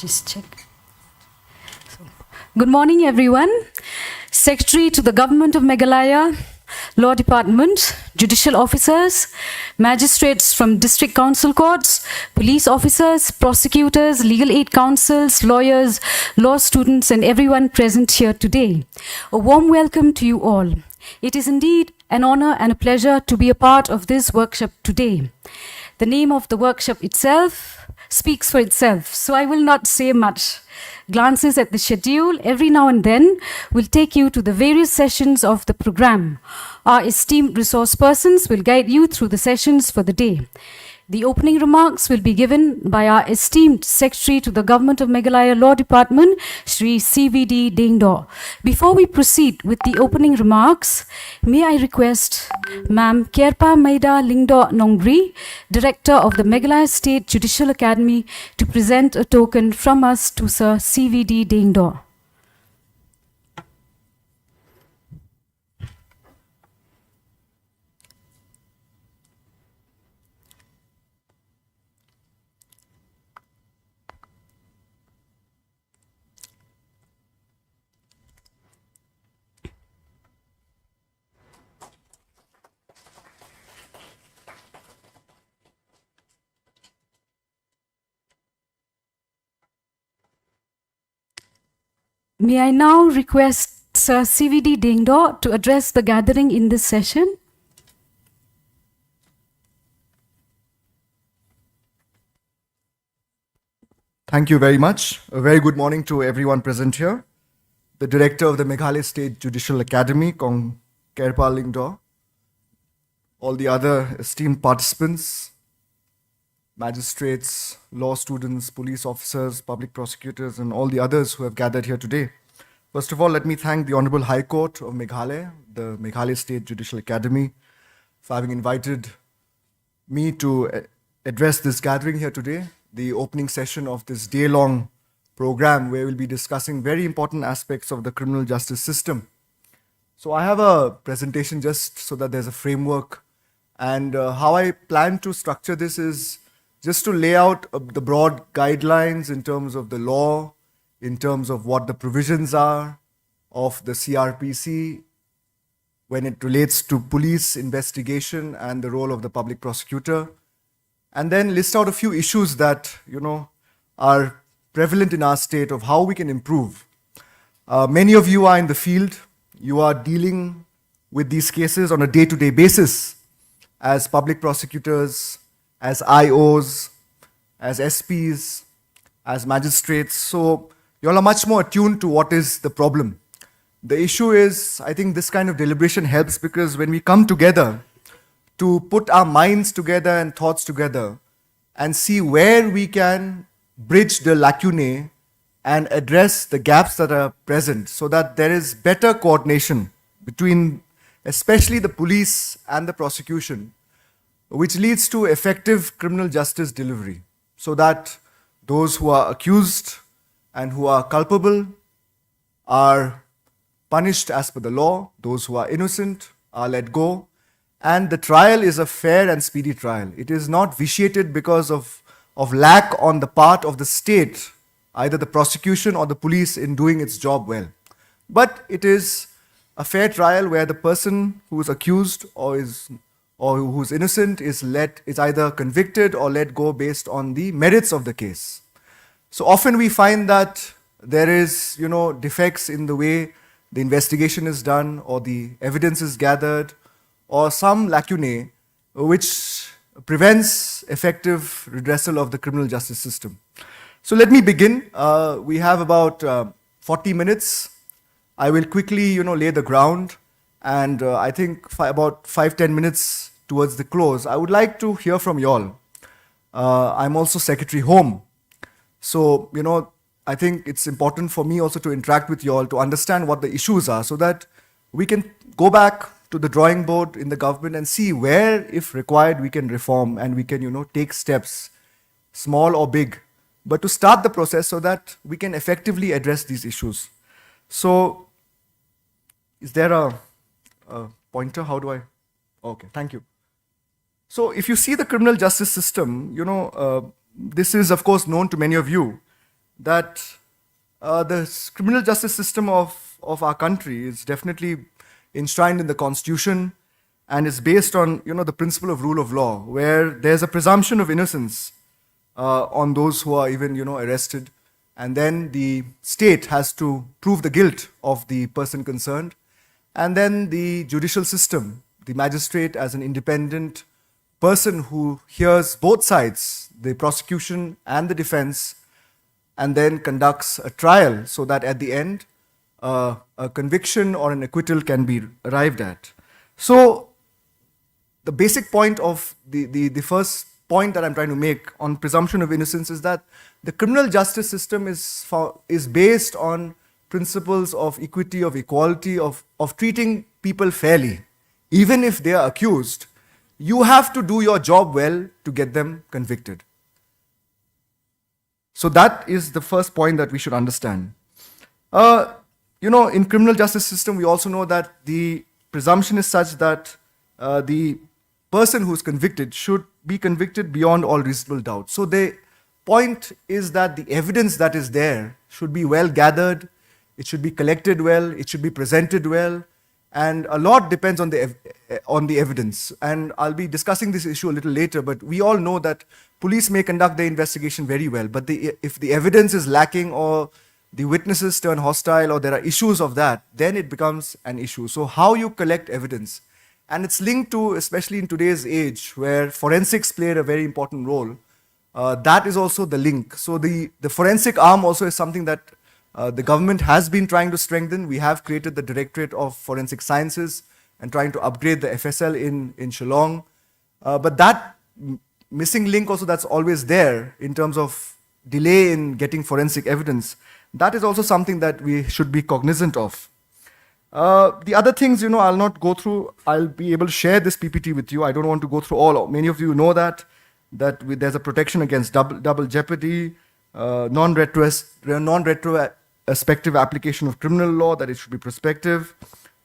Just check. Good morning, everyone. Secretary to the Government of Meghalaya, Law Department, Judicial officers, magistrates from District Council Courts, police officers, prosecutors, legal aid councils, lawyers, law students, and everyone present here today. A warm welcome to you all. It is indeed an honor and a pleasure to be a part of this workshop today. The name of the workshop itself speaks for itself, so I will not say much. Glances at the schedule every now and then will take you to the various sessions of the program. Our esteemed resource persons will guide you through the sessions for the day. The opening remarks will be given by our esteemed Secretary to the Government of Meghalaya Law Department, Shri CVD Dengdo. Before we proceed with the opening remarks, may I request Ma'am Kherpa Maida Lingdo Nongri, Director of the Meghalaya State Judicial Academy, to present a token from us to Sir CVD Dengdo. May I now request Sir CVD Dengdo to address the gathering in this session? Thank you very much. A very good morning to everyone present here. The Director of the Meghalaya State Judicial Academy, Kong Kherpa Lingdo, all the other esteemed participants, magistrates, law students, police officers, public prosecutors, and all the others who have gathered here today. First of all, let me thank the Honorable High Court of Meghalaya, the Meghalaya State Judicial Academy, for having invited me to address this gathering here today, the opening session of this day-long program where we'll be discussing very important aspects of the criminal justice system. So I have a presentation just so that there's a framework, and how I plan to structure this is just to lay out the broad guidelines in terms of the law, in terms of what the provisions are of the CRPC when it relates to police investigation and the role of the public prosecutor, and then list out a few issues that are prevalent in our state of how we can improve. Many of you are in the field. You are dealing with these cases on a day-to-day basis as public prosecutors, as IOs, as SPs, as magistrates. So you all are much more attuned to what is the problem. The issue is, I think this kind of deliberation helps because when we come together to put our minds together and thoughts together and see where we can bridge the lacunae and address the gaps that are present so that there is better coordination between especially the police and the prosecution, which leads to effective criminal justice delivery, so that those who are accused and who are culpable are punished as per the law, those who are innocent are let go, and the trial is a fair and speedy trial. It is not vitiated because of lack on the part of the state, either the prosecution or the police, in doing its job well. But it is a fair trial where the person who is accused or who's innocent is either convicted or let go based on the merits of the case. So often we find that there is, defects in the way the investigation is done or the evidence is gathered or some lacunae which prevents effective redressal of the criminal justice system. So let me begin. We have about 40 minutes. I will quickly, lay the ground, and I think about 5-10 minutes towards the close, I would like to hear from you all. I'm also Secretary Home. So, I think it's important for me also to interact with you all to understand what the issues are so that we can go back to the drawing board in the government and see where, if required, we can reform and we can, take steps, small or big, but to start the process so that we can effectively address these issues. So, is there a pointer? How do I? Okay, thank you. So if you see the criminal justice system, this is of course known to many of you, that criminal justice system of our country is definitely enshrined in the Constitution and is based on the principle of rule of law, where there's a presumption of innocence on those who are even arrested, and then the state has to prove the guilt of the person concerned, and then the judicial system, the magistrate as an independent person who hears both sides, the prosecution and the defense, and then conducts a trial so that at the end a conviction or an acquittal can be arrived at. So the basic point of the first point that I'm trying to make on presumption of innocence is that the criminal justice system is based on principles of equity, of equality, of treating people fairly. Even if they are accused, you have to do your job well to get them convicted. So that is the first point that we should understand. In criminal justice system, we also know that the presumption is such that the person who is convicted should be convicted beyond all reasonable doubt. So the point is that the evidence that is there should be well gathered, it should be collected well, it should be presented well, and a lot depends on the evidence. And I'll be discussing this issue a little later, but we all know that police may conduct their investigation very well, but if the evidence is lacking or the witnesses turn hostile or there are issues of that, then it becomes an issue. So how you collect evidence, and it's linked to, especially in today's age where forensics play a very important role, that is also the link. So the forensic arm also is something that the government has been trying to strengthen. We have created the Directorate of Forensic Sciences and trying to upgrade the FSL in Shillong. But that missing link also that's always there in terms of delay in getting forensic evidence, that is also something that we should be cognizant of. The other things, I'll not go through. I'll be able to share this PPT with you. I don't want to go through all. Many of you know that there's a protection against double jeopardy, non-retrospective application of criminal law, that it should be prospective,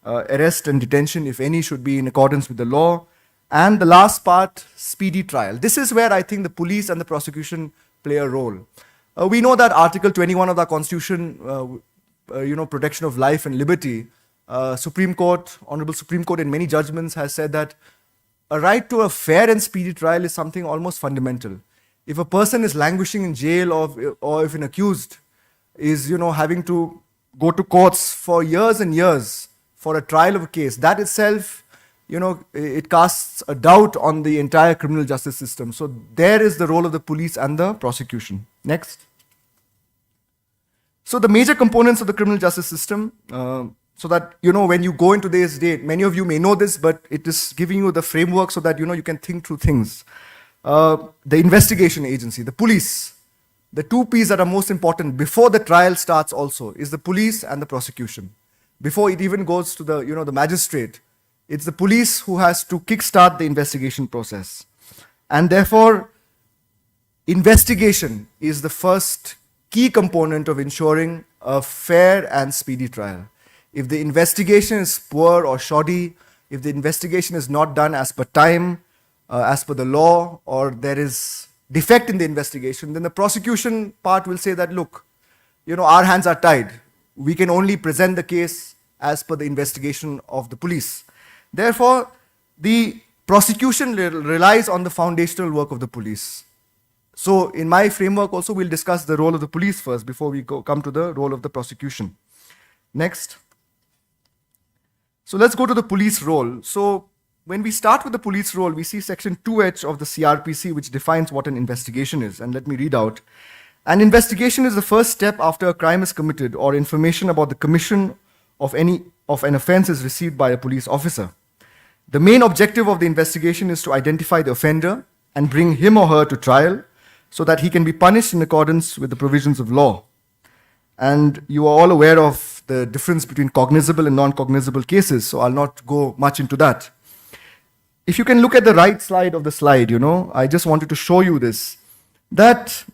arrest and detention, if any, should be in accordance with the law, and the last part, speedy trial. This is where I think the police and the prosecution play a role. We know that Article 21 of our Constitution, protection of life and liberty, Supreme Court, Honorable Supreme Court in many judgments has said that a right to a fair and speedy trial is something almost fundamental. If a person is languishing in jail or if an accused is, having to go to courts for years and years for a trial of a case, that itself, it casts a doubt on the entire criminal justice system. So there is the role of the police and the prosecution. Next. So the major components of the criminal justice system, so that, when you go into today's date, many of you may know this, but it is giving you the framework so that, you can think through things. The investigation agency, the police, the two P's that are most important before the trial starts also is the police and the prosecution. Before it even goes to the, the magistrate, it's the police who has to kickstart the investigation process. And therefore, investigation is the first key component of ensuring a fair and speedy trial. If the investigation is poor or shoddy, if the investigation is not done as per time, as per the law, or there is defect in the investigation, then the prosecution part will say that, look, our hands are tied. We can only present the case as per the investigation of the police. Therefore, the prosecution relies on the foundational work of the police. So in my framework also, we'll discuss the role of the police first before we come to the role of the prosecution. Next. So let's go to the police role. So when we start with the police role, we see section 2H of the CRPC, which defines what an investigation is. And let me read out. An investigation is the first step after a crime is committed or information about the commission of an offense is received by a police officer. The main objective of the investigation is to identify the offender and bring him or her to trial so that he can be punished in accordance with the provisions of law. And you are all aware of the difference between cognizable and non-cognizable cases, so I'll not go much into that. If you can look at the right side of the slide, I just wanted to show you this, that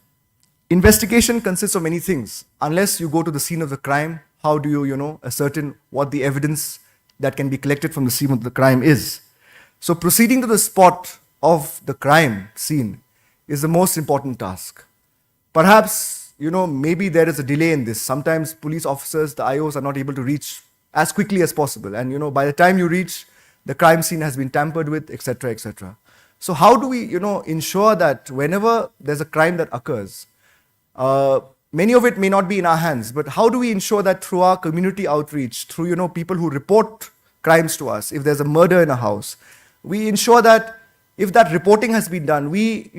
investigation consists of many things. Unless you go to the scene of the crime, how do you, ascertain what the evidence that can be collected from the scene of the crime is? So proceeding to the spot of the crime scene is the most important task. Perhaps, maybe there is a delay in this. Sometimes police officers, the IOs, are not able to reach as quickly as possible. And, by the time you reach, the crime scene has been tampered with, etc., etc. So how do we, ensure that whenever there's a crime that occurs, many of it may not be in our hands, but how do we ensure that through our community outreach, through, people who report crimes to us, if there's a murder in a house, we ensure that if that reporting has been done, we,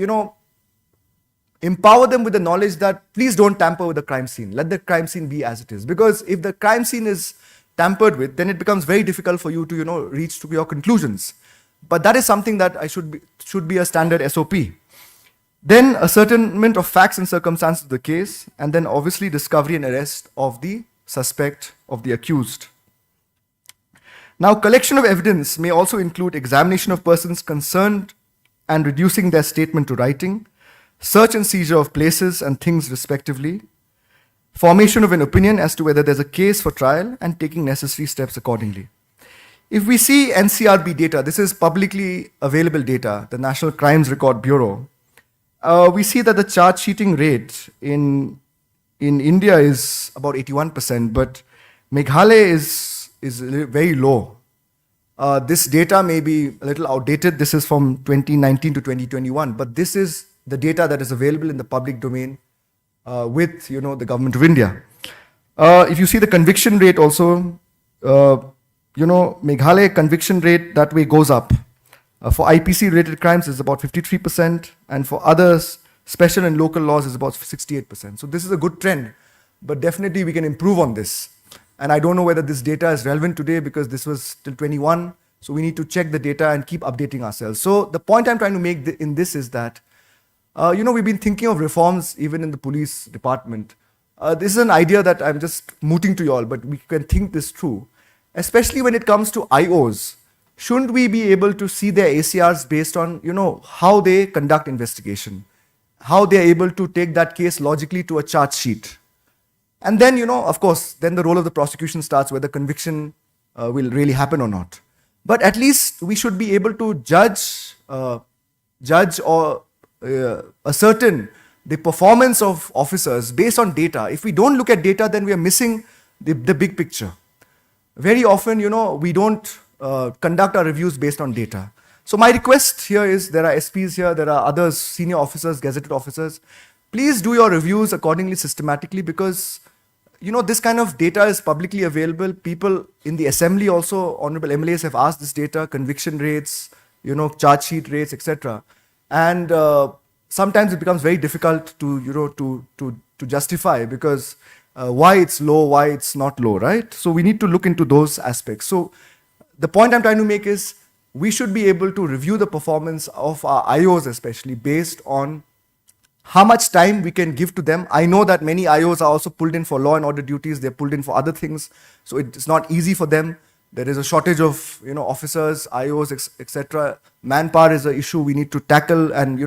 empower them with the knowledge that please don't tamper with the crime scene. Let the crime scene be as it is. Because if the crime scene is tampered with, then it becomes very difficult for you to, reach to your conclusions. But that is something that should be a standard SOP. Then ascertainment of facts and circumstances of the case, and then obviously discovery and arrest of the suspect, of the accused. Now, collection of evidence may also include examination of persons concerned and reducing their statement to writing, search and seizure of places and things respectively, formation of an opinion as to whether there's a case for trial, and taking necessary steps accordingly. If we see NCRB data, this is publicly available data, the National Crimes Record Bureau, we see that the charge sheeting rate in India is about 81%, but Meghalaya is very low. This data may be a little outdated. This is from 2019 to 2021, but this is the data that is available in the public domain with the Government of India. If you see the conviction rate also, Meghalaya conviction rate that way goes up. For IPC related crimes is about 53%, and for others, special and local laws is about 68%. So this is a good trend, but definitely we can improve on this. And I don't know whether this data is relevant today because this was till 21. So we need to check the data and keep updating ourselves. So the point I'm trying to make in this is that, we've been thinking of reforms even in the police department. This is an idea that I'm just mooting to you all, but we can think this through. Especially when it comes to IOs, shouldn't we be able to see their ACRs based on, how they conduct investigation, how they're able to take that case logically to a charge sheet? And then, of course, then the role of the prosecution starts, whether conviction will really happen or not. But at least we should be able to judge or ascertain the performance of officers based on data. If we don't look at data, then we are missing the big picture. Very often, we don't conduct our reviews based on data. So my request here is, there are SPs here, there are others, senior officers, gazetted officers. Please do your reviews accordingly, systematically, because this kind of data is publicly available. People in the assembly also, honorable MLAs have asked this data, conviction rates, charge sheet rates, etc. And sometimes it becomes very difficult to justify, because why it's low, why it's not low, right? So we need to look into those aspects. So the point I'm trying to make is, we should be able to review the performance of our IOs, especially based on how much time we can give to them. I know that many IOs are also pulled in for law and order duties. They're pulled in for other things. So it's not easy for them. There is a shortage of, officers, IOs, etc. Manpower is an issue we need to tackle and,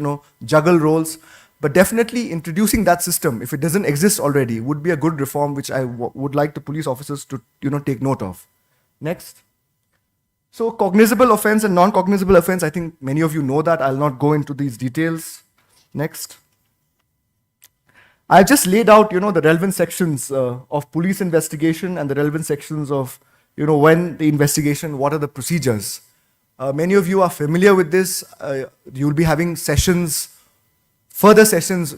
juggle roles. But definitely introducing that system, if it doesn't exist already, would be a good reform, which I would like the police officers to, take note of. Next. So cognizable offense and non-cognizable offense, I think many of you know that. I'll not go into these details. Next. I just laid out, the relevant sections of police investigation and the relevant sections of, when the investigation, what are the procedures. Many of you are familiar with this. You'll be having sessions, further sessions,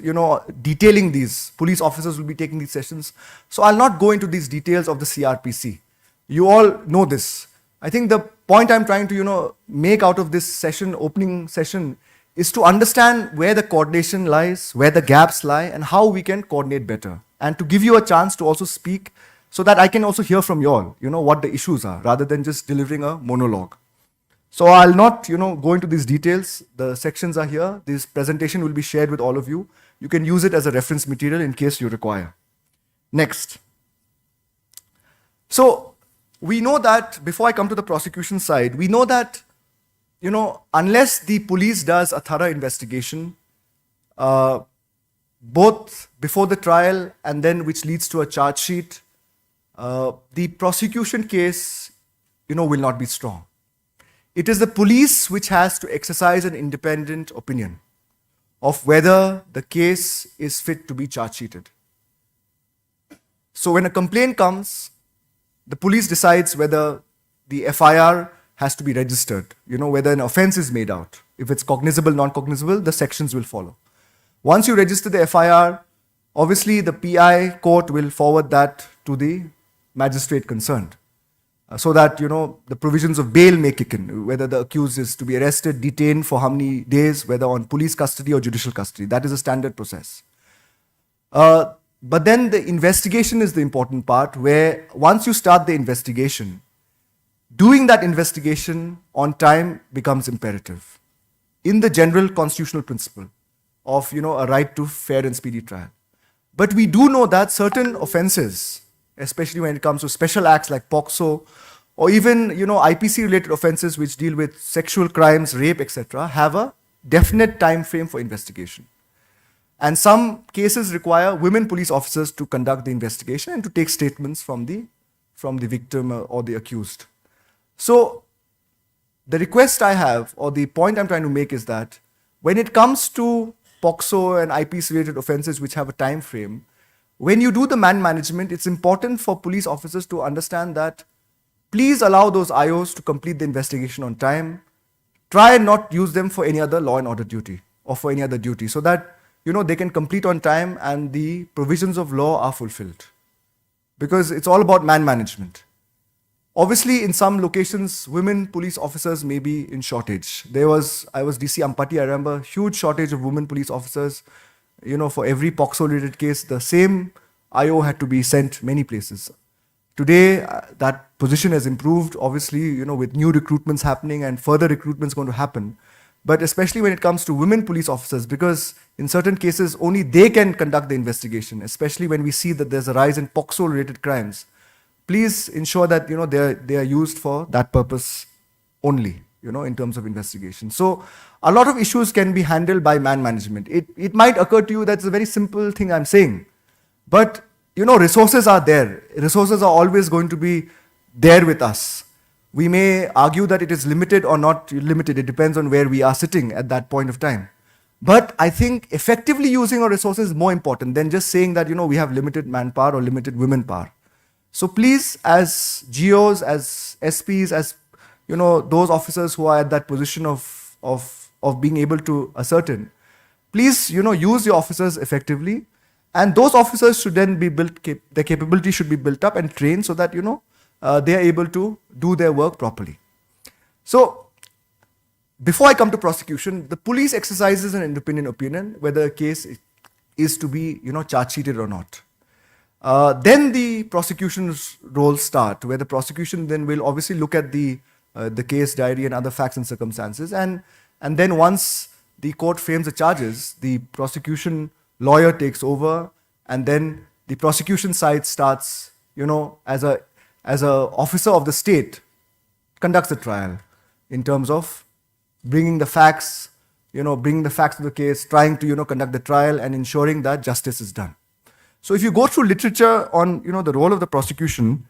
detailing these. Police officers will be taking these sessions. So I'll not go into these details of the CRPC. You all know this. I think the point I'm trying to, make out of this session, opening session, is to understand where the coordination lies, where the gaps lie, and how we can coordinate better. And to give you a chance to also speak, so that I can also hear from you all, what the issues are, rather than just delivering a monologue. So I'll not, go into these details. The sections are here. This presentation will be shared with all of you. You can use it as a reference material in case you require. Next. So we know that, before I come to the prosecution side, we know that, unless the police does a thorough investigation, both before the trial and then which leads to a charge sheet, the prosecution case, will not be strong. It is the police which has to exercise an independent opinion of whether the case is fit to be charge sheeted. So when a complaint comes, the police decides whether the FIR has to be registered, whether an offense is made out. If it's cognizable, non-cognizable, the sections will follow. Once you register the FIR, obviously the PI court will forward that to the magistrate concerned. So that, the provisions of bail may kick in, whether the accused is to be arrested, detained for how many days, whether on police custody or judicial custody. That is a standard process. But then the investigation is the important part, where once you start the investigation, doing that investigation on time becomes imperative in the general constitutional principle of, a right to fair and speedy trial. But we do know that certain offenses, especially when it comes to special acts like POCSO, or even, IPC-related offenses which deal with sexual crimes, rape, etc., have a definite time frame for investigation. And some cases require women police officers to conduct the investigation and to take statements from the victim or the accused. So the request I have, or the point I'm trying to make, is that when it comes to POCSO and IPC-related offenses which have a time frame, when you do the man management, it's important for police officers to understand that please allow those IOs to complete the investigation on time. Try and not use them for any other law and order duty or for any other duty, so that they can complete on time and the provisions of law are fulfilled. Because it's all about man management. Obviously, in some locations, women police officers may be in shortage. I was DC Ampati, I remember, huge shortage of women police officers. For every POCSO-related case, the same IO had to be sent many places. Today, that position has improved, obviously, with new recruitments happening and further recruitments going to happen. But especially when it comes to women police officers, because in certain cases, only they can conduct the investigation, especially when we see that there's a rise in POCSO-related crimes. Please ensure that, they are used for that purpose only, in terms of investigation. So a lot of issues can be handled by man management. It might occur to you that's a very simple thing I'm saying, but resources are there. Resources are always going to be there with us. We may argue that it is limited or not limited. It depends on where we are sitting at that point of time. But I think effectively using our resources is more important than just saying that, we have limited manpower or limited women power. So please, as GOs, as SPs, as those officers who are at that position of being able to ascertain, please, use your officers effectively. And those officers should then be built, their capability should be built up and trained so that, they are able to do their work properly. So, before I come to prosecution, the police exercises an independent opinion whether a case is to be, charge sheeted or not. Then the prosecution's roles start, where the prosecution then will obviously look at the case diary and other facts and circumstances, and then once the court frames the charges, the prosecution lawyer takes over, and then the prosecution side starts, as a officer of the state, conducts the trial in terms of bringing the facts, bringing the facts to the case, trying to, conduct the trial and ensuring that justice is done. So if you go through literature on, the role of the prosecution,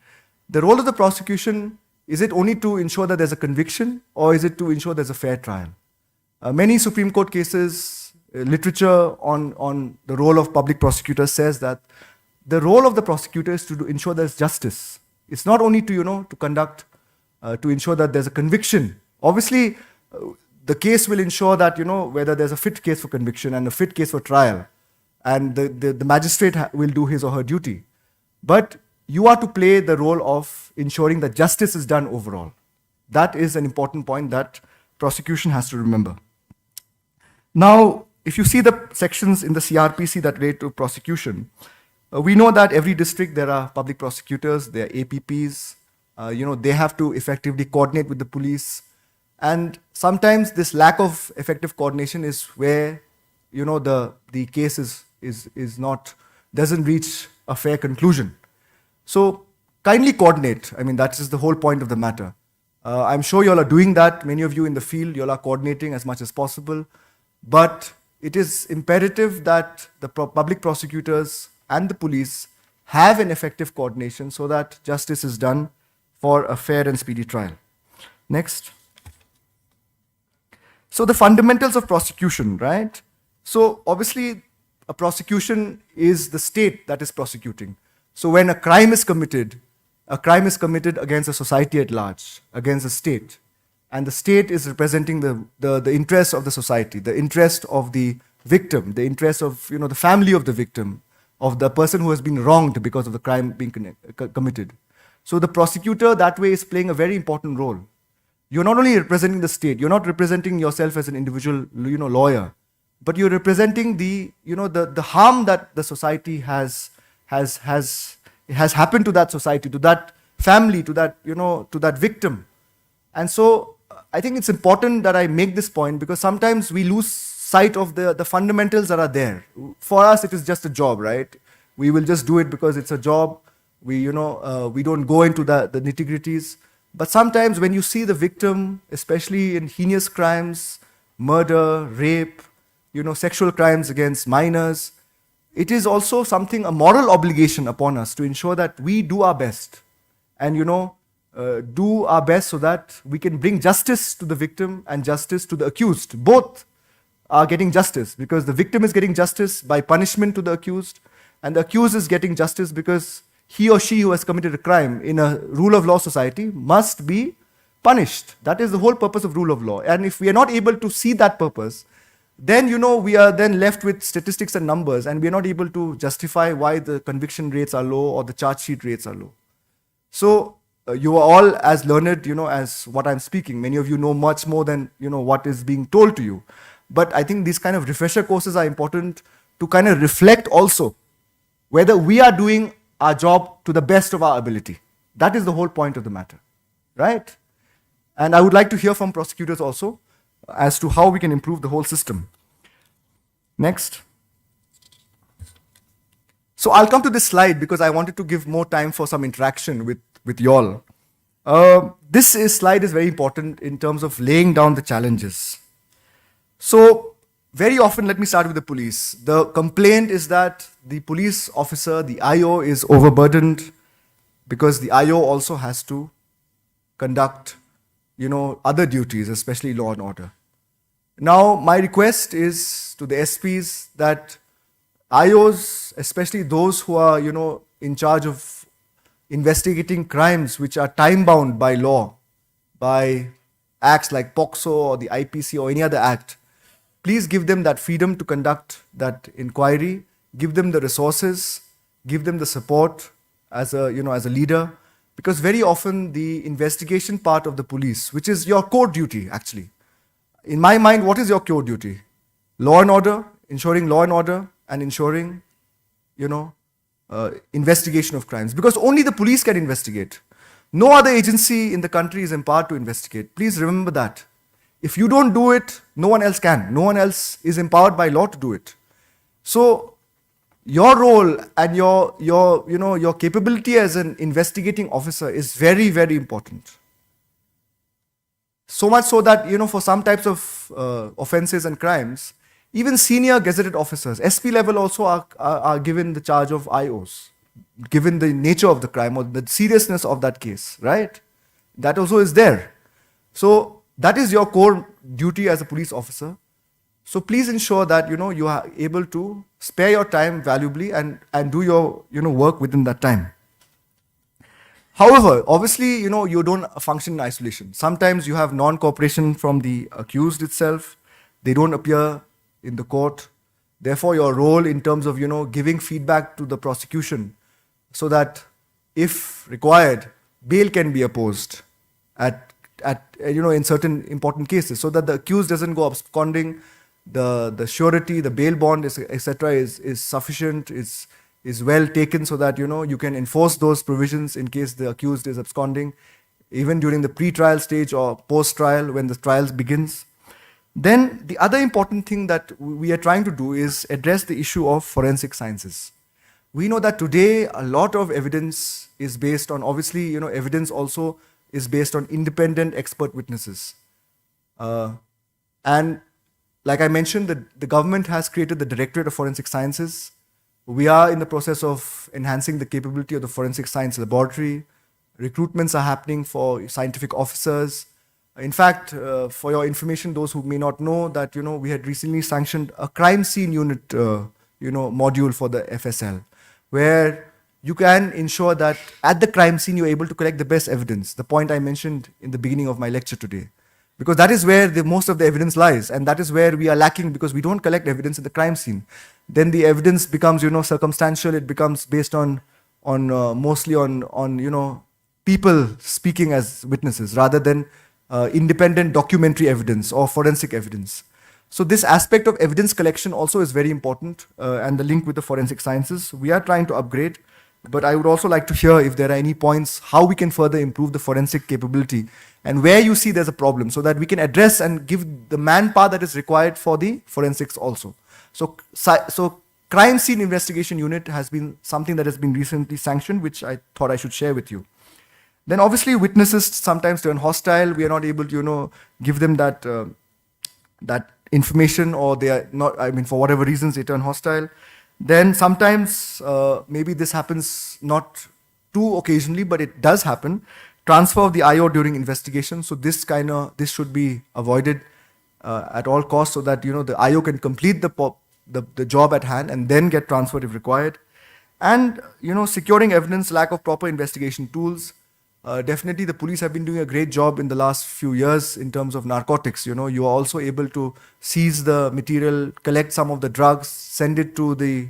is it only to ensure that there's a conviction, or is it to ensure there's a fair trial? Many Supreme Court cases, literature on the role of public prosecutors says that the role of the prosecutor is to ensure there's justice. It's not only to, to conduct, to ensure that there's a conviction. Obviously, the case will ensure that, whether there's a fit case for conviction and a fit case for trial, and the magistrate will do his or her duty. But you are to play the role of ensuring that justice is done overall. That is an important point that prosecution has to remember. Now, if you see the sections in the CRPC that relate to prosecution, we know that every district there are public prosecutors, there are APPs, they have to effectively coordinate with the police. And sometimes this lack of effective coordination is where, the case is not, doesn't reach a fair conclusion. So kindly coordinate. I mean, that is the whole point of the matter. I'm sure you all are doing that. Many of you in the field, you all are coordinating as much as possible. But it is imperative that the public prosecutors and the police have an effective coordination so that justice is done for a fair and speedy trial. Next. So the fundamentals of prosecution, right? So obviously, a prosecution is the state that is prosecuting. So when a crime is committed against a society at large, against a state, and the state is representing the interest of the society, the interest of the victim, the interest of the family of the victim, of the person who has been wronged because of the crime being committed. So the prosecutor that way is playing a very important role. You're not only representing the state, you're not representing yourself as an individual lawyer, but you're representing the harm that the society has happened to that society, to that family, to that victim. And so I think it's important that I make this point, because sometimes we lose sight of the fundamentals that are there. For us, it is just a job, right? We will just do it because it's a job. We don't go into the nitty-gritties. But sometimes when you see the victim, especially in heinous crimes, murder, rape, sexual crimes against minors, it is also a moral obligation upon us to ensure that we do our best and, do our best so that we can bring justice to the victim and justice to the accused. Both are getting justice, because the victim is getting justice by punishment to the accused, and the accused is getting justice because he or she who has committed a crime in a rule of law society must be punished. That is the whole purpose of rule of law. And if we are not able to see that purpose, then we are then left with statistics and numbers, and we are not able to justify why the conviction rates are low or the charge sheet rates are low. So you are all as learned, as what I'm speaking. Many of you know much more than what is being told to you. But I think these kind of refresher courses are important to kind of reflect also whether we are doing our job to the best of our ability. That is the whole point of the matter, right? And I would like to hear from prosecutors also as to how we can improve the whole system. Next. So I'll come to this slide because I wanted to give more time for some interaction with you all. This slide is very important in terms of laying down the challenges. So very often, let me start with the police. The complaint is that the police officer, the IO, is overburdened because the IO also has to conduct, other duties, especially law and order. Now, my request is to the SPs that IOs, especially those who are, in charge of investigating crimes which are time-bound by law, by acts like POCSO or the IPC or any other act, please give them that freedom to conduct that inquiry, give them the resources, give them the support as a leader, because very often the investigation part of the police, which is your core duty actually. In my mind, what is your core duty? Law and order, ensuring law and order, and ensuring, investigation of crimes, because only the police can investigate. No other agency in the country is empowered to investigate. Please remember that. If you don't do it, no one else can. No one else is empowered by law to do it. So your role and your capability as an investigating officer is very, very important. So much so that, for some types of offenses and crimes, even senior gazetted officers, SP level also are given the charge of IOs, given the nature of the crime or the seriousness of that case, right? That also is there. So that is your core duty as a police officer. So please ensure that you are able to spare your time valuably and do your work within that time. However, obviously, you don't function in isolation. Sometimes you have non-cooperation from the accused itself. They don't appear in the court. Therefore, your role in terms of giving feedback to the prosecution, so that if required, bail can be opposed in certain important cases, so that the accused doesn't go absconding, the surety, the bail bond, etc. is sufficient, is well taken, so that you can enforce those provisions in case the accused is absconding, even during the pre-trial stage or post-trial when the trial begins. Then the other important thing that we are trying to do is address the issue of forensic sciences. We know that today a lot of evidence is based on, obviously, evidence also is based on independent expert witnesses. And like I mentioned, the government has created the Directorate of Forensic Sciences. We are in the process of enhancing the capability of the Forensic Science Laboratory. Recruitments are happening for scientific officers. In fact, for your information, those who may not know that, we had recently sanctioned a crime scene unit, module for the FSL, where you can ensure that at the crime scene you're able to collect the best evidence, the point I mentioned in the beginning of my lecture today. Because that is where most of the evidence lies, and that is where we are lacking because we don't collect evidence at the crime scene. Then the evidence becomes, circumstantial. It becomes based mostly on people speaking as witnesses rather than independent documentary evidence or forensic evidence. So this aspect of evidence collection also is very important, and the link with the forensic sciences. We are trying to upgrade, but I would also like to hear if there are any points how we can further improve the forensic capability and where you see there's a problem so that we can address and give the manpower that is required for the forensics also. So crime scene investigation unit has been something that has been recently sanctioned, which I thought I should share with you. Then obviously witnesses sometimes turn hostile. We are not able to, give them that information, or they are not, for whatever reasons they turn hostile. Then sometimes, maybe this happens not too occasionally, but it does happen. Transfer of the IO during investigation. So this should be avoided at all costs, so that the IO can complete the job at hand and then get transferred if required. And securing evidence, lack of proper investigation tools. Definitely the police have been doing a great job in the last few years in terms of narcotics. You are also able to seize the material, collect some of the drugs, send it to the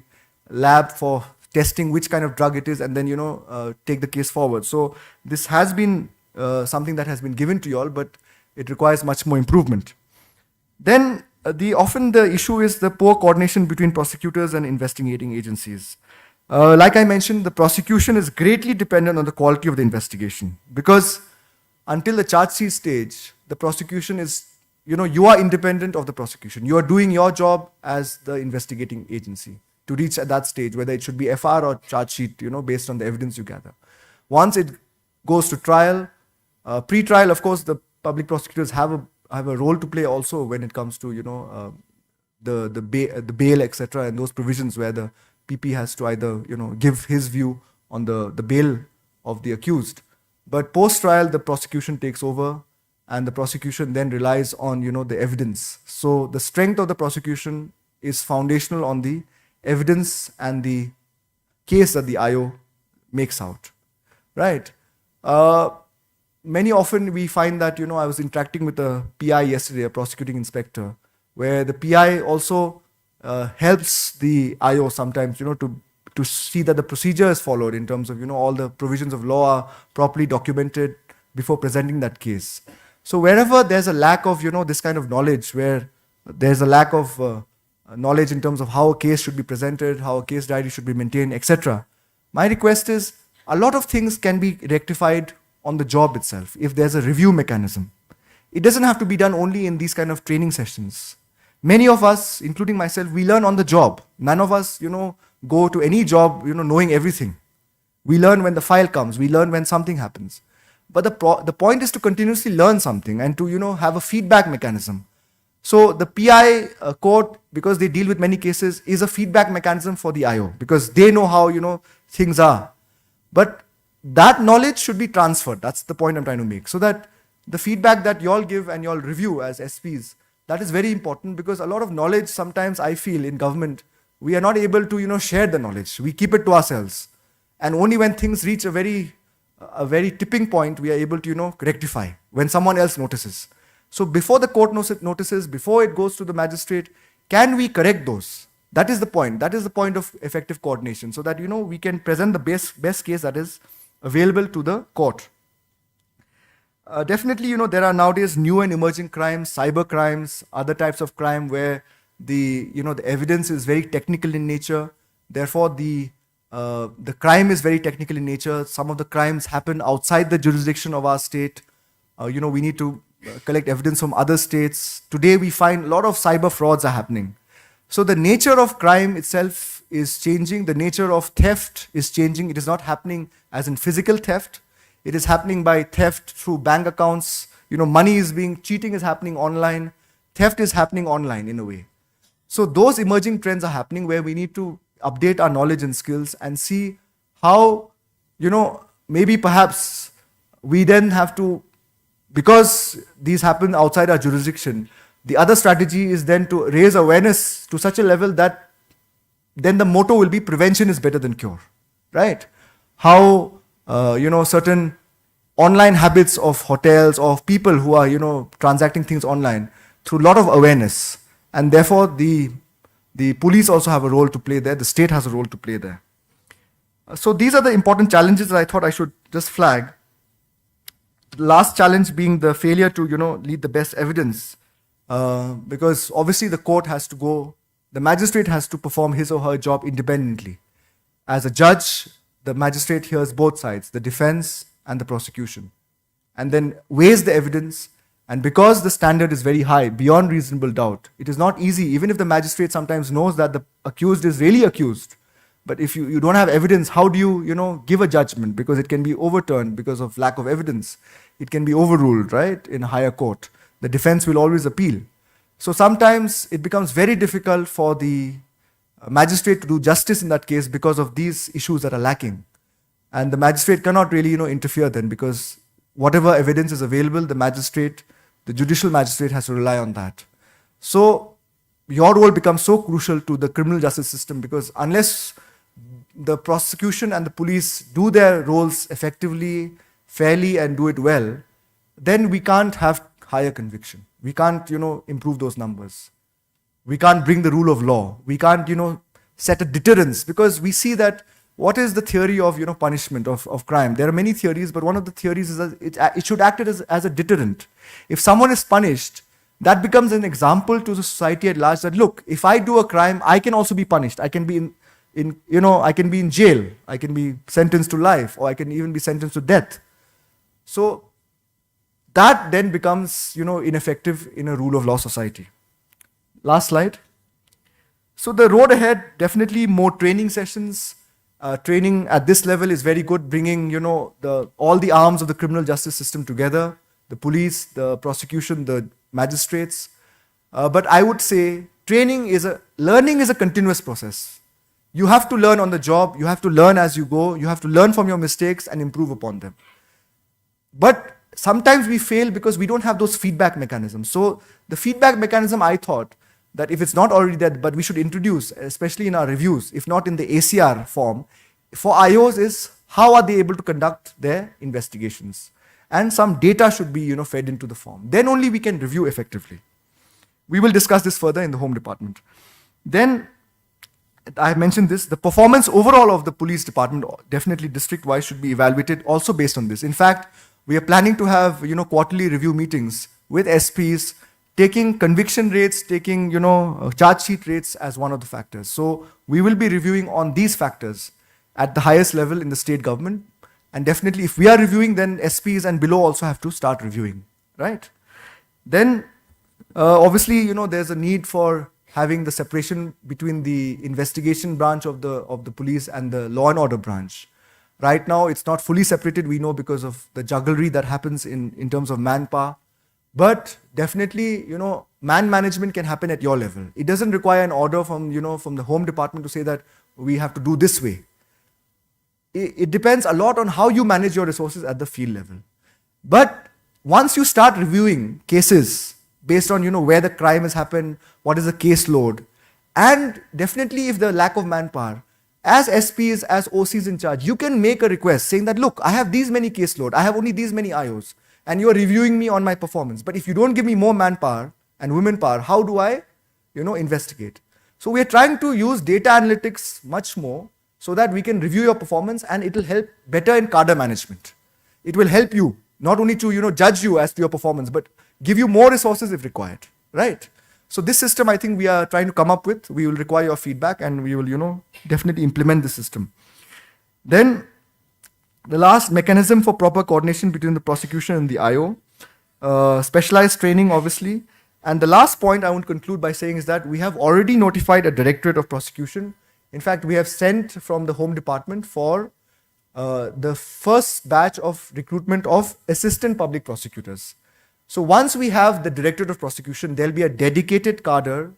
lab for testing which kind of drug it is, and then take the case forward. So this has been something that has been given to you all, but it requires much more improvement. Then often the issue is the poor coordination between prosecutors and investigating agencies. Like I mentioned, the prosecution is greatly dependent on the quality of the investigation, because until the charge sheet stage, the prosecution is, you are independent of the prosecution. You are doing your job as the investigating agency to reach at that stage, whether it should be FR or charge sheet, based on the evidence you gather. Once it goes to trial, pre-trial, of course, the public prosecutors have a role to play also when it comes to, the bail, etc., and those provisions where the PP has to either, give his view on the bail of the accused. But post-trial, the prosecution takes over, and the prosecution then relies on, the evidence. So the strength of the prosecution is foundational on the evidence and the case that the IO makes out, right? Many often we find that, I was interacting with a PI yesterday, a prosecuting inspector, where the PI also helps the IO sometimes, to see that the procedure is followed in terms of, all the provisions of law are properly documented before presenting that case. So wherever there's a lack of, this kind of knowledge, where there's a lack of knowledge in terms of how a case should be presented, how a case diary should be maintained, etc., my request is a lot of things can be rectified on the job itself if there's a review mechanism. It doesn't have to be done only in these kind of training sessions. Many of us, including myself, we learn on the job. None of us, go to any job, knowing everything. We learn when the file comes. We learn when something happens. But the point is to continuously learn something and to, have a feedback mechanism. So the PI court, because they deal with many cases, is a feedback mechanism for the IO, because they know how, things are. But that knowledge should be transferred. That's the point I'm trying to make. So that the feedback that you all give and you all review as SPs, that is very important, because a lot of knowledge sometimes I feel in government, we are not able to, share the knowledge. We keep it to ourselves. And only when things reach a very tipping point, we are able to, rectify when someone else notices. So before the court notices, before it goes to the magistrate, can we correct those? That is the point. That is the point of effective coordination, so that, we can present the best case that is available to the court. Definitely, there are nowadays new and emerging crimes, cyber crimes, other types of crime where the evidence is very technical in nature. Therefore, the crime is very technical in nature. Some of the crimes happen outside the jurisdiction of our state. We need to collect evidence from other states. Today, we find a lot of cyber frauds are happening. So the nature of crime itself is changing. The nature of theft is changing. It is not happening as in physical theft. It is happening by theft through bank accounts. Cheating is happening online. Theft is happening online in a way. So those emerging trends are happening where we need to update our knowledge and skills and see how, maybe perhaps we then have to, because these happen outside our jurisdiction, the other strategy is then to raise awareness to such a level that then the motto will be prevention is better than cure, right? how certain online habits of hotels, of people who are transacting things online, through a lot of awareness. And therefore the police also have a role to play there, the state has a role to play there. So these are the important challenges that I thought I should just flag. The last challenge being the failure to lead the best evidence, because obviously the magistrate has to perform his or her job independently. As a judge, the magistrate hears both sides, the defense and the prosecution, and then weighs the evidence. And because the standard is very high, beyond reasonable doubt, it is not easy, even if the magistrate sometimes knows that the accused is really accused. But if you don't have evidence, how do you give a judgment? Because it can be overturned because of lack of evidence. It can be overruled, right, in a higher court. The defense will always appeal. So sometimes it becomes very difficult for the magistrate to do justice in that case because of these issues that are lacking. And the magistrate cannot really interfere then, because whatever evidence is available, the judicial magistrate has to rely on that. So your role becomes so crucial to the criminal justice system, because unless the prosecution and the police do their roles effectively, fairly, and do it well, then we can't have higher conviction. We can't, improve those numbers. We can't bring the rule of law. We can't, set a deterrence, because we see that what is the theory of, punishment of crime? There are many theories, but one of the theories is that it should act as a deterrent. If someone is punished, that becomes an example to the society at large that, look, if I do a crime, I can also be punished. I can be I can be in jail. I can be sentenced to life, or I can even be sentenced to death. So that then becomes, ineffective in a rule of law society. Last slide. So the road ahead, definitely more training sessions. Training at this level is very good, bringing, all the arms of the criminal justice system together, the police, the prosecution, the magistrates. But I would say learning is a continuous process. You have to learn on the job, you have to learn as you go, you have to learn from your mistakes and improve upon them. But sometimes we fail because we don't have those feedback mechanisms. So the feedback mechanism, I thought that if it's not already there, but we should introduce, especially in our reviews, if not in the ACR form, for IOs, is how are they able to conduct their investigations. And some data should be fed into the form. Then only we can review effectively. We will discuss this further in the Home Department. Then, I mentioned this, the performance overall of the police department, definitely district-wise, should be evaluated also based on this. In fact, we are planning to have quarterly review meetings with SPs, taking conviction rates, taking charge sheet rates as one of the factors. So we will be reviewing on these factors at the highest level in the state government. And definitely if we are reviewing, then SPs and below also have to start reviewing, right? Then obviously there's a need for having the separation between the investigation branch of the police and the law and order branch. Right now it's not fully separated, we know, because of the jugglery that happens in terms of manpower. But definitely, man management can happen at your level. It doesn't require an order from the Home Department to say that we have to do this way. It depends a lot on how you manage your resources at the field level. But once you start reviewing cases based on where the crime has happened, what is the caseload, and definitely if the lack of manpower, as SPs, as OCs in charge, you can make a request saying that, look, I have these many caseload, I have only these many IOs, and you are reviewing me on my performance. But if you don't give me more manpower and women power, how do I, investigate? So we are trying to use data analytics much more so that we can review your performance, and it will help better in cadre management. It will help you not only to judge you as to your performance, but give you more resources if required, right? So this system, I think we are trying to come up with. We will require your feedback, and we will definitely implement the system. Then the last, mechanism for proper coordination between the prosecution and the IO, specialized training obviously. And the last point I want to conclude by saying is that we have already notified a directorate of prosecution. In fact, we have sent from the Home Department for the first batch of recruitment of assistant public prosecutors. So once we have the Directorate of Prosecution, there'll be a dedicated cadre,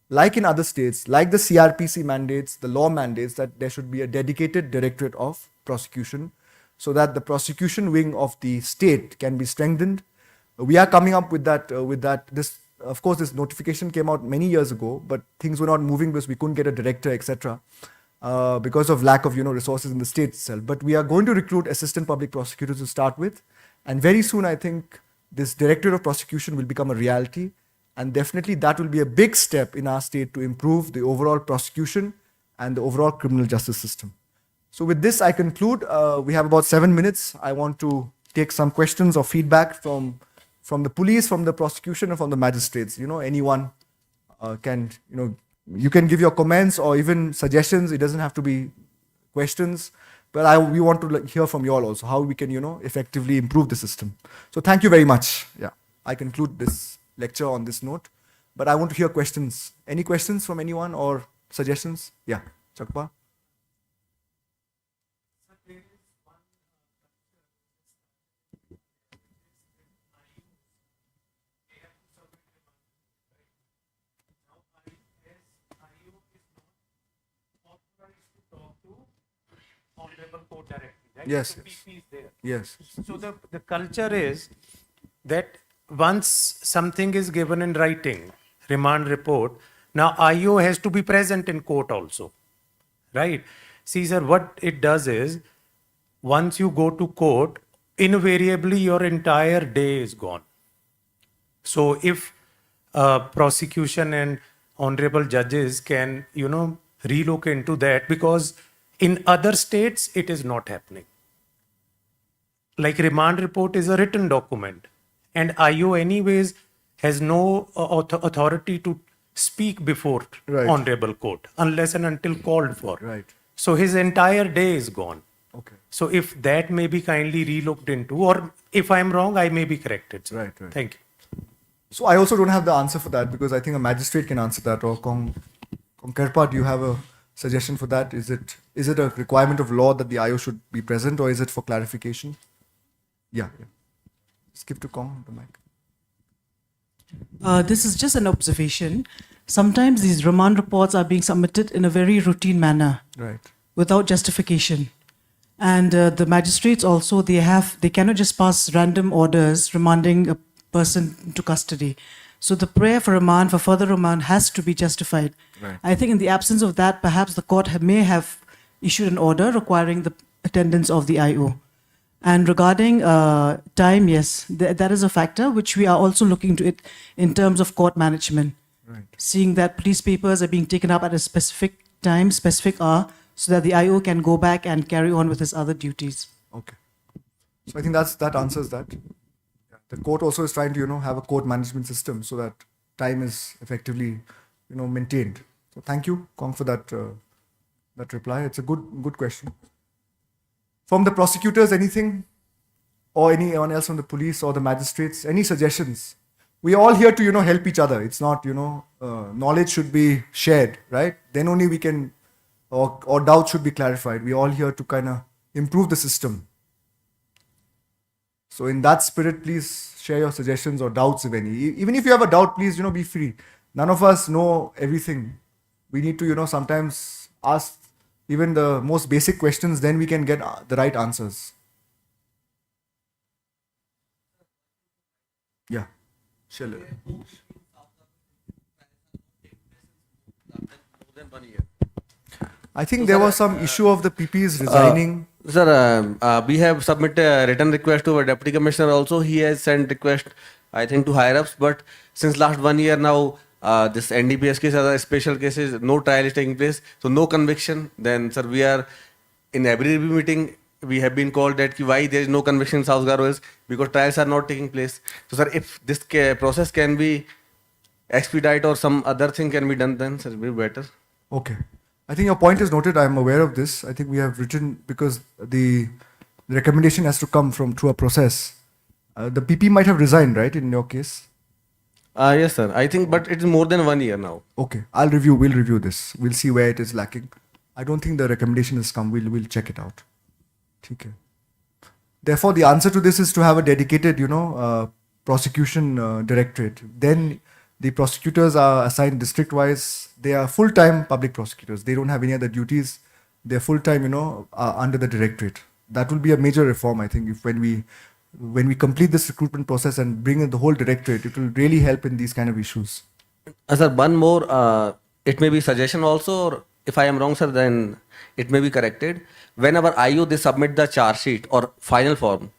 like in other states, like the CRPC mandates, the law mandates, that there should be a dedicated Directorate of Prosecution, so that the prosecution wing of the state can be strengthened. We are coming up with that. Of course, this notification came out many years ago, but things were not moving because we couldn't get a director, etc. because of lack of resources in the state itself. But we are going to recruit assistant public prosecutors to start with, and very soon I think this Directorate of Prosecution will become a reality, and definitely that will be a big step in our state to improve the overall prosecution and the overall criminal justice system. So with this, I conclude. We have about 7 minutes. I want to take some questions or feedback from the police, from the prosecution, and from the magistrates. Anyone can, you can give your comments or even suggestions. It doesn't have to be questions, but we want to hear from you all also how we can, effectively improve the system. So thank you very much. Yeah, I conclude this lecture on this note, but I want to hear questions. Any questions from anyone or suggestions? Yeah, Chakpa. Honorable Court directly, right? Yes, So yes. PP is there. Yes. So the culture is that once something is given in writing, remand report, now IO has to be present in court also, right? See, sir, what it does is once you go to court, invariably your entire day is gone. So if prosecution and honorable judges can, relook into that, because in other states it is not happening. Like remand report is a written document, and IO anyways has no authority to speak before Right. honorable court unless and until called for. Right. So his entire day is gone. Okay. So if that may be kindly relooked into, or if I'm wrong, I may be corrected. Sir. Right, right. Thank you. So I also don't have the answer for that because I think a magistrate can answer that. Or Kerpa, do you have a suggestion for that? Is it a requirement of law that the IO should be present, or is it for clarification? Yeah. Just give to Kong the mic. This is just an observation. Sometimes these remand reports are being submitted in a very routine manner Right. without justification. And the magistrates also, they cannot just pass random orders remanding a person to custody. So the prayer for remand, for further remand, has to be justified. Right. I think in the absence of that, perhaps the court may have issued an order requiring the attendance of the IO. And regarding time, yes, that is a factor which we are also looking to it in terms of court management. Right. Seeing that police papers are being taken up at a specific time, specific hour, so that the IO can go back and carry on with his other duties. Okay. So I think that answers that. The court also is trying to, have a court management system so that time is effectively, maintained. So thank you, Kong, for that reply. It's a good question. From the prosecutors, anything? Or anyone else from the police or the magistrates? Any suggestions? We are all here to, help each other. It's not, knowledge should be shared, right? Then only we can, or doubts should be clarified. We're all here to kind of improve the system. So in that spirit, please share your suggestions or doubts, if any. Even if you have a doubt, please, be free. None of us know everything. We need to, sometimes ask even the most basic questions, then we can get the right answers. Yeah. Shall I think there was some issue of the PPs resigning. Sir, we have submitted a written request to our Deputy Commissioner also. He has sent request, I think, to higher ups. But since last 1 year now, this NDPS case, other special cases, no trial is taking place. So no conviction. Then, sir, we are in every review meeting, we have been called that why there is no conviction in South Garo is because trials are not taking place. So, sir, if this process can be expedited or some other thing can be done, then sir, it will be better. Okay. I think your point is noted. I am aware of this. I think we have written because the recommendation has to come through a process. The PP might have resigned, right, in your case? Yes, sir. I think, but it is more than 1 year now. Okay. We'll review this. We'll see where it is lacking. I don't think the recommendation has come. We'll check it out. Okay. Therefore, the answer to this is to have a dedicated, prosecution directorate. Then the prosecutors are assigned district-wise. They are full-time public prosecutors. They don't have any other duties. They're full-time, under the directorate. That will be a major reform, I think, if when we complete this recruitment process and bring in the whole directorate, it will really help in these kind of issues. Sir, one more, it may be suggestion also, or if I am wrong, sir, then it may be corrected. Whenever IO they submit the charge sheet or final form,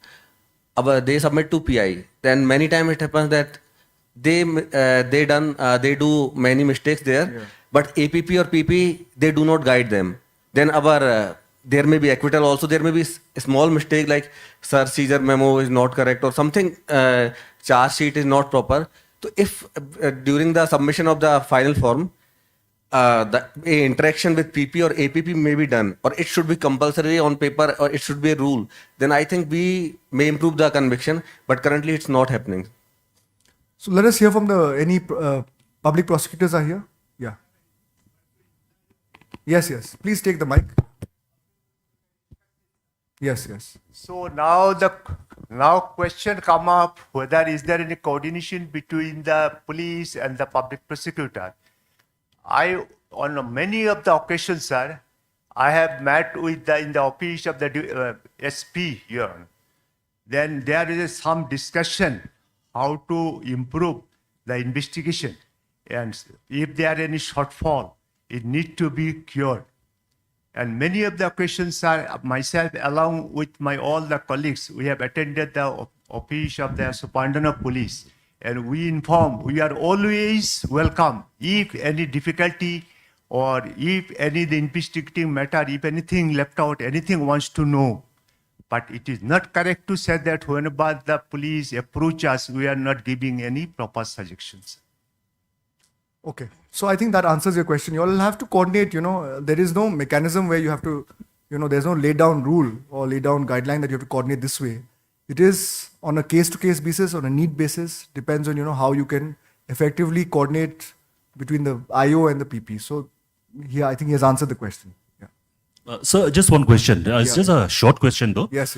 they submit to PI. Then many times it happens that they do many mistakes there, but APP or PP they do not guide them. Then there may be acquittal also. There may be a small mistake like sir seizure memo is not correct or something. Charge sheet is not proper. So if during the submission of the final form, the interaction with PP or APP may be done, or it should be compulsory on paper, or it should be a rule, then I think we may improve the conviction. But currently, it's not happening. So let us hear from any public prosecutors are here. Yeah. Yes. Please take the mic. Yes. So now question come up whether is there any coordination between the police and the public prosecutor. On many of the occasions, sir, I have met with in the office of the SP here. Then there is some discussion how to improve the investigation, and if there are any shortfall, it need to be cured. And many of the occasions are myself along with my all the colleagues, we have attended the office of the Superintendent of Police, and we inform we are always welcome if any difficulty or if any the investigating matter, if anything left out, anything wants to know. But it is not correct to say that whenever the police approach us, we are not giving any proper suggestions. Okay. So I think that answers your question. You all will have to coordinate, there is no mechanism where you have to, there's no laid down rule or laid down guideline that you have to coordinate this way. It is on a case-to-case basis, on a need basis, depends on, how you can effectively coordinate between the IO and the PP. So yeah, I think he has answered the question. Yeah. Sir, just one question. It's just a short question though. Yes.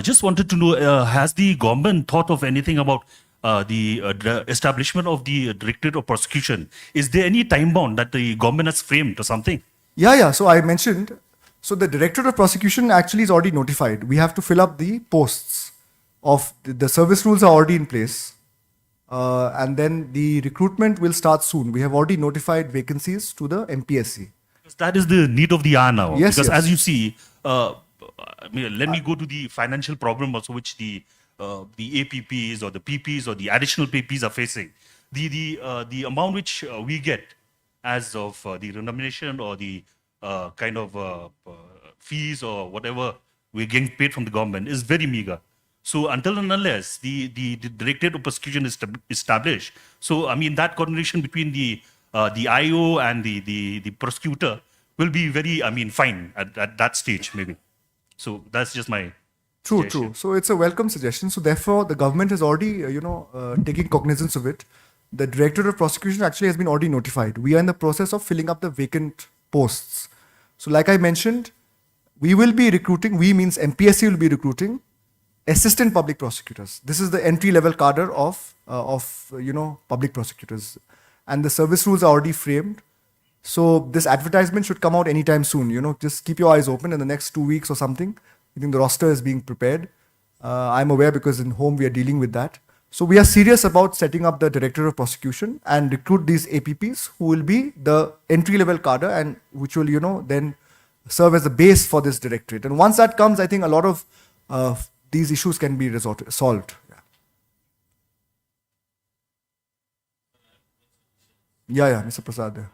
Just wanted to know, has the government thought of anything about the establishment of the Directorate of Prosecution? Is there any time bound that the government has framed or something? Yeah. So I mentioned, so the Directorate of Prosecution actually is already notified. We have to fill up the posts of the service rules are already in place. And then the recruitment will start soon. We have already notified vacancies to the MPSC. Because that is the need of the hour now. Yes, because yes. as you see, let me go to the financial problem also which the APPs or the PPs or the additional PPs are facing. The amount which we get as of the remuneration or the kind of fees or whatever we're getting paid from the government is very meager. So until and unless the Directorate of Prosecution is established, so I mean that coordination between the IO and the prosecutor will be very, fine at that stage maybe. So that's just my True. suggestion. So it's a welcome suggestion. So therefore, the government is already, taking cognizance of it. The Directorate of Prosecution actually has been already notified. We are in the process of filling up the vacant posts. So like I mentioned, we will be recruiting, we means MPSC will be recruiting assistant public prosecutors. This is the entry level cadre of public prosecutors. And the service rules are already framed. So this advertisement should come out anytime soon. Just keep your eyes open in the next 2 weeks or something. I think the roster is being prepared. I'm aware because in home we are dealing with that. So we are serious about setting up the Director of Prosecution and recruit these APPs who will be the entry level cadre and which will, then serve as the base for this directorate. And once that comes, I think a lot of these issues can be solved. Yeah, Mr. Prasad.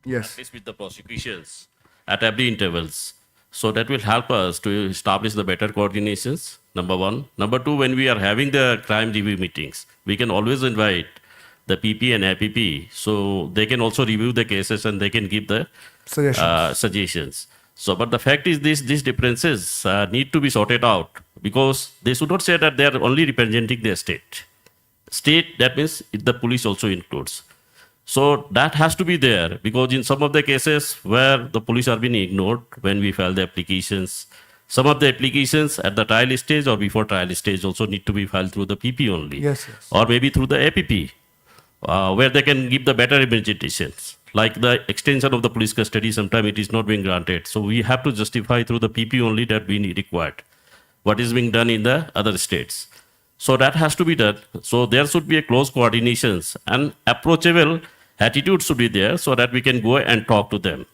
Yes. At least with the prosecutions at every intervals. So that will help us to establish the better coordinations, number one. Number two, when we are having the crime review meetings, we can always invite the PP and APP. So they can also review the cases and they can give the suggestions. So, but the fact is these differences need to be sorted out because they should not say that they are only representing their state. State, that means the police also includes. So that has to be there because in some of the cases where the police are being ignored when we file the applications, some of the applications at the trial stage or before trial stage also need to be filed through the PP only. Yes. Or maybe through the APP where they can give the better representations. Like the extension of the police custody, sometimes it is not being granted. So we have to justify through the PP only that we need required what is being done in the other states. So that has to be done. So there should be a close coordinations and approachable attitude should be there so that we can go and talk to them.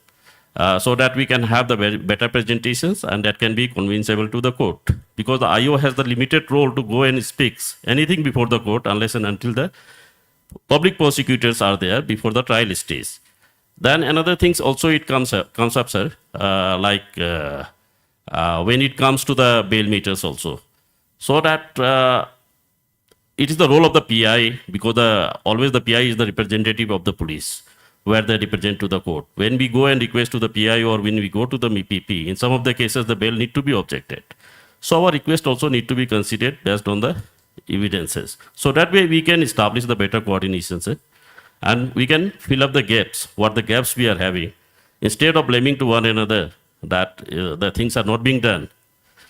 So that we can have the better presentations and that can be convincible to the court. Because the IO has the limited role to go and speaks anything before the court unless and until the public prosecutors are there before the trial stage. Then another things also it comes up, sir, when it comes to the bail meters also. So that it is the role of the PI because always the PI is the representative of the police where they represent to the court. When we go and request to the PI or when we go to the PP, in some of the cases the bail need to be objected. So our request also need to be considered based on the evidences. So that way we can establish the better coordination, sir, and we can fill up the gaps, what the gaps we are having, instead of blaming to one another that the things are not being done.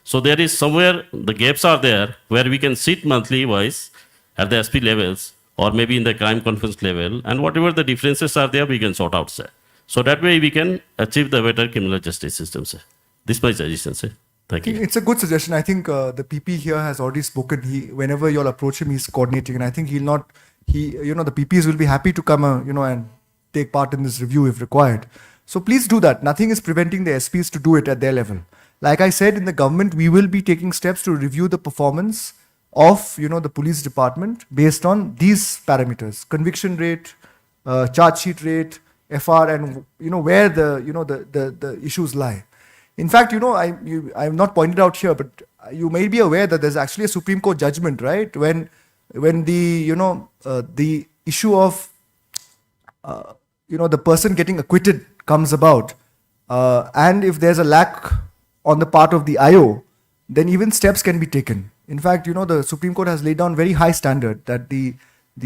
So there is somewhere the gaps are there where we can sit monthly wise at the SP levels or maybe in the crime conference level, and whatever the differences are there, we can sort out, sir. So that way we can achieve the better criminal justice system, sir. This is my suggestion, sir. Thank you. It's a good suggestion. I think the PP here has already spoken. Whenever you all approach him, he's coordinating, and I think the PPs will be happy to come, and take part in this review if required. So please do that. Nothing is preventing the SPs to do it at their level. Like I said, in the government, we will be taking steps to review the performance of, the police department based on these parameters: conviction rate, charge sheet rate, FR, and where the issues lie. In fact, I have not pointed out here, but you may be aware that there's actually a Supreme Court judgment, right? When the issue of the person getting acquitted comes about, and if there's a lack on the part of the IO, then even steps can be taken. In fact, the Supreme Court has laid down very high standard that the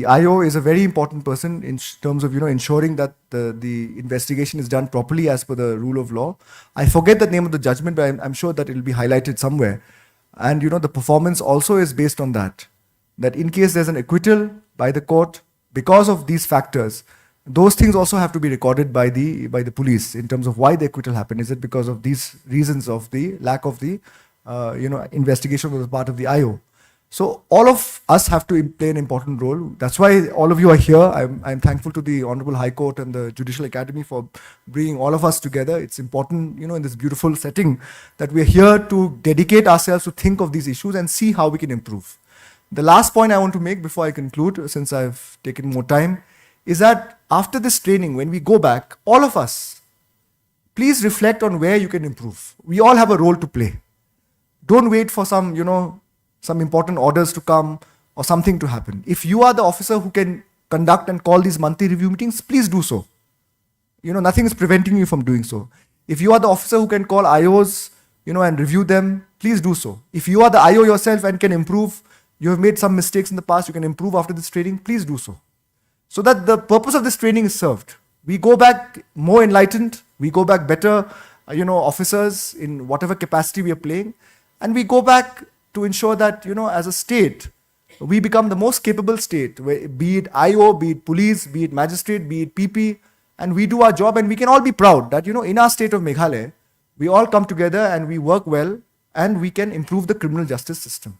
IO is a very important person in terms of ensuring that the investigation is done properly as per the rule of law. I forget the name of the judgment, but I'm sure that it will be highlighted somewhere. And the performance also is based on that. That in case there's an acquittal by the court because of these factors, those things also have to be recorded by the police in terms of why the acquittal happened. Is it because of these reasons of the lack of the investigation on the part of the IO? So all of us have to play an important role. That's why all of you are here. I'm thankful to the Honorable High Court and the Judicial Academy for bringing all of us together. It's important, in this beautiful setting that we're here to dedicate ourselves to think of these issues and see how we can improve. The last point I want to make before I conclude, since I've taken more time, is that after this training, when we go back, all of us, please reflect on where you can improve. We all have a role to play. Don't wait for some important orders to come or something to happen. If you are the officer who can conduct and call these monthly review meetings, please do so. Nothing is preventing you from doing so. If you are the officer who can call IOs, and review them, please do so. If you are the IO yourself and can improve, you have made some mistakes in the past, you can improve after this training, please do so. So that the purpose of this training is served. We go back more enlightened, we go back better, officers in whatever capacity we are playing, and we go back to ensure that, as a state, we become the most capable state, be it IO, be it police, be it magistrate, be it PP, and we do our job, and we can all be proud that, in our state of Meghalaya, we all come together and we work well, and we can improve the criminal justice system.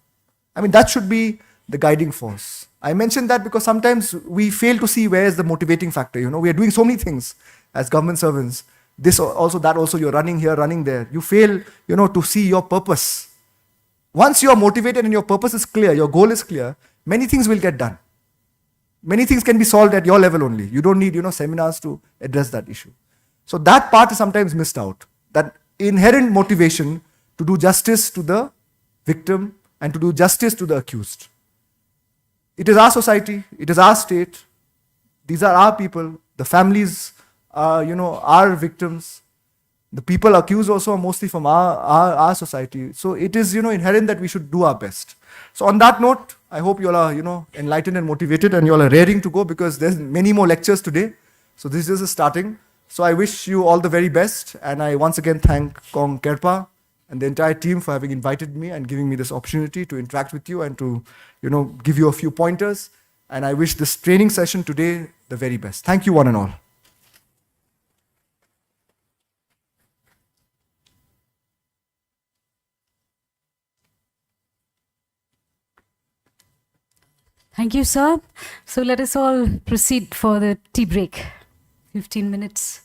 I mean, that should be the guiding force. I mentioned that because sometimes we fail to see where is the motivating factor. We are doing so many things as government servants. This also, that also, you're running here, running there. You fail, to see your purpose. Once you are motivated and your purpose is clear, your goal is clear, many things will get done. Many things can be solved at your level only. You don't need, seminars to address that issue. So that part is sometimes missed out. That inherent motivation to do justice to the victim and to do justice to the accused. It is our society, it is our state, these are our people, the families are, our victims. The people accused also are mostly from our society. So it is, inherent that we should do our best. So on that note, I hope you all are, enlightened and motivated, and you all are raring to go because there's many more lectures today. So this is starting. So I wish you all the very best. And I once again thank Kong Kerpa and the entire team for having invited me and giving me this opportunity to interact with you and to, give you a few pointers. And I wish this training session today the very best. Thank you one and all. Thank you, sir. So let us all proceed for the tea break. 15 minutes.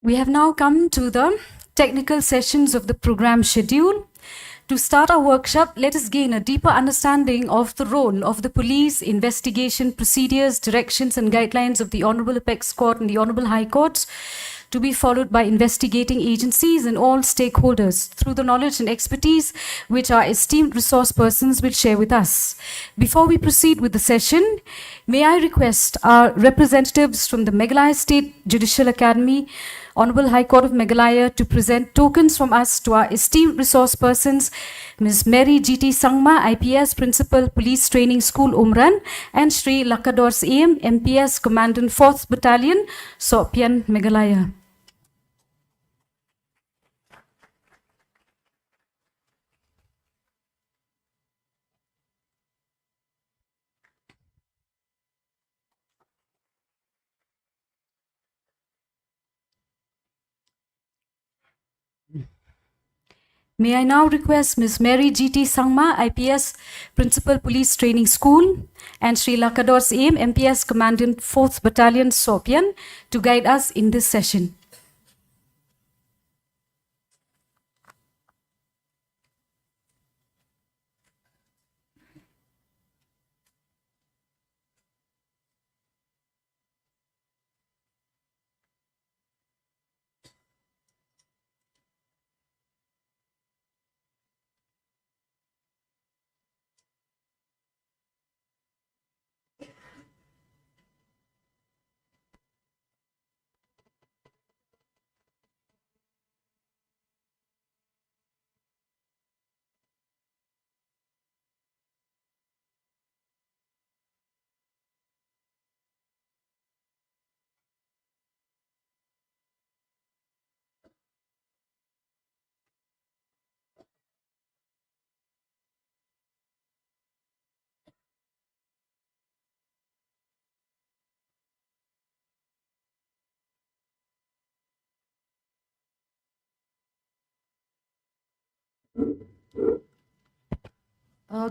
We have now come to the technical sessions of the program schedule. To start our workshop, let us gain a deeper understanding of the role of the police, investigation, procedures, directions and guidelines of the Honorable Apex Court and the Honorable High Courts, to be followed by investigating agencies and all stakeholders through the knowledge and expertise which our esteemed resource persons will share with us. Before we proceed with the session, may I request our representatives from the Meghalaya State Judicial Academy, Honorable High Court of Meghalaya, to present tokens from us to our esteemed resource persons, Ms. Mary G.T. Sangma, IPS Principal Police Training School, Umran, and Sri Lakadors AM, MPS Commandant 4th Battalion, Sopian, Meghalaya. May I now request Ms. Mary G.T. Sangma, IPS Principal Police Training School, and Sri Lakadors AM, MPS Commandant 4th Battalion, Sopian, to guide us in this session.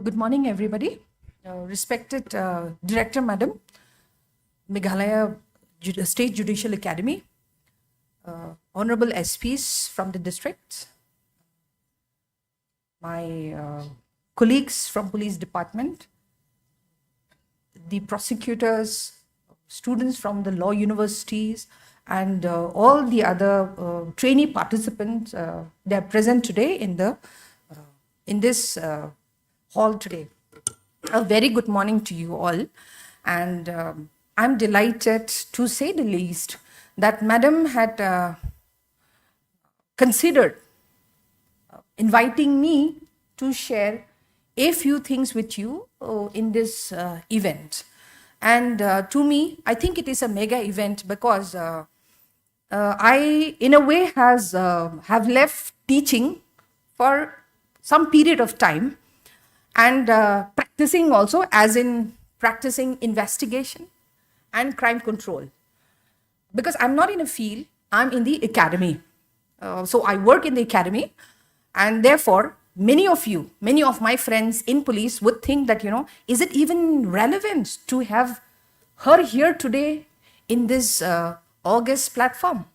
Good morning, everybody. Respected Director, Madam, Meghalaya State Judicial Academy, Honorable SPs from the district, my colleagues from Police Department, the prosecutors, students from the law universities, and all the other trainee participants. They are present today in this hall today. A very good morning to you all, and I'm delighted, to say the least, that Madam had considered inviting me to share a few things with you in this event. And to me, I think it is a mega event because I, in a way, have left teaching for some period of time, and practicing also, as in practicing investigation and crime control. Because I'm not in a field, I'm in the academy. So I work in the academy, and therefore, many of my friends in police would think that, is it even relevant to have her here today in this August platform?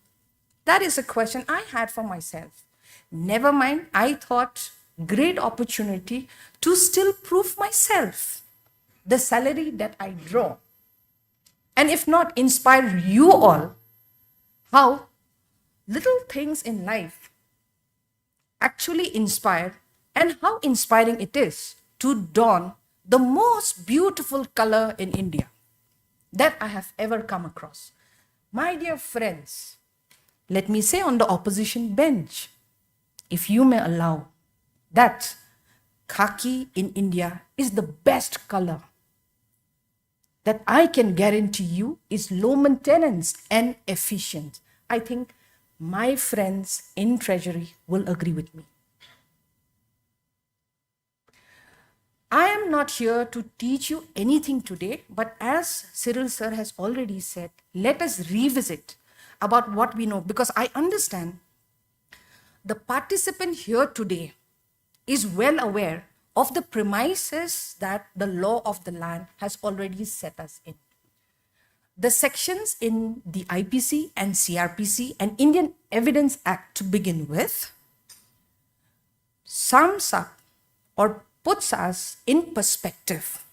That is a question I had for myself. Never mind, I thought, great opportunity to still prove myself, the salary that I draw. And if not, inspire you all how little things in life actually inspire, and how inspiring it is to don the most beautiful color in India that I have ever come across. My dear friends, let me say on the opposition bench, if you may allow, that khaki in India is the best color that I can guarantee you is low maintenance and efficient. I think my friends in Treasury will agree with me. I am not here to teach you anything today, but as Cyril sir has already said, let us revisit about what we know, because I understand the participant here today is well aware of the premises that the law of the land has already set us in. the sections in the IPC and CRPC and Indian Evidence Act to begin with sums up or puts us in perspective.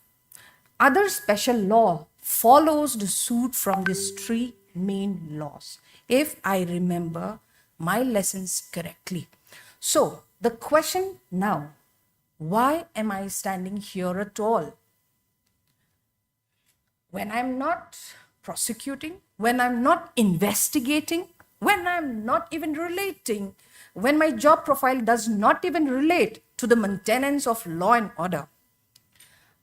Other special law follows the suit from these three main laws, if I remember my lessons correctly. So the question now, why am I standing here at all? When I'm not prosecuting, when I'm not investigating, when I'm not even relating, when my job profile does not even relate to the maintenance of law and order,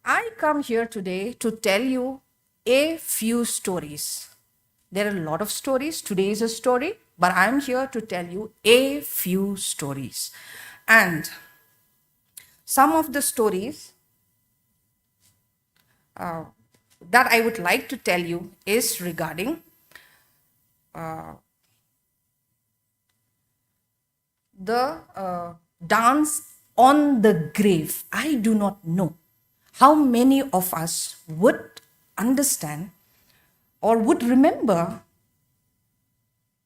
I come here today to tell you a few stories. There are a lot of stories. Today is a story, but I'm here to tell you a few stories. And some of the stories that I would like to tell you is regarding the dance on the grave. I do not know how many of us would understand or would remember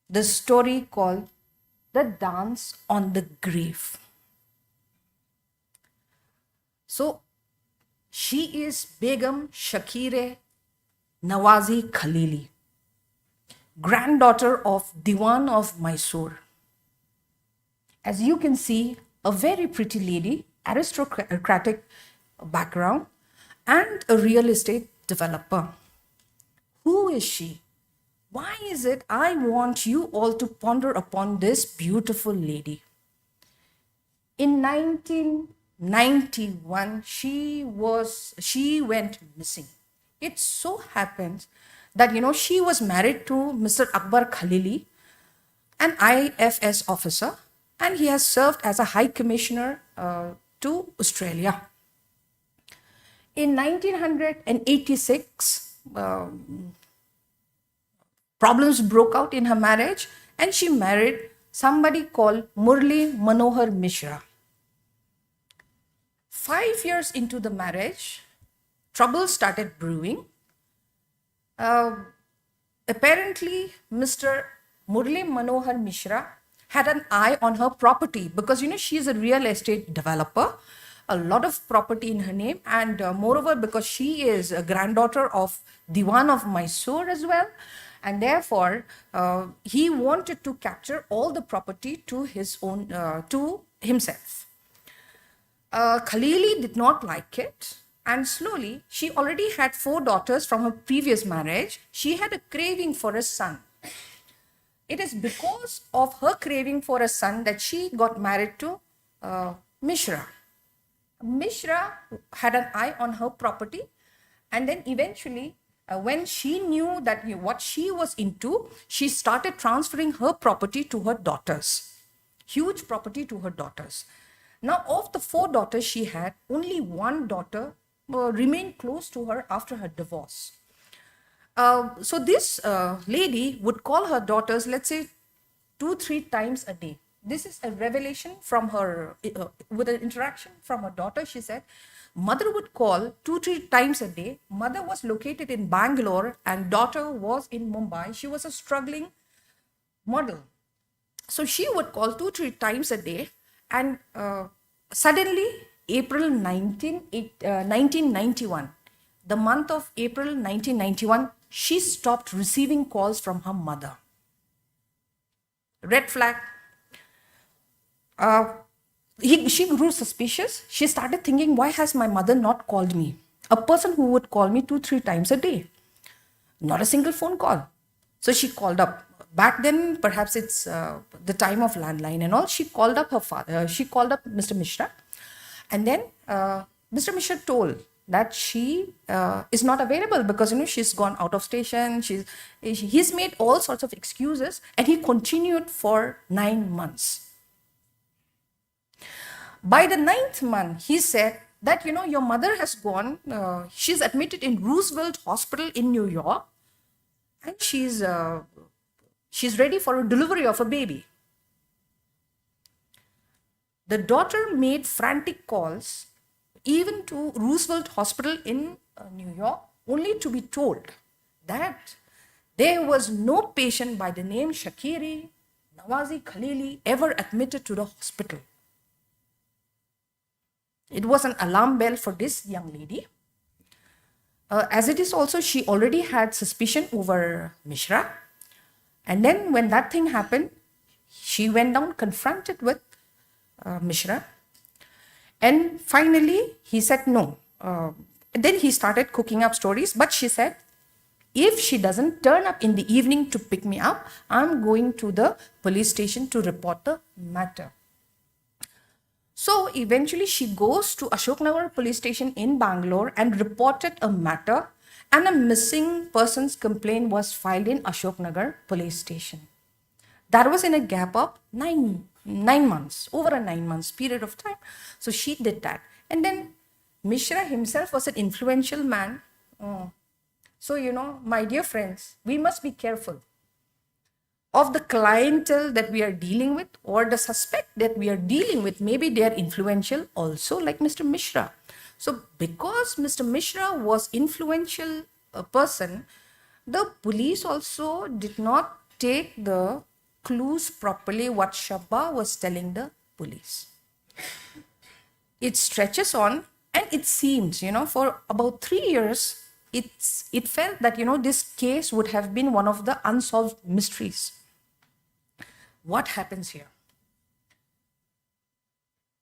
the story called the dance on the grave. So she is Begum Shakire Nawazi Khalili, granddaughter of Diwan of Mysore. As you can see, a very pretty lady, aristocratic background, and a real estate developer. Who is she? Why is it I want you all to ponder upon this beautiful lady? In 1991, she went missing. It so happens that, she was married to Mr. Akbar Khalili, an IFS officer, and he has served as a High Commissioner to Australia. In 1986, problems broke out in her marriage, and she married somebody called Murli Manohar Mishra. 5 years into the marriage, trouble started brewing. Apparently, Mr. Murli Manohar Mishra had an eye on her property because, she is a real estate developer, a lot of property in her name, and moreover, because she is a granddaughter of Diwan of Mysore as well, and therefore, he wanted to capture all the property to his own, to himself. Khalili did not like it, and slowly, she already had 4 daughters from her previous marriage. She had a craving for a son. It is because of her craving for a son that she got married to Mishra. Mishra had an eye on her property, and then eventually, when she knew that what she was into, she started transferring her property to her daughters. Huge property to her daughters. Now, of the 4 daughters she had, only 1 daughter remained close to her after her divorce. So this lady would call her daughters, let's say, 2-3 times a day. This is a revelation from her, with an interaction from her daughter. She said, mother would call 2-3 times a day. Mother was located in Bangalore and daughter was in Mumbai. She was a struggling model. So she would call 2-3 times a day, and suddenly, April 1991, the month of April 1991, she stopped receiving calls from her mother. Red flag. She grew suspicious. She started thinking, why has my mother not called me? A person who would call me 2-3 times a day. Not a single phone call. So she called up. Back then, perhaps it's the time of landline and all. She called up her father. She called up Mr. Mishra. And then Mr. Mishra told that she is not available because, she's gone out of station. He's made all sorts of excuses, and he continued for 9 months. By the 9th month, he said that, your mother has gone. She's admitted in Roosevelt Hospital in New York, and she's ready for a delivery of a baby. The daughter made frantic calls even to Roosevelt Hospital in New York, only to be told that There was no patient by the name Shakiri, Nawazi Khalili ever admitted to the hospital. It was an alarm bell for this young lady. As it is also, she already had suspicion over Mishra. And then when that thing happened, she went down, confronted with Mishra. And finally, he said no. Then he started cooking up stories, but she said, if she doesn't turn up in the evening to pick me up, I'm going to the police station to report the matter. So eventually she goes to Ashoknagar police station in Bangalore and reported a matter, and a missing persons complaint was filed in Ashoknagar police station. That was in a gap of 9 months, over a 9 months period of time. So she did that. And then Mishra himself was an influential man. So, my dear friends, we must be careful of the clientele that we are dealing with, or the suspect that we are dealing with. Maybe they are influential also, like Mr. Mishra. So because Mr. Mishra was influential person, the police also did not take the clues properly what Shabba was telling the police. It stretches on, and it seems, for about 3 years, it felt that, this case would have been one of the unsolved mysteries. What happens here?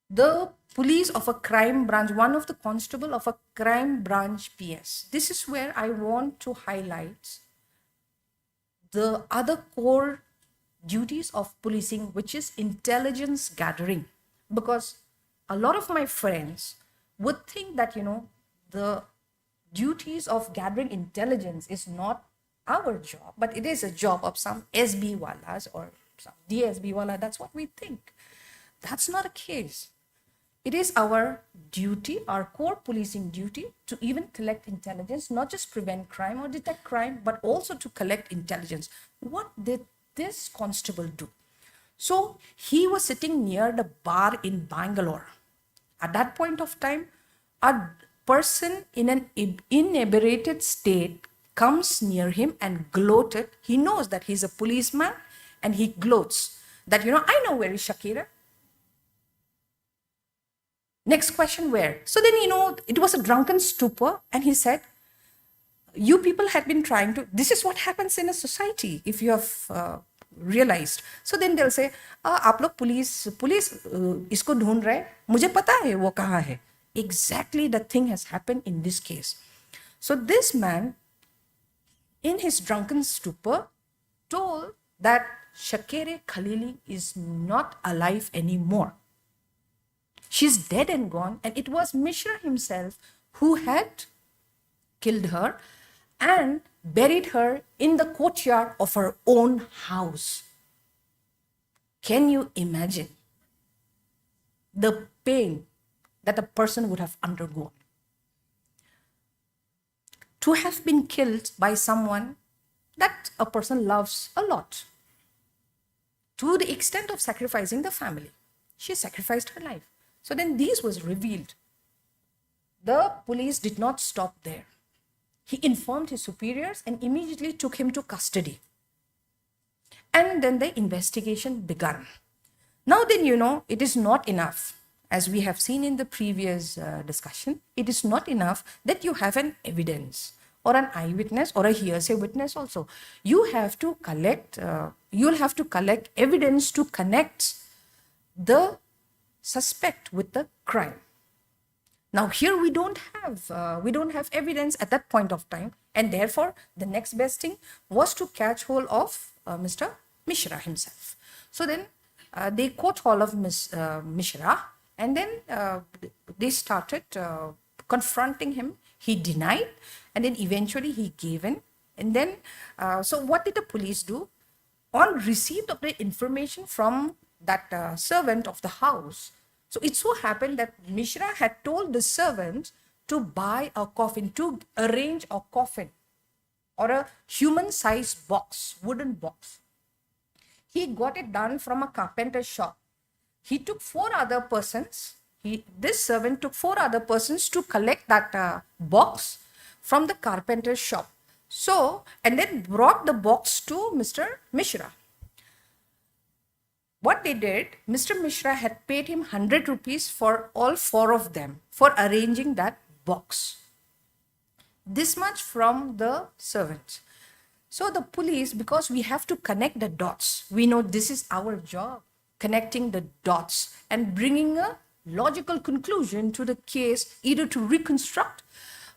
The police of a crime branch, one of the constable of a crime branch PS. This is where I want to highlight the other core duties of policing, which is intelligence gathering. Because a lot of my friends would think that, the duties of gathering intelligence is not our job, but it is a job of some SB Walas or some DSB Wala. That's what we think. That's not the case. It is our duty, our core policing duty, to even collect intelligence, not just prevent crime or detect crime, but also to collect intelligence. What did this constable do? So he was sitting near the bar in Bangalore. At that point of time, a person in an inebriated state comes near him and gloated. He knows that he's a policeman, and he gloats that, I know where is Shakira. Next question, where? So then, it was a drunken stupor, and he said, you people had been trying to, this is what happens in a society, if you have realized. So then they'll say, आप लोग police इसको ढूंढ रहे, मुझे पता है वो कहाँ है. Exactly the thing has happened in this case. So this man, in his drunken stupor, told that Shakere Khalili is not alive anymore. She's dead and gone, and it was Mishra himself who had killed her and buried her in the courtyard of her own house. Can you imagine the pain that a person would have undergone? To have been killed by someone that a person loves a lot, to the extent of sacrificing the family. She sacrificed her life. So then this was revealed. The police did not stop there. He informed his superiors and immediately took him to custody. And then the investigation began. Now then, it is not enough. As we have seen in the previous discussion, it is not enough that you have an evidence or an eyewitness or a hearsay witness also. You have to collect, you'll have to collect evidence to connect the suspect with the crime. Now here we don't have evidence at that point of time, and therefore the next best thing was to catch hold of Mr. Mishra himself. So then they caught hold of Mishra, and then they started confronting him. He denied, and then eventually he gave in. And then, so what did the police do? On receipt of the information from that servant of the house, so it so happened that Mishra had told the servant to buy a coffin, to arrange a coffin or a human-sized box, wooden box. He got it done from a carpenter shop. He took 4 other persons. This servant took 4 other persons to collect that box from the carpenter shop. So, and then brought the box to Mr. Mishra. What they did, Mr. Mishra had paid him 100 rupees for all four of them for arranging that box. This much from the servant. So the police, because we have to connect the dots, we know this is our job, connecting the dots and bringing a logical conclusion to the case, either to reconstruct,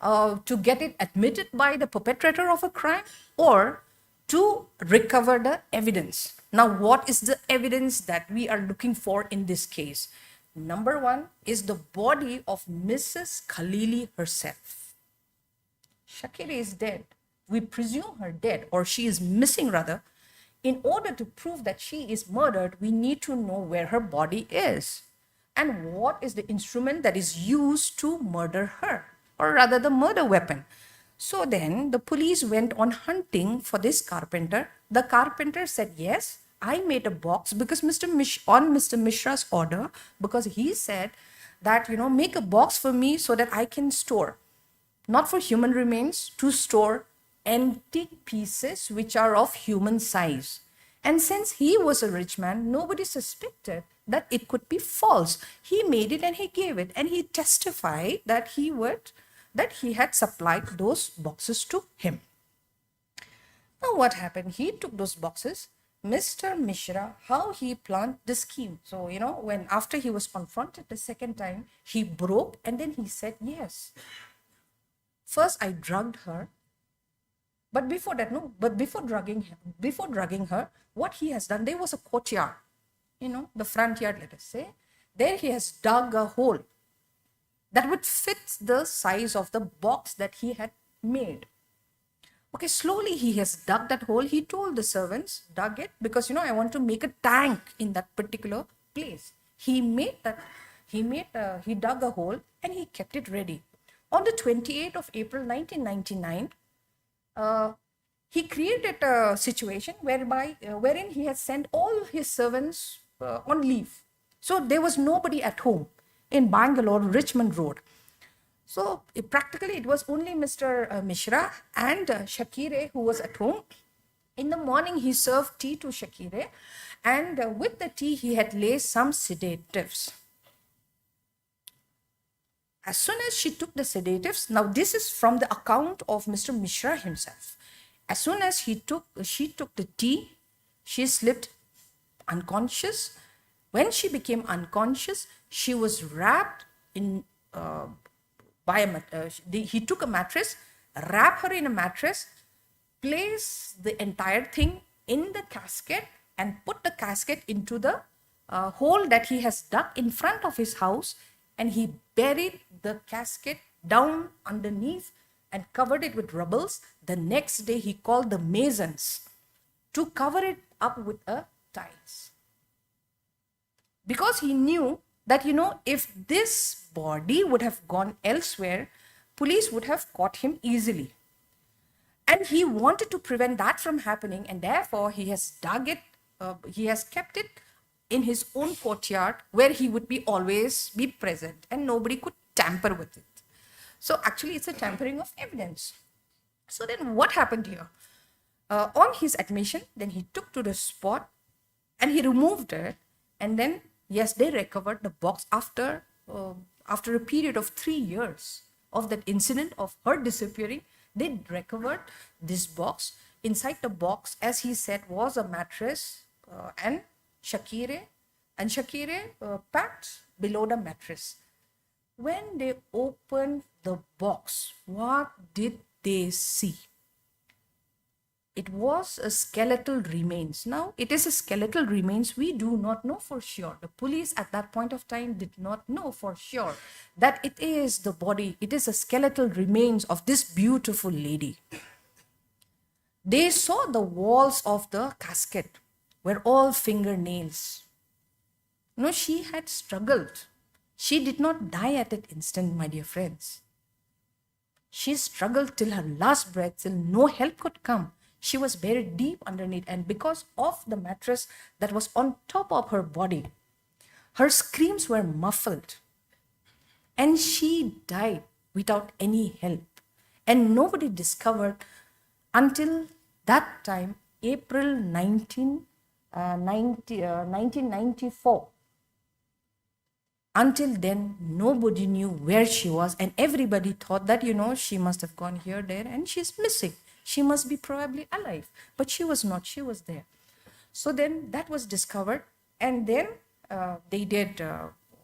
to get it admitted by the perpetrator of a crime, or to recover the evidence. Now, what is the evidence that we are looking for in this case? Number one is the body of Mrs. Khalili herself. Shakira is dead. We presume her dead, or she is missing rather. In order to prove that she is murdered, we need to know where her body is and what is the instrument that is used to murder her, or rather the murder weapon. So then the police went on hunting for this carpenter. The carpenter said, yes, I made a box because on Mr. Mishra's order, because he said that, make a box for me so that I can store, not for human remains, to store antique pieces which are of human size. And since he was a rich man, nobody suspected that it could be false. He made it and he gave it, and he testified that he had supplied those boxes to him. Now what happened? He took those boxes. Mr. Mishra, how he planned the scheme. So, when after he was confronted the second time, he broke and then he said, yes. First, I drugged her. But before drugging her, what he has done, there was a courtyard, the front yard, let us say. There he has dug a hole that would fit the size of the box that he had made. Okay, slowly he has dug that hole. He told the servants, dug it because, I want to make a tank in that particular place. He dug a hole and he kept it ready. On the 28th of April, 1999, he created a situation wherein he has sent all his servants on leave. So there was nobody at home in Bangalore, Richmond Road. So practically it was only Mr. Mishra and Shakire who was at home. In the morning, he served tea to Shakire, and with the tea, he had laced some sedatives. As soon as she took the sedatives, now this is from the account of Mr. Mishra himself. As soon as she took the tea, she slipped unconscious. When she became unconscious, she was wrapped in he took a mattress, wrapped her in a mattress, placed the entire thing in the casket and put the casket into the hole that he has dug in front of his house, and he buried the casket down underneath and covered it with rubbles. The next day, he called the masons to cover it up with a tiles. Because he knew that, if this body would have gone elsewhere, police would have caught him easily. And he wanted to prevent that from happening, and therefore he has dug it, he has kept it in his own courtyard where he would always be present and nobody could tamper with it. So actually it's a tampering of evidence. So then what happened here? On his admission, then he took to the spot and he removed it, and then yes, they recovered the box after a period of 3 years of that incident of her disappearing. They recovered this box. Inside the box, as he said, was a mattress and Shakire packed below the mattress. When they opened the box, what did they see? It was a skeletal remains. Now, it is a skeletal remains. We do not know for sure. The police at that point of time did not know for sure that it is the body, it is a skeletal remains of this beautiful lady. They saw the walls of the casket were all fingernails. No, she had struggled. She did not die at that instant, my dear friends. She struggled till her last breath, till no help could come. She was buried deep underneath, and because of the mattress that was on top of her body, her screams were muffled. And she died without any help. And nobody discovered Until that time, April 1994, until then, nobody knew where she was, and everybody thought that, she must have gone here, there, and she's missing. She must be probably alive. But she was not, she was there. So then that was discovered, and then they did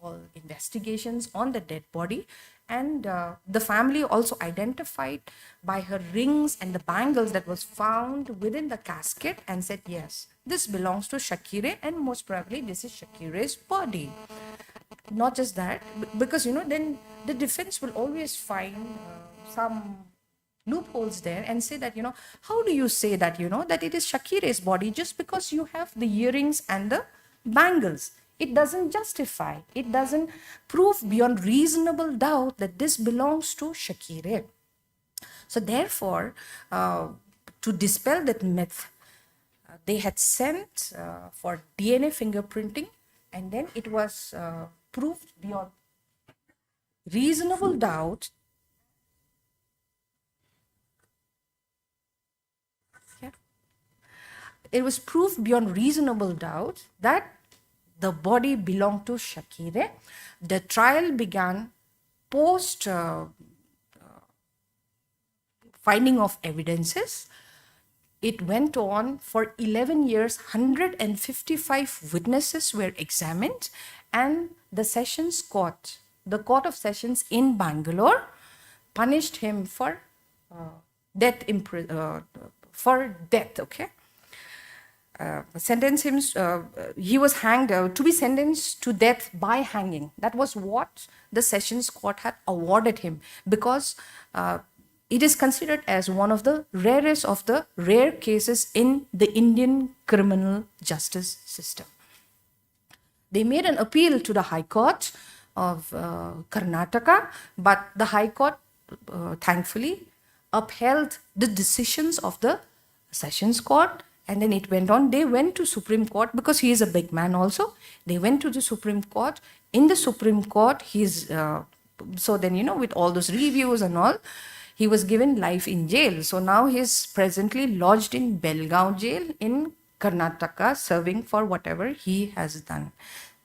all investigations on the dead body, and the family also identified by her rings and the bangles that was found within the casket and said, yes, this belongs to Shakire, and most probably this is Shakire's body. Not just that, because then the defense will always find some loopholes there and say that, how do you say that, that it is Shakire's body just because you have the earrings and the bangles? It doesn't justify, it doesn't prove beyond reasonable doubt that this belongs to Shakire. So therefore, to dispel that myth, they had sent for DNA fingerprinting, and then it was proved beyond reasonable doubt. It was proved beyond reasonable doubt that the body belonged to Shakire. The trial began post finding of evidences. It went on for 11 years, 155 witnesses were examined, and the Sessions Court, the Court of Sessions in Bangalore, punished him for death, okay? Sentenced him, he was hanged, to be sentenced to death by hanging. That was what the Sessions Court had awarded him, because it is considered as one of the rarest of the rare cases in the Indian criminal justice system. They made an appeal to the High Court of Karnataka, but the High Court, thankfully, upheld the decisions of the Sessions Court. And then it went on. They went to Supreme Court, because he is a big man also. They went to the Supreme Court. In the Supreme Court, so then, with all those reviews and all, he was given life in jail. So now he's presently lodged in Belgaum jail in Karnataka, serving for whatever he has done.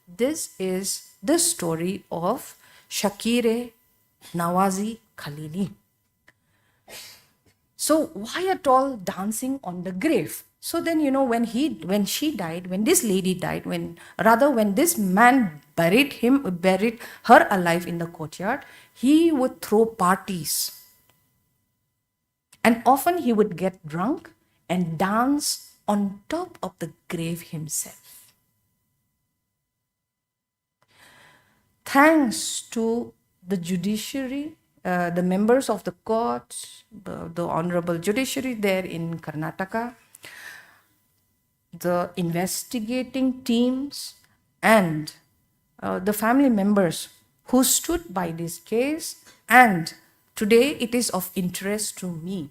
This is the story of Shakire Nawazi Khalili. So why at all dancing on the grave? So then, when she died, when this lady died, when this man buried her alive in the courtyard, he would throw parties. And often he would get drunk and dance on top of the grave himself. Thanks to the judiciary, the members of the court, the honorable judiciary there in Karnataka, the investigating teams, and the family members who stood by this case. And today it is of interest to me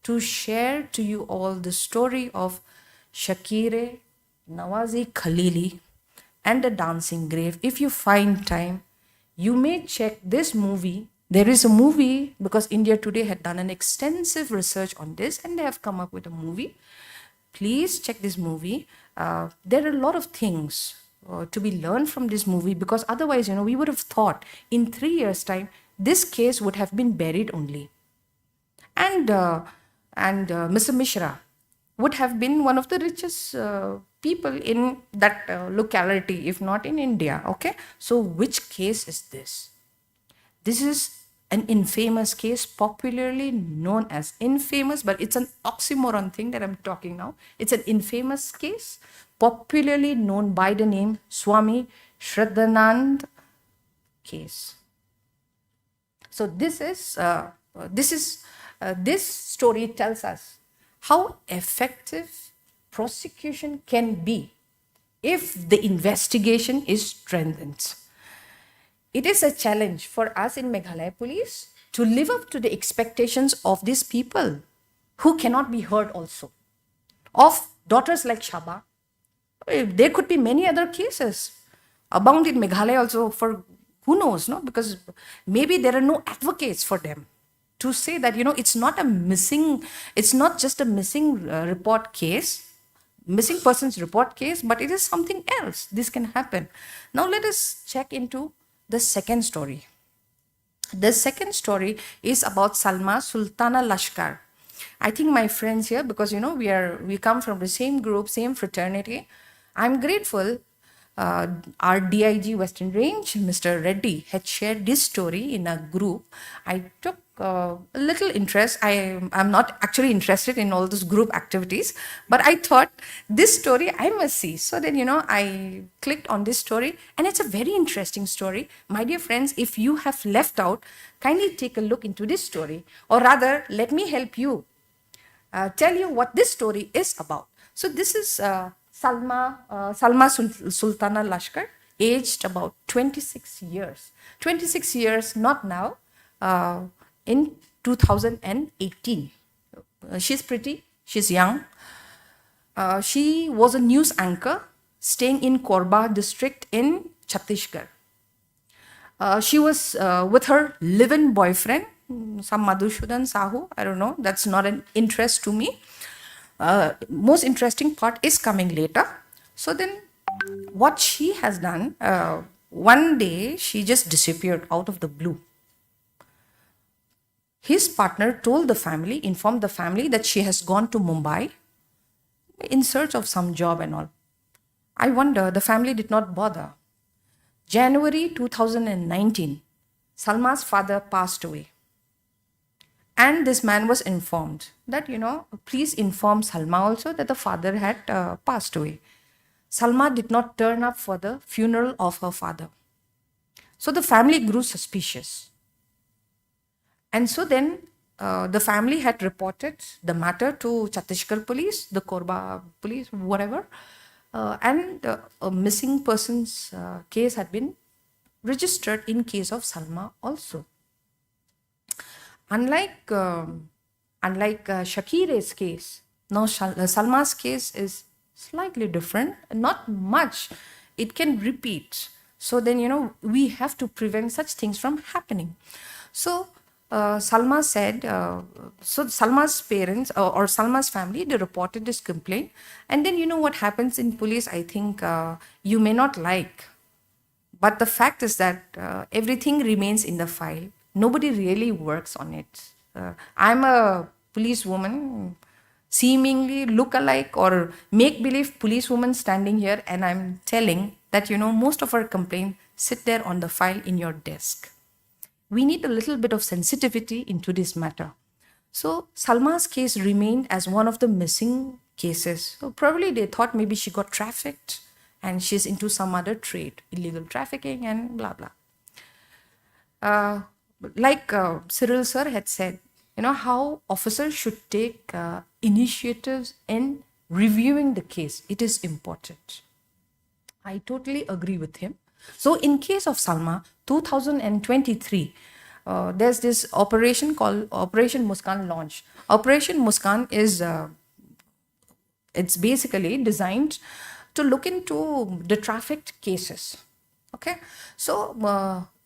to share to you all the story of Shakire Nawazi Khalili and the dancing grave. If you find time, you may check this movie. There is a movie, because India Today had done an extensive research on this, and they have come up with a movie. Please check this movie. There are a lot of things to be learned from this movie, because otherwise, we would have thought in 3 years' time, this case would have been buried only. And Mr. Mishra would have been one of the richest people in that locality, if not in India, okay? So which case is this? This is an infamous case, popularly known as infamous, but it's an oxymoron thing that I'm talking now. It's an infamous case, popularly known by the name Swami Shraddhanand case. So this story tells us how effective prosecution can be if the investigation is strengthened. It is a challenge for us in Meghalaya Police to live up to the expectations of these people who cannot be heard also. Of daughters like Shaba, there could be many other cases abound in Meghalaya also, for who knows, no? Because maybe there are no advocates for them to say that, it's not a missing, it's not just a missing report case, missing persons report case, but it is something else. This can happen. Now let us check into the second story. The second story is about Salma Sultana Lashkar. I think my friends here, because we come from the same group, same fraternity. I'm grateful. Our DIG Western Range, Mr. Reddy, had shared this story in a group. I took a little interest. I'm not actually interested in all those group activities, but I thought this story I must see. So then, I clicked on this story, and it's a very interesting story. My dear friends, if you have left out, kindly take a look into this story, or rather, let me help you tell you what this story is about. So this is Salma Sultana Lashkar, aged about 26 years. 26 years, not now, in 2018. She's pretty, she's young. She was a news anchor staying in Korba district in Chhattisgarh. She was with her live-in boyfriend, some Madhusudhan Sahu, I don't know, that's not an interest to me. Most interesting part is coming later. So then what she has done, one day she just disappeared out of the blue. His partner informed the family that she has gone to Mumbai in search of some job and all. I wonder, the family did not bother. January 2019, Salma's father passed away. And this man was informed that, please inform Salma also that the father had passed away. Salma did not turn up for the funeral of her father. So the family grew suspicious. And so then the family had reported the matter to Chhattisgarh police, the Korba police, whatever. And a missing persons case had been registered in case of Salma also. Unlike Shakire's case, now Salma's case is slightly different, not much. It can repeat. So then, we have to prevent such things from happening. So Salma said, so Salma's parents or Salma's family, they reported this complaint. And then what happens in police, I think you may not like. But the fact is that everything remains in the file. Nobody really works on it. I'm a policewoman, seemingly look-alike or make-believe policewoman standing here, and I'm telling that, most of our complaints sit there on the file in your desk. We need a little bit of sensitivity into this matter. So Salma's case remained as one of the missing cases. So probably they thought maybe she got trafficked and she's into some other trade, illegal trafficking and blah, blah. Like Cyril sir had said, how officers should take initiatives in reviewing the case. It is important. I totally agree with him. So in case of Salma, 2023, there's this operation called Operation Muskan launch. Operation Muskan is, it's basically designed to look into the trafficked cases. Okay, so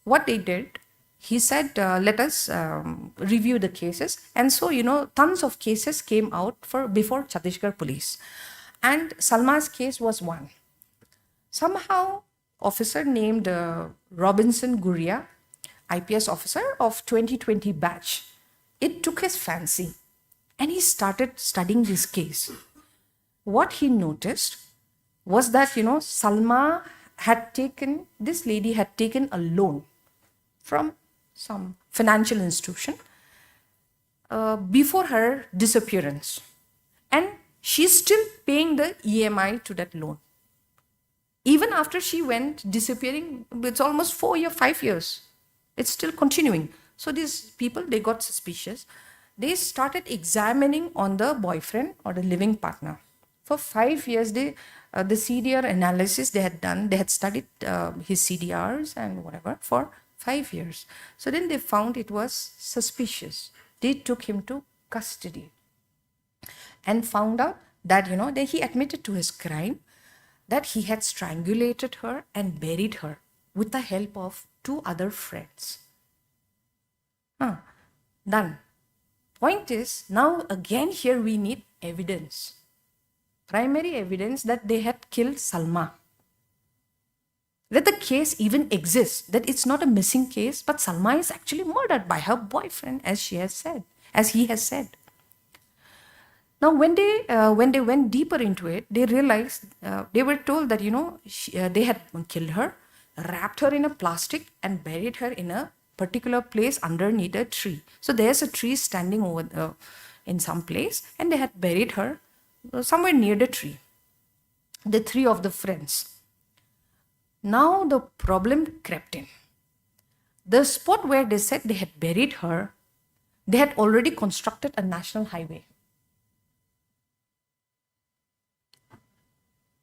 what they did, he said, let us review the cases. And so, tons of cases came out before Chhattisgarh police. And Salma's case was one. Somehow, officer named Robinson Guria, IPS officer of 2020 batch, it took his fancy and he started studying this case. What he noticed was that, Salma this lady had taken a loan from some financial institution before her disappearance. And she's still paying the EMI to that loan. Even after she went disappearing, it's almost 5 years. It's still continuing. So these people, they got suspicious. They started examining on the boyfriend or the living partner. For 5 years, the CDR analysis they had done, they had studied his CDRs and whatever for 5 years. So then they found it was suspicious. They took him to custody and found out that, that he admitted to his crime, that he had strangulated her and buried her with the help of 2 other friends. Done. Point is, now again here we need evidence. Primary evidence that they had killed Salma. That the case even exists, that it's not a missing case, but Salma is actually murdered by her boyfriend, as he has said. Now, when they went deeper into it, they realized they were told that they had killed her, wrapped her in a plastic, and buried her in a particular place underneath a tree. So there's a tree standing over in some place, and they had buried her somewhere near the tree. The three of the friends. Now the problem crept in. The spot where they said they had buried her, they had already constructed a national highway.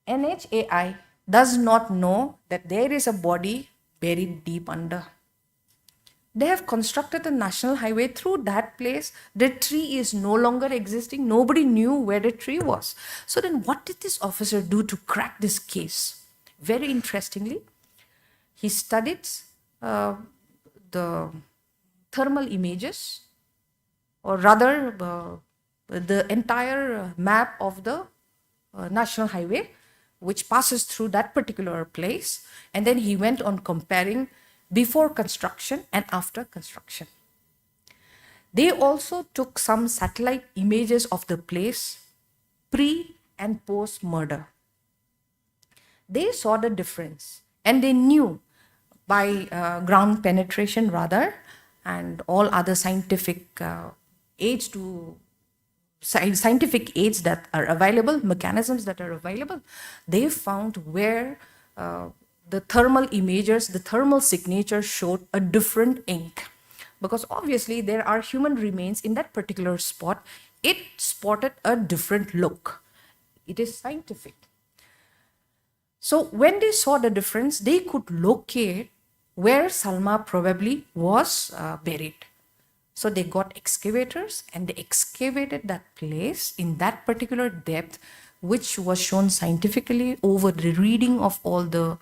NHAI does not know that there is a body buried deep under. They have constructed a national highway through that place. The tree is no longer existing. Nobody knew where the tree was. So then what did this officer do to crack this case? Very interestingly, he studied the thermal images, or rather the entire map of the national highway, which passes through that particular place. And then he went on comparing before construction and after construction. They also took some satellite images of the place pre and post murder. They saw the difference, and they knew by ground penetration rather, and all other scientific aids that are available, mechanisms that are available, they found where the thermal images, the thermal signature showed a different ink. Because obviously there are human remains in that particular spot. It spotted a different look. It is scientific. So when they saw the difference, they could locate where Salma probably was buried. So they got excavators and they excavated that place in that particular depth, which was shown scientifically over the reading of all the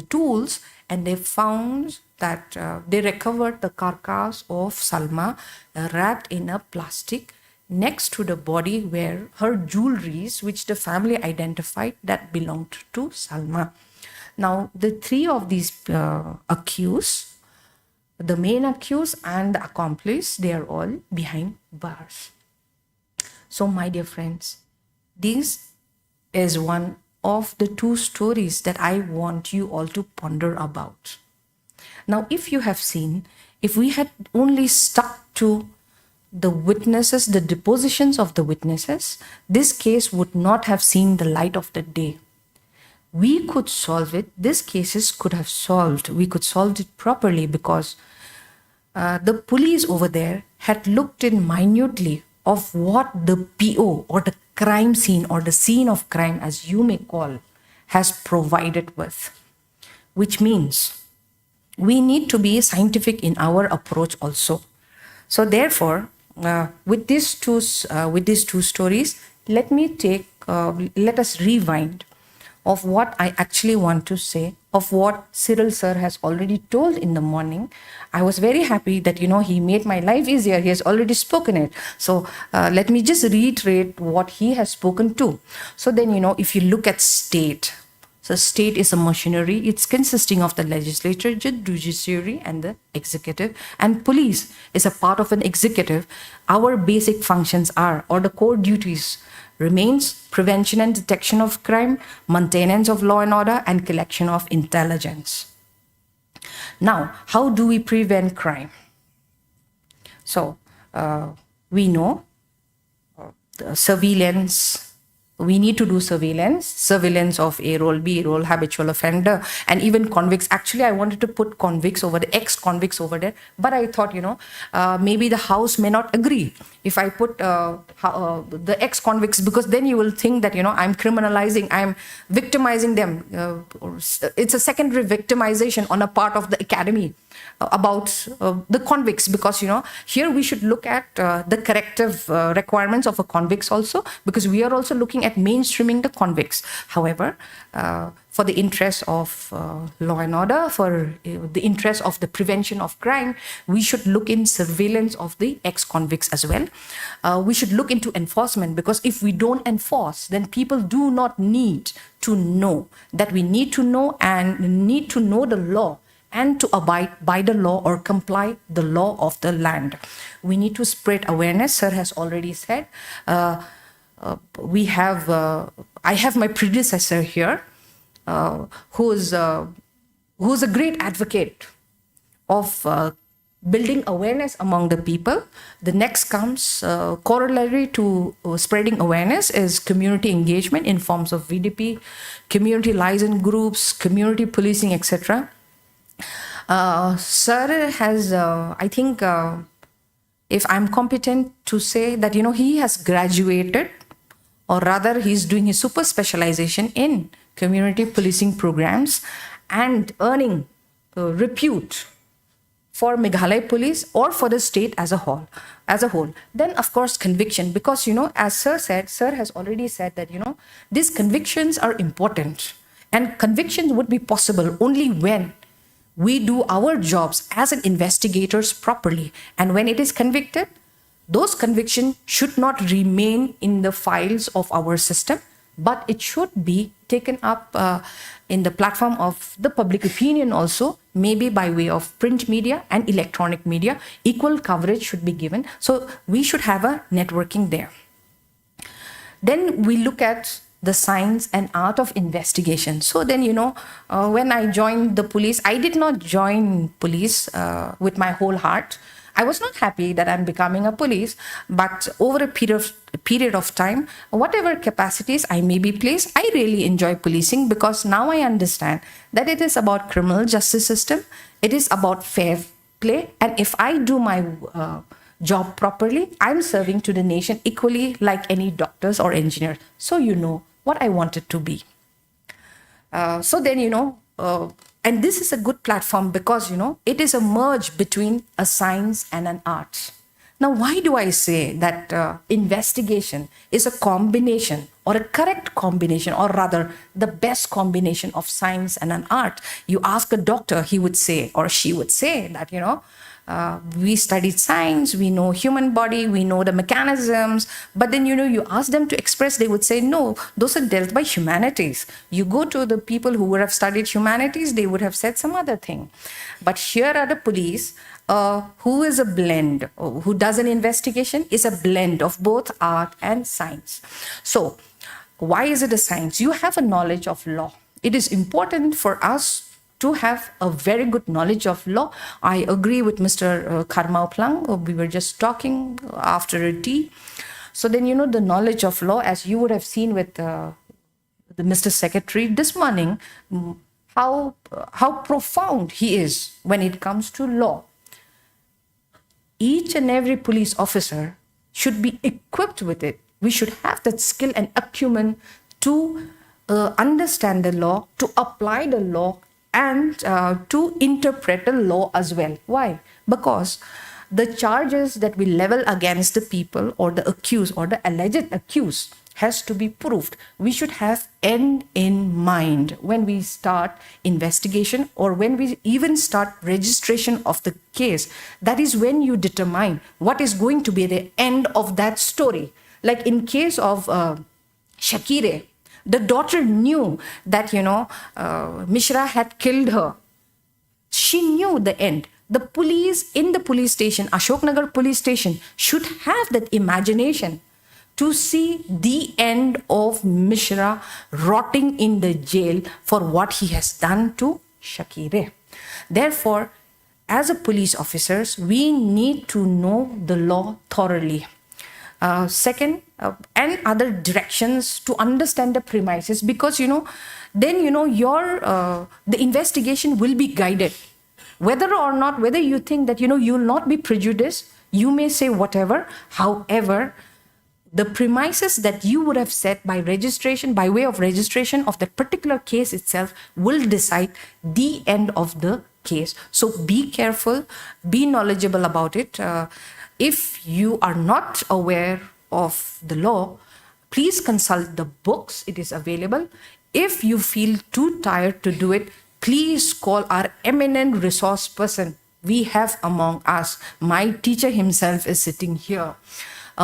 tools, and they found that they recovered the carcass of Salma wrapped in a plastic next to the body where her jewelries, which the family identified, that belonged to Salma. Now, the three of these accused, the main accused and the accomplice, they are all behind bars. So, my dear friends, this is one of the two stories that I want you all to ponder about. Now, if you have seen, if we had only stuck to the witnesses, the depositions of the witnesses, this case would not have seen the light of the day. We could solve it. These cases could have solved. We could solve it properly because the police over there had looked in minutely of what the PO or the crime scene or the scene of crime, as you may call, has provided with. Which means we need to be scientific in our approach also. So therefore, with these two stories, let us rewind of what I actually want to say, of what Cyril sir has already told in the morning. I was very happy that, he made my life easier. He has already spoken it. So let me just reiterate what he has spoken to. So then, if you look at state, so state is a machinery. It's consisting of the legislature, judiciary, and the executive. And police is a part of an executive. Our basic functions are, or the core duties remains, prevention and detection of crime, maintenance of law and order, and collection of intelligence. Now, how do we prevent crime? So, we know the surveillance. We need to do surveillance of A role, B role, habitual offender, and even convicts. Actually, I wanted to put convicts over the ex-convicts over there, but I thought, maybe the House may not agree if I put the ex-convicts, because then you will think that, I'm criminalizing, I'm victimizing them. It's a secondary victimization on a part of the academy about the convicts, because here we should look at the corrective requirements of a convicts also, because we are also looking at mainstreaming the convicts. However, for the interest of law and order, for the interest of the prevention of crime, we should look in surveillance of the ex-convicts as well. We should look into enforcement, because if we don't enforce, then people do not need to know that we need to know, and need to know the law and to abide by the law or comply the law of the land. We need to spread awareness. Sir has already said. I have my predecessor here, who's a great advocate of building awareness among the people. The next comes corollary to spreading awareness is community engagement in forms of VDP, community liaison groups, community policing, etc. Sir has, I think, if I'm competent to say that, he has graduated, or rather he's doing his super specialization in community policing programs and earning repute for Meghalaya police or for the state as a whole. Then, of course, conviction, because, as Sir has already said that, these convictions are important, and convictions would be possible only when we do our jobs as an investigators properly. And when it is convicted, those convictions should not remain in the files of our system, but it should be taken up in the platform of the public opinion also, maybe by way of print media and electronic media. Equal coverage should be given. So we should have a networking there. Then we look at the science and art of investigation. So then, when I joined the police, I did not join police with my whole heart. I was not happy that I'm becoming a police, but over a period of time, whatever capacities I may be placed, I really enjoy policing, because now I understand that it is about criminal justice system, it is about fair play, and if I do my job properly, I'm serving to the nation equally like any doctors or engineers. So what I wanted to be. So then, and this is a good platform because, it is a merge between a science and an art. Now, why do I say that investigation is a combination, or a correct combination, or rather the best combination of science and an art? You ask a doctor, he would say, or she would say that, we studied science, we know human body, we know the mechanisms, but then, you ask them to express, they would say, no, those are dealt by humanities. You go to the people who would have studied humanities, they would have said some other thing. But here are the police, who is a blend, who does an investigation, is a blend of both art and science. So, why is it a science? You have a knowledge of law. It is important for us to have a very good knowledge of law. I agree with Mr. Karmao Plang. We were just talking after a tea. So then, the knowledge of law, as you would have seen with the Mr. Secretary this morning, how profound he is when it comes to law. Each and every police officer should be equipped with it. We should have that skill and acumen to understand the law, to apply the law, and to interpret the law as well. Why? Because the charges that we level against the people, or the accused, or the alleged accused, has to be proved. We should have end in mind when we start investigation, or when we even start registration of the case. That is when you determine what is going to be the end of that story. Like in case of Shakire, the daughter knew that, Mishra had killed her. She knew the end. The police in the police station, Ashoknagar police station, should have that imagination to see the end of Mishra rotting in the jail for what he has done to Shakire. Therefore, as a police officers, we need to know the law thoroughly. Second, and other directions to understand the premises, because then your the investigation will be guided. Whether or not, whether you think that you will not be prejudiced, you may say whatever. However, the premises that you would have set by registration, by way of registration of that particular case itself, will decide the end of the case. So be careful, be knowledgeable about it. If you are not aware of the law, please consult the books. It is available. If you feel too tired to do it, please call our eminent resource person we have among us. My teacher himself is sitting here.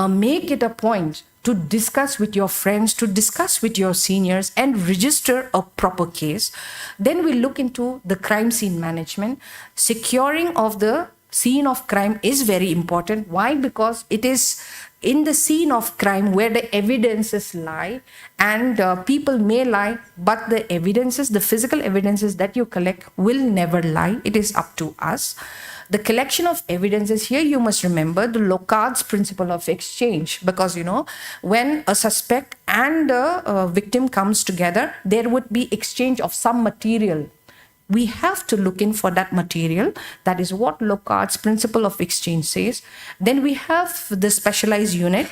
Make it a point to discuss with your friends, to discuss with your seniors, and register a proper case. Then we look into the crime scene management. Securing of the scene of crime is very important. Why? Because it is in the scene of crime where the evidences lie, and people may lie, but the evidences, the physical evidences that you collect will never lie. It is up to us. The collection of evidences here, you must remember the Locard's principle of exchange, because when a suspect and a victim comes together, there would be exchange of some material. We have to look in for that material. That is what Locard's principle of exchange says. Then we have the specialized unit.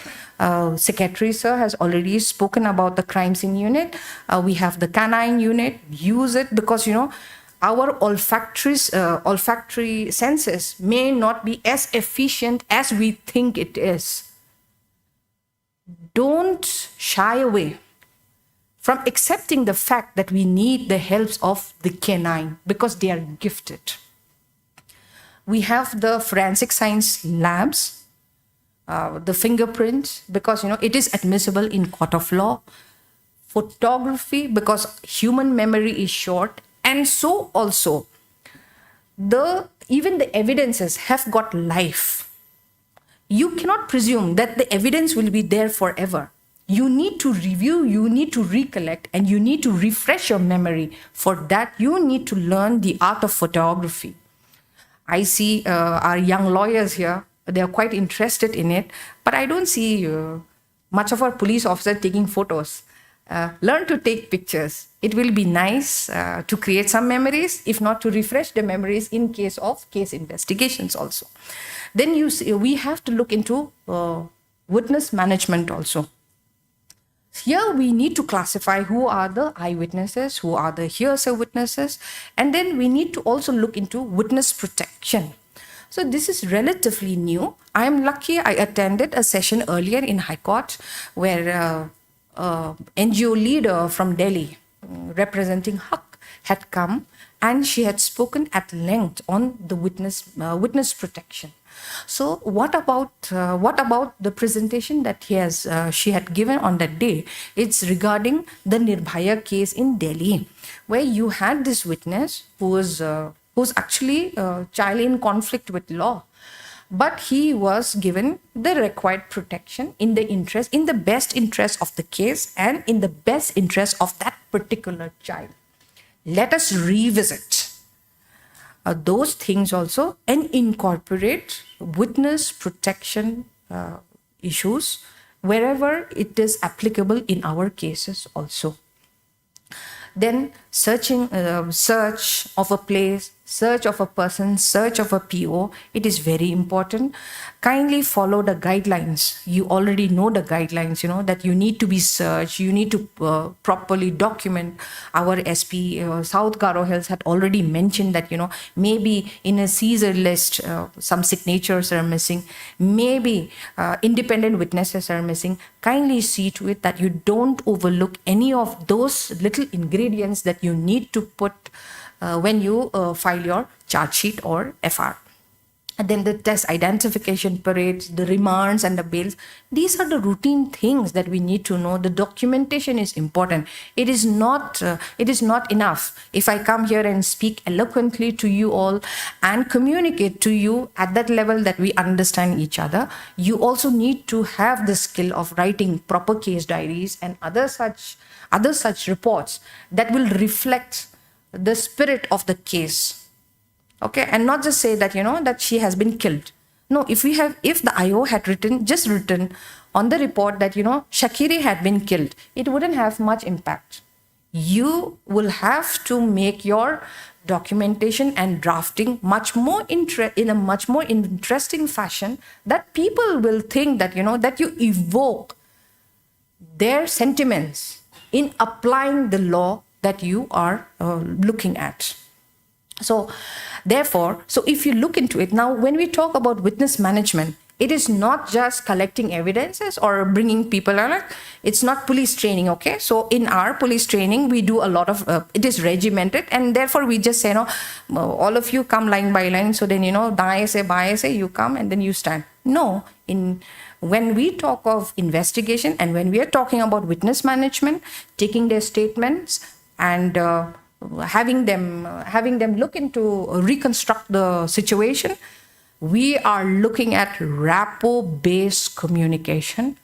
Secretary sir has already spoken about the crime scene unit. We have the canine unit. Use it because our olfactory senses may not be as efficient as we think it is. Don't shy away from accepting the fact that we need the help of the canine because they are gifted. We have the forensic science labs, the fingerprint, because it is admissible in court of law, photography because human memory is short, and so also even the evidences have got life. You cannot presume that the evidence will be there forever. You need to review, you need to recollect, and you need to refresh your memory. For that, you need to learn the art of photography. I see our young lawyers here, they are quite interested in it, but I don't see much of our police officers taking photos. Learn to take pictures. It will be nice to create some memories, if not to refresh the memories in case of case investigations also. Then we have to look into witness management also. Here we need to classify who are the eyewitnesses, who are the hearsay witnesses, and then we need to also look into witness protection. So this is relatively new. I am lucky I attended a session earlier in High Court where NGO leader from Delhi representing Haq had come, and she had spoken at length on the witness protection. So what about the presentation that she had given on that day? It's regarding the Nirbhaya case in Delhi, where you had this witness who's actually a child in conflict with law, but he was given the required protection in the best interest of the case and in the best interest of that particular child. Let us revisit those things also and incorporate witness protection issues wherever it is applicable in our cases also. Then search of a place, search of a person, search of a PO, it is very important. Kindly follow the guidelines. You already know the guidelines, that you need to be searched, you need to properly document. Our SP, South Garo Hills had already mentioned that, maybe in a Caesar list, some signatures are missing, maybe independent witnesses are missing. Kindly see to it that you don't overlook any of those little ingredients that you need to put when you file your charge sheet or FR. And then the test identification parades, the remands and the bails. These are the routine things that we need to know. The documentation is important. It is not enough if I come here and speak eloquently to you all and communicate to you at that level that we understand each other. You also need to have the skill of writing proper case diaries and other such reports that will reflect the spirit of the case. Okay, and not just say that that she has been killed. No, if the IO had written on the report that Shakiri had been killed, it wouldn't have much impact. You will have to make your documentation and drafting in a much more interesting fashion that people will think that that you evoke their sentiments in applying the law that you are looking at. So therefore, if you look into it now, when we talk about witness management, It is not just collecting evidences or bringing people along. It's not police training, okay? So in our police training, we do a lot of, it is regimented, and therefore we just say, no, all of you come line by line. So then, daye se, baye se, you come and then you stand. No, when we talk of investigation and when we are talking about witness management, taking their statements and having them look into reconstruct the situation, we are looking at rapport-based communication,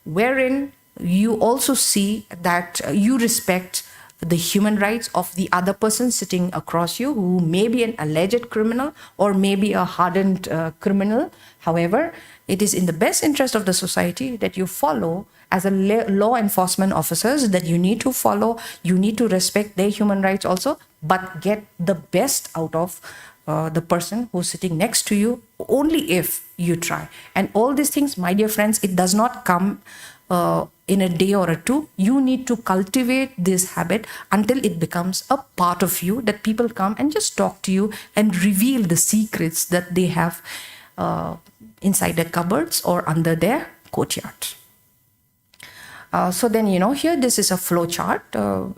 wherein you also see that you respect the human rights of the other person sitting across you, who may be an alleged criminal or maybe a hardened criminal. However, it is in the best interest of the society that you follow as a law enforcement officers, that you need to follow, you need to respect their human rights also, but get the best out of the person who's sitting next to you, only if you try. And all these things, my dear friends, it does not come in a day or a two. You need to cultivate this habit until it becomes a part of you, that people come and just talk to you and reveal the secrets that they have inside their cupboards or under their courtyard. So then, here this is a flow chart.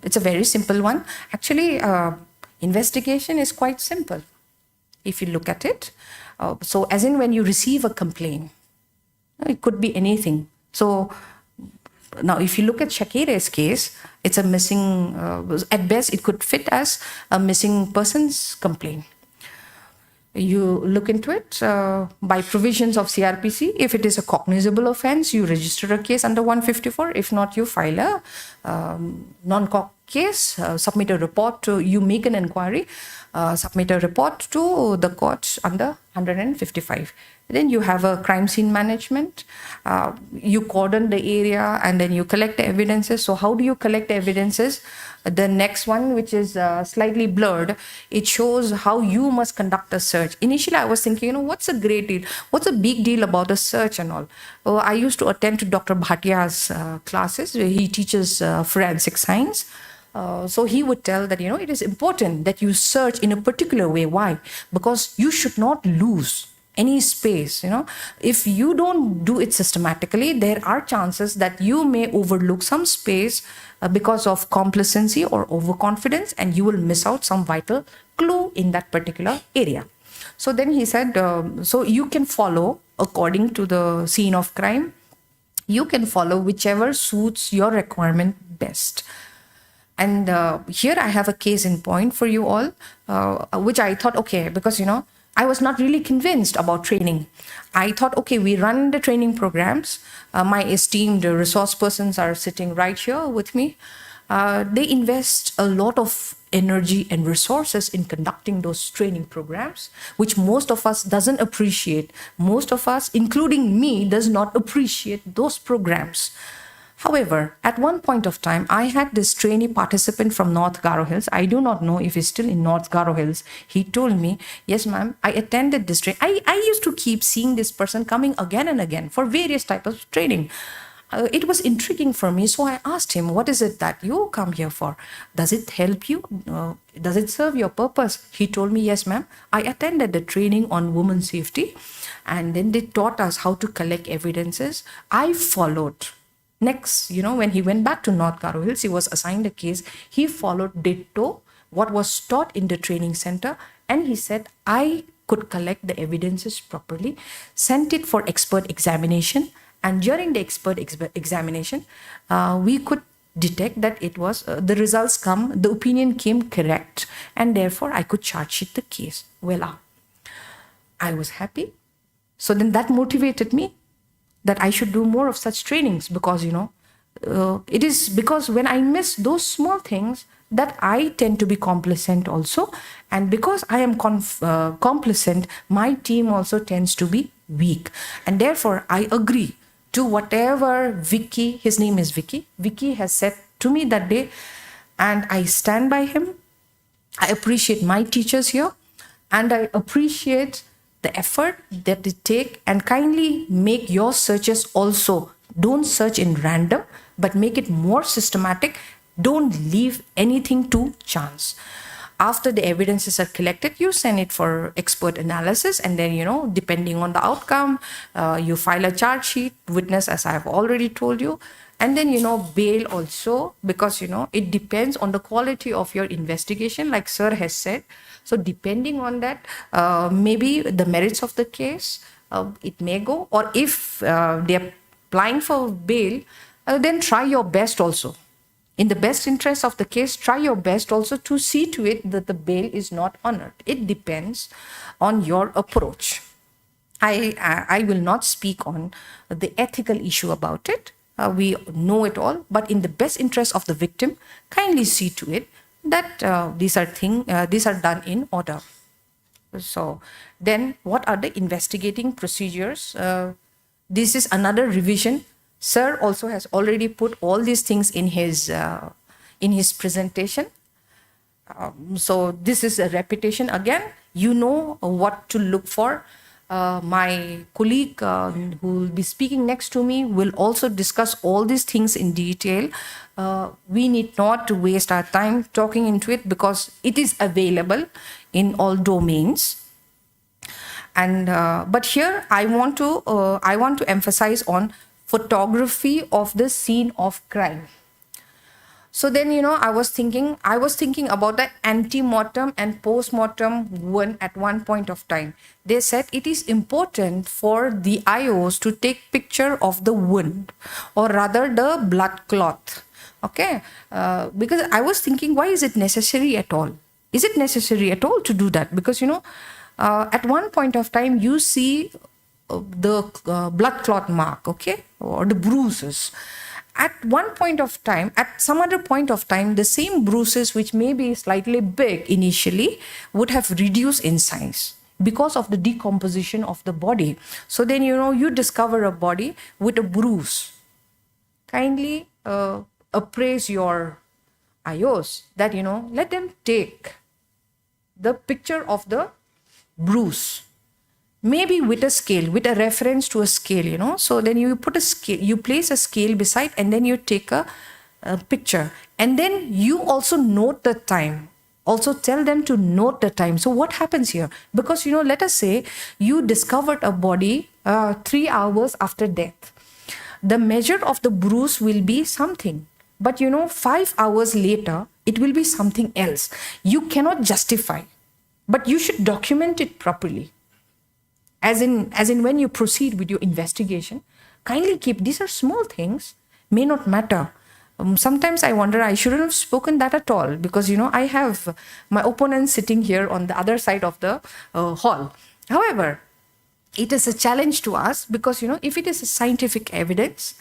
It's a very simple one. Actually, investigation is quite simple if you look at it. So as in when you receive a complaint, it could be anything. So now if you look at Shakire's case, it's a missing, at best it could fit as a missing persons complaint. You look into it by provisions of CRPC. If it is a cognizable offense, you register a case under 154. If not, you file a non-cog case, submit a report to, you make an inquiry, submit a report to the court under 155. Then you have a crime scene management. You cordon the area and then you collect the evidences. So how do you collect the evidences? The next one, which is slightly blurred, it shows how you must conduct a search. Initially, I was thinking, what's a great deal? What's a big deal about a search and all? I used to attend to Dr. Bhatia's classes, where he teaches forensic science. So he would tell that, it is important that you search in a particular way. Why? Because you should not lose any space. If you don't do it systematically, there are chances that you may overlook some space because of complacency or overconfidence, and you will miss out some vital clue in that particular area. So then he said, so you can follow according to the scene of crime. You can follow whichever suits your requirement best. And here I have a case in point for you all, which I thought, okay, because, I was not really convinced about training. I thought, okay, we run the training programs. My esteemed resource persons are sitting right here with me. They invest a lot of energy and resources in conducting those training programs, which most of us doesn't appreciate. Most of us, including me, does not appreciate those programs. However, at one point of time, I had this trainee participant from North Garo Hills. I do not know if he's still in North Garo Hills. He told me, yes, ma'am, I attended this training. I used to keep seeing this person coming again and again for various types of training. It was intriguing for me. So I asked him, what is it that you come here for? Does it help you? Does it serve your purpose? He told me, yes, ma'am. I attended the training on women safety. And then they taught us how to collect evidences. I followed. Next, when he went back to North Garo Hills, he was assigned a case. He followed ditto what was taught in the training center. And he said, I could collect the evidences properly, sent it for expert examination. And during the expert examination, we could detect that it was, the results the opinion came correct. And therefore, I could charge sheet the case. Voila. I was happy. So then that motivated me that I should do more of such trainings, because, it is because when I miss those small things that I tend to be complacent also. And because I am complacent, my team also tends to be weak. And therefore, I agree to whatever Vicky, his name is Vicky has said to me that day. And I stand by him. I appreciate my teachers here. And I appreciate the effort that they take, and kindly make your searches also. Don't search in random, but make it more systematic. Don't leave anything to chance. After the evidences are collected, you send it for expert analysis, and then, depending on the outcome, you file a charge sheet, witness, as I have already told you, and then, bail also, because, it depends on the quality of your investigation, like sir has said. So depending on that, maybe the merits of the case, it may go, or if they're applying for bail, then try your best also. In the best interest of the case, try your best also to see to it that the bail is not honored. It depends on your approach. I will not speak on the ethical issue about it. We know it all, but in the best interest of the victim, kindly see to it that these are done in order. So then, what are the investigating procedures? This is another revision. Sir also has already put all these things in his presentation. So this is a repetition again. You know what to look for. My colleague who will be speaking next to me will also discuss all these things in detail. We need not to waste our time talking into it because it is available in all domains. And but here I want to emphasize on photography of the scene of crime. So then, I was thinking about the ante-mortem and post-mortem one at one point of time. They said it is important for the IOs to take picture of the wound, or rather the blood clot. Okay, because I was thinking, why is it necessary at all? Is it necessary at all to do that? Because, at one point of time, you see the blood clot mark, okay, or the bruises. At one point of time, at some other point of time, the same bruises, which may be slightly big initially, would have reduced in size because of the decomposition of the body. So then, you discover a body with a bruise. Kindly appraise your IOs that, let them take the picture of the bruise. Maybe with a scale, with a reference to a scale, So then you put a scale, you place a scale beside, and then you take a picture. And then you also note the time. Also tell them to note the time. So what happens here? Because, let us say you discovered a body 3 hours after death. The measure of the bruise will be something. But, 5 hours later, it will be something else. You cannot justify. But you should document it properly. As in when you proceed with your investigation, kindly keep, these are small things, may not matter. Sometimes I wonder, I shouldn't have spoken that at all, because, I have my opponent sitting here on the other side of the hall. However, it is a challenge to us because, if it is a scientific evidence,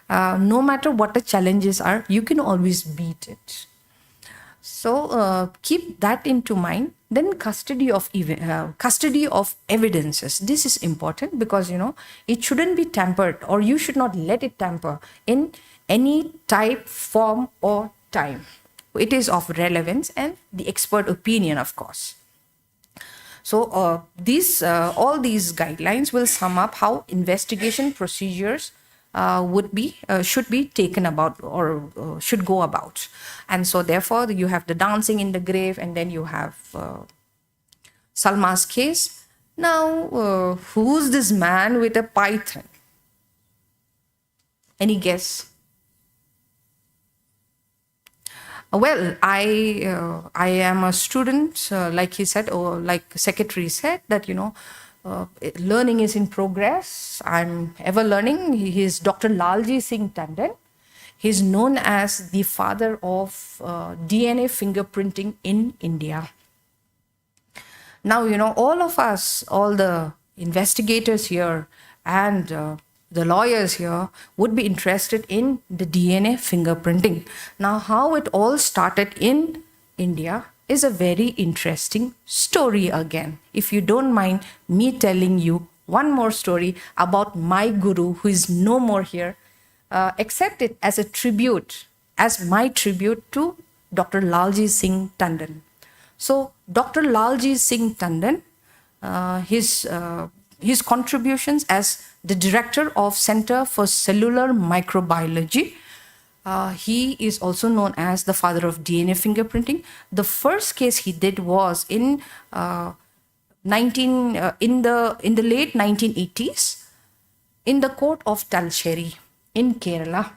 no matter what the challenges are, you can always beat it. So keep that into mind. Then custody of evidences. This is important because, it shouldn't be tampered, or you should not let it tamper in any type, form, or time. It is of relevance and the expert opinion, of course. So all these guidelines will sum up how investigation procedures should be taken about, or should go about. And so therefore you have the dancing in the grave, and then you have Salma's case. Now, who's this man with a python? Any guess? Well, I am a student, like he said, or like secretary said, that, learning is in progress. I'm ever learning. He is Dr. Lalji Singh Tandon. He's known as the father of DNA fingerprinting in India. Now, all of us, all the investigators here and the lawyers here would be interested in the DNA fingerprinting. Now, how it all started in India is a very interesting story again. If you don't mind me telling you one more story about my guru, who is no more here, accept it as a tribute, as my tribute to Dr. Lalji Singh Tandon. So, Dr. Lalji Singh Tandon, his contributions as the director of Center for Cellular Microbiology He is also known as the father of DNA fingerprinting. The first case he did was in in the late 1980s in the court of Talcherry in Kerala.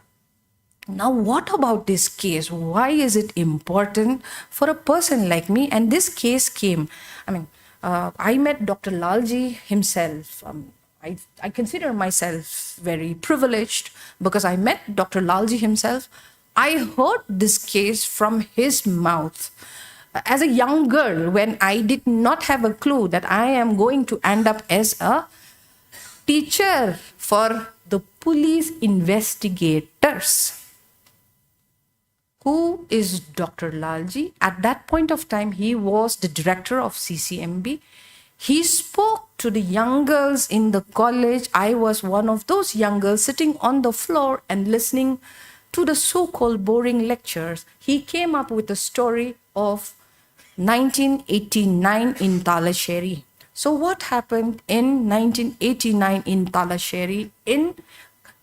Now, what about this case? Why is it important for a person like me? And this case came, I met Dr. Lalji himself. I consider myself very privileged because I met Dr. Lalji himself. I heard this case from his mouth. As a young girl, when I did not have a clue that I am going to end up as a teacher for the police investigators. Who is Dr. Lalji? At that point of time, he was the director of CCMB. He spoke to the young girls in the college. I was one of those young girls sitting on the floor and listening to the so-called boring lectures. He came up with a story of 1989 in Talcherry. So what happened in 1989 in Talcherry in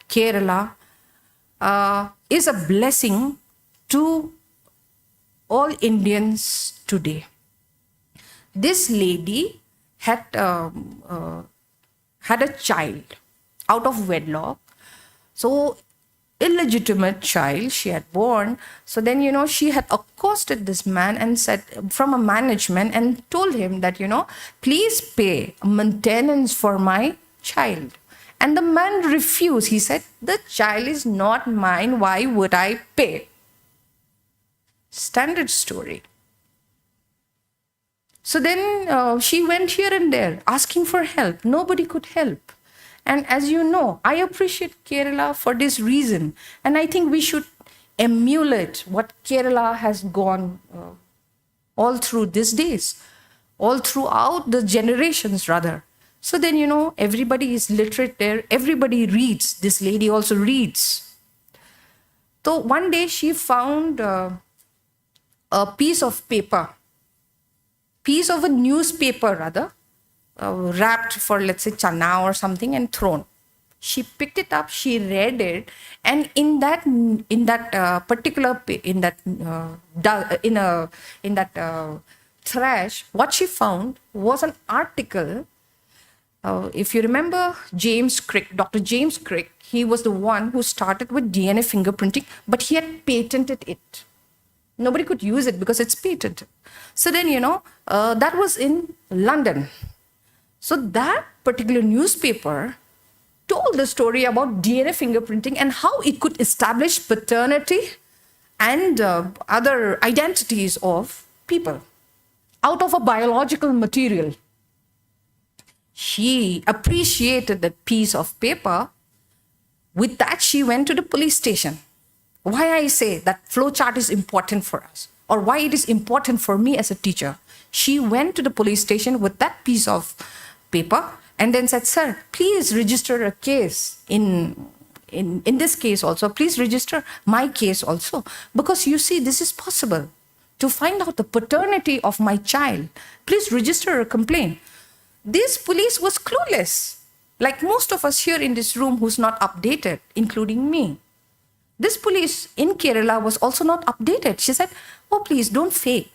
Kerala is a blessing to all Indians today. This lady had a child out of wedlock. So illegitimate child she had born. So then, she had accosted this man and said from a management and told him that, please pay maintenance for my child. And the man refused. He said, the child is not mine. Why would I pay? Standard story. So then she went here and there asking for help. Nobody could help. And as you know, I appreciate Kerala for this reason. And I think we should emulate what Kerala has gone all through these days, all throughout the generations rather. So then, everybody is literate there. Everybody reads. This lady also reads. So one day she found a piece of paper, piece of a newspaper rather, wrapped for, let's say, chana or something and thrown. She picked it up, she read it, and in that trash, what she found was an article. If you remember James Crick, Dr. James Crick, he was the one who started with DNA fingerprinting, but he had patented it. Nobody could use it because it's patented. So then, that was in London. So that particular newspaper told the story about DNA fingerprinting and how it could establish paternity and other identities of people out of a biological material. She appreciated that piece of paper. With that, she went to the police station. Why I say that flowchart is important for us, or why it is important for me as a teacher. She went to the police station with that piece of paper and then said, sir, please register a case in this case also. Please register my case also. Because you see, this is possible. To find out the paternity of my child, please register a complaint. This police was clueless. Like most of us here in this room who's not updated, including me. This police in Kerala was also not updated. She said, oh, please don't fake.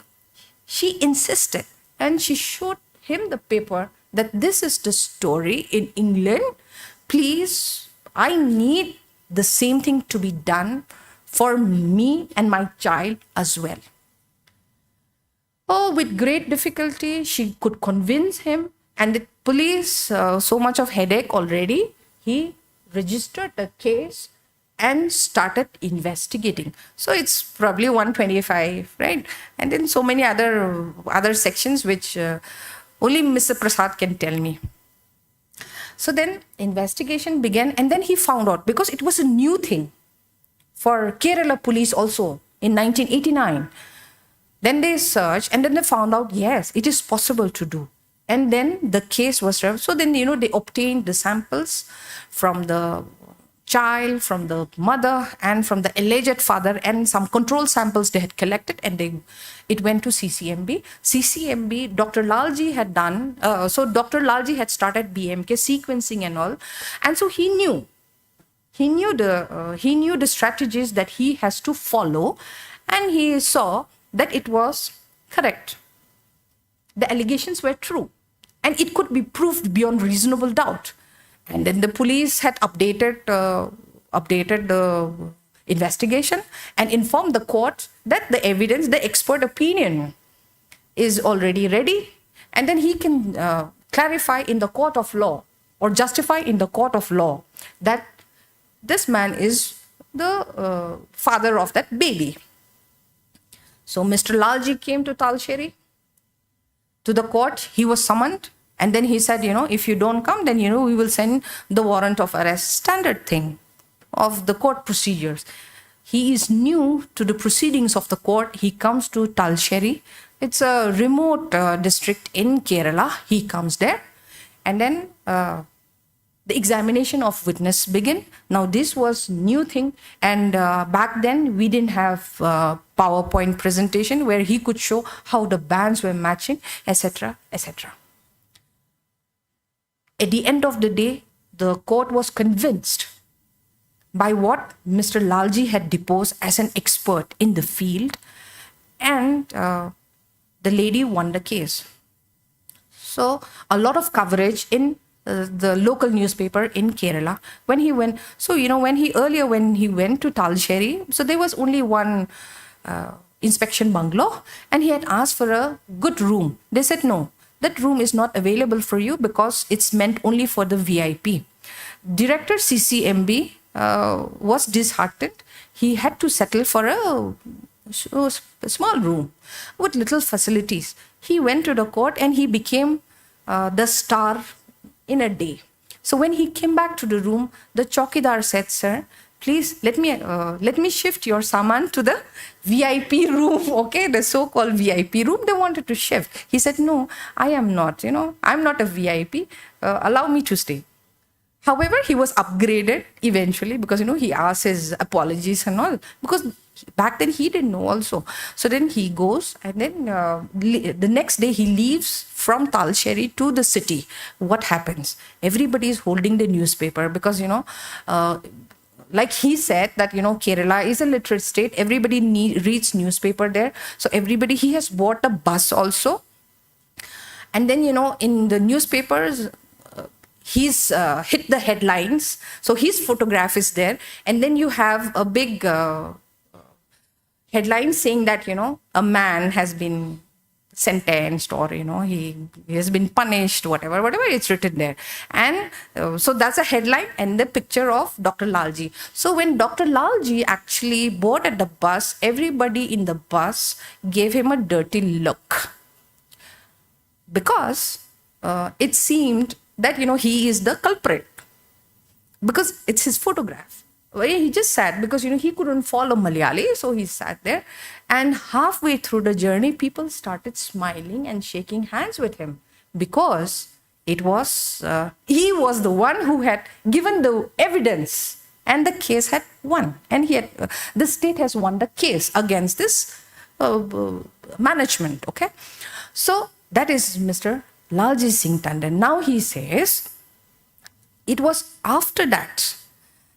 She insisted and she showed him the paper that this is the story in England. Please, I need the same thing to be done for me and my child as well. Oh, with great difficulty, she could convince him, and the police, so much of headache already, he registered the case and started investigating. So it's probably 125, right? And then so many other sections which only Mr. Prasad can tell me. So then investigation began, and then he found out, because it was a new thing for Kerala police also in 1989. Then they searched and then they found out, yes, it is possible to do. And then the case was, so then, they obtained the samples from the child, from the mother, and from the alleged father, and some control samples they had collected, and it went to CCMB. CCMB, Dr. Lalji had done, so Dr. Lalji had started BMK sequencing and all, and so he knew He knew the strategies that he has to follow, and he saw that it was correct. The allegations were true, and it could be proved beyond reasonable doubt. And then the police had updated the investigation and informed the court that the evidence, the expert opinion, is already ready, and then he can clarify in the court of law or justify in the court of law that this man is the father of that baby. So Mr. Lalji came to Talsheri, to the court. He was summoned, and then he said, if you don't come, then, we will send the warrant of arrest, standard thing of the court procedures. He is new to the proceedings of the court. He comes to Talsheri. It's a remote district in Kerala. He comes there, and then the examination of witness begin. Now this was new thing, and back then we didn't have PowerPoint presentation where he could show how the bands were matching, etc., etc. At the end of the day, the court was convinced by what Mr. Lalji had deposed as an expert in the field, and the lady won the case. So a lot of coverage in the local newspaper in Kerala when he went. So, when he went to Talsheri, so there was only one inspection bungalow, and he had asked for a good room. They said, no, that room is not available for you because it's meant only for the VIP. Director CCMB was disheartened. He had to settle for a small room with little facilities. He went to the court and he became the star in a day. So when he came back to the room, the chowkidar said, sir, please let me shift your saman to the VIP room, okay, the so-called VIP room. They wanted to shift. He said, no, I am not, I'm not a VIP. Allow me to stay. However, he was upgraded eventually because, he asked his apologies and all, because back then he didn't know also. So then he goes, and then the next day he leaves from Talsheri to the city. What happens? Everybody is holding the newspaper because, like he said that, Kerala is a literate state. Everybody reads newspaper there. So he has bought a bus also. And then, in the newspapers, he's hit the headlines. So his photograph is there. And then you have a big headline saying that, a man has been sentenced, or, he has been punished, whatever it's written there. And so that's a headline and the picture of Dr. Lalji. So when Dr. Lalji actually boarded at the bus, everybody in the bus gave him a dirty look. Because it seemed that, he is the culprit. Because it's his photograph. He just sat because, he couldn't follow Malayali. So he sat there. And halfway through the journey, people started smiling and shaking hands with him. Because it was, he was the one who had given the evidence. And the case had won. And the state has won the case against this management. Okay. So that is Mr. Lalji Singh Tandon. Now he says, it was after that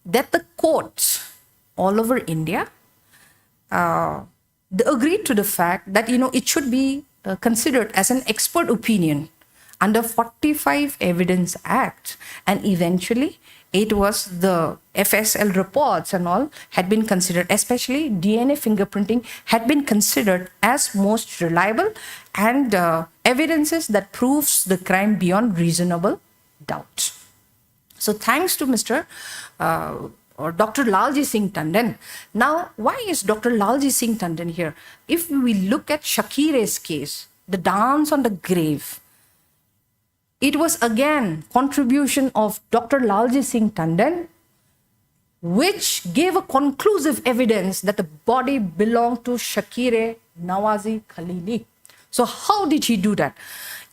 the courts all over India they agreed to the fact that, it should be considered as an expert opinion under 45 Evidence Act. And eventually, it was the FSL reports and all had been considered, especially DNA fingerprinting had been considered as most reliable and evidences that proves the crime beyond reasonable doubt. So thanks to Mr. Or Dr. Lalji Singh Tandon. Now, why is Dr. Lalji Singh Tandon here? If we look at Shakire's case, the dance on the grave, it was again contribution of Dr. Lalji Singh Tandon, which gave a conclusive evidence that the body belonged to Shakire Nawazi Khalili. So how did he do that?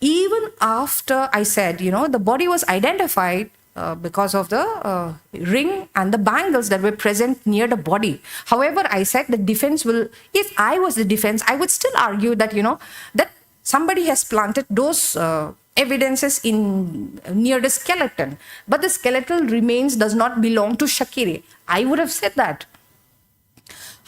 Even after I said, the body was identified because of the ring and the bangles that were present near the body. However, I said the defense will, if I was the defense, I would still argue that, that somebody has planted those evidences in near the skeleton, but the skeletal remains does not belong to Shakire. I would have said that.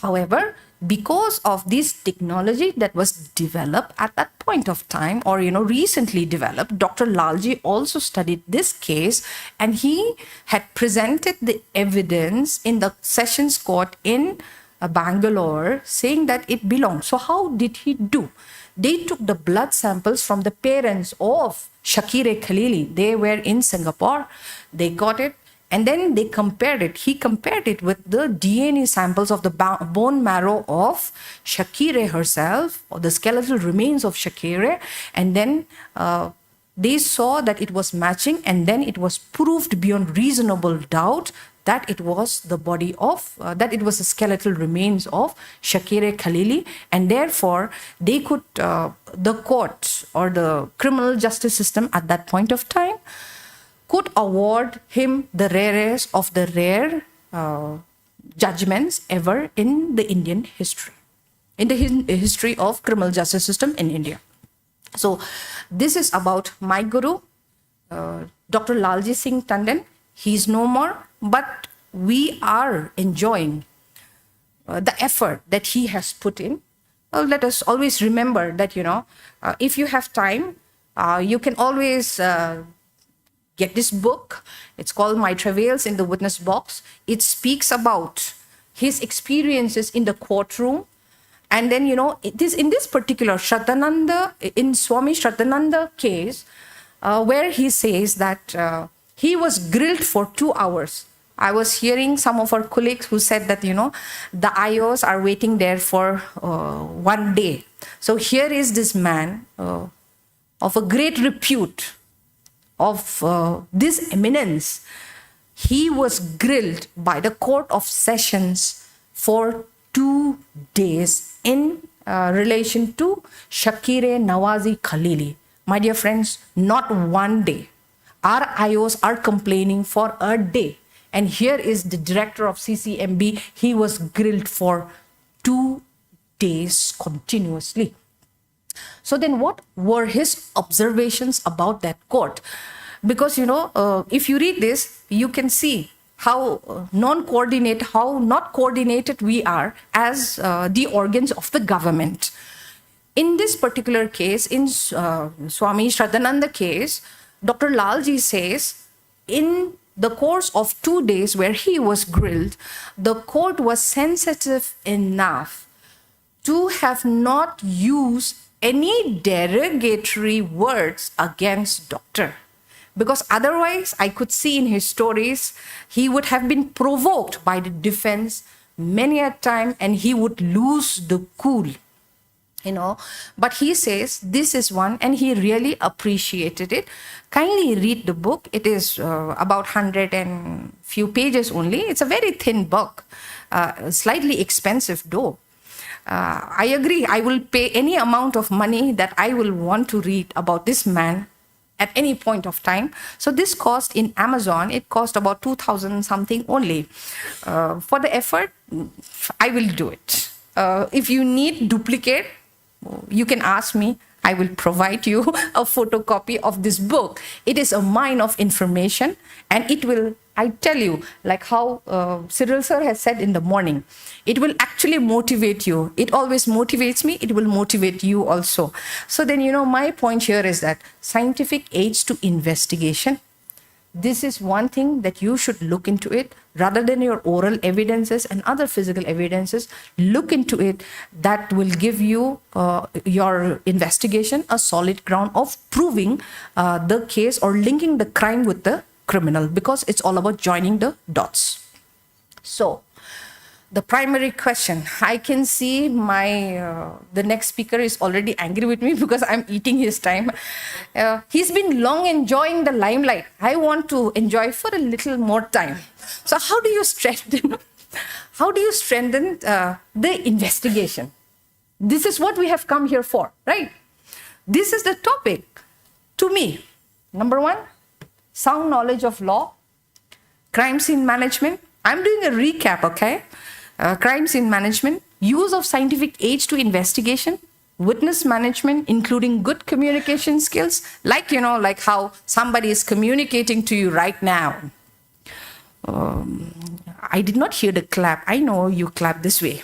However, because of this technology that was developed at that point of time, or recently developed, Dr. Lalji also studied this case, and he had presented the evidence in the sessions court in Bangalore, saying that it belonged. So how did he do? They took the blood samples from the parents of Shakire Khalili. They were in Singapore. They got it. And then they compared it. He compared it with the DNA samples of the bone marrow of Shakire herself, or the skeletal remains of Shakire. And then they saw that it was matching, and then it was proved beyond reasonable doubt that it was the body of, that it was the skeletal remains of Shakire Khalili. And therefore, they could, the court or the criminal justice system at that point of time could award him the rarest of the rare judgments ever in the Indian history, in the history of criminal justice system in India. So this is about my guru, Dr. Lalji Singh Tandon. He's no more, but we are enjoying the effort that he has put in. Let us always remember that, if you have time, you can always get this book. It's called My Travails in the Witness Box. It speaks about his experiences in the courtroom. And then, it is in this particular Shraddhananda, in Swami Shraddhananda case, where he says that he was grilled for 2 hours. I was hearing some of our colleagues who said that, the IOs are waiting there for 1 day. So here is this man of a great repute, of this eminence. He was grilled by the Court of Sessions for 2 days in relation to Shakire Nawazi Khalili. My dear friends, not 1 day. Our IOs are complaining for a day. And here is the director of CCMB. He was grilled for 2 days continuously. So then what were his observations about that court? Because, if you read this, you can see how not coordinated we are as the organs of the government. In this particular case, in Swami Shraddhananda case, Dr. Lalji says, in the course of 2 days where he was grilled, the court was sensitive enough to have not used any derogatory words against doctor. Because otherwise, I could see in his stories, he would have been provoked by the defense many a time, and he would lose the cool. But he says this is one, and he really appreciated it. Kindly read the book. It is about 100 and few pages only. It's a very thin book, slightly expensive though. I agree. I will pay any amount of money that I will want to read about this man at any point of time. So this cost in Amazon, it cost about 2,000 something only. For the effort, I will do it. If you need duplicate, you can ask me. I will provide you a photocopy of this book. It is a mine of information, and it will, I tell you, like how Cyril sir has said in the morning, it will actually motivate you. It always motivates me. It will motivate you also. So then, my point here is that scientific aids to investigation, this is one thing that you should look into it rather than your oral evidences and other physical evidences. Look into it. That will give you your investigation a solid ground of proving the case or linking the crime with the criminal, because it's all about joining the dots. So the primary question, I can see the next speaker is already angry with me because I'm eating his time. He's been long enjoying the limelight. I want to enjoy for a little more time. So how do you strengthen the investigation? This is what we have come here for, right? This is the topic. To me, number one, sound knowledge of law, crime scene management. I'm doing a recap, okay? Crime scene management, use of scientific aids to investigation, witness management, including good communication skills, like, like how somebody is communicating to you right now. I did not hear the clap. I know you clap this way.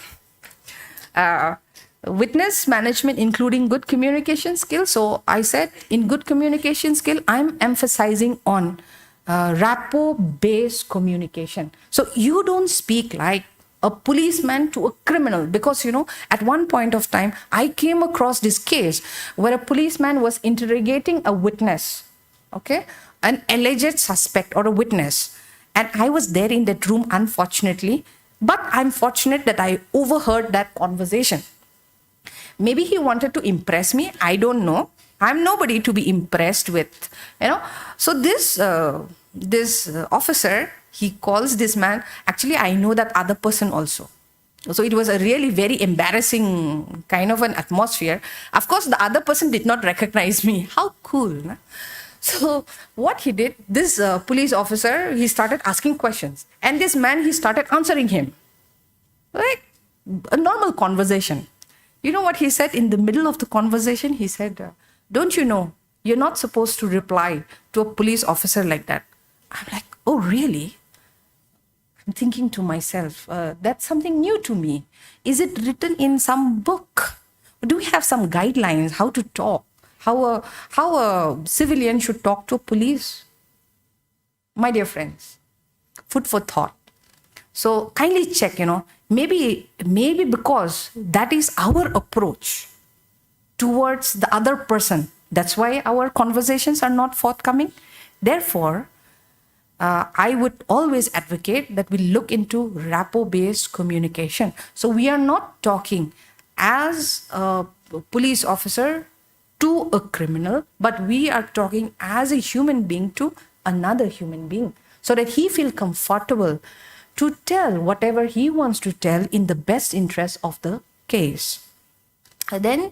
Witness management, including good communication skills. So I said in good communication skill, I'm emphasizing on rapport-based communication. So you don't speak like a policeman to a criminal, because, at one point of time, I came across this case where a policeman was interrogating a witness, okay, an alleged suspect or a witness. And I was there in that room, unfortunately, but I'm fortunate that I overheard that conversation. Maybe he wanted to impress me. I don't know. I'm nobody to be impressed with, So this officer, he calls this man. Actually, I know that other person also. So it was a really very embarrassing kind of an atmosphere. Of course, the other person did not recognize me. How cool, no? So what he did, this police officer, he started asking questions. And this man, he started answering him. Like a normal conversation. You know what he said in the middle of the conversation? He said, don't you know, you're not supposed to reply to a police officer like that. I'm like, oh, really? I'm thinking to myself, that's something new to me. Is it written in some book? Do we have some guidelines how to talk? How a civilian should talk to a police? My dear friends, food for thought. So kindly check, maybe because that is our approach towards the other person. That's why our conversations are not forthcoming. Therefore, I would always advocate that we look into rapport-based communication. So we are not talking as a police officer to a criminal, but we are talking as a human being to another human being, so that he feels comfortable to tell whatever he wants to tell in the best interest of the case. And then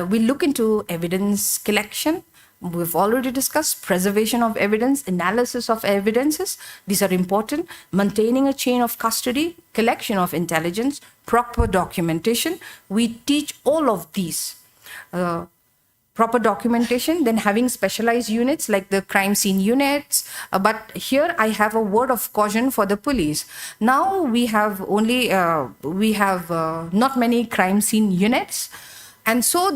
we look into evidence collection. We've already discussed preservation of evidence, analysis of evidences. These are important. Maintaining a chain of custody, collection of intelligence, proper documentation. We teach all of these. Proper documentation, then having specialized units like the crime scene units. But here I have a word of caution for the police. Now we have not many crime scene units. And so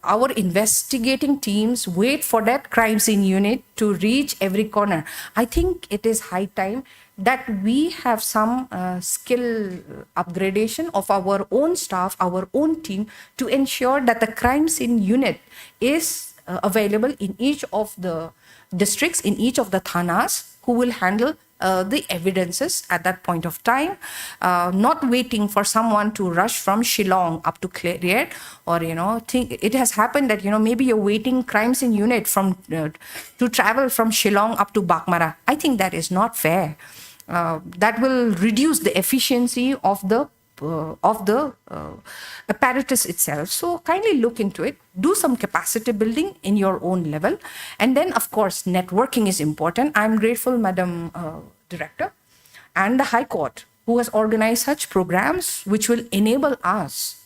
our investigating teams wait for that crime scene unit to reach every corner. I think it is high time that we have some skill upgradation of our own staff, our own team, to ensure that the crime scene unit is available in each of the districts, in each of the thanas, who will handle the evidences at that point of time, not waiting for someone to rush from Shillong up to Clear, or it has happened that maybe you're waiting crime scene unit from to travel from Shillong up to Bakmara. I think that is not fair. That will reduce the efficiency of the apparatus itself. So kindly look into it. Do some capacity building in your own level. And then, of course, networking is important. I'm grateful, Madam Director, and the High Court, who has organized such programs which will enable us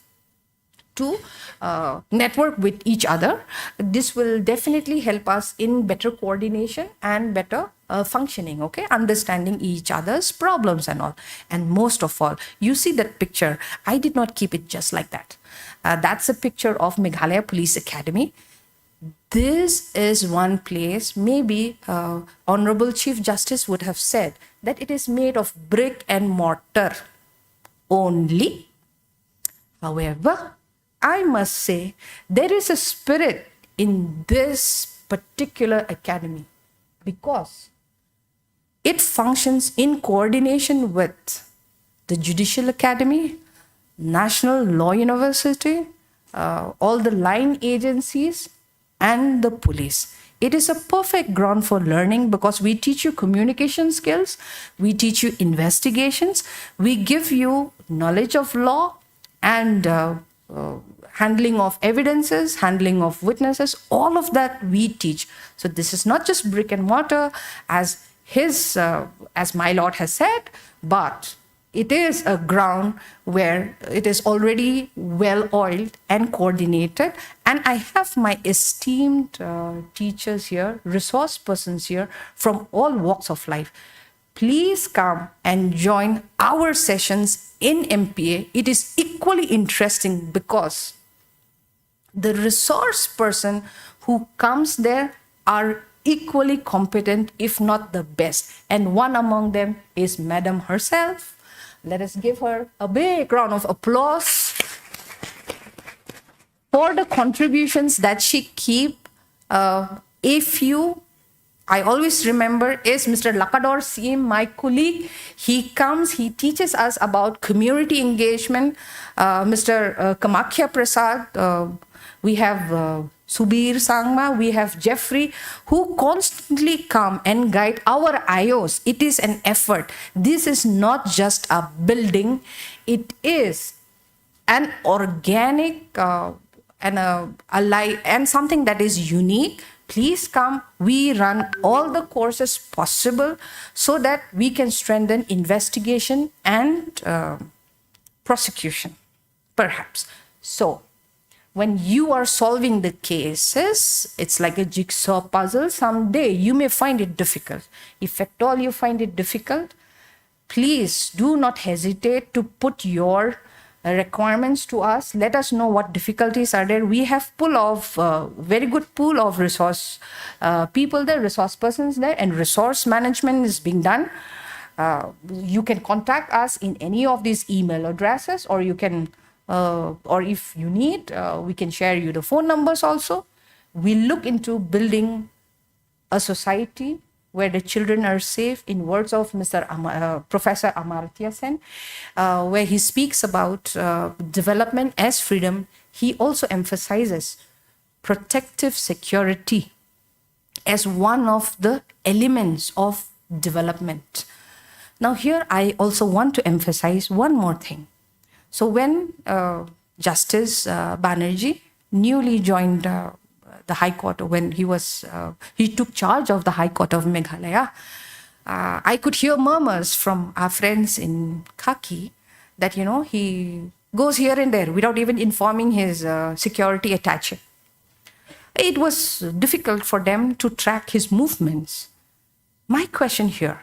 to network with each other. This will definitely help us in better coordination and better functioning, okay? Understanding each other's problems and all. And most of all, you see that picture. I did not keep it just like that. That's a picture of Meghalaya Police Academy. This is one place, maybe Honorable Chief Justice would have said that it is made of brick and mortar only. However, I must say there is a spirit in this particular academy because it functions in coordination with the Judicial Academy, National Law University, all the line agencies, and the police. It is a perfect ground for learning because we teach you communication skills, we teach you investigations, we give you knowledge of law and handling of evidences, handling of witnesses, all of that we teach. So this is not just brick and mortar as my lord has said, but it is a ground where it is already well oiled and coordinated. And I have my esteemed teachers here, resource persons here from all walks of life. Please come and join our sessions in MPA. It is equally interesting because the resource person who comes there are equally competent, if not the best. And one among them is Madam herself. Let us give her a big round of applause for the contributions that she keep. I always remember is Mr. Lakador Sim, my colleague. He comes, he teaches us about community engagement. Mr. Kamakhya Prasad, we have Subir Sangma, we have Jeffrey, who constantly come and guide our IOs. It is an effort. This is not just a building. It is an organic and something that is unique. Please come. We run all the courses possible so that we can strengthen investigation and prosecution, perhaps. So, when you are solving the cases, it's like a jigsaw puzzle. Someday you may find it difficult. If at all you find it difficult, please do not hesitate to put your requirements to us. Let us know what difficulties are there. We have very good pool of resource people there, resource persons there, and resource management is being done. You can contact us in any of these email addresses, or you can, or if you need, we can share you the phone numbers also. We look into building a society where the children are safe, in words of Professor Amartya Sen, where he speaks about development as freedom. He also emphasizes protective security as one of the elements of development. Now here I also want to emphasize one more thing. So when Justice Banerjee newly joined the High Court, when he took charge of the High Court of Meghalaya, I could hear murmurs from our friends in Khaki that, he goes here and there without even informing his security attaché. It was difficult for them to track his movements. My question here,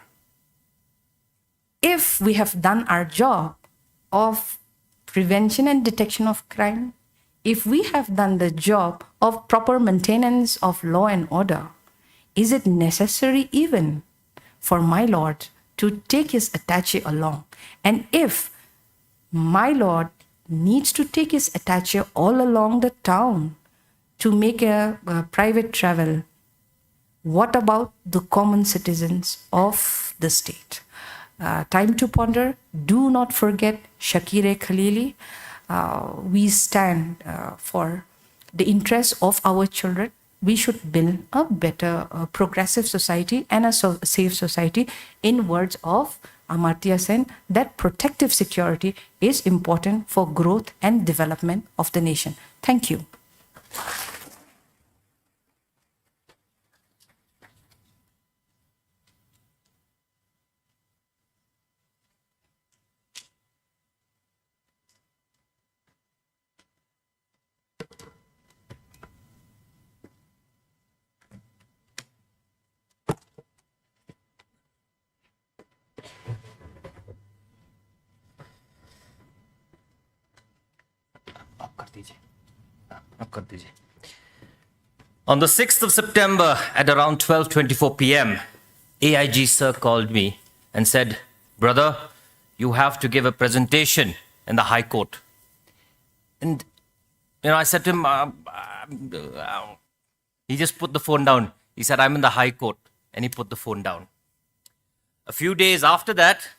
if we have done our job of prevention and detection of crime, if we have done the job of proper maintenance of law and order, is it necessary even for my lord to take his attaché along? And if my lord needs to take his attaché all along the town to make a private travel, what about the common citizens of the state? Time to ponder. Do not forget Shakire Khalili. We stand for the interests of our children. We should build a better, progressive society and a safe society. In words of Amartya Sen, that protective security is important for growth and development of the nation. Thank you. On the 6th of September at around 12:24 p.m., AIG sir called me and said, "Brother, you have to give a presentation in the High Court." And, I said to him, he just put the phone down. He said, "I'm in the High Court." And he put the phone down. A few days after that,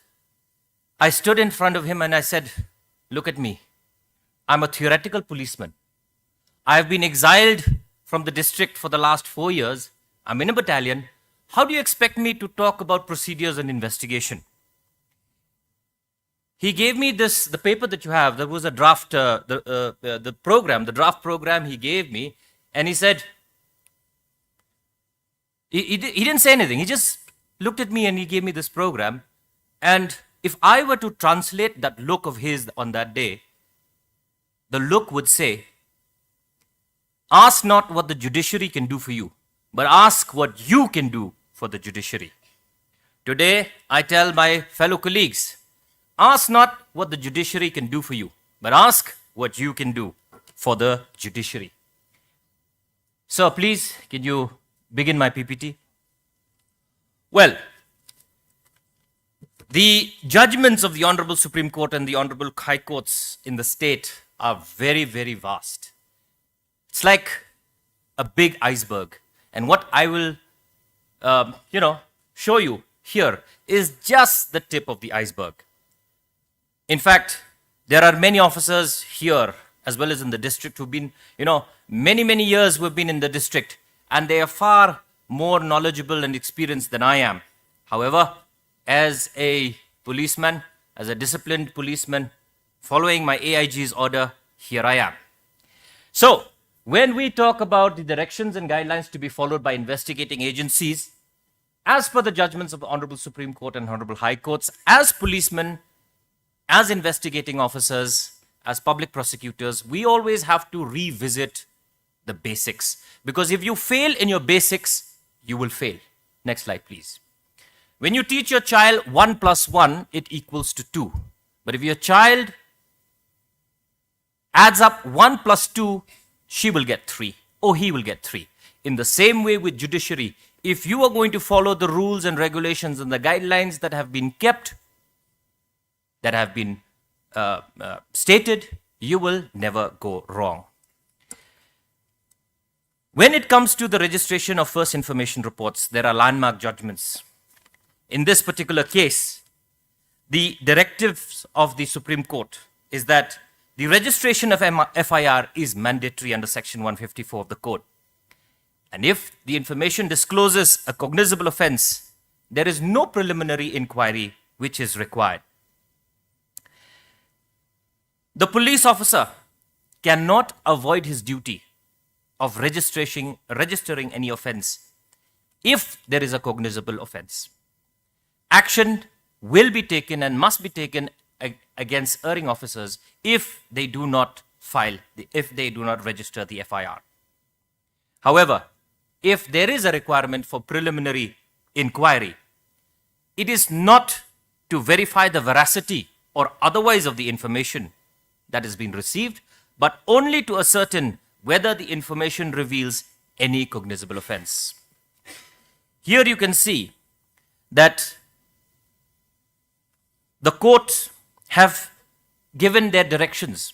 I stood in front of him and I said, "Look at me. I'm a theoretical policeman. I've been exiled from the district for the last 4 years. I'm in a battalion. How do you expect me to talk about procedures and investigation?" He gave me the paper that you have. There was a draft, the draft program he gave me. And he said, he didn't say anything. He just looked at me and he gave me this program. And if I were to translate that look of his on that day, the look would say, ask not what the judiciary can do for you, but ask what you can do for the judiciary. Today, I tell my fellow colleagues, ask not what the judiciary can do for you, but ask what you can do for the judiciary. Sir, please, can you begin my PPT? Well, the judgments of the Honorable Supreme Court and the Honorable High Courts in the state are very, very vast. It's like a big iceberg. And what I will, show you here is just the tip of the iceberg. In fact, there are many officers here as well as in the district who've been, many, many years who have been in the district, and they are far more knowledgeable and experienced than I am. However, as a policeman, as a disciplined policeman, following my AIG's order, here I am. So, when we talk about the directions and guidelines to be followed by investigating agencies, as per the judgments of the Honorable Supreme Court and Honorable High Courts, as policemen, as investigating officers, as public prosecutors, we always have to revisit the basics. Because if you fail in your basics, you will fail. Next slide, please. When you teach your child 1 plus 1, it equals to 2. But if your child adds up 1 plus 2, she will get 3, or he will get 3. In the same way with judiciary, if you are going to follow the rules and regulations and the guidelines that have been kept, that have been stated, you will never go wrong. When it comes to the registration of first information reports, there are landmark judgments. In this particular case, the directives of the Supreme Court is that the registration of FIR is mandatory under Section 154 of the Code. And if the information discloses a cognizable offense, there is no preliminary inquiry which is required. The police officer cannot avoid his duty of registering any offense if there is a cognizable offense. Action will be taken and must be taken against erring officers if they do not register the FIR. However, if there is a requirement for preliminary inquiry, it is not to verify the veracity or otherwise of the information that has been received, but only to ascertain whether the information reveals any cognizable offense. Here you can see that the court have given their directions,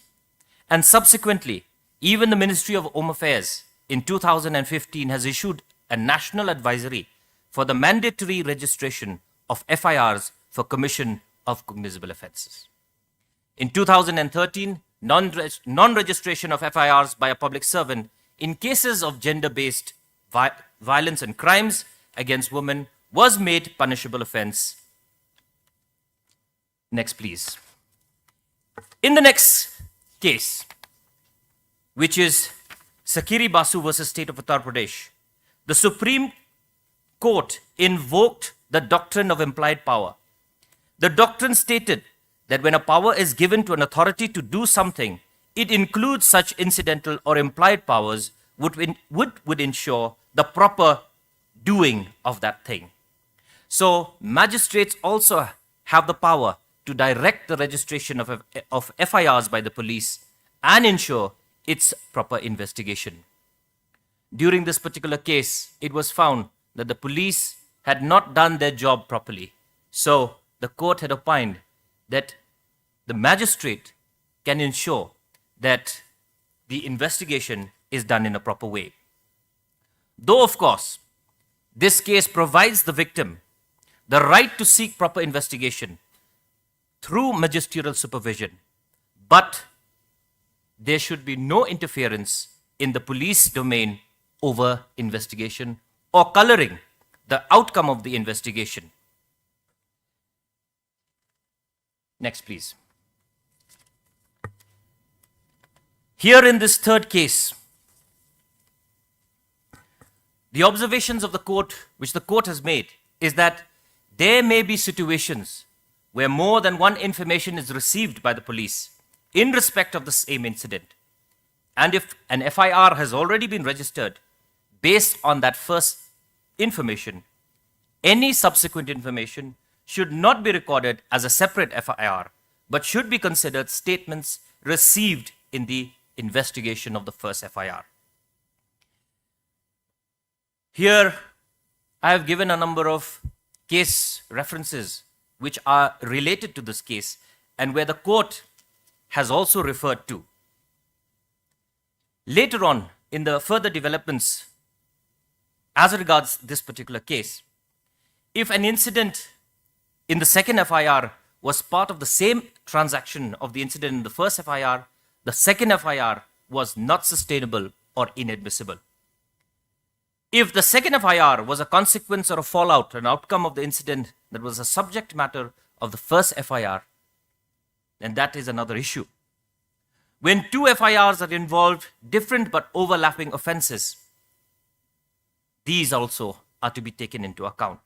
and subsequently, even the Ministry of Home Affairs in 2015 has issued a national advisory for the mandatory registration of FIRs for commission of cognizable offenses. In 2013, non-registration of FIRs by a public servant in cases of gender-based violence and crimes against women was made punishable offense. Next, please. In the next case, which is Sakiri Basu versus State of Uttar Pradesh, the Supreme Court invoked the doctrine of implied power. The doctrine stated that when a power is given to an authority to do something, it includes such incidental or implied powers would ensure the proper doing of that thing. So magistrates also have the power to direct the registration of FIRs by the police and ensure its proper investigation. During this particular case, it was found that the police had not done their job properly. So the court had opined that the magistrate can ensure that the investigation is done in a proper way. Though, of course, this case provides the victim the right to seek proper investigation through magisterial supervision, but there should be no interference in the police domain over investigation or coloring the outcome of the investigation. Next, please. Here in this third case, the observations of the court, which the court has made, is that there may be situations where more than one information is received by the police in respect of the same incident, and if an FIR has already been registered based on that first information, any subsequent information should not be recorded as a separate FIR, but should be considered statements received in the investigation of the first FIR. Here, I have given a number of case references which are related to this case and where the court has also referred to. Later on, in the further developments as regards this particular case, if an incident in the second FIR was part of the same transaction of the incident in the first FIR, the second FIR was not sustainable or inadmissible. If the second FIR was a consequence or a fallout, an outcome of the incident that was a subject matter of the first FIR, then that is another issue. When two FIRs are involved, different but overlapping offenses, these also are to be taken into account.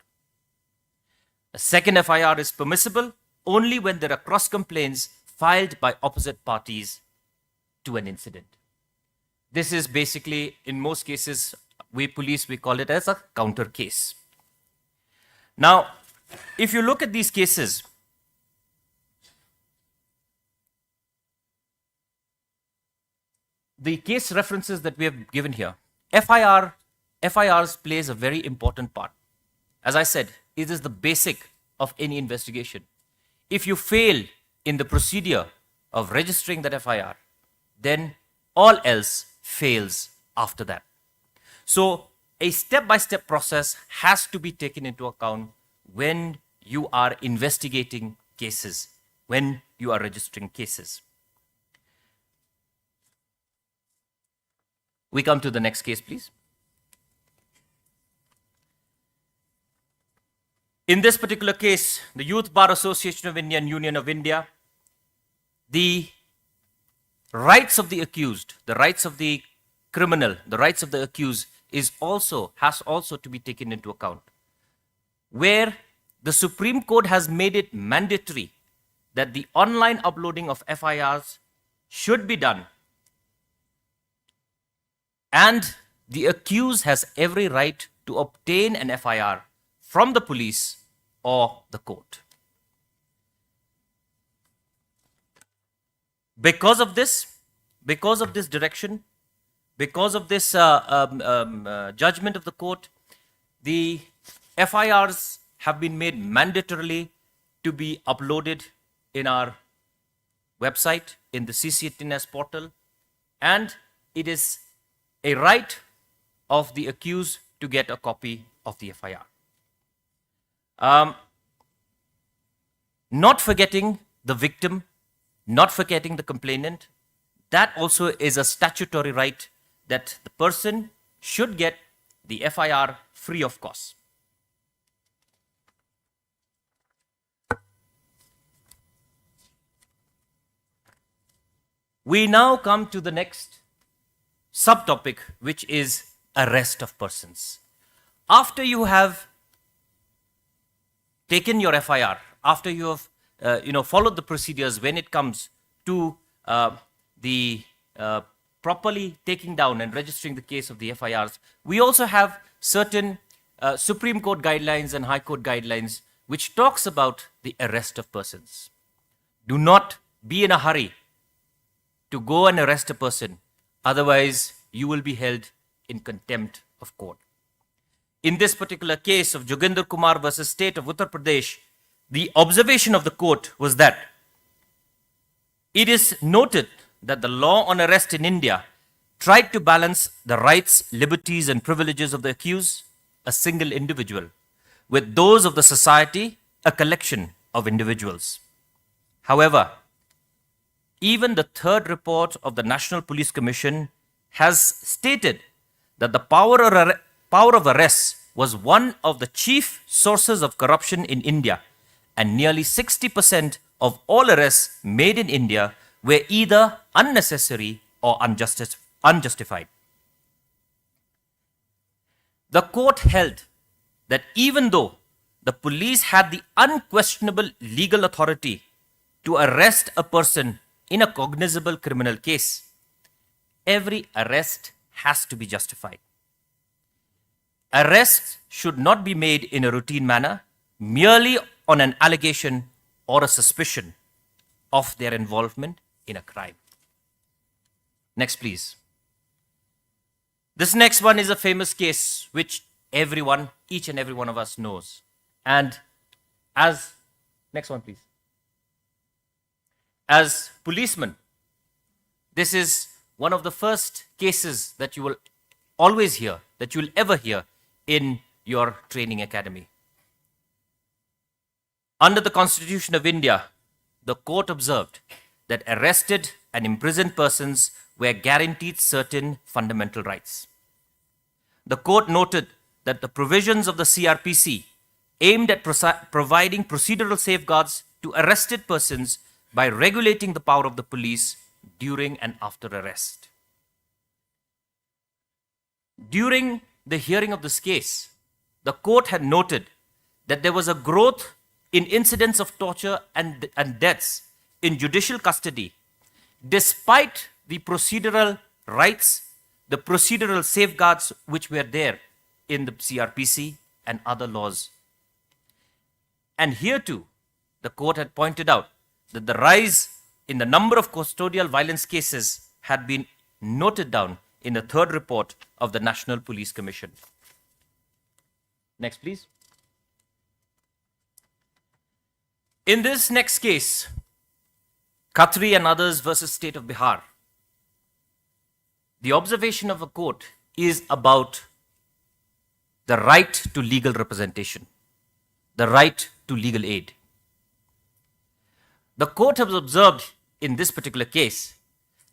A second FIR is permissible only when there are cross complaints filed by opposite parties to an incident. This is basically, in most cases, we call it as a counter case. Now, if you look at these cases, the case references that we have given here, FIRs plays a very important part. As I said, it is the basic of any investigation. If you fail in the procedure of registering that FIR, then all else fails after that. So a step-by-step process has to be taken into account when you are investigating cases, when you are registering cases. We come to the next case, please. In this particular case, the Youth Bar Association of India and Union of India, the rights of the accused, the rights of the criminal, the rights of the accused has also to be taken into account. Where the Supreme Court has made it mandatory that the online uploading of FIRs should be done, and the accused has every right to obtain an FIR from the police or the court. Because of this direction, because of this judgment of the court, the FIRs have been made mandatorily to be uploaded in our website, in the CCTNS portal, and it is a right of the accused to get a copy of the FIR. Not forgetting the victim, not forgetting the complainant, that also is a statutory right that the person should get the FIR free of cost. We now come to the next subtopic, which is arrest of persons. After you have taken your FIR, after you have followed the procedures when it comes to the properly taking down and registering the case of the FIRs, we also have certain Supreme Court guidelines and High Court guidelines which talks about the arrest of persons. Do not be in a hurry to go and arrest a person, otherwise you will be held in contempt of court. In this particular case of Joginder Kumar versus State of Uttar Pradesh, the observation of the court was that it is noted that the law on arrest in India tried to balance the rights, liberties, and privileges of the accused, a single individual, with those of the society, a collection of individuals. However, even the third report of the National Police Commission has stated that the power of arrest was one of the chief sources of corruption in India, and nearly 60% of all arrests made in India were either unnecessary or unjustified. The court held that even though the police had the unquestionable legal authority to arrest a person in a cognizable criminal case, every arrest has to be justified. Arrests should not be made in a routine manner, merely on an allegation or a suspicion of their involvement in a crime. Next, please. This next one is a famous case which everyone, each and every one of us knows. And as, next one, please. As policemen, this is one of the first cases that you will always hear, that you will ever hear in your training academy. Under the Constitution of India, the court observed that arrested and imprisoned persons were guaranteed certain fundamental rights. The court noted that the provisions of the CRPC aimed at providing procedural safeguards to arrested persons by regulating the power of the police during and after arrest. During the hearing of this case, the court had noted that there was a growth in incidents of torture and deaths in judicial custody, despite the procedural rights, the procedural safeguards which were there in the CRPC and other laws. And here too, the court had pointed out that the rise in the number of custodial violence cases had been noted down in the third report of the National Police Commission. Next, please. In this next case, Khatri and others versus State of Bihar, the observation of a court is about the right to legal representation, the right to legal aid. The court has observed in this particular case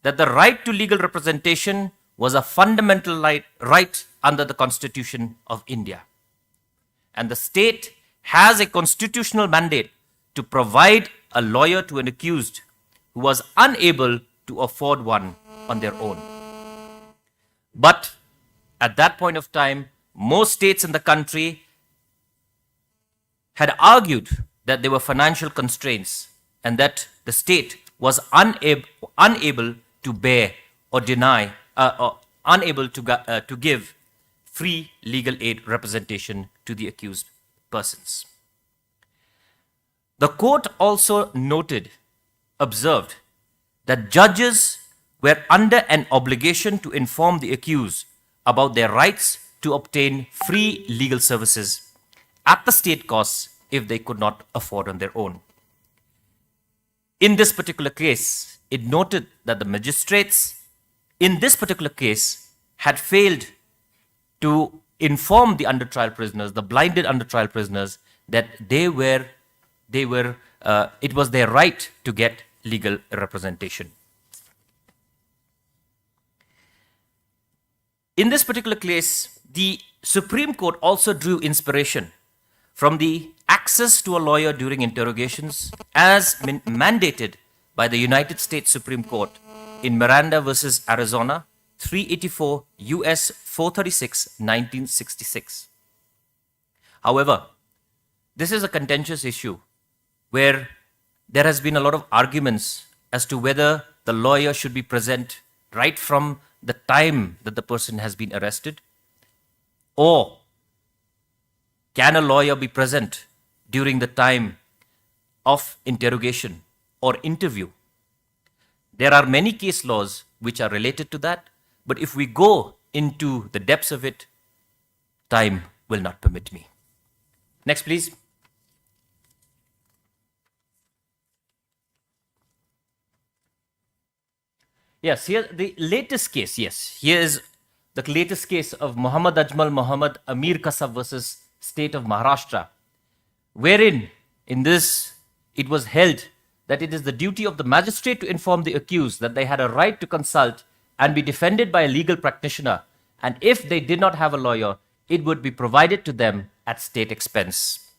that the right to legal representation was a fundamental right under the Constitution of India. And the state has a constitutional mandate to provide a lawyer to an accused who was unable to afford one on their own. But at that point of time, most states in the country had argued that there were financial constraints and that the state was unable to bear or deny, unable to give free legal aid representation to the accused persons. The court also observed that judges were under an obligation to inform the accused about their rights to obtain free legal services at the state costs if they could not afford on their own. In this particular case, it noted that the magistrates in this particular case had failed to inform the under trial prisoners, the blinded under trial prisoners, that it was their right to get legal representation. In this particular case, the Supreme Court also drew inspiration from the access to a lawyer during interrogations as mandated by the United States Supreme Court in Miranda versus Arizona, 384 US 436, 1966. However, this is a contentious issue where there has been a lot of arguments as to whether the lawyer should be present right from the time that the person has been arrested, or can a lawyer be present during the time of interrogation or interview. There are many case laws which are related to that, but if we go into the depths of it, time will not permit me. Next, please. Yes, here the latest case. Yes, here is the latest case of Muhammad Ajmal Muhammad Amir Kasab versus State of Maharashtra, wherein in this it was held that it is the duty of the magistrate to inform the accused that they had a right to consult and be defended by a legal practitioner, and if they did not have a lawyer, it would be provided to them at state expense.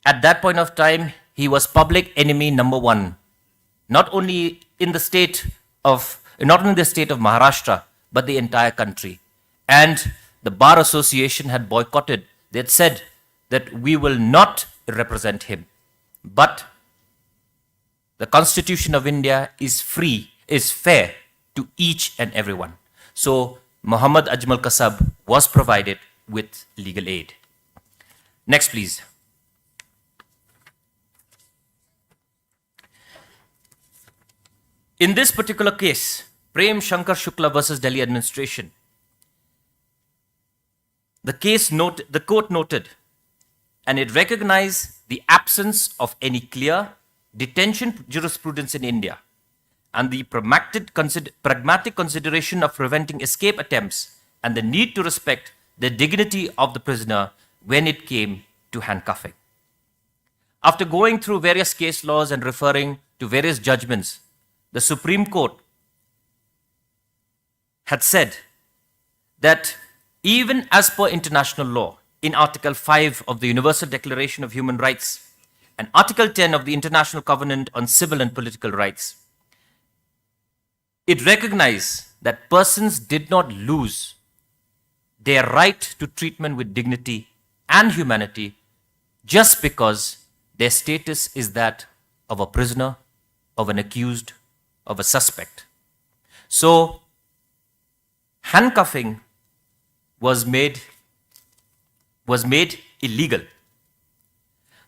At that point of time, he was public enemy number one, not only in the state of Maharashtra, but the entire country. And the Bar Association had boycotted. They had said that we will not represent him, but the Constitution of India is free, is fair to each and everyone. So Muhammad Ajmal Kasab was provided with legal aid. Next, please. In this particular case, Prem Shankar Shukla versus Delhi administration, the court noted, and it recognized the absence of any clear detention jurisprudence in India and the pragmatic consideration of preventing escape attempts and the need to respect the dignity of the prisoner when it came to handcuffing. After going through various case laws and referring to various judgments, the Supreme Court had said that even as per international law, in Article 5 of the Universal Declaration of Human Rights and Article 10 of the International Covenant on Civil and Political Rights, it recognized that persons did not lose their right to treatment with dignity and humanity just because their status is that of a prisoner, of an accused, of a suspect. So, handcuffing was made illegal.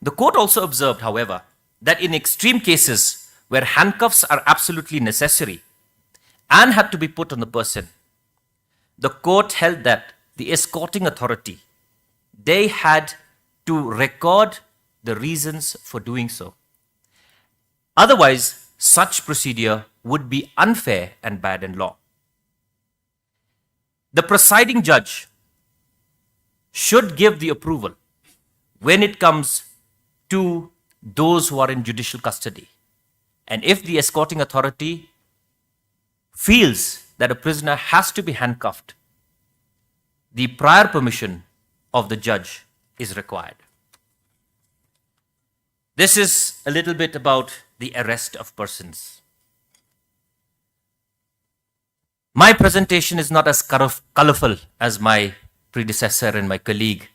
The court also observed, however, that in extreme cases where handcuffs are absolutely necessary and had to be put on the person, the court held that the escorting authority, they had to record the reasons for doing so. Otherwise, such procedure would be unfair and bad in law. The presiding judge should give the approval when it comes to those who are in judicial custody. And if the escorting authority feels that a prisoner has to be handcuffed, the prior permission of the judge is required. This is a little bit about the arrest of persons. My presentation is not as colorful as my predecessor and my colleague,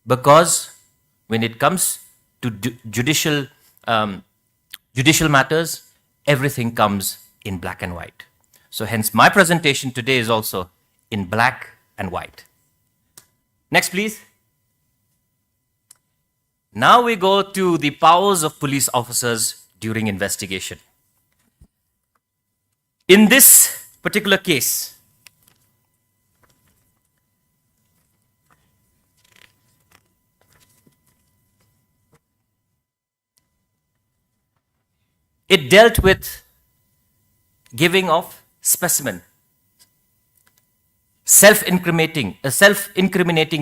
because when it comes to judicial matters, everything comes in black and white. So hence my presentation today is also in black and white. Next, please. Now we go to the powers of police officers during investigation. In this particular case, it dealt with giving of specimen, self-incriminating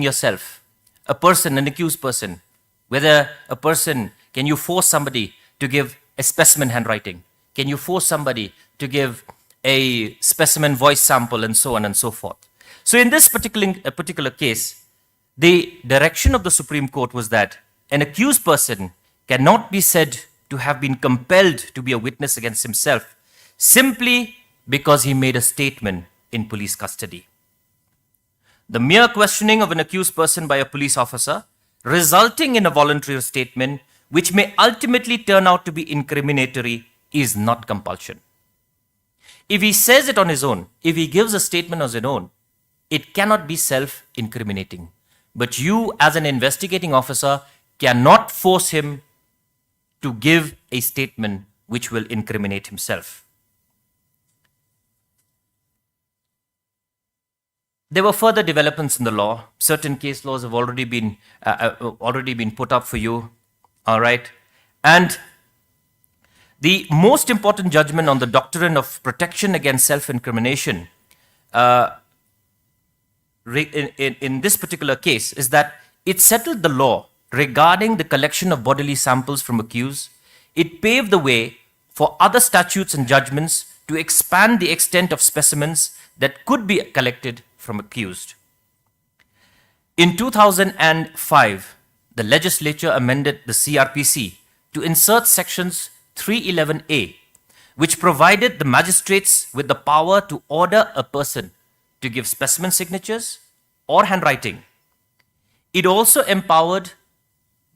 yourself, a person, an accused person, whether a person, can you force somebody to give a specimen handwriting? Can you force somebody to give a specimen voice sample and so on and so forth? So in this particular case, the direction of the Supreme Court was that an accused person cannot be said to have been compelled to be a witness against himself simply because he made a statement in police custody. The mere questioning of an accused person by a police officer resulting in a voluntary statement which may ultimately turn out to be incriminatory is not compulsion. If he says it on his own, if he gives a statement on his own, it cannot be self-incriminating. But you, as an investigating officer, cannot force him to give a statement which will incriminate himself. There were further developments in the law. Certain case laws have already been put up for you. All right. And the most important judgment on the doctrine of protection against self-incrimination in this particular case is that it settled the law regarding the collection of bodily samples from accused. It paved the way for other statutes and judgments to expand the extent of specimens that could be collected from accused. In 2005, the legislature amended the CRPC to insert sections 311A, which provided the magistrates with the power to order a person to give specimen signatures or handwriting It also empowered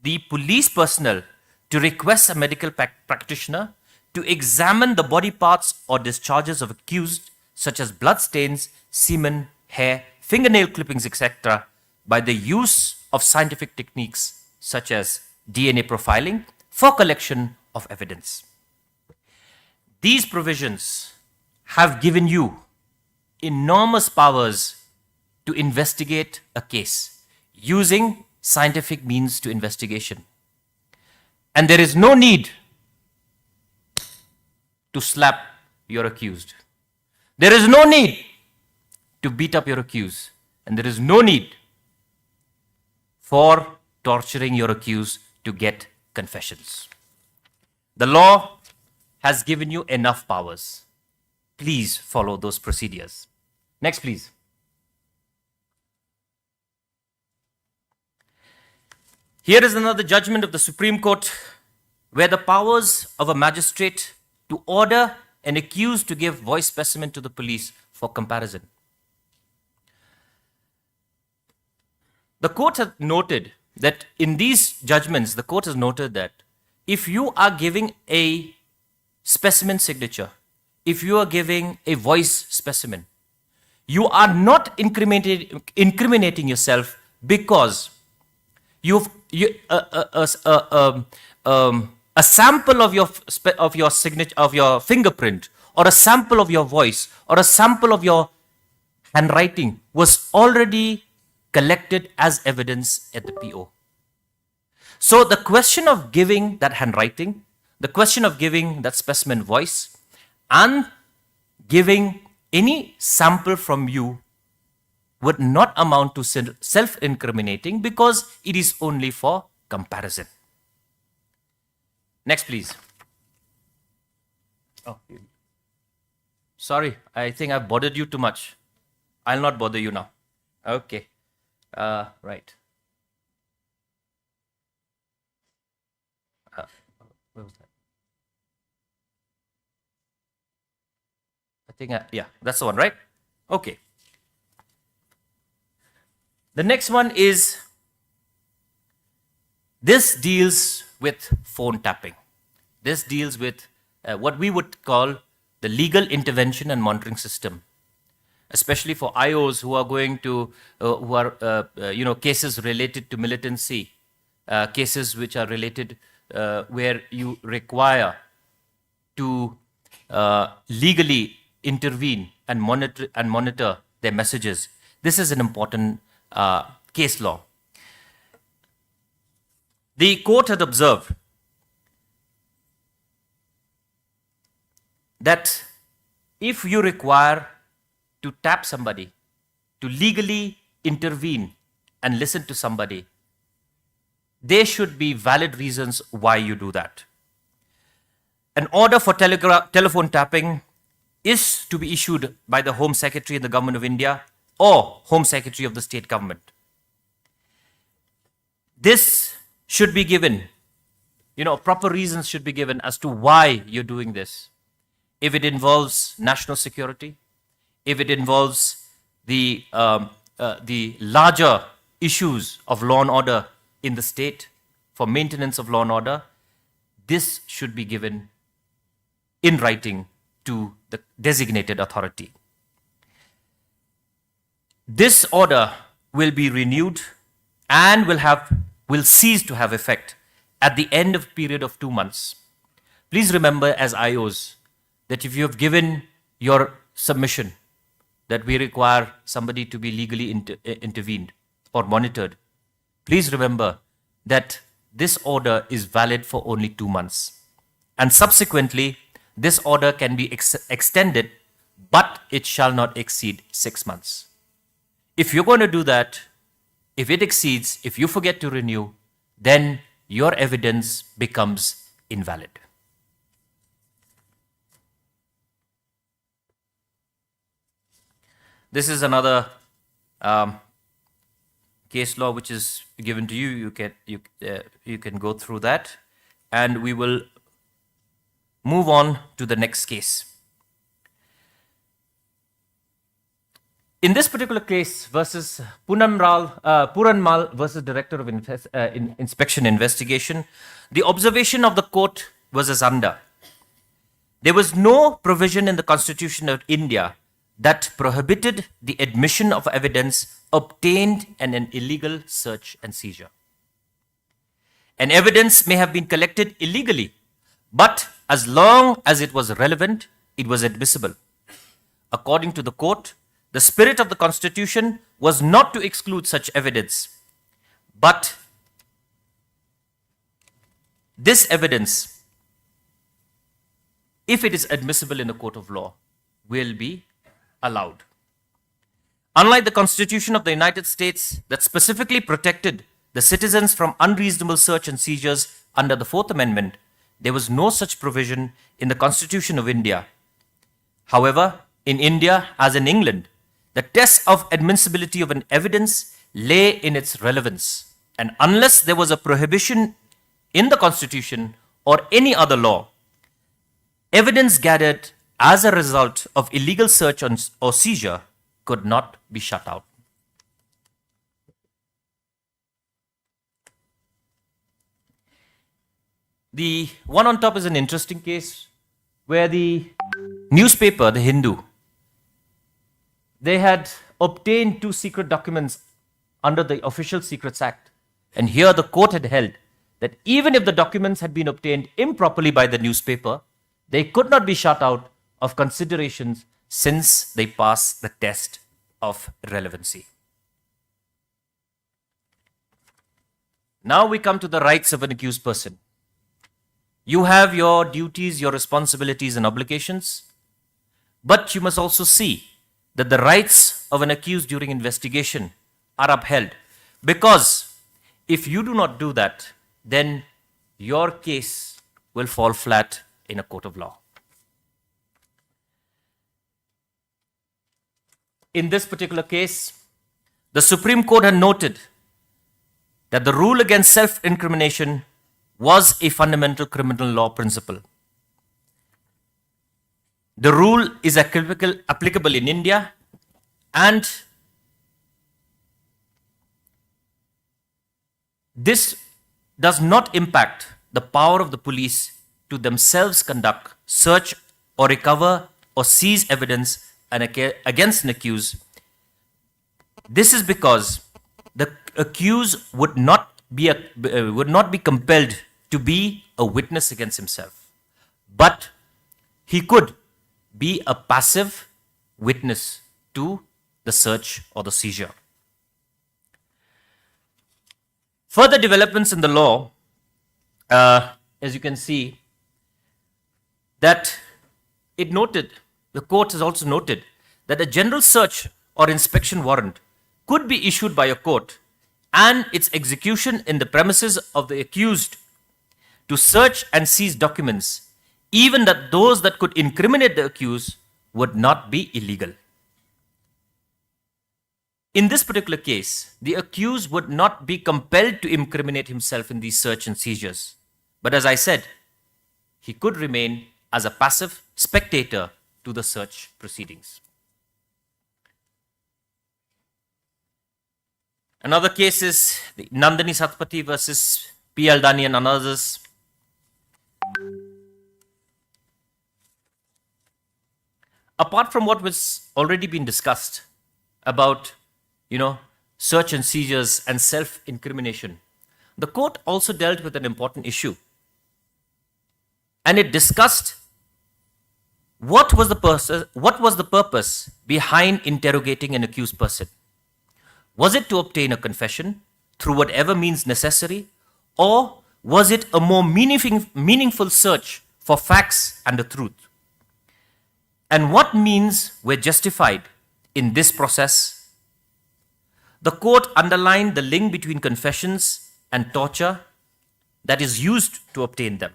the police personnel to request a medical practitioner to examine the body parts or discharges of accused, such as blood stains, semen, hair, fingernail clippings, etc., by the use of scientific techniques such as DNA profiling for collection of evidence. These provisions have given you enormous powers to investigate a case using scientific means to investigation. And there is no need to slap your accused. There is no need to beat up your accused. And there is no need for torturing your accused to get confessions. The law has given you enough powers. Please follow those procedures. Next, please. Here is another judgment of the Supreme Court where the powers of a magistrate to order an accused to give voice specimen to the police for comparison. The court has noted that in these judgments, the court has noted that if you are giving a specimen signature, if you are giving a voice specimen, you are not incriminating yourself because a sample of your signature, of your fingerprint, or a sample of your voice, or a sample of your handwriting was already collected as evidence at the PO. So the question of giving that handwriting, the question of giving that specimen voice, and giving any sample from you would not amount to self-incriminating because it is only for comparison. Next, please. Oh. Sorry, I think I've bothered you too much. I'll not bother you now. Okay. Right. Where was that? I think, yeah, that's the one, right? Okay. The next one is, this deals with phone tapping. This deals with what we would call the legal intervention and monitoring system, especially for IOs who are going to, cases related to militancy, cases which are related where you require to legally intervene and monitor their messages. This is an important case law. The court had observed that if you require to tap somebody, to legally intervene and listen to somebody, there should be valid reasons why you do that. An order for telephone tapping is to be issued by the Home Secretary in the Government of India or Home Secretary of the state government. This should be given, proper reasons should be given as to why you're doing this. If it involves national security, if it involves the larger issues of law and order in the state, for maintenance of law and order, this should be given in writing to the designated authority. This order will be renewed and will cease to have effect at the end of a period of 2 months. Please remember as IOs that if you have given your submission that we require somebody to be legally intervened or monitored, please remember that this order is valid for only 2 months. And subsequently, this order can be extended, but it shall not exceed 6 months. If you're going to do that, if it exceeds, if you forget to renew, then your evidence becomes invalid. This is another case law which is given to you. You can go through that, and we will move on to the next case. In this particular case versus Puranmal versus Director of Inspection Investigation, the observation of the court was as under. There was no provision in the Constitution of India that prohibited the admission of evidence obtained in an illegal search and seizure. An evidence may have been collected illegally, but as long as it was relevant, it was admissible. According to the court, the spirit of the Constitution was not to exclude such evidence, but this evidence, if it is admissible in a court of law, will be allowed. Unlike the Constitution of the United States that specifically protected the citizens from unreasonable search and seizures under the Fourth Amendment, there was no such provision in the Constitution of India. However, in India, as in England, the test of admissibility of an evidence lay in its relevance. And unless there was a prohibition in the Constitution or any other law, evidence gathered as a result of illegal search or seizure could not be shut out. The one on top is an interesting case where the newspaper, The Hindu, they had obtained 2 secret documents under the Official Secrets Act. And here the court had held that even if the documents had been obtained improperly by the newspaper, they could not be shut out of considerations since they pass the test of relevancy. Now we come to the rights of an accused person. You have your duties, your responsibilities and obligations, but you must also see that the rights of an accused during investigation are upheld, because if you do not do that, then your case will fall flat in a court of law. In this particular case, the Supreme Court had noted that the rule against self-incrimination was a fundamental criminal law principle. The rule is applicable in India, and this does not impact the power of the police to themselves conduct search or recover or seize evidence against an accused. This is because the accused would not be compelled to be a witness against himself, but he could be a passive witness to the search or the seizure. Further developments in the law, as you can see, that the court has also noted that a general search or inspection warrant could be issued by a court and its execution in the premises of the accused to search and seize documents, even that those that could incriminate the accused, would not be illegal. In this particular case, the accused would not be compelled to incriminate himself in these search and seizures. But as I said, he could remain as a passive spectator to the search proceedings. Another case is the Nandini Satpathy versus P. Aldani and others. Apart from what was already been discussed about, search and seizures and self-incrimination, the court also dealt with an important issue. And it discussed what was the purpose behind interrogating an accused person. Was it to obtain a confession through whatever means necessary, or was it a more meaningful search for facts and the truth? And what means were justified in this process? The court underlined the link between confessions and torture that is used to obtain them.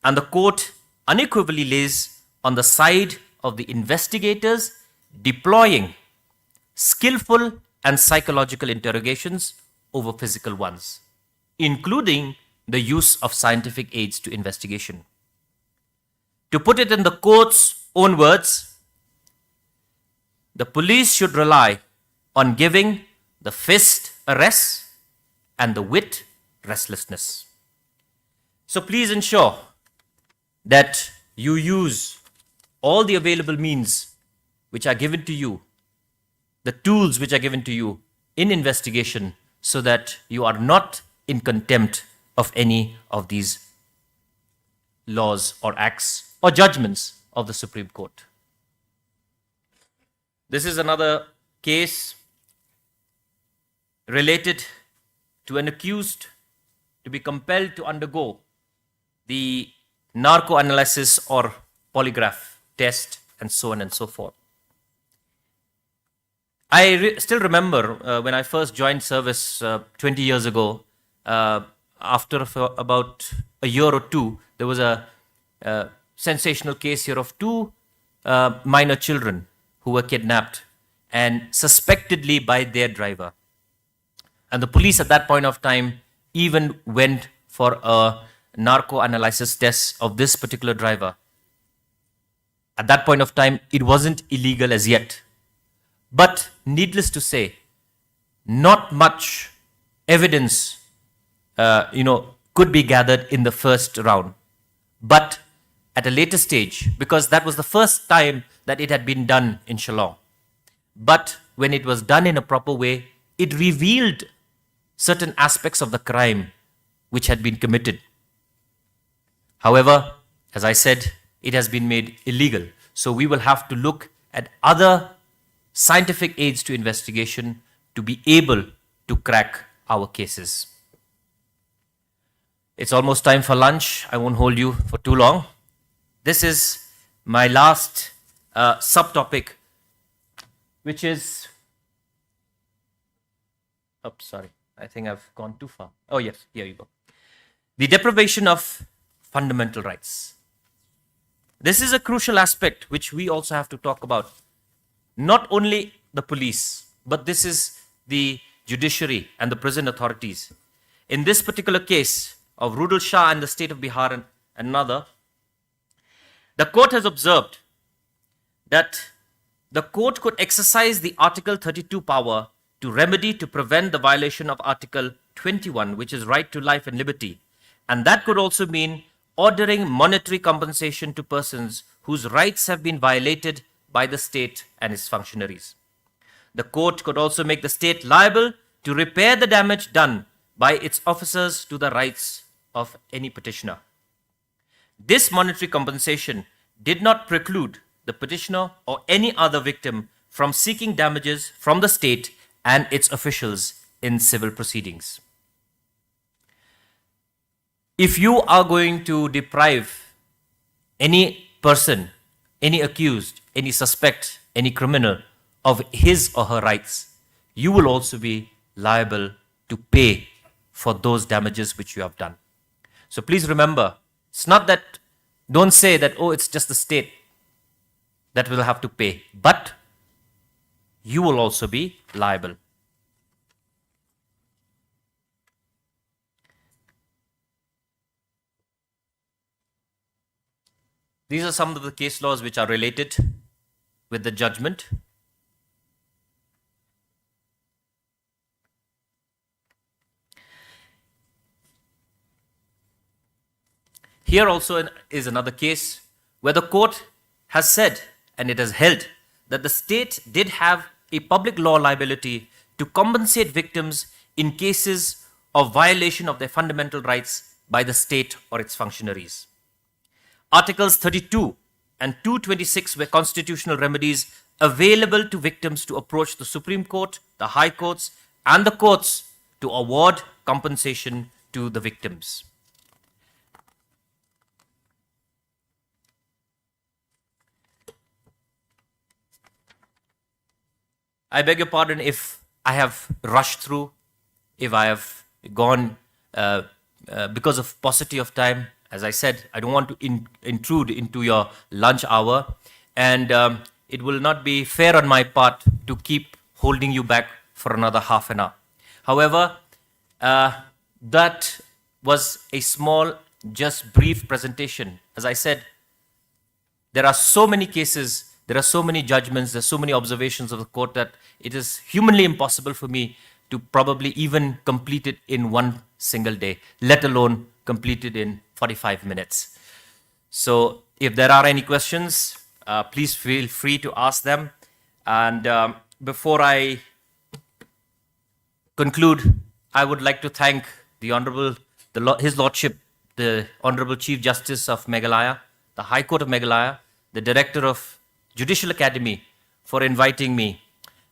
And the court unequivocally lays on the side of the investigators deploying skillful and psychological interrogations over physical ones, including the use of scientific aids to investigation. To put it in the court's own words, the police should rely on giving the fist a rest and the wit restlessness. So please ensure that you use all the available means which are given to you, the tools which are given to you in investigation, so that you are not in contempt of any of these laws or acts or judgments of the Supreme Court. This is another case related to an accused to be compelled to undergo the narco analysis or polygraph test and so on and so forth. I still remember when I first joined service 20 years ago, after about a year or two, there was a sensational case here of two minor children who were kidnapped and suspectedly by their driver. And the police at that point of time even went for a narco analysis test of this particular driver. At that point of time, it wasn't illegal as yet. But needless to say, not much evidence, could be gathered in the first round. But at a later stage, because that was the first time that it had been done in Shillong. But when it was done in a proper way, it revealed certain aspects of the crime which had been committed. However, as I said, it has been made illegal. So we will have to look at other scientific aids to investigation to be able to crack our cases. It's almost time for lunch. I won't hold you for too long. This is my last subtopic, which is... Oh, sorry. I think I've gone too far. Oh, yes. Here you go. The deprivation of fundamental rights. This is a crucial aspect which we also have to talk about. Not only the police, but this is the judiciary and the prison authorities. In this particular case of Rudal Shah and the state of Bihar and another, the court has observed that the court could exercise the Article 32 power to remedy to prevent the violation of Article 21, which is right to life and liberty. And that could also mean ordering monetary compensation to persons whose rights have been violated by the state and its functionaries. The court could also make the state liable to repair the damage done by its officers to the rights of any petitioner. This monetary compensation did not preclude the petitioner or any other victim from seeking damages from the state and its officials in civil proceedings. If you are going to deprive any person, any accused, any suspect, any criminal of his or her rights, you will also be liable to pay for those damages which you have done. So please remember, it's not that, don't say that, oh, it's just the state that will have to pay, but you will also be liable. These are some of the case laws which are related with the judgment. Here also is another case where the court has said, and it has held, that the state did have a public law liability to compensate victims in cases of violation of their fundamental rights by the state or its functionaries. Articles 32 and 226 were constitutional remedies available to victims to approach the Supreme Court, the High Courts, and the courts to award compensation to the victims. I beg your pardon if I have rushed through, if I have gone because of paucity of time. As I said, I don't want to intrude into your lunch hour, and it will not be fair on my part to keep holding you back for another half an hour. However, that was a small, just brief presentation. As I said, there are so many cases There are so many judgments, there's so many observations of the court that it is humanly impossible for me to probably even complete it in one single day, let alone complete it in 45 minutes. So if there are any questions, please feel free to ask them. And before I conclude, I would like to thank the Honorable, His Lordship, the Honorable Chief Justice of Meghalaya, the High Court of Meghalaya, the Director of Judicial Academy for inviting me.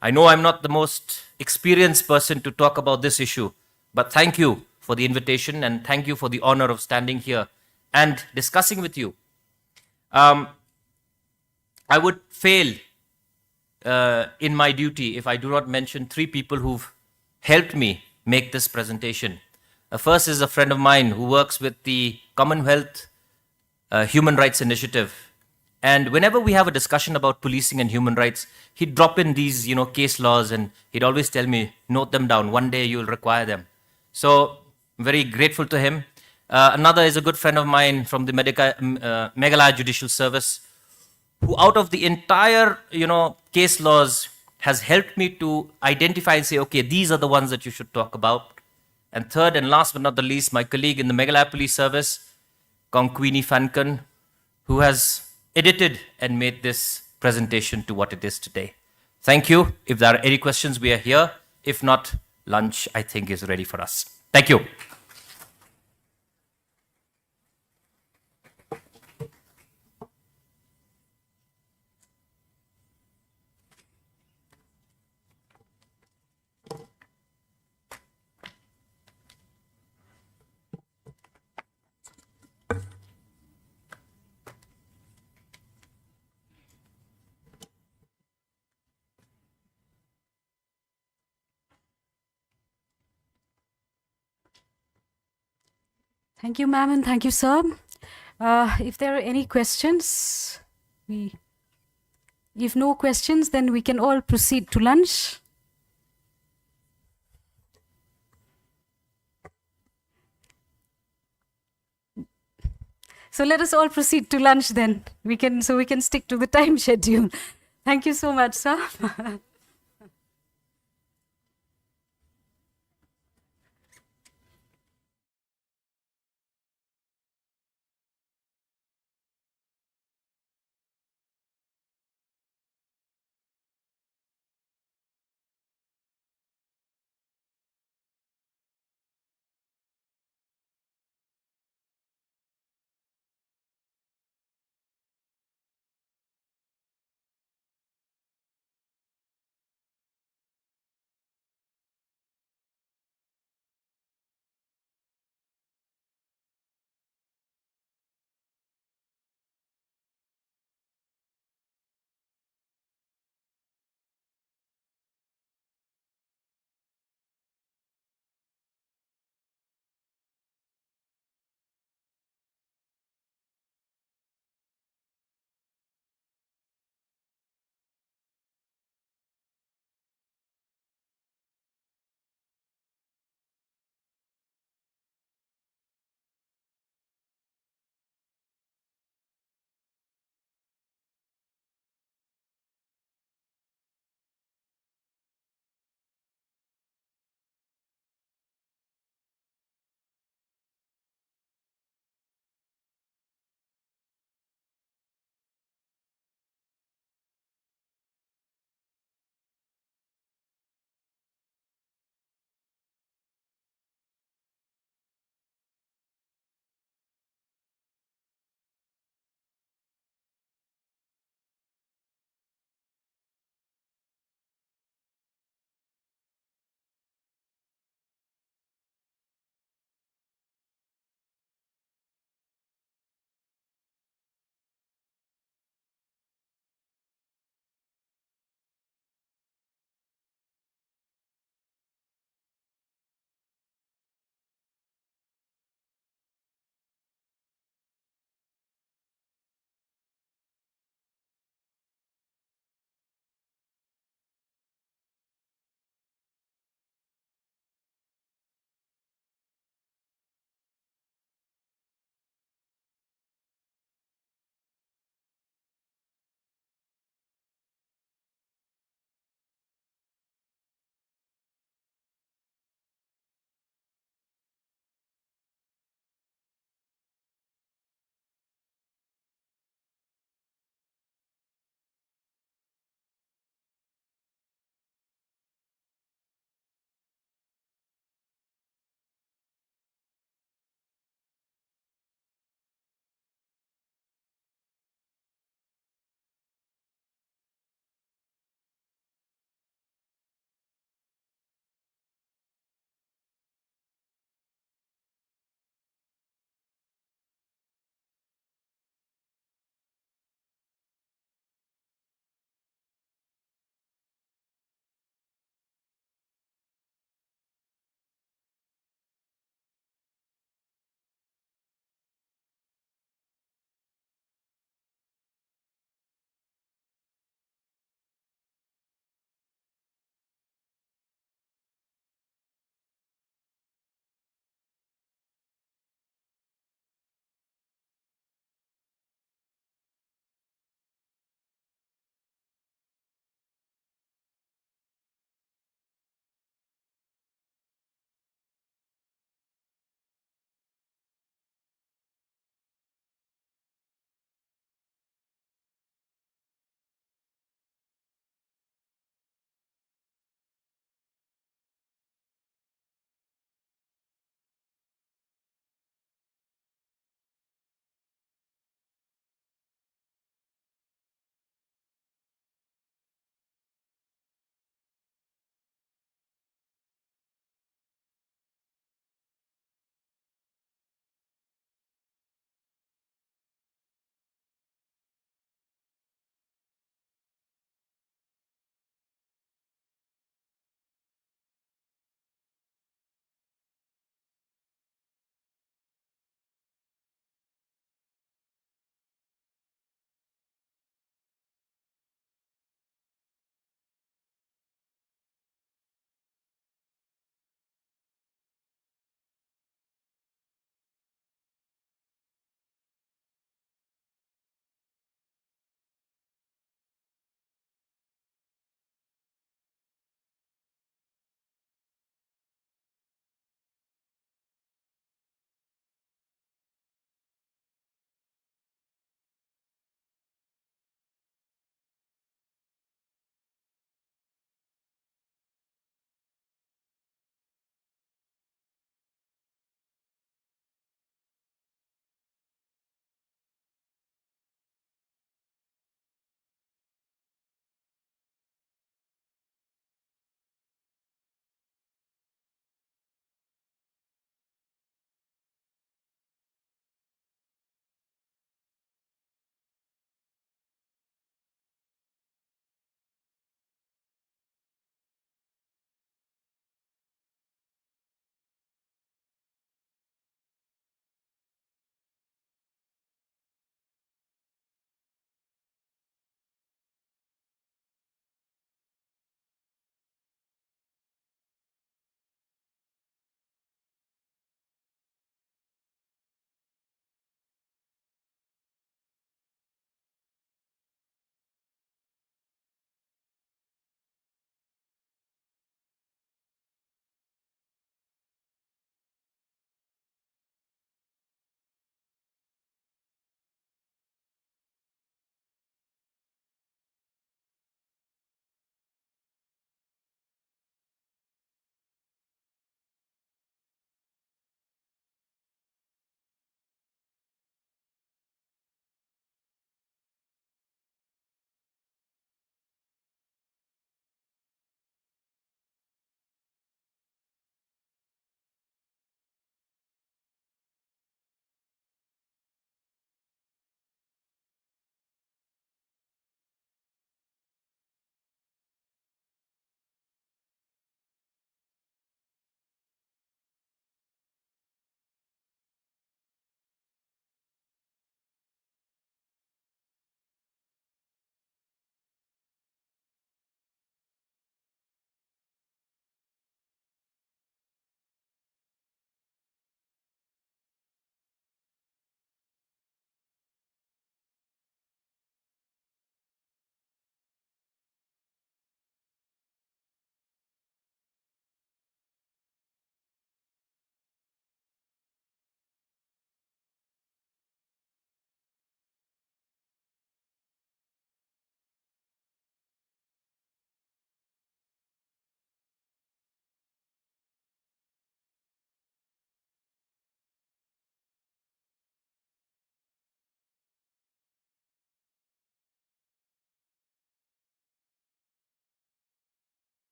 I know I'm not the most experienced person to talk about this issue, but thank you for the invitation and thank you for the honor of standing here and discussing with you. I would fail in my duty if I do not mention three people who've helped me make this presentation. First is a friend of mine who works with the Commonwealth Human Rights Initiative. And whenever we have a discussion about policing and human rights, he'd drop in these, case laws, and he'd always tell me, note them down. One day you'll require them. So I'm very grateful to him. Another is a good friend of mine from the Meghalaya Judicial Service, who out of the entire, case laws has helped me to identify and say, okay, these are the ones that you should talk about. And third and last but not the least, my colleague in the Meghalaya Police Service, Conquini Fankan, who has edited and made this presentation to what it is today. Thank you. If there are any questions, we are here. If not, lunch, I think, is ready for us. Thank you. Thank you, ma'am, and thank you, sir. If there are any questions, if no questions, then we can all proceed to lunch. So let us all proceed to lunch then. We can stick to the time schedule. Thank you so much, sir.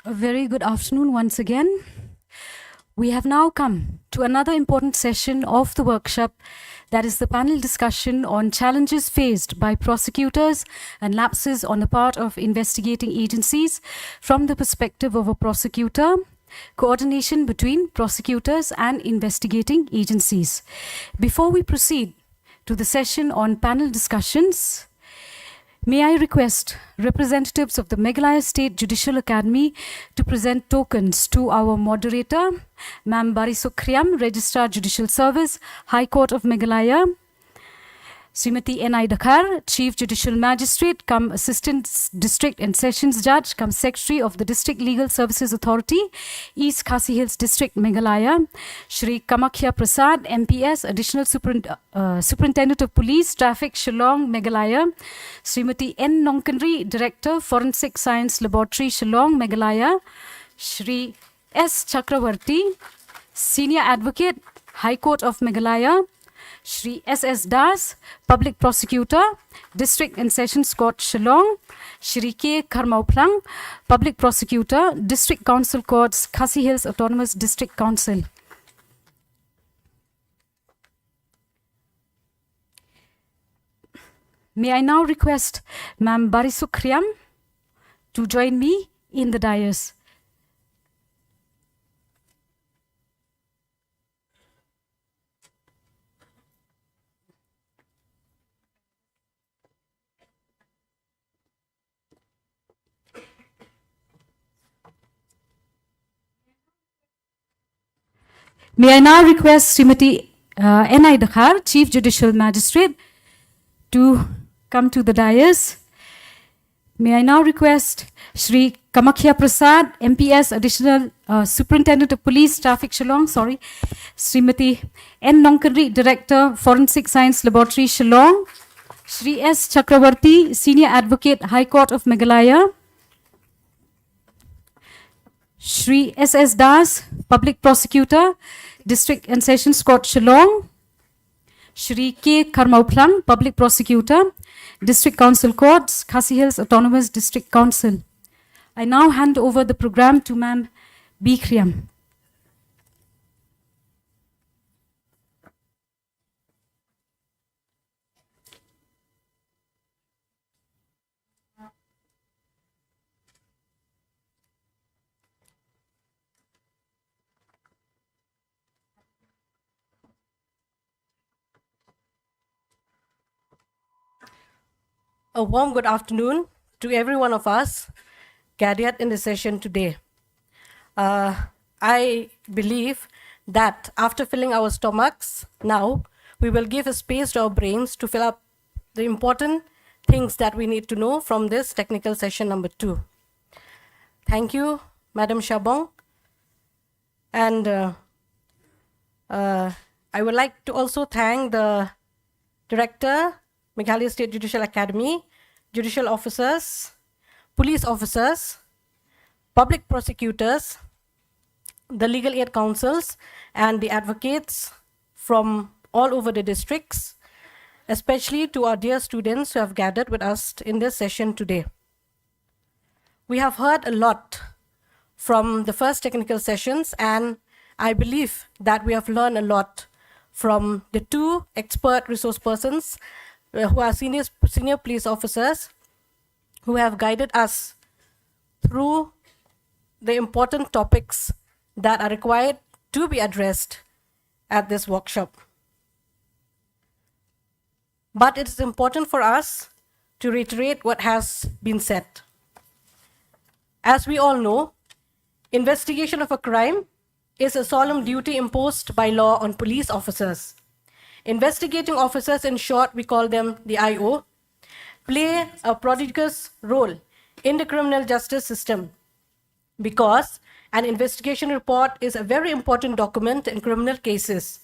A very good afternoon once again. We have now come to another important session of the workshop, that is the panel discussion on challenges faced by prosecutors and lapses on the part of investigating agencies from the perspective of a prosecutor, coordination between prosecutors and investigating agencies. Before we proceed to the session on panel discussions, may I request representatives of the Meghalaya State Judicial Academy to present tokens to our moderator, Ma'am Barisukriam, Registrar Judicial Service, High Court of Meghalaya, Srimati N.I. Dakhar, Chief Judicial Magistrate, come Assistant District and Sessions Judge, come Secretary of the District Legal Services Authority, East Khasi Hills District, Meghalaya, Shri Kamakhya Prasad, MPS, Additional Superintendent of Police, Traffic, Shillong, Meghalaya, Srimati N. Nongkanri, Director, Forensic Science Laboratory, Shillong, Meghalaya, Shri S. Chakravarti, Senior Advocate, High Court of Meghalaya, Shri S.S. Das, Public Prosecutor, District and Sessions Court, Shillong, Shri K. Karmauplang, Public Prosecutor, District Council Courts, Khasi Hills Autonomous District Council. May I now request Ma'am Barisukriam to join me in the dais. May I now request Srimati N.I. Dakhar, Chief Judicial Magistrate, to come to the dais. May I now request Shri Kamakhya Prasad, MPS, Additional Superintendent of Police, Traffic, Shillong, Srimati N. Nongkanri, Director, Forensic Science Laboratory, Shillong, Shri S. Chakravarti, Senior Advocate, High Court of Meghalaya, Shri S.S. Das, Public Prosecutor, District and Sessions Court, Shillong, Shri K. Karmauplang, Public Prosecutor, District Council Courts, Khasi Hills Autonomous District Council. I now hand over the program to Ma'am B. Kriam. A warm good afternoon to every one of us gathered in the session today. I believe that after filling our stomachs, now we will give a space to our brains to fill up the important things that we need to know from this technical session number 2. Thank you, Madam Shabong. And I would like to also thank the Director, Meghalaya State Judicial Academy, judicial officers, police officers, public prosecutors, the legal aid councils, and the advocates from all over the districts, especially to our dear students who have gathered with us in this session today. We have heard a lot from the first technical sessions, and I believe that we have learned a lot from the 2 expert resource persons who are senior police officers who have guided us through the important topics that are required to be addressed at this workshop. But it is important for us to reiterate what has been said. As we all know, investigation of a crime is a solemn duty imposed by law on police officers. Investigating officers, in short, we call them the IO, play a prodigious role in the criminal justice system because an investigation report is a very important document in criminal cases.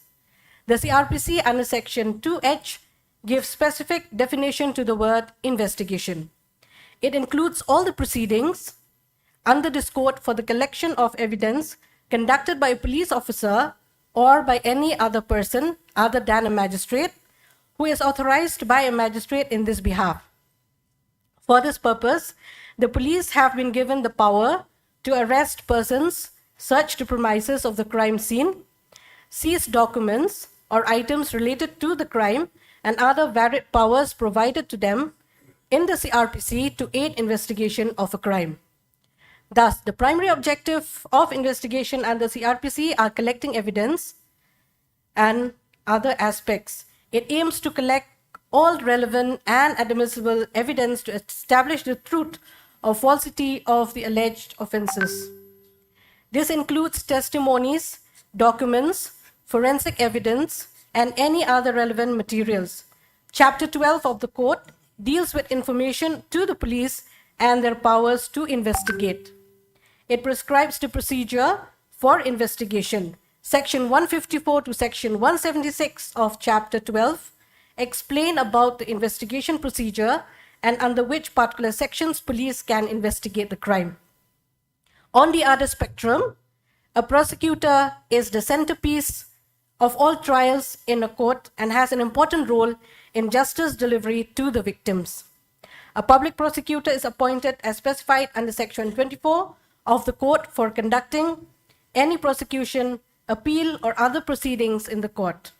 The CRPC under Section 2H gives specific definition to the word investigation. It includes all the proceedings under this code for the collection of evidence conducted by a police officer or by any other person other than a magistrate who is authorized by a magistrate in this behalf. For this purpose, the police have been given the power to arrest persons, search the premises of the crime scene, seize documents or items related to the crime, and other varied powers provided to them in the CRPC to aid investigation of a crime. Thus, the primary objective of investigation under CRPC are collecting evidence and other aspects. It aims to collect all relevant and admissible evidence to establish the truth or falsity of the alleged offenses. This includes testimonies, documents, forensic evidence, and any other relevant materials. Chapter 12 of the Code deals with information to the police and their powers to investigate. It prescribes the procedure for investigation. Section 154 to Section 176 of Chapter 12 explain about the investigation procedure and under which particular sections police can investigate the crime. On the other spectrum, a prosecutor is the centerpiece of all trials in a court and has an important role in justice delivery to the victims. A public prosecutor is appointed as specified under Section 24 of the Code for conducting any prosecution, appeal, or other proceedings in the court.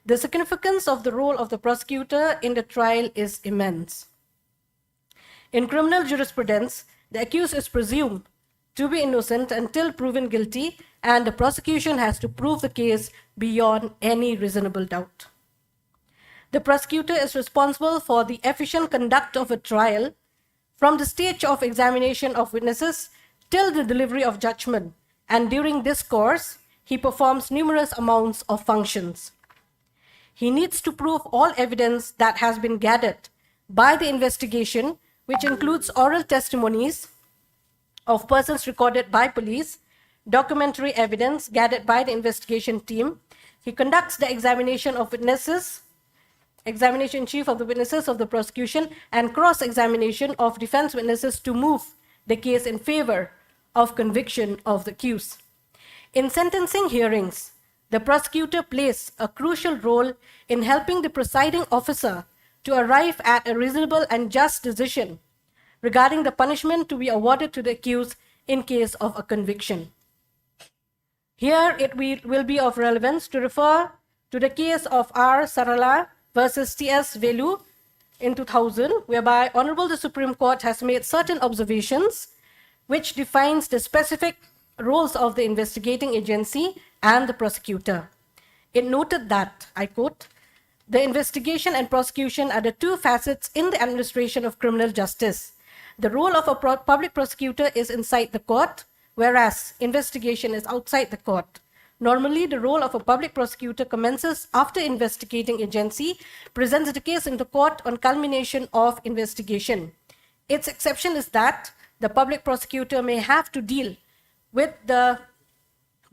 The significance of the role of the prosecutor in the trial is immense. In criminal jurisprudence, the accused is presumed to be innocent until proven guilty, and the prosecution has to prove the case beyond any reasonable doubt. The prosecutor is responsible for the efficient conduct of a trial from the stage of examination of witnesses till the delivery of judgment, and during this course, he performs numerous amounts of functions. He needs to prove all evidence that has been gathered by the investigation, which includes oral testimonies of persons recorded by police, documentary evidence gathered by the investigation team. He conducts the examination of witnesses, examination chief of the witnesses of the prosecution, and cross-examination of defense witnesses to move the case in favor of conviction of the accused. In sentencing hearings, the prosecutor plays a crucial role in helping the presiding officer to arrive at a reasonable and just decision regarding the punishment to be awarded to the accused in case of a conviction. Here it will be of relevance to refer to the case of R. Sarala versus T.S. Velu in 2000, whereby Honorable the Supreme Court has made certain observations which defines the specific roles of the investigating agency and the prosecutor. It noted that, I quote, "The investigation and prosecution are the two facets in the administration of criminal justice. The role of a public prosecutor is inside the court, whereas investigation is outside the court. Normally, the role of a public prosecutor commences after investigating agency presents the case in the court on culmination of investigation. Its exception is that the public prosecutor may have to deal with the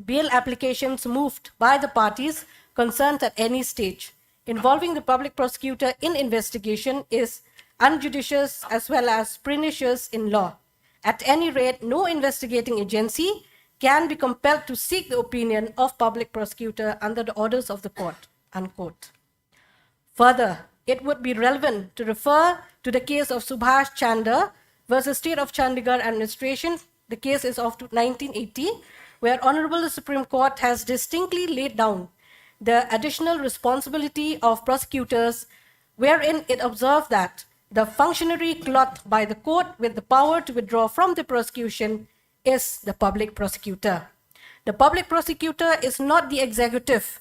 bail applications moved by the parties concerned at any stage. Involving the public prosecutor in investigation is unjudicious as well as pernicious in law. At any rate, no investigating agency can be compelled to seek the opinion of public prosecutor under the orders of the court," unquote. Further, it would be relevant to refer to the case of Subhash Chandra versus State of Chandigarh Administration. The case is of 1980, where Honorable the Supreme Court has distinctly laid down the additional responsibility of prosecutors, wherein it observed that the functionary clothed by the court with the power to withdraw from the prosecution is the public prosecutor. The public prosecutor is not the executive,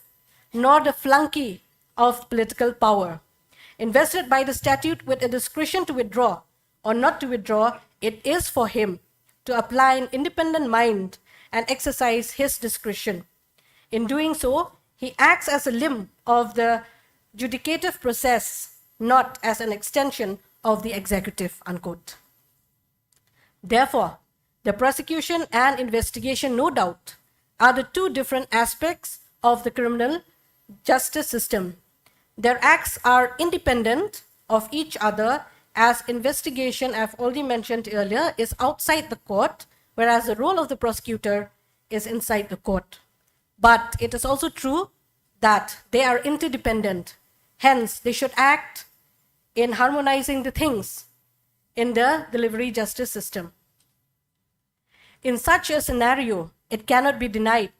nor the flunky of political power. Invested by the statute with a discretion to withdraw or not to withdraw, it is for him to apply an independent mind and exercise his discretion. In doing so, he acts as a limb of the judicative process, not as an extension of the executive, unquote. Therefore, the prosecution and investigation, no doubt, are the two different aspects of the criminal justice system. Their acts are independent of each other, as investigation, I've already mentioned earlier, is outside the court, whereas the role of the prosecutor is inside the court. But it is also true that they are interdependent. Hence, they should act in harmonizing the things in the delivery justice system. In such a scenario, it cannot be denied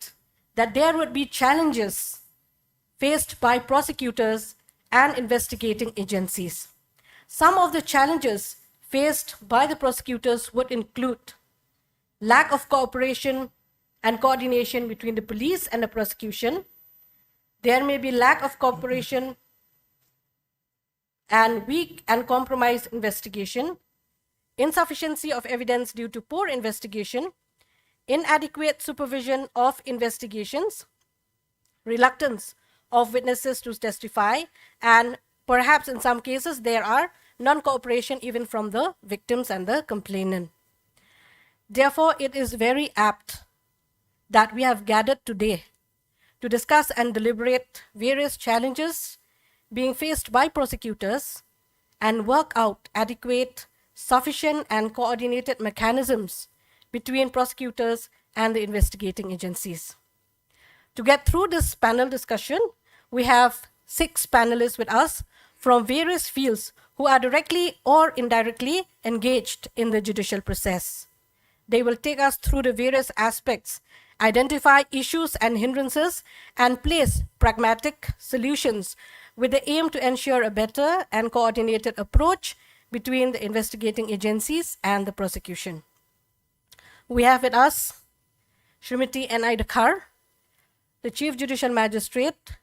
that there would be challenges faced by prosecutors and investigating agencies. Some of the challenges faced by the prosecutors would include lack of cooperation and coordination between the police and the prosecution. There may be lack of cooperation and weak and compromised investigation, insufficiency of evidence due to poor investigation, inadequate supervision of investigations, reluctance of witnesses to testify, and perhaps in some cases there are non-cooperation even from the victims and the complainant. Therefore, it is very apt that we have gathered today to discuss and deliberate various challenges being faced by prosecutors and work out adequate, sufficient, and coordinated mechanisms between prosecutors and the investigating agencies. To get through this panel discussion, we have 6 panelists with us from various fields who are directly or indirectly engaged in the judicial process. They will take us through the various aspects, identify issues and hindrances, and place pragmatic solutions with the aim to ensure a better and coordinated approach between the investigating agencies and the prosecution. We have with us Srimati N.I. Dakhar, the Chief Judicial Magistrate,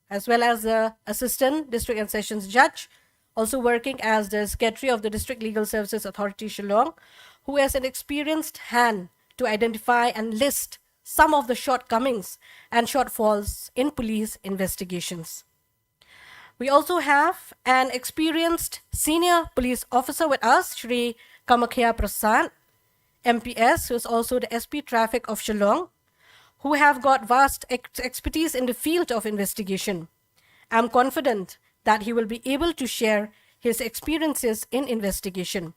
as well as the Assistant District and Sessions Judge, also working as the Secretary of the District Legal Services Authority, Shillong, who has an experienced hand to identify and list some of the shortcomings and shortfalls in police investigations. We also have an experienced senior police officer with us, Shri Kamakhya Prasad, MPS, who is also the SP Traffic of Shillong, who have got vast expertise in the field of investigation. I'm confident that he will be able to share his experiences in investigation.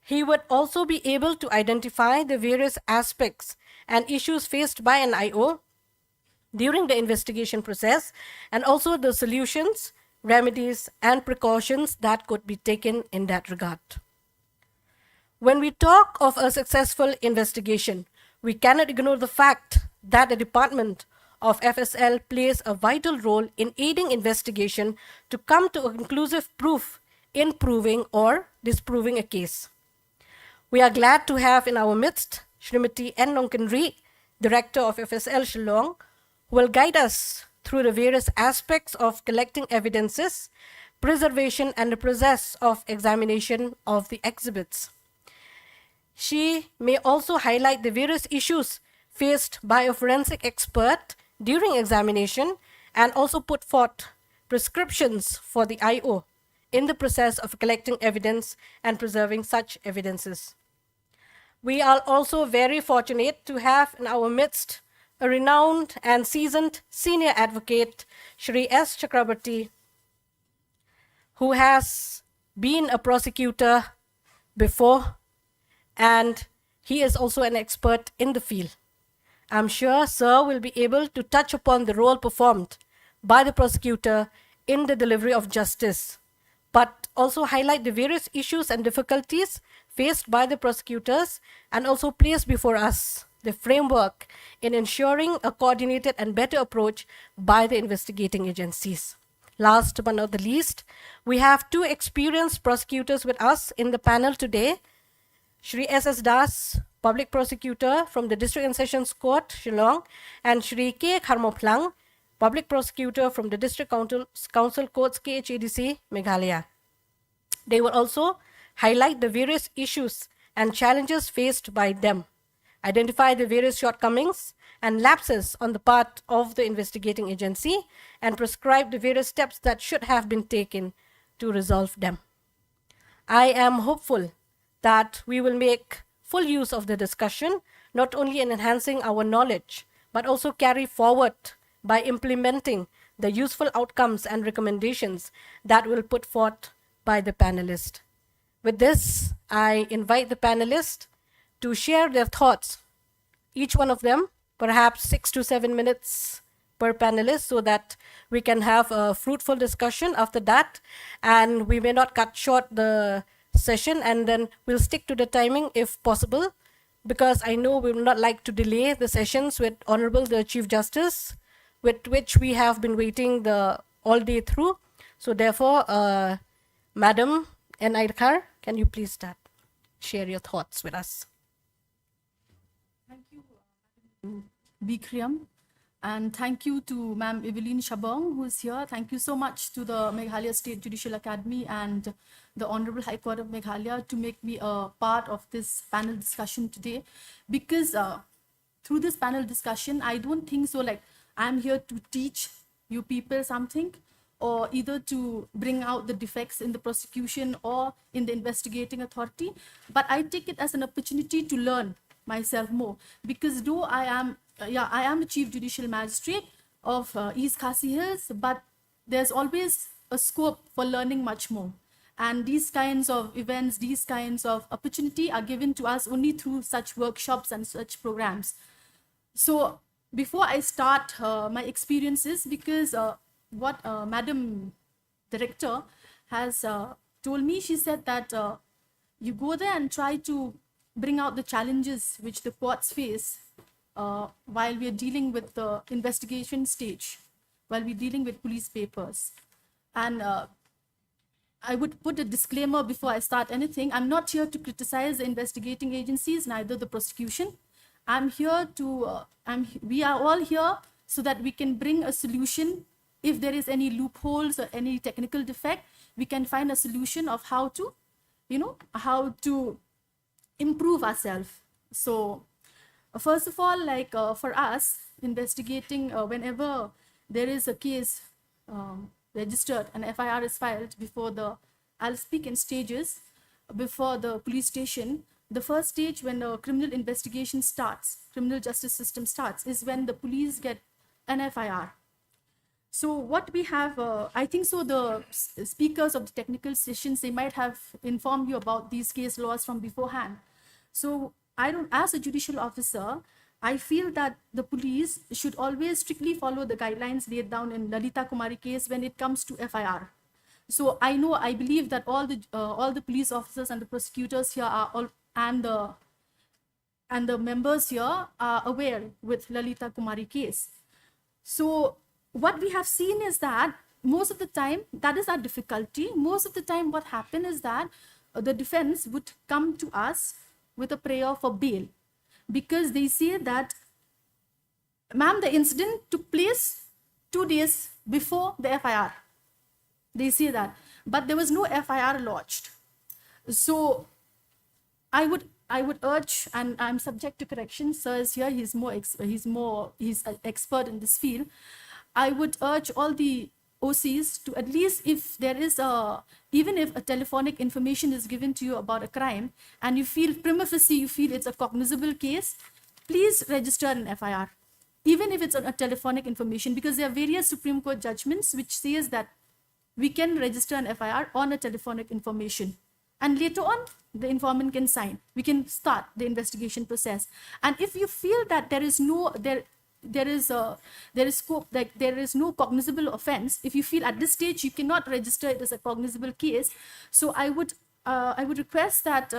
He would also be able to identify the various aspects and issues faced by an IO during the investigation process, and also the solutions, remedies, and precautions that could be taken in that regard. When we talk of a successful investigation, we cannot ignore the fact that the Department of FSL plays a vital role in aiding investigation to come to a conclusive proof in proving or disproving a case. We are glad to have in our midst Srimati N. Nongkenri, Director of FSL Shillong, who will guide us through the various aspects of collecting evidences, preservation, and the process of examination of the exhibits. She may also highlight the various issues faced by a forensic expert during examination and also put forth prescriptions for the IO in the process of collecting evidence and preserving such evidences. We are also very fortunate to have in our midst a renowned and seasoned senior advocate, Shri S. Chakrabarti, who has been a prosecutor before, and he is also an expert in the field. I'm sure Sir will be able to touch upon the role performed by the prosecutor in the delivery of justice, but also highlight the various issues and difficulties faced by the prosecutors and also place before us the framework in ensuring a coordinated and better approach by the investigating agencies. Last but not the least, we have 2 experienced prosecutors with us in the panel today. Shri S.S. Das, Public Prosecutor from the District and Sessions Court, Shillong, and Shri K. Kharmoplang, Public Prosecutor from the District Council Courts, KHADC, Meghalaya. They will also highlight the various issues and challenges faced by them, identify the various shortcomings and lapses on the part of the investigating agency, and prescribe the various steps that should have been taken to resolve them. I am hopeful that we will make full use of the discussion, not only in enhancing our knowledge, but also carry forward by implementing the useful outcomes and recommendations that will put forth by the panelists. With this, I invite the panelists to share their thoughts, each one of them, perhaps 6 to 7 minutes per panelist, so that we can have a fruitful discussion after that, and we may not cut short the session, and then we'll stick to the timing if possible, because I know we will not like to delay the sessions with Honorable the Chief Justice, with which we have been waiting the all day through. So therefore, Madam Enaidkar, can you please start? Share your thoughts with us. Bikram. And thank you to Ma'am Evelyn Shabong, who is here. Thank you so much to the Meghalaya State Judicial Academy and the Honorable High Court of Meghalaya to make me a part of this panel discussion today. Because through this panel discussion, I don't think so like I'm here to teach you people something, or either to bring out the defects in the prosecution or in the investigating authority, but I take it as an opportunity to learn myself more. Because though I am the Chief Judicial Magistrate of East Khasi Hills, but there's always a scope for learning much more. And these kinds of events, these kinds of opportunity are given to us only through such workshops and such programs. So before I start my experiences, because what Madam Director has told me, she said that you go there and try to bring out the challenges which the courts face while we are dealing with the investigation stage, while we're dealing with police papers. And I would put a disclaimer before I start anything. I'm not here to criticize the investigating agencies, neither the prosecution. I'm here to, we are all here so that we can bring a solution. If there is any loopholes or any technical defect, we can find a solution of how to, how to improve ourselves. So first of all, like for us investigating, whenever there is a case registered and FIR is filed before the, I'll speak in stages, before the police station. The first stage when the criminal investigation starts, criminal justice system starts, is when the police get an FIR. So what we have, I think so the speakers of the technical sessions, they might have informed you about these case laws from beforehand. So as a judicial officer, I feel that the police should always strictly follow the guidelines laid down in Lalita Kumari case when it comes to FIR. So I believe that all the police officers and the prosecutors here are all, and the members here are aware with Lalita Kumari case. So what we have seen is that most of the time, that is our difficulty. Most of the time what happened is that the defense would come to us with a prayer for bail, because they say that, ma'am, the incident took place 2 days before the FIR. They say that, but there was no FIR lodged. So I would urge, and I'm subject to correction, sir is here, he's an expert in this field. I would urge all the OCs to, at least if there is even if a telephonic information is given to you about a crime and you feel prima facie, you feel it's a cognizable case, please register an FIR, even if it's a telephonic information, because there are various Supreme Court judgments which says that we can register an FIR on a telephonic information. And later on, the informant can sign. We can start the investigation process. And if you feel that there is scope, like there is no cognizable offense, if you feel at this stage you cannot register it as a cognizable case, so I would request that,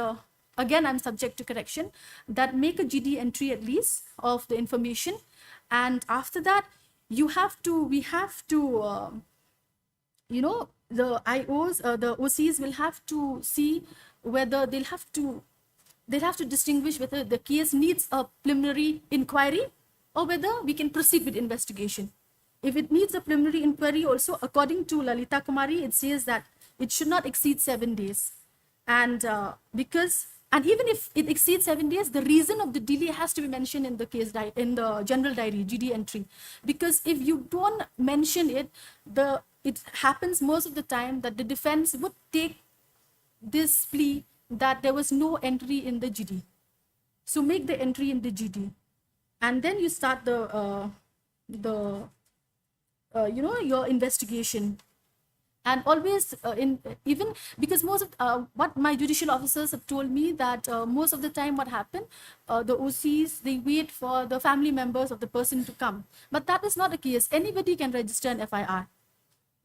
again I'm subject to correction, that make a GD entry at least of the information, and after that we have to the IOs, the OCs will have to see whether they'll have to distinguish whether the case needs a preliminary inquiry or whether we can proceed with investigation. If it needs a preliminary inquiry also, according to Lalita Kumari, it says that it should not exceed 7 days. And even if it exceeds 7 days, the reason of the delay has to be mentioned in the case in the general diary, GD entry. Because if you don't mention it, it happens most of the time that the defense would take this plea that there was no entry in the GD. So make the entry in the GD. And then you start your investigation. And always, even because most of what my judicial officers have told me, that most of the time what happened, the OCs, they wait for the family members of the person to come. But that is not the case. Anybody can register an FIR.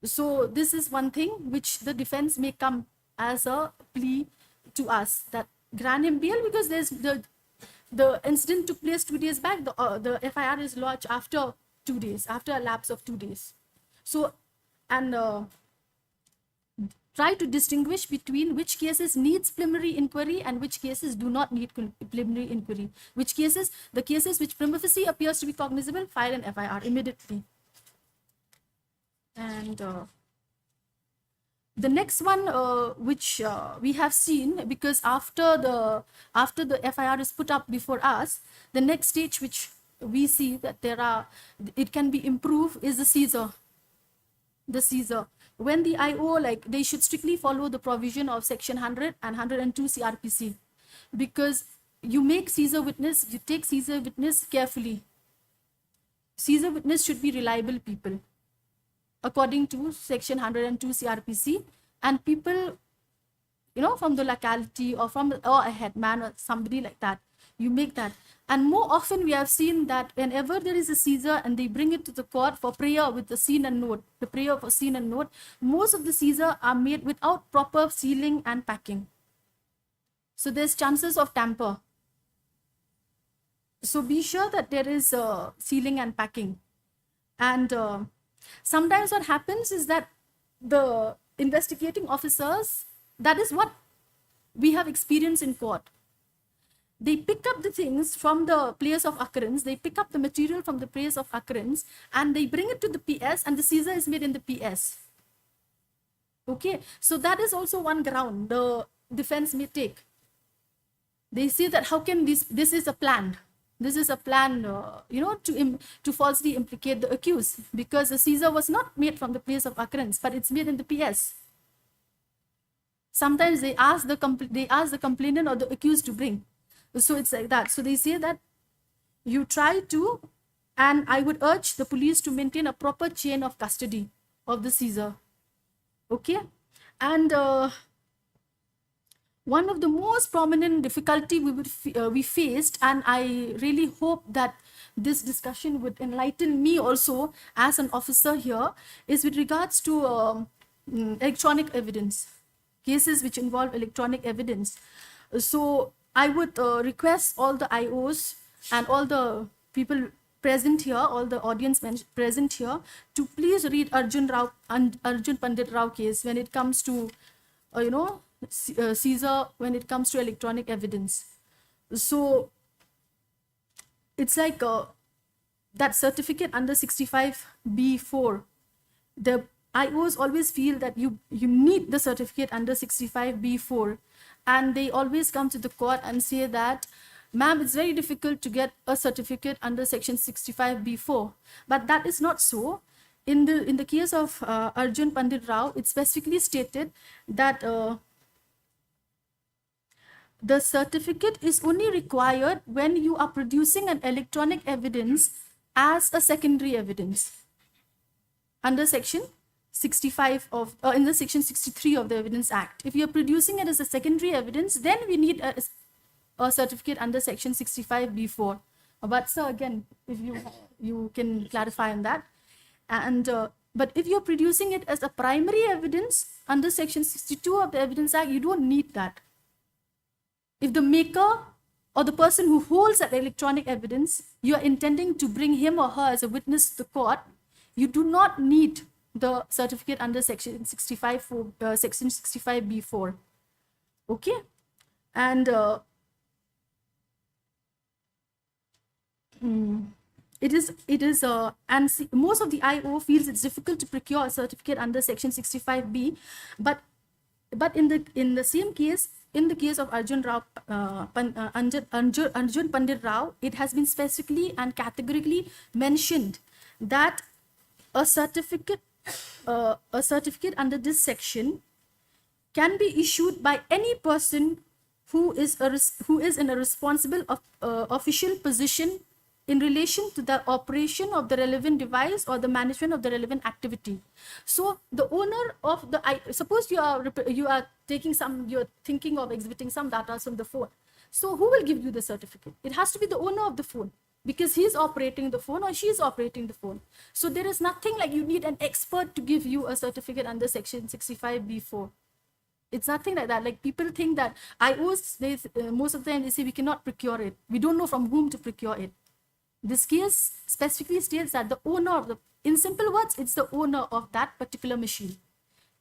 So this is one thing which the defense may come as a plea to us, that grant him bail, because there's the incident took place 2 days back. The FIR is lodged after 2 days, after a lapse of 2 days. So, and try to distinguish between which cases needs preliminary inquiry and which cases do not need preliminary inquiry. Which cases, the cases which prima facie appears to be cognizable, file an FIR immediately. And the next one, which we have seen, because after the FIR is put up before us, the next stage which we see that it can be improved is the seizure. The seizure. When the IO, like, they should strictly follow the provision of section 100 and 102 CRPC, because you make seizure witness, you take seizure witness carefully. Seizure witness should be reliable people, according to section 102 CRPC, and people, you know, from the locality or a headman or somebody like that, you make that. And more often we have seen that whenever there is a seizure and they bring it to the court for prayer with the scene and note, the prayer for scene and note, most of the seizure are made without proper sealing and packing. So there's chances of tamper. So be sure that there is sealing and packing. And sometimes what happens is that the investigating officers, that is what we have experienced in court. They pick up the things from the place of occurrence, they pick up the material from the place of occurrence, and they bring it to the PS, and the seizure is made in the PS. Okay, so that is also one ground the defense may take. They say that how can this is a plan. This is a plan, you know, to falsely implicate the accused, because the seizure was not made from the place of occurrence, but it's made in the PS. Sometimes they ask the complainant or the accused to bring. So it's like that. So they say that you try to, and I would urge the police to maintain a proper chain of custody of the seizure. Okay, and one of the most prominent difficulty we faced, and I really hope that this discussion would enlighten me also as an officer here, is with regards to electronic evidence, cases which involve electronic evidence. So I would request all the IOs and all the people present here, all the audience present here, to please read Arjun Pandit Rao case when it comes to, you know, seizure, when it comes to electronic evidence. So it's like that certificate under 65B4. The IOs always feel that you need the certificate under 65B4, and they always come to the court and say that, ma'am, it's very difficult to get a certificate under section 65B4. But that is not so. In the case of Arjun Pandit Rao, it specifically stated that the certificate is only required when you are producing an electronic evidence as a secondary evidence under section 65 of in the section 63 of the Evidence Act. If you're producing it as a secondary evidence, then we need a certificate under section 65B4. But sir, again, if you can clarify on that. And but if you're producing it as a primary evidence under section 62 of the Evidence Act, you don't need that. If the maker or the person who holds that electronic evidence, you are intending to bring him or her as a witness to the court, you do not need the certificate under section 65B4. Okay, and it is and most of the IO feels it's difficult to procure a certificate under section 65B, but in the same case, in the case of Arjun Pandit Rao, it has been specifically and categorically mentioned that a certificate under this section can be issued by any person who is in a responsible official position in relation to the operation of the relevant device or the management of the relevant activity. So the owner of suppose you're thinking of exhibiting some data from the phone. So who will give you the certificate? It has to be the owner of the phone, because he's operating the phone or she's operating the phone. So there is nothing like you need an expert to give you a certificate under section 65B4. It's nothing like that. Like people think that IOs, most of the time they say we cannot procure it. We don't know from whom to procure it. This case specifically states that the owner of the, in simple words, it's the owner of that particular machine,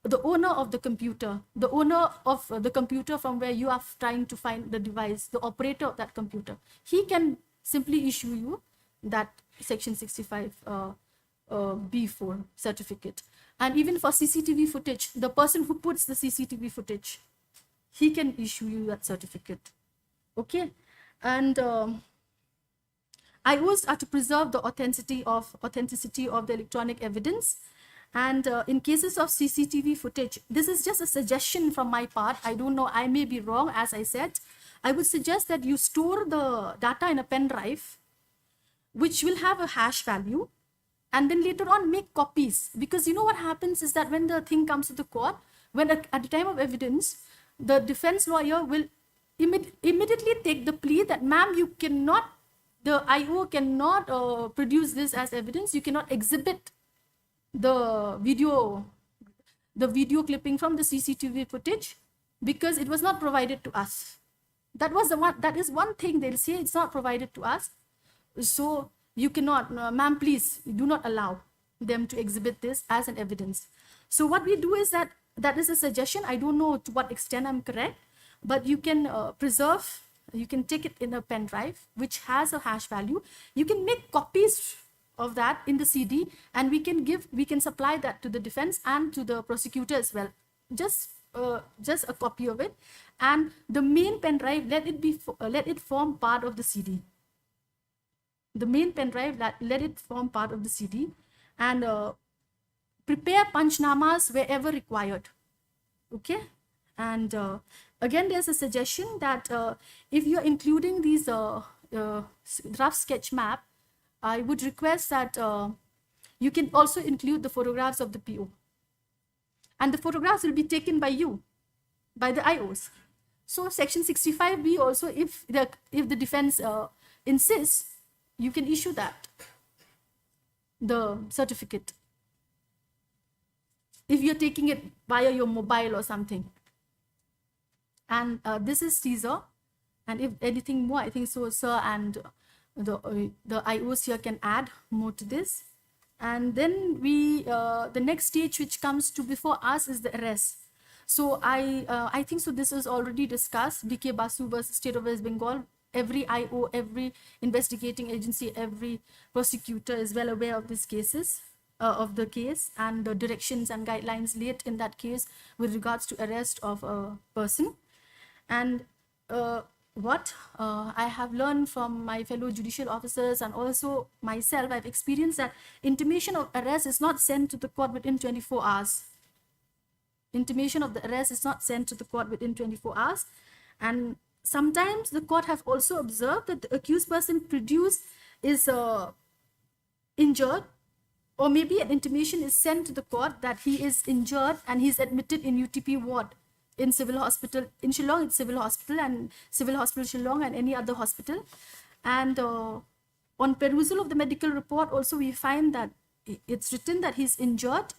the owner of the computer from where you are trying to find the device, the operator of that computer. He can simply issue you that Section 65 B4 certificate. And even for CCTV footage, the person who puts the CCTV footage, he can issue you that certificate. Okay, and IOs are to preserve the authenticity of the electronic evidence. And in cases of CCTV footage, this is just a suggestion from my part. I don't know, I may be wrong. As I said, I would suggest that you store the data in a pen drive, which will have a hash value, and then later on make copies. Because you know what happens is that when the thing comes to the court, when at the time of evidence, the defense lawyer will immediately take the plea that, ma'am, you cannot, the IO cannot produce this as evidence. You cannot exhibit the video clipping from the CCTV footage because it was not provided to us. That is one thing they'll say, it's not provided to us. So you cannot, ma'am, please do not allow them to exhibit this as an evidence. So what we do is that is a suggestion. I don't know to what extent I'm correct, but you can preserve, you can take it in a pen drive which has a hash value. You can make copies of that in the CD, and we can supply that to the defense and to the prosecutor as well. Just a copy of it, and the main pen drive, let it form part of the CD. The main pen drive, let it form part of the CD, and prepare panchnamas wherever required. Okay, and again, there's a suggestion that if you're including these rough sketch map, I would request that you can also include the photographs of the PO, and the photographs will be taken by you, by the IOs. So Section 65B also, if the defense insists, you can issue that, the certificate, if you're taking it via your mobile or something. And this is Caesar, and if anything more, I think so, sir, and the IOs here can add more to this. And then the next stage which comes to before us is the arrest. So I think so this was already discussed. BK Basu versus State of West Bengal. Every IO, every investigating agency, every prosecutor is well aware of these cases, of the case, and the directions and guidelines laid in that case with regards to arrest of a person. And what I have learned from my fellow judicial officers and also myself, I've experienced that intimation of arrest is not sent to the court within 24 hours. Intimation of the arrest is not sent to the court within 24 hours. And sometimes the court have also observed that the accused person produced is injured, or maybe an intimation is sent to the court that he is injured and he is admitted in UTP ward in civil hospital. In Shillong, it's civil hospital, and civil hospital Shillong and any other hospital. And on perusal of the medical report also, we find that it's written that he's injured.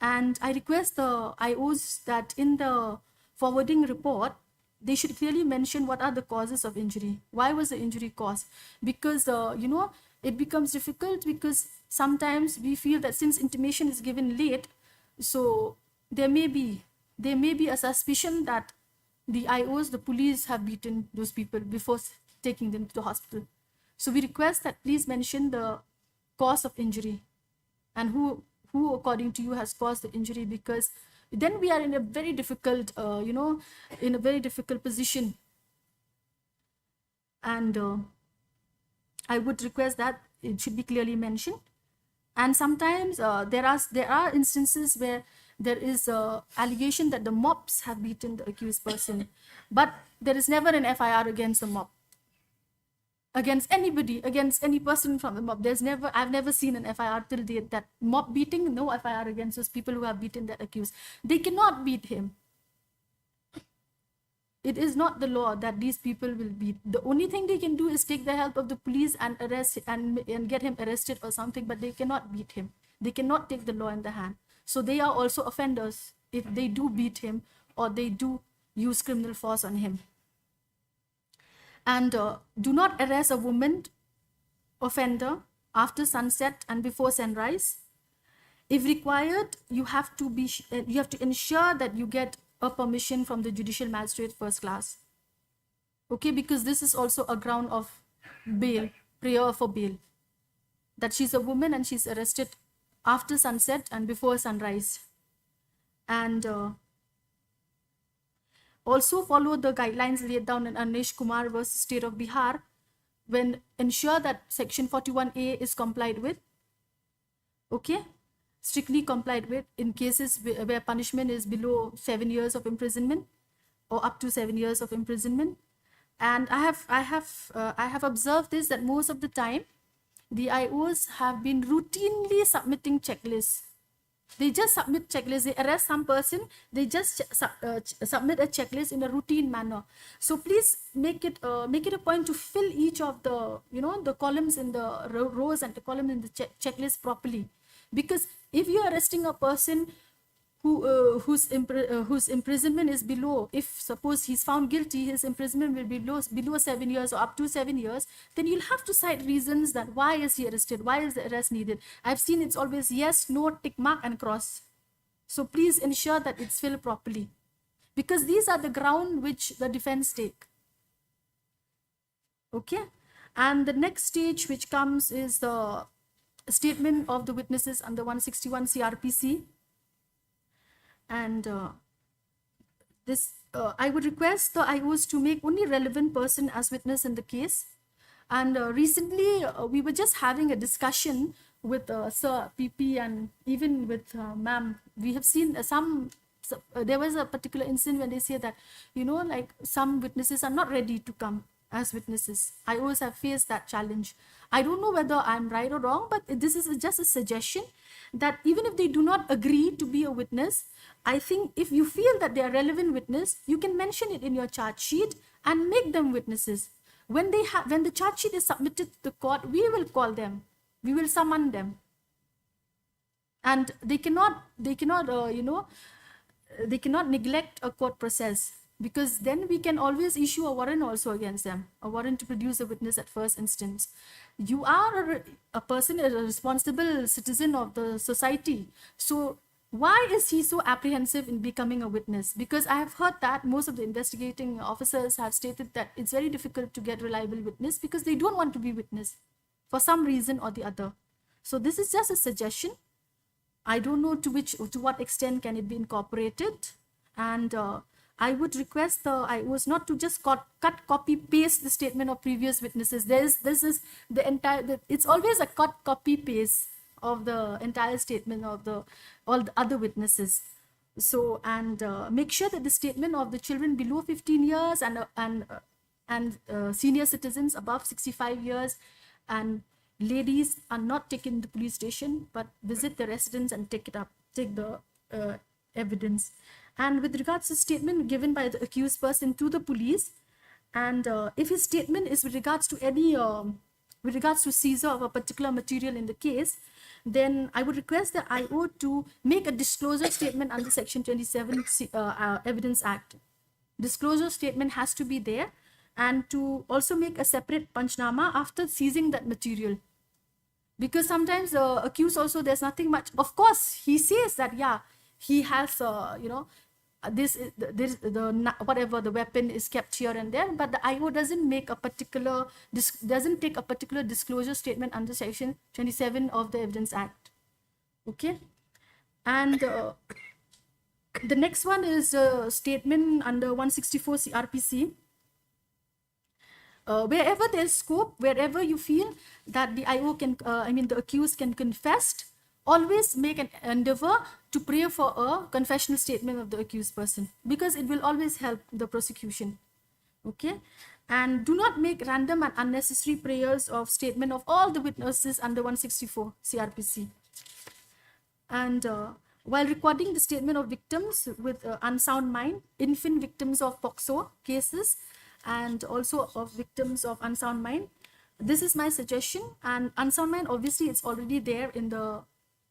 And I request the IOs that in the forwarding report, they should clearly mention what are the causes of injury. Why was the injury caused? Because, it becomes difficult because sometimes we feel that since intimation is given late, so there may be a suspicion that the IOs, the police, have beaten those people before taking them to the hospital. So we request that please mention the cause of injury and who according to you has caused the injury, because then we are in a very difficult, in a very difficult position. And I would request that it should be clearly mentioned. And sometimes there are instances where there is allegation that the mobs have beaten the accused person, but there is never an FIR against the mob, against anybody, against any person from the mob. I've never seen an FIR till date that mob beating, no FIR against those people who have beaten that accused. They cannot beat him. It is not the law that these people will beat. The only thing they can do is take the help of the police and arrest and get him arrested or something, but they cannot beat him. They cannot take the law in the hand. So they are also offenders if they do beat him or they do use criminal force on him. And do not arrest a woman offender after sunset and before sunrise. If required, you have to ensure that you get a permission from the judicial magistrate first class. Okay, because this is also a ground of bail, prayer for bail. That she's a woman and she's arrested after sunset and before sunrise. And also follow the guidelines laid down in Anish Kumar versus State of Bihar, when ensure that Section 41A is complied with. Okay, strictly complied with in cases where punishment is below 7 years of imprisonment or up to 7 years of imprisonment. And I have observed this, that most of the time the IOs have been routinely submitting checklists. They just submit checklists. They arrest some person, they just submit a checklist in a routine manner. So please make it a point to fill each of the the columns in the rows and the column in the checklist properly. Because if you are arresting a person whose imprisonment is below, if suppose he's found guilty, his imprisonment will be below 7 years or up to 7 years, then you'll have to cite reasons that why is he arrested, why is the arrest needed. I've seen it's always yes, no, tick mark and cross. So please ensure that it's filled properly, because these are the ground which the defense take. Okay, and the next stage which comes is the statement of the witnesses under 161 CRPC. And I would request the IOs to make only relevant person as witness in the case. And recently we were just having a discussion with Sir PP and even with Ma'am. We have seen there was a particular incident when they say that like some witnesses are not ready to come as witnesses. IOs have faced that challenge. I don't know whether I'm right or wrong, but this is just a suggestion that even if they do not agree to be a witness, I think if you feel that they are relevant witness, you can mention it in your charge sheet and make them witnesses. When the charge sheet is submitted to the court, we will call them, we will summon them, and they cannot neglect a court process, because then we can always issue a warrant also against them, a warrant to produce a witness at first instance. You are a person, a responsible citizen of the society. So why is he so apprehensive in becoming a witness? Because I have heard that most of the investigating officers have stated that it's very difficult to get reliable witness because they don't want to be witness for some reason or the other. So this is just a suggestion. I don't know to what extent can it be incorporated. And I would request the IOs not to just cut, copy, paste the statement of previous witnesses. It's always a cut, copy, paste of the entire statement of all the other witnesses. So, and make sure that the statement of the children below 15 years and senior citizens above 65 years and ladies are not taken to the police station, but visit the residence and take the evidence. And with regards to statement given by the accused person to the police, and if his statement is with regards to any with regards to seizure of a particular material in the case, then I would request the IO to make a disclosure statement under Section 27 Evidence Act. Disclosure statement has to be there, and to also make a separate panchnama after seizing that material. Because sometimes the accused also, there's nothing much. Of course, he says that, yeah, he has, whatever the weapon is kept here and there, but the IO doesn't take a particular disclosure statement under Section 27 of the Evidence Act. Okay, and the next one is a statement under 164 CRPC. Wherever there's scope, wherever you feel that the IO can, the accused can confess, always make an endeavor to pray for a confessional statement of the accused person, because it will always help the prosecution. Okay, and do not make random and unnecessary prayers of statement of all the witnesses under 164 CRPC. And while recording the statement of victims with unsound mind, infant victims of POCSO cases, and also of victims of unsound mind, this is my suggestion. And unsound mind, obviously, it's already there in the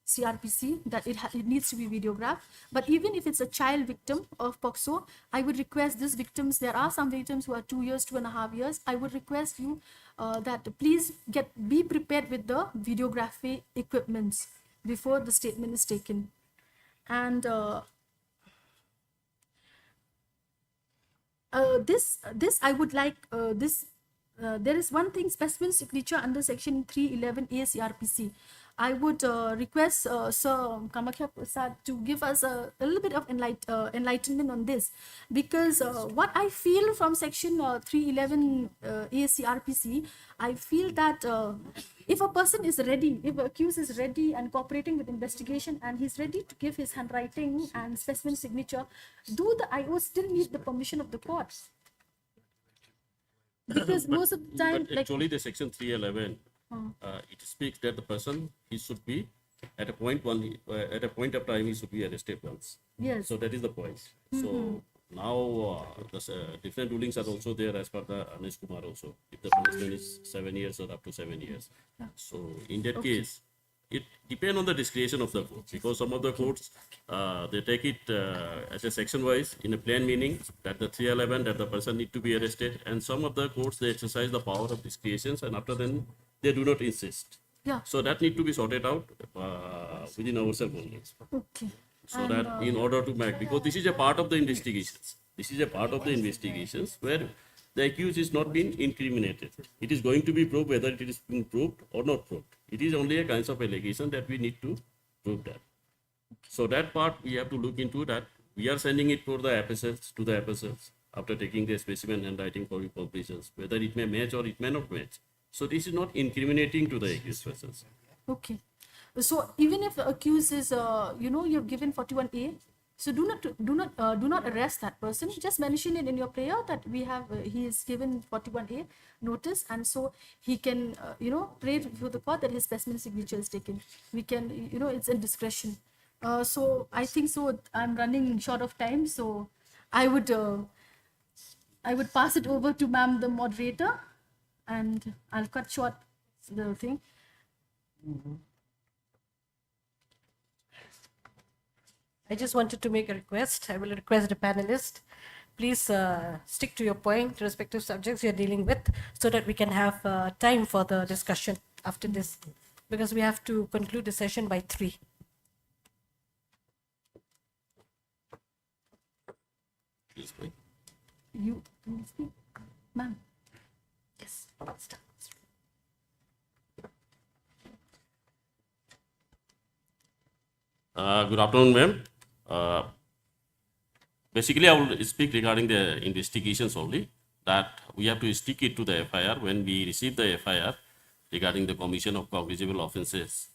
CRPC that it needs to be videographed. But even if it's a child victim of POCSO, I would request these victims, there are some victims who are 2 years, 2.5 years, I would request you that please be prepared with the videography equipments before the statement is taken. And this I would like there is one thing, specimen signature under section 311A CRPC. I would request Sir Kamakhya Prasad to give us a little bit of enlightenment on this, because what I feel from section 311A CRPC, I feel that if a person is ready, if the accused is ready and cooperating with investigation and he's ready to give his handwriting and specimen signature, do the IO still need the permission of the court? Because most of the time, But actually, the section 311, it speaks that the person, he should be at a point of time, he should be arrested once. yes. So that is the point. So now different rulings are also there as per the Anish Kumar also. If the punishment is 7 years or up to 7 years. So in that case, it depends on the discretion of the court, because some of the courts they take it as a section wise in a plain meaning that the 311 that the person need to be arrested, and some of the courts they exercise the power of discretion and after then they do not insist. Yeah. So that need to be sorted out within ourselves only. Okay. So And, that in order to make, because this is a part of the investigations. This is a part of the investigations where the accused is not being incriminated. It is going to be proved whether it is being proved or not proved. It is only a kind of allegation that we need to prove that. So that part we have to look into that. We are sending it for the FSLs to the FSLs after taking the specimen and writing for completions, whether it may match or it may not match. So this is not incriminating to the accused persons. okay. So even if the accused is, you've given 41A, so do not arrest that person. Just mention it in your prayer that he is given 41A notice, and so he can, pray to the court that his specimen signature is taken. We can, it's in discretion. So I think so. I'm running short of time, so I would pass it over to Ma'am, the moderator, and I'll cut short the thing. I just wanted to make a request. I will request the panelists, please stick to your point, respective subjects you're dealing with, so that we can have time for the discussion after this, because we have to conclude the session by 3. Please, please. You speak, ma'am. Yes, start. Good afternoon, ma'am. Basically, I will speak regarding the investigations only, that we have to stick it to the FIR when we receive the FIR regarding the commission of cognizable offences.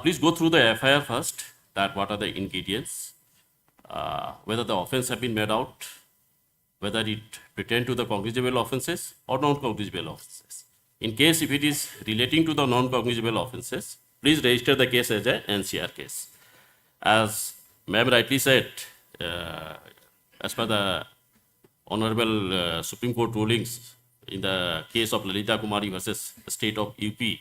Please go through the FIR first, that what are the ingredients, whether the offence have been made out, whether it pertain to the cognizable offences or non-cognizable offences. In case if it is relating to the non-cognizable offences, please register the case as a NCR case. As ma'am rightly said, as per the Honorable Supreme Court rulings in the case of Lalita Kumari versus State of UP,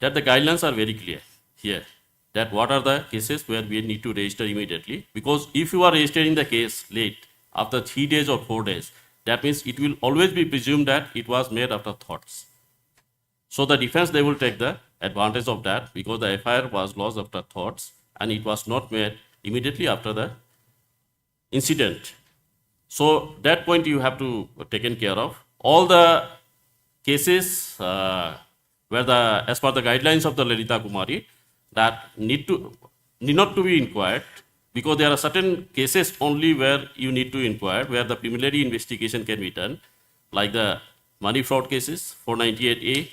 that the guidelines are very clear here, that what are the cases where we need to register immediately. Because if you are registering the case late, after 3 days or 4 days, that means it will always be presumed that it was made after thoughts. So the defense, they will take the advantage of that, because the FIR was lodged after thoughts and it was not made immediately after the incident. So that point you have to taken care of. All the cases where as per the guidelines of the Lalita Kumari, that need not to be inquired, because there are certain cases only where you need to inquire, where the preliminary investigation can be done, like the money fraud cases, 498A,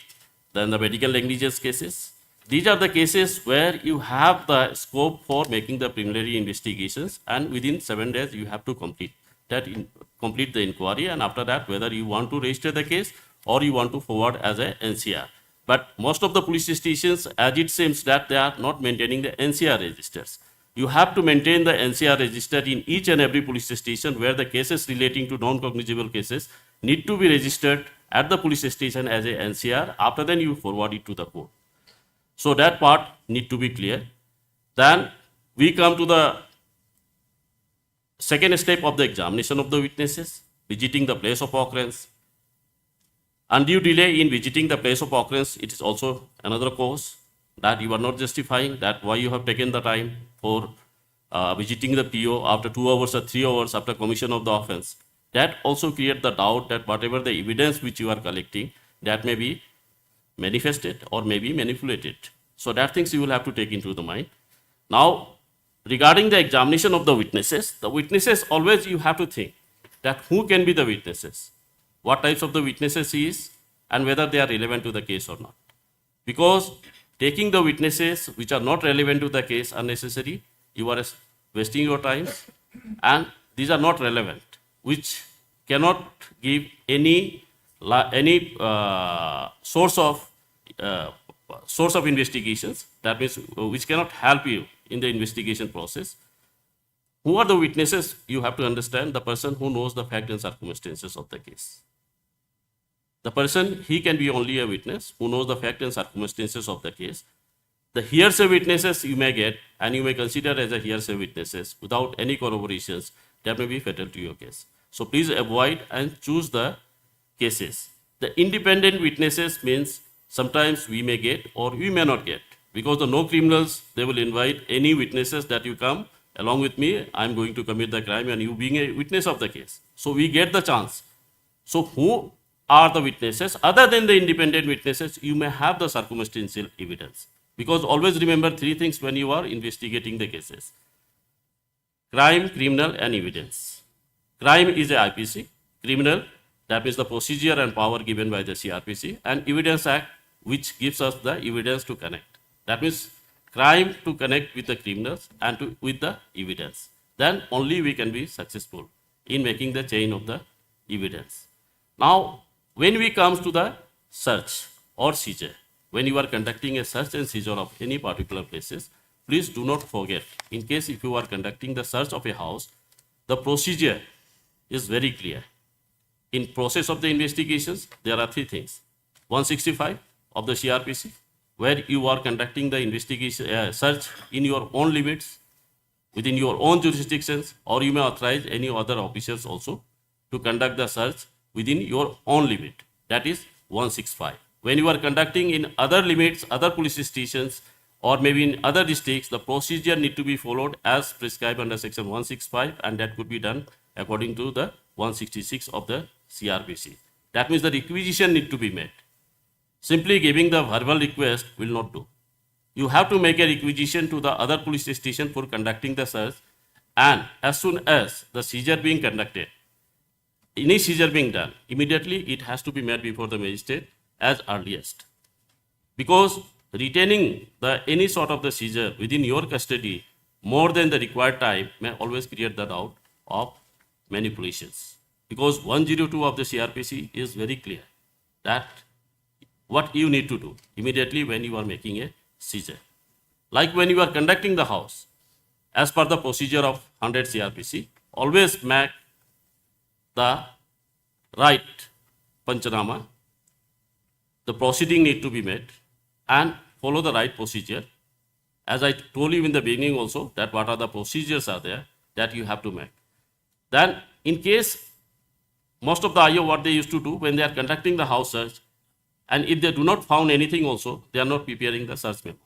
then the medical negligence cases. These are the cases where you have the scope for making the preliminary investigations, and within 7 days you have to complete the inquiry, and after that whether you want to register the case or you want to forward as a NCR. But most of the police stations, as it seems that they are not maintaining the NCR registers. You have to maintain the NCR register in each and every police station where the cases relating to non-cognizable cases need to be registered at the police station as a NCR. After then you forward it to the court. So that part need to be clear. Then we come to the second step of the examination of the witnesses, visiting the place of occurrence. Undue delay in visiting the place of occurrence, it is also another cause that you are not justifying, that why you have taken the time for visiting the PO after 2 hours or 3 hours after commission of the offense. That also creates the doubt that whatever the evidence which you are collecting, that may be manifested or may be manipulated. So that things you will have to take into the mind. Now, regarding the examination of the witnesses always you have to think that who can be the witnesses, what types of the witnesses he is, and whether they are relevant to the case or not. Because taking the witnesses which are not relevant to the case unnecessary, you are wasting your time, and these are not relevant, which cannot give any source of investigations. That means which cannot help you in the investigation process. Who are the witnesses? You have to understand the person who knows the fact and circumstances of the case. The person, he can be only a witness who knows the fact and circumstances of the case. The hearsay witnesses you may get, and you may consider as a hearsay witnesses without any corroborations, that may be fatal to your case. So please avoid and choose the cases. The independent witnesses means sometimes we may get or we may not get, because the no criminals, they will invite any witnesses that you come along with me, I am going to commit the crime, and you being a witness of the case. So we get the chance. So who are the witnesses? Other than the independent witnesses, you may have the circumstantial evidence. Because always remember 3 things when you are investigating the cases: crime, criminal, and evidence. Crime is a IPC, criminal, that means the procedure and power given by the CRPC, and Evidence Act, which gives us the evidence to connect. That means crime to connect with the criminals and with the evidence. Then only we can be successful in making the chain of the evidence. Now, when we come to the search or seizure, when you are conducting a search and seizure of any particular places, please do not forget, in case if you are conducting the search of a house, the procedure is very clear. In process of the investigations, there are 3 things. 165 of the CRPC, where you are conducting the investigation search in your own limits, within your own jurisdictions, or you may authorize any other officers also to conduct the search within your own limit. That is 165. When you are conducting in other limits, other police stations, or maybe in other districts, the procedure need to be followed as prescribed under section 165, and that could be done according to the 166 of the CRPC. That means the requisition need to be made. Simply giving the verbal request will not do. You have to make a requisition to the other police station for conducting the search, and as soon as the seizure being conducted, any seizure being done, immediately it has to be made before the magistrate as earliest. Because retaining any sort of the seizure within your custody more than the required time may always create the doubt of manipulations. Because 102 of the CRPC is very clear that what you need to do immediately when you are making a seizure. Like when you are conducting the house, as per the procedure of 100 CRPC, always make the right panchanama. The proceeding need to be made and follow the right procedure. As I told you in the beginning also, that what are the procedures are there that you have to make. Then in case, most of the IO what they used to do when they are conducting the house search, and if they do not found anything also, they are not preparing the search memo.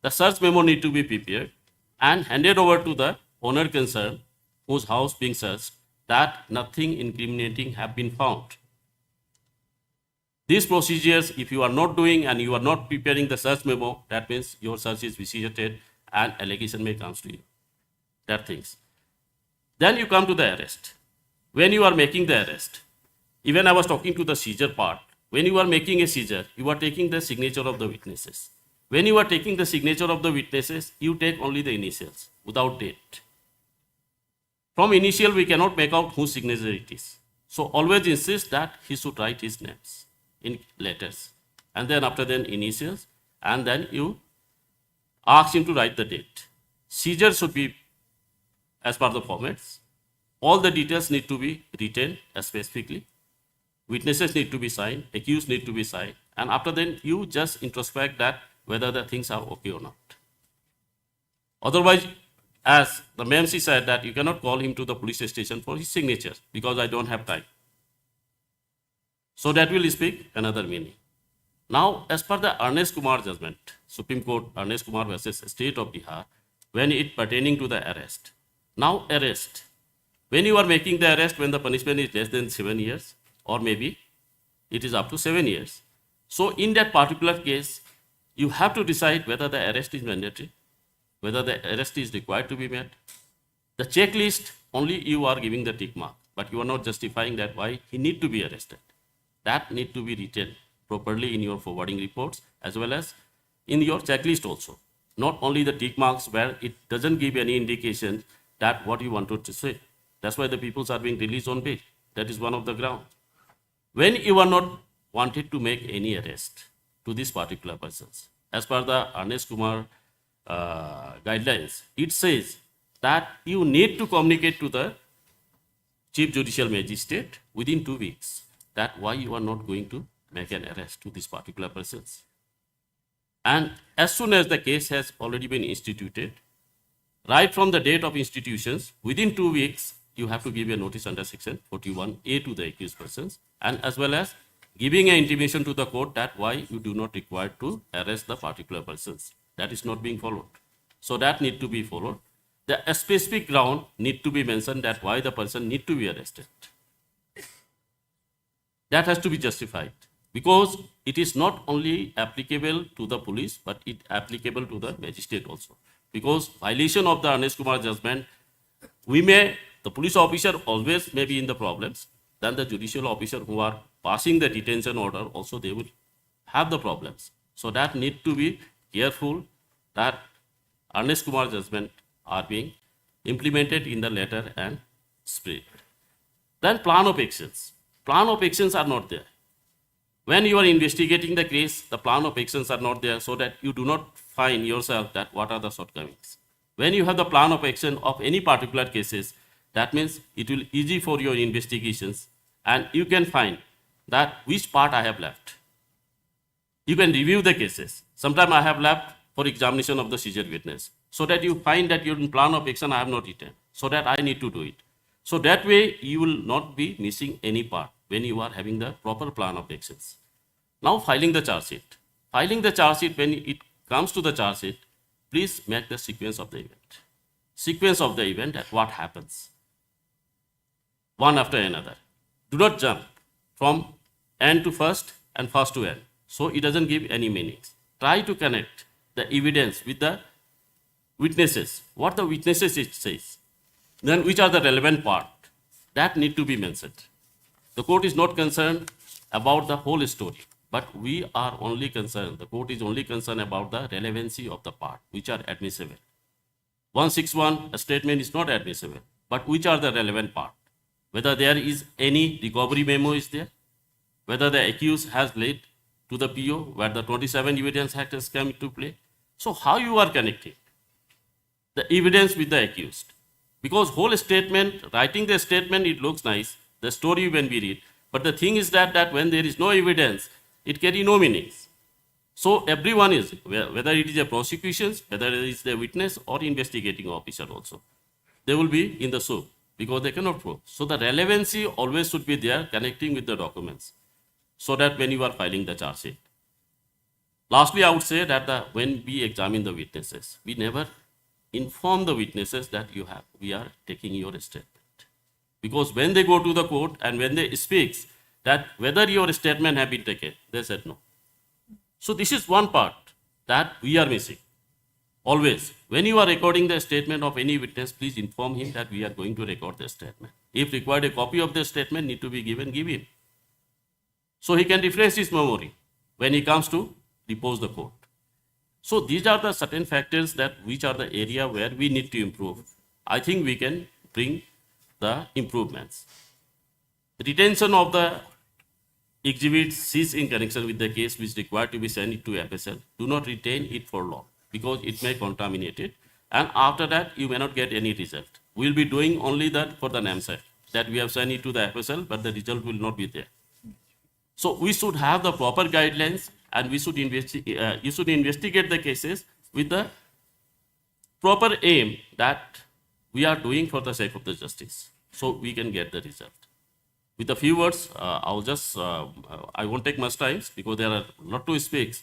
The search memo need to be prepared and handed over to the owner concerned whose house being searched, that nothing incriminating have been found. These procedures, if you are not doing and you are not preparing the search memo, that means your search is vitiated and allegation may come to you. That things. Then you come to the arrest. When you are making the arrest, even I was talking to the seizure part. When you are making a seizure, you are taking the signature of the witnesses. When you are taking the signature of the witnesses, you take only the initials without date. From initial, we cannot make out whose signature it is. So always insist that he should write his names in letters. And then after then initials, and then you ask him to write the date. Seizure should be as per the formats. All the details need to be written specifically. Witnesses need to be signed, accused need to be signed, and after then you just introspect that whether the things are okay or not. Otherwise, as the MMC said that you cannot call him to the police station for his signature because I don't have time. So that will speak another meaning. Now, as per the Ernest Kumar judgment, Supreme Court Ernest Kumar versus State of Bihar, when it pertaining to the arrest. Now, arrest. When you are making the arrest, when the punishment is less than 7 years, or maybe it is up to 7 years. So, in that particular case, you have to decide whether the arrest is mandatory, whether the arrest is required to be made. The checklist, only you are giving the tick mark, but you are not justifying that why he need to be arrested. That need to be written properly in your forwarding reports as well as in your checklist also. Not only the tick marks where it doesn't give any indication that what you wanted to say. That's why the peoples are being released on bail. That is one of the grounds. When you are not wanted to make any arrest to these particular persons, as per the Ernest Kumar guidelines, it says that you need to communicate to the Chief Judicial Magistrate within 2 weeks. That why you are not going to make an arrest to these particular persons. And as soon as the case has already been instituted, right from the date of institutions, within 2 weeks, you have to give a notice under section 41A to the accused persons, and as well as giving an intimation to the court that why you do not require to arrest the particular persons. That is not being followed. So that need to be followed. The specific ground need to be mentioned that why the person need to be arrested. That has to be justified because it is not only applicable to the police, but it applicable to the magistrate also. Because violation of the Ernest Kumar judgment, the police officer always may be in the problems, then the judicial officer who are passing the detention order also they will have the problems. So that need to be careful that Ernest Kumar judgment are being implemented in the letter and spirit. Then plan of actions. Plan of actions are not there. When you are investigating the case, the plan of actions are not there so that you do not find yourself that what are the shortcomings. When you have the plan of action of any particular cases, that means it will easy for your investigations and you can find that which part I have left. You can review the cases. Sometimes I have left for examination of the seizure witness so that you find that your plan of action I have not written so that I need to do it. So that way you will not be missing any part when you are having the proper plan of actions. Now filing the charge sheet. Filing the charge sheet, when it comes to the charge sheet, please make the sequence of the event. Sequence of the event at what happens. One after another. Do not jump from end to first and first to end. So it doesn't give any meanings. Try to connect the evidence with the witnesses. What the witnesses it says. Then which are the relevant part. That need to be mentioned. The court is not concerned about the whole story, but we are only concerned, the court is only concerned about the relevancy of the part, which are admissible. 161, a statement is not admissible, but which are the relevant part? Whether there is any recovery memo is there, whether the accused has laid to the PO, where the 27 evidence act has come into play. So how you are connecting the evidence with the accused? Because whole statement, writing the statement, it looks nice, the story when we read, but the thing is that when there is no evidence, it carry no meanings. So everyone is, whether it is a prosecution, whether it is the witness or investigating officer also, they will be in the soup because they cannot prove. So the relevancy always should be there connecting with the documents so that when you are filing the charge sheet. Lastly, I would say that when we examine the witnesses, we never inform the witnesses that we are taking your statement. Because when they go to the court and when they speak that whether your statement have been taken, they said no. So this is one part that we are missing. Always, when you are recording the statement of any witness, please inform him that we are going to record the statement. If required, a copy of the statement need to be given, give him. So he can refresh his memory when he comes to depose the court. So these are the certain factors which are the area where we need to improve. I think we can bring the improvements. Retention of the exhibits seized in connection with the case which required to be sent to FSL. Do not retain it for long because it may contaminate it. And after that, you may not get any result. We will be doing only that for the NAMSAT, that we have sent it to the FSL, but the result will not be there. So we should have the proper guidelines and we should you should investigate the cases with the proper aim that we are doing for the sake of the justice, so we can get the result. With a few words, I won't take much time because there are a lot to speak,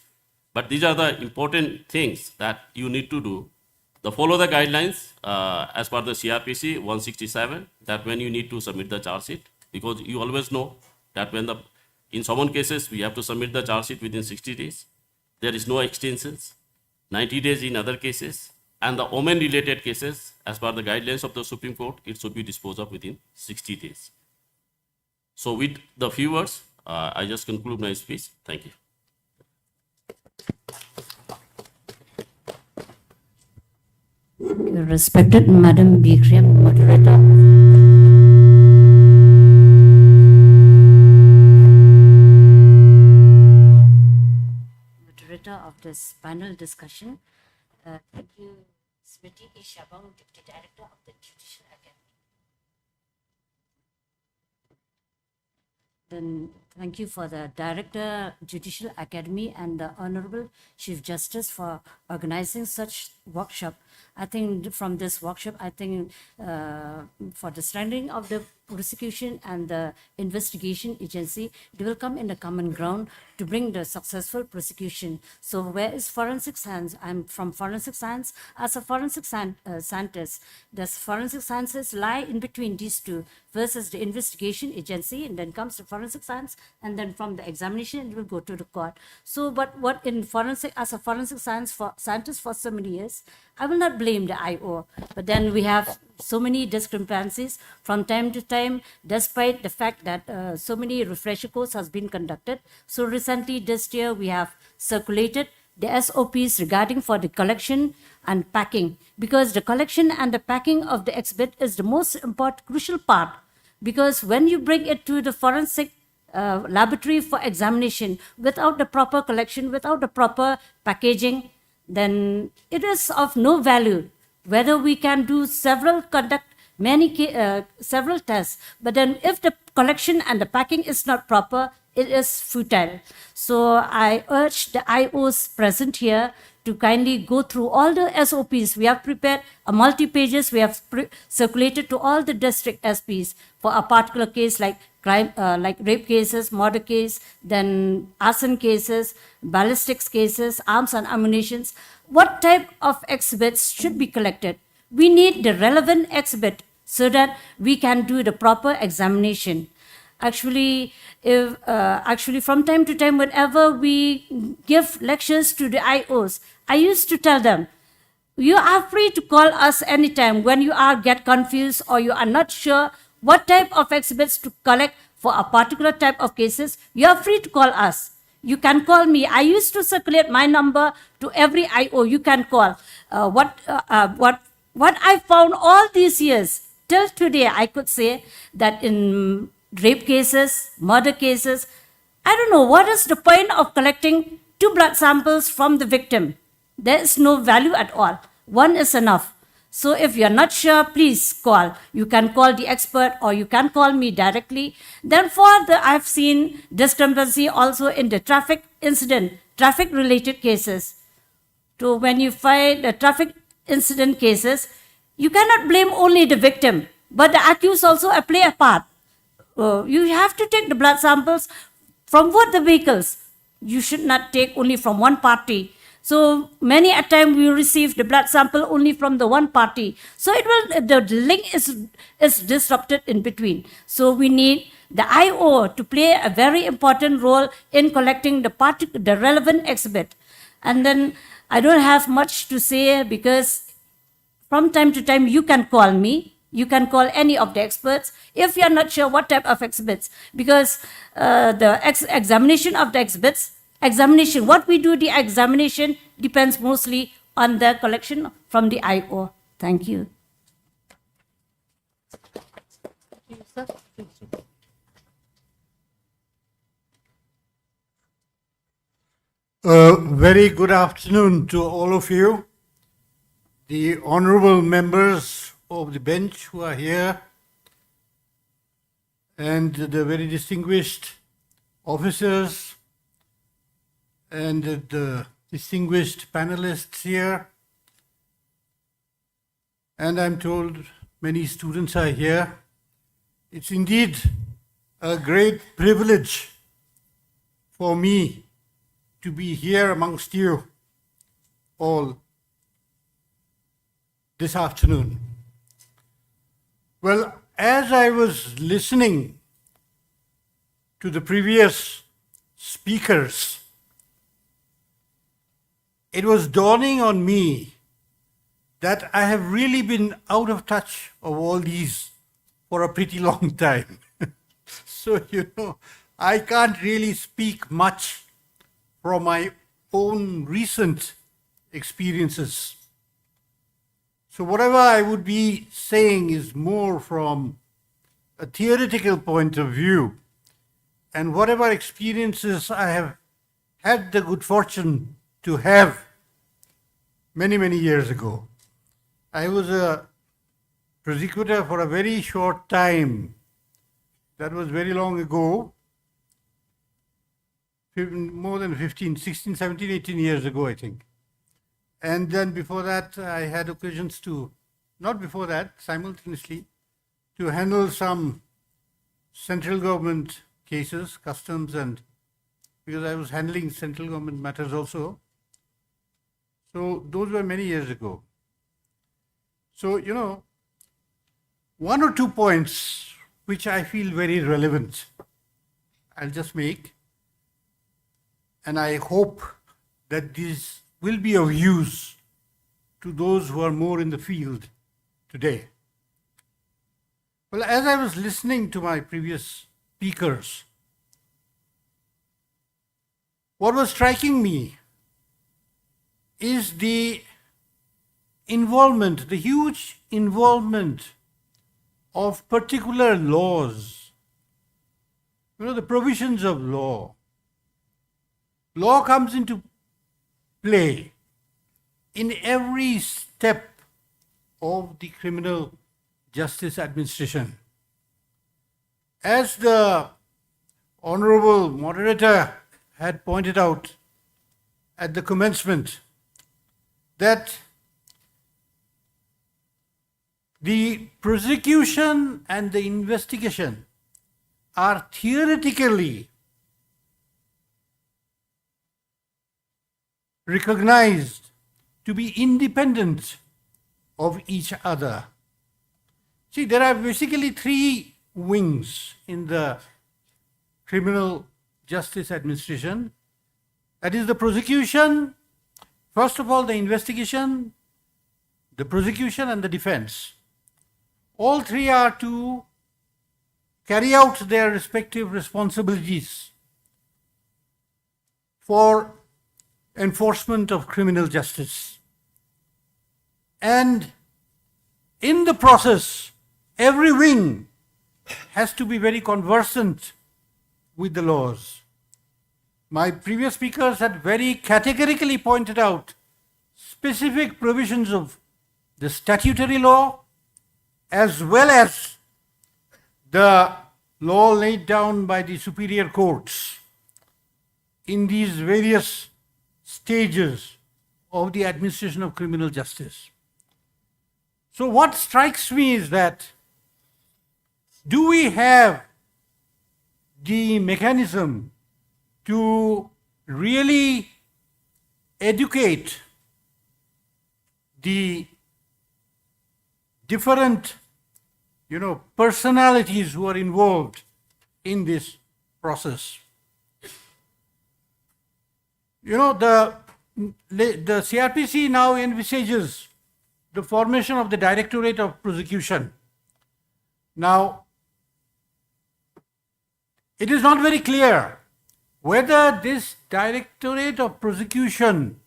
but these are the important things that you need to do. Follow the guidelines as per the CRPC 167, that when you need to submit the charge sheet, because you always know that in some cases we have to submit the charge sheet within 60 days. There is no extensions, 90 days in other cases, and the women related cases, as per the guidelines of the Supreme Court, it should be disposed of within 60 days. So with the few words, I just conclude my speech. Thank you. Respected Madam Bikram, moderator. Moderator of this panel discussion. Thank you, Smriti E. Shabang, Deputy Director of the Judicial Academy. Then thank you for the Director, Judicial Academy, and the Honorable Chief Justice for organizing such workshop. I think from this workshop, for the strengthening of the prosecution and the investigation agency, they will come in the common ground to bring the successful prosecution. So where is forensic science? I'm from forensic science. As a forensic scientist, the forensic sciences lie in between these two. First is the investigation agency, and then comes the forensic science, and then from the examination, it will go to the court. So, but what in forensic, as a forensic scientist for so many years, I will not blame the IO, but then we have so many discrepancies from time to time, despite the fact that so many refresher courses has been conducted. So recently this year we have circulated the SOPs regarding for the collection and packing, because the collection and the packing of the exhibit is the most important, crucial part, because when you bring it to the forensic laboratory for examination without the proper collection, without the proper packaging, then it is of no value. Whether we can do several tests, but then if the collection and the packing is not proper, it is futile. So I urge the IOs present here to kindly go through all the SOPs. We have prepared a multi-pages, we have circulated to all the district SPs for a particular case like crime, like rape cases, murder case, then arson cases, ballistics cases, arms and ammunitions. What type of exhibits should be collected? We need the relevant exhibit so that we can do the proper examination. Actually, from time to time, whenever we give lectures to the IOs, I used to tell them, you are free to call us anytime when you get confused or you are not sure what type of exhibits to collect for a particular type of cases. You are free to call us. You can call me. I used to circulate my number to every IO. You can call. What I found all these years till today, I could say that in rape cases, murder cases, I don't know what is the point of collecting 2 blood samples from the victim. There is no value at all. 1 is enough. So if you're not sure, please call. You can call the expert or you can call me directly. Then I've seen discrepancy also in the traffic incident, traffic related cases. So when you find the traffic incident cases, you cannot blame only the victim, but the accused also play a part. You have to take the blood samples from both the vehicles. You should not take only from one party. So many a time we receive the blood sample only from the one party. So the link is disrupted in between. So we need the IO to play a very important role in collecting the relevant exhibit. And then I don't have much to say because from time to time you can call me. You can call any of the experts if you are not sure what type of exhibits, because the examination of the exhibits, what we do the examination depends mostly on the collection from the IO. Thank you. Very good afternoon to all of you, the honorable members of the bench who are here, and the very distinguished officers and the distinguished panelists here. and I'm told many students are here. It's indeed a great privilege for me to be here amongst you all this afternoon. Well, as I was listening to the previous speakers, it was dawning on me that I have really been out of touch of all these for a pretty long time. So, I can't really speak much from my own recent experiences. So whatever I would be saying is more from a theoretical point of view, and whatever experiences I have had the good fortune to have many, many years ago. I was a prosecutor for a very short time. That was very long ago, more than 15, 16, 17, 18 years ago, I think. And then before that, I had occasions to, not before that, simultaneously, to handle some central government cases, customs, and because I was handling central government matters also. So those were many years ago. So, one or two points which I feel very relevant, I'll just make. And I hope that these will be of use to those who are more in the field today. Well, as I was listening to my previous speakers, what was striking me is the involvement, the huge involvement of particular laws, the provisions of law. Law comes into play in every step of the criminal justice administration. As the Honorable Moderator had pointed out at the commencement, that the prosecution and the investigation are theoretically recognized to be independent of each other. See, there are basically three wings in the criminal justice administration. That is the prosecution, first of all, the investigation, the prosecution, and the defense. All three are to carry out their respective responsibilities for enforcement of criminal justice. And in the process, every wing has to be very conversant with the laws. My previous speakers had very categorically pointed out specific provisions of the statutory law as well as the law laid down by the superior courts in these various stages of the administration of criminal justice. So what strikes me is that, do we have the mechanism to really educate the different, personalities who are involved in this process? The CRPC now envisages the formation of the Directorate of Prosecution. Now, it is not very clear whether this Directorate of Prosecution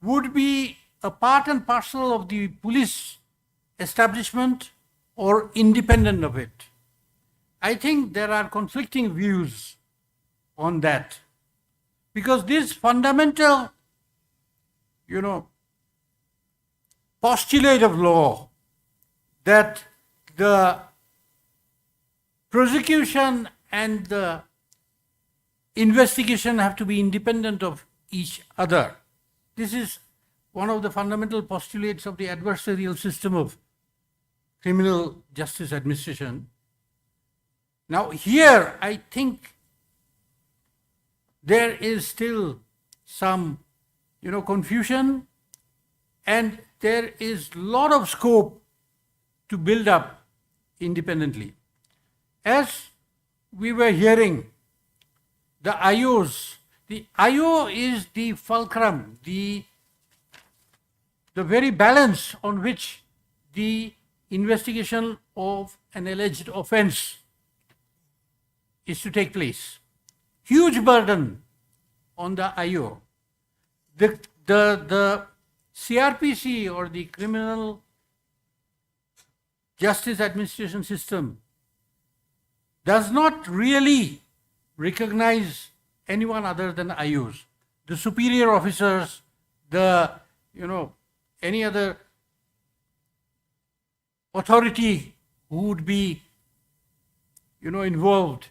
would be a part and parcel of the police establishment or independent of it. I think there are conflicting views on that, because this fundamental, postulate of law that the prosecution and the investigation have to be independent of each other. This is one of the fundamental postulates of the adversarial system of criminal justice administration. Now, here, I think there is still some, confusion, and there is a lot of scope to build up independently. As we were hearing, the IO is the fulcrum, the very balance on which the investigation of an alleged offense is to take place. Huge burden on the IO. The CRPC, or the Criminal Justice Administration System, does not really recognize anyone other than IOs. The superior officers, any other authority who would be, involved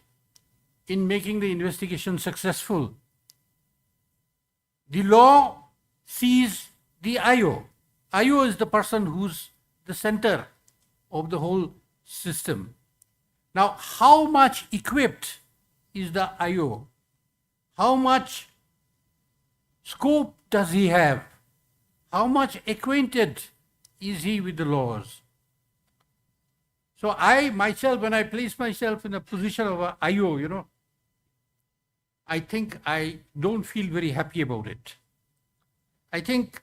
in making the investigation successful. The law sees the IO. IO is the person who's the center of the whole system. Now, how much equipped is the IO? How much scope does he have? How much acquainted is he with the laws? So I myself, when I place myself in a position of a IO, I think I don't feel very happy about it. I think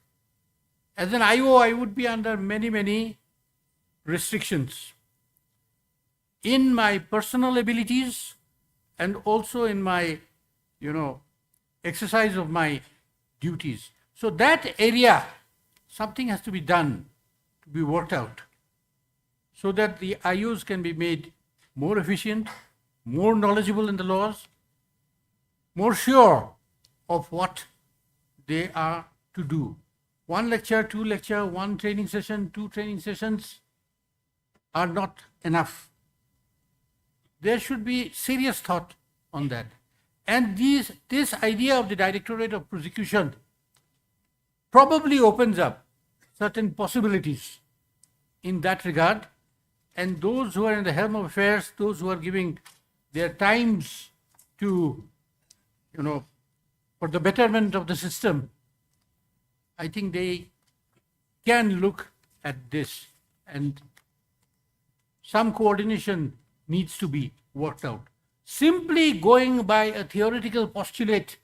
as an IO, I would be under many, many restrictions in my personal abilities and also in my, exercise of my duties. So that area, something has to be done, to be worked out, so that the IOs can be made more efficient, more knowledgeable in the laws, more sure of what they are to do. One lecture, two lecture, one training session, two training sessions are not enough. There should be serious thought on that. And this idea of the Directorate of Prosecution probably opens up certain possibilities in that regard. And those who are in the helm of affairs, those who are giving their times to, for the betterment of the system, I think they can look at this, and some coordination needs to be worked out. Simply going by a theoretical postulate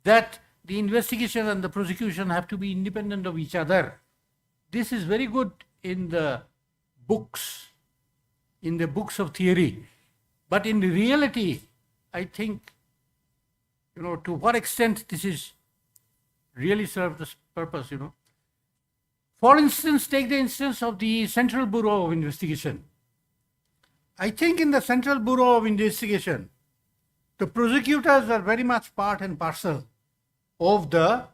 that the investigation and the prosecution have to be independent of each other, this is very good in the books of theory. But in reality, I think, to what extent this is really serve this purpose, For instance, take the instance of the Central Bureau of Investigation. I think in the Central Bureau of Investigation, the prosecutors are very much part and parcel of the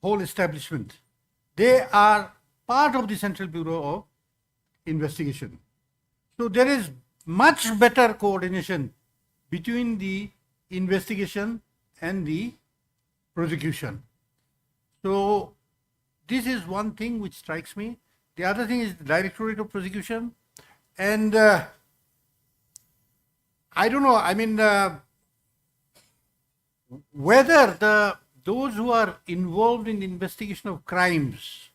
whole establishment. They are part of the Central Bureau of Investigation. So there is much better coordination between the investigation and the prosecution. So this is one thing which strikes me. The other thing is the Directorate of Prosecution. And I don't know, whether those who are involved in the investigation of crimes,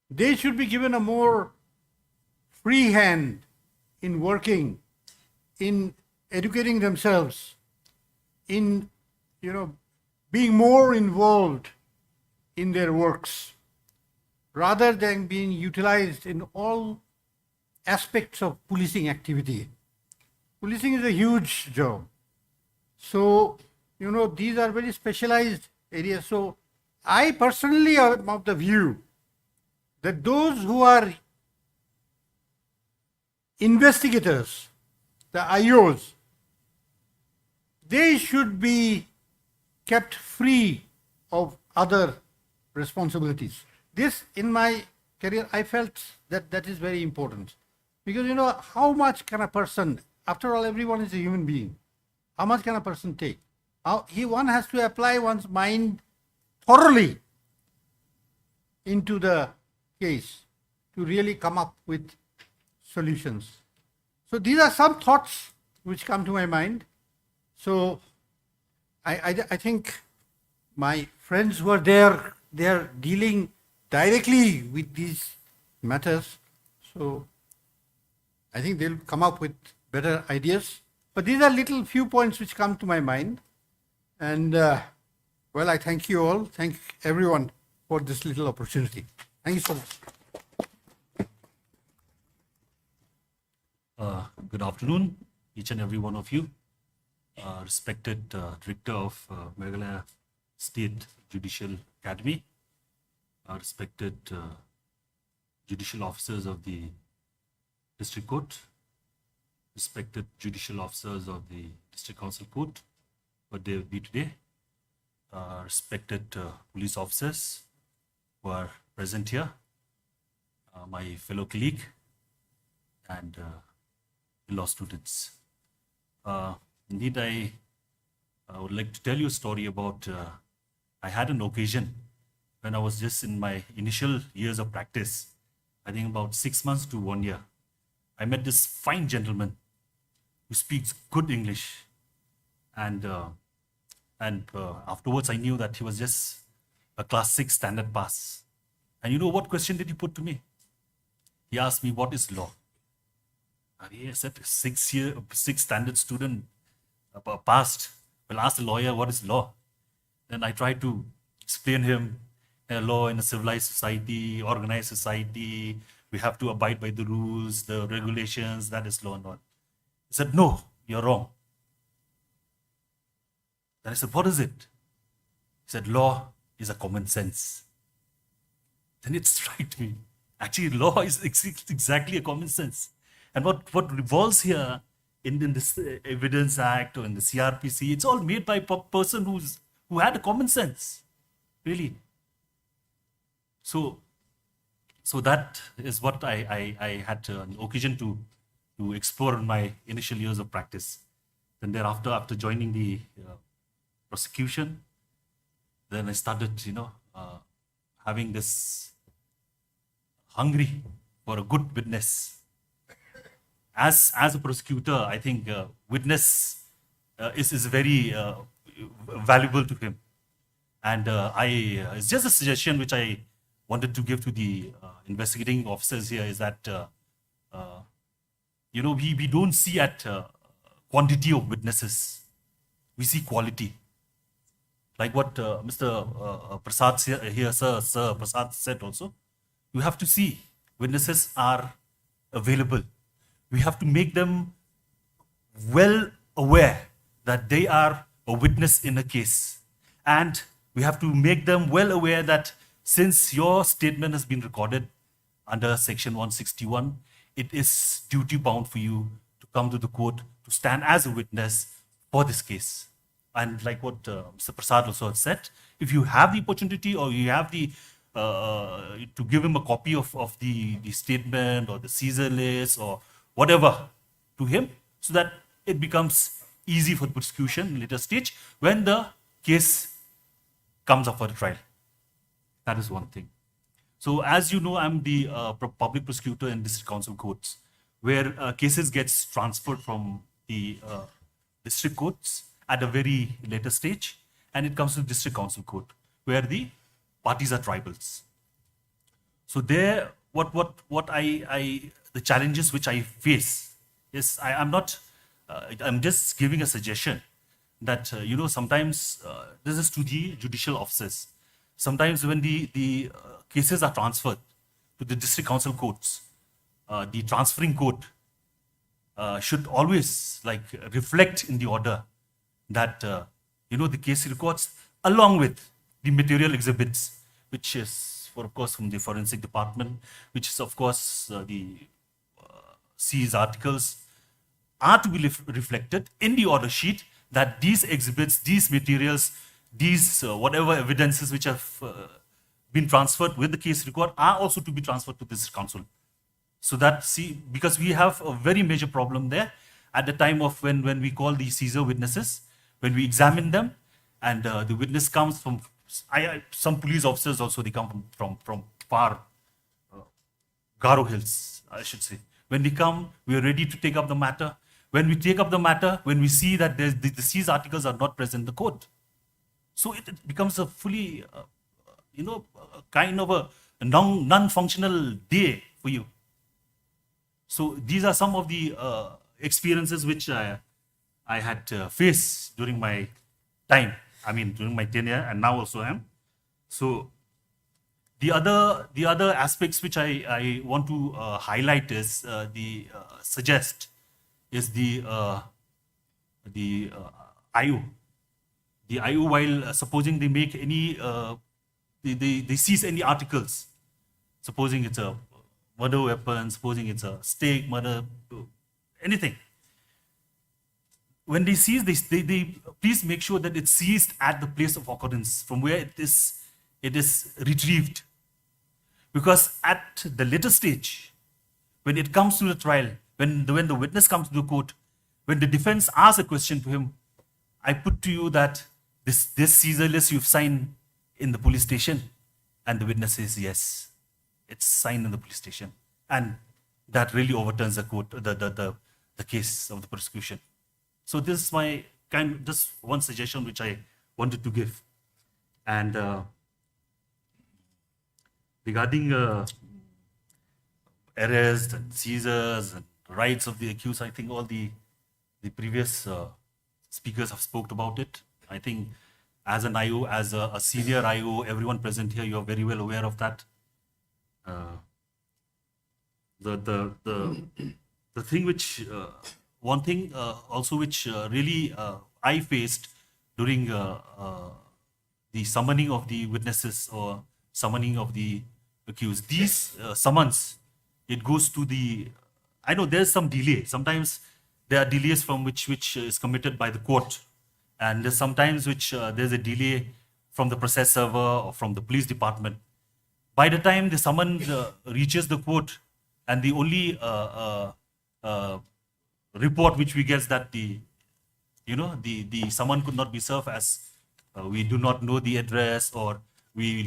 they should be given a more free hand in working, in educating themselves, in, being more involved in their works, rather than being utilized in all aspects of policing activity. Policing is a huge job. So, these are very specialized areas. So, I personally am of the view that those who are investigators, the IOs, they should be kept free of other responsibilities. This, in my career, I felt that that is very important. Because, how much can a person, after all, everyone is a human being, how much can a person take? One has to apply one's mind thoroughly into the case to really come up with solutions. So these are some thoughts which come to my mind. So I think my friends were there, they are dealing directly with these matters. So I think they'll come up with better ideas. But these are little few points which come to my mind. And well, I thank you all. Thank everyone for this little opportunity. Thank you so much. Good afternoon, each and every one of you. Respected Director of Meghalaya State Judicial Academy, respected judicial officers of the District Court, respected judicial officers of the District Council Court, what they will be today, respected police officers who are present here, my fellow colleague, and law students. Indeed, I would like to tell you a story about, I had an occasion when I was just in my initial years of practice, I think about 6 months to 1 year. I met this fine gentleman who speaks good English, and afterwards I knew that he was just a class 6 standard pass. And you know what question did he put to me? He asked me, what is law? I said, 6 standard student passed will ask the lawyer what is law. Then I tried to explain him law in a civilized society, organized society. We have to abide by the rules, the regulations, that is law and all. He said, no, you're wrong. Then I said, what is it? He said, law is a common sense. Then it struck me. Actually, law is exactly a common sense. And what revolves here in this Evidence Act or in the CRPC, it's all made by a person who had a common sense, really. So that is what I had an occasion to explore in my initial years of practice. Then thereafter, after joining the prosecution, then I started, having this hungry for a good witness. As a prosecutor, I think witness is very valuable to him. And it's just a suggestion which I wanted to give to the investigating officers here is that, we don't see at quantity of witnesses. We see quality. Like what Mr. Prasad here, Sir Prasad said also, you have to see witnesses are available. We have to make them well aware that they are a witness in a case. And we have to make them well aware that since your statement has been recorded under Section 161, it is duty bound for you to come to the court to stand as a witness for this case. And like what Mr. Prasad also had said, if you have the opportunity or you have the to give him a copy of the statement or the Caesar list or whatever to him, so that it becomes easy for the prosecution later stage when the case comes up for the trial. That is one thing. So as you know, I'm the public prosecutor in district council courts, where cases gets transferred from the district courts at a very later stage, and it comes to district council court, where the parties are tribals. So there, the challenges which I face is I'm just giving a suggestion that, sometimes this is to the judicial officers. Sometimes when the cases are transferred to the district council courts, the transferring court should always reflect in the order that, the case records along with the material exhibits, which is, of course, from the forensic department, which is, of course, the seized articles, are to be reflected in the order sheet, that these exhibits, these materials, these whatever evidences which have been transferred with the case record are also to be transferred to this council. So that, because we have a very major problem there at the time of when we call the Caesar witnesses, when we examine them, and the witness comes from, some police officers also, they come from far Garo Hills, I should say. When we come, we are ready to take up the matter. When we take up the matter, when we see that the seized articles are not present in the court, so it becomes a fully, kind of a non-functional day for you. So these are some of the experiences which I had faced during my time. I mean, during my tenure, and now also am. So the other aspects which I want to highlight is suggest is the IO. The IO, while supposing they make any they seize any articles, supposing it's a murder weapon, supposing it's a stake, murder, anything. When they seize this, they please make sure that it's seized at the place of occurrence from where it is retrieved. Because at the later stage, when it comes to the trial, when the witness comes to the court, when the defense asks a question to him, I put to you that this seizure list you've signed in the police station, and the witness says yes, it's signed in the police station, and that really overturns the court, the case of the prosecution. So this is my just one suggestion which I wanted to give. And regarding arrest and seizures and rights of the accused, I think all the previous speakers have spoke about it. I think as an IO, as a senior IO, everyone present here, you are very well aware of that. The thing which one thing also which really I faced during the summoning of the witnesses or summoning of the accused, these summons, it goes to the, I know there's some delay. Sometimes there are delays from which is committed by the court, and there's sometimes which there's a delay from the process server or from the police department. By the time the summon reaches the court, and the only report which we get is that the summon could not be served as we do not know the address, or we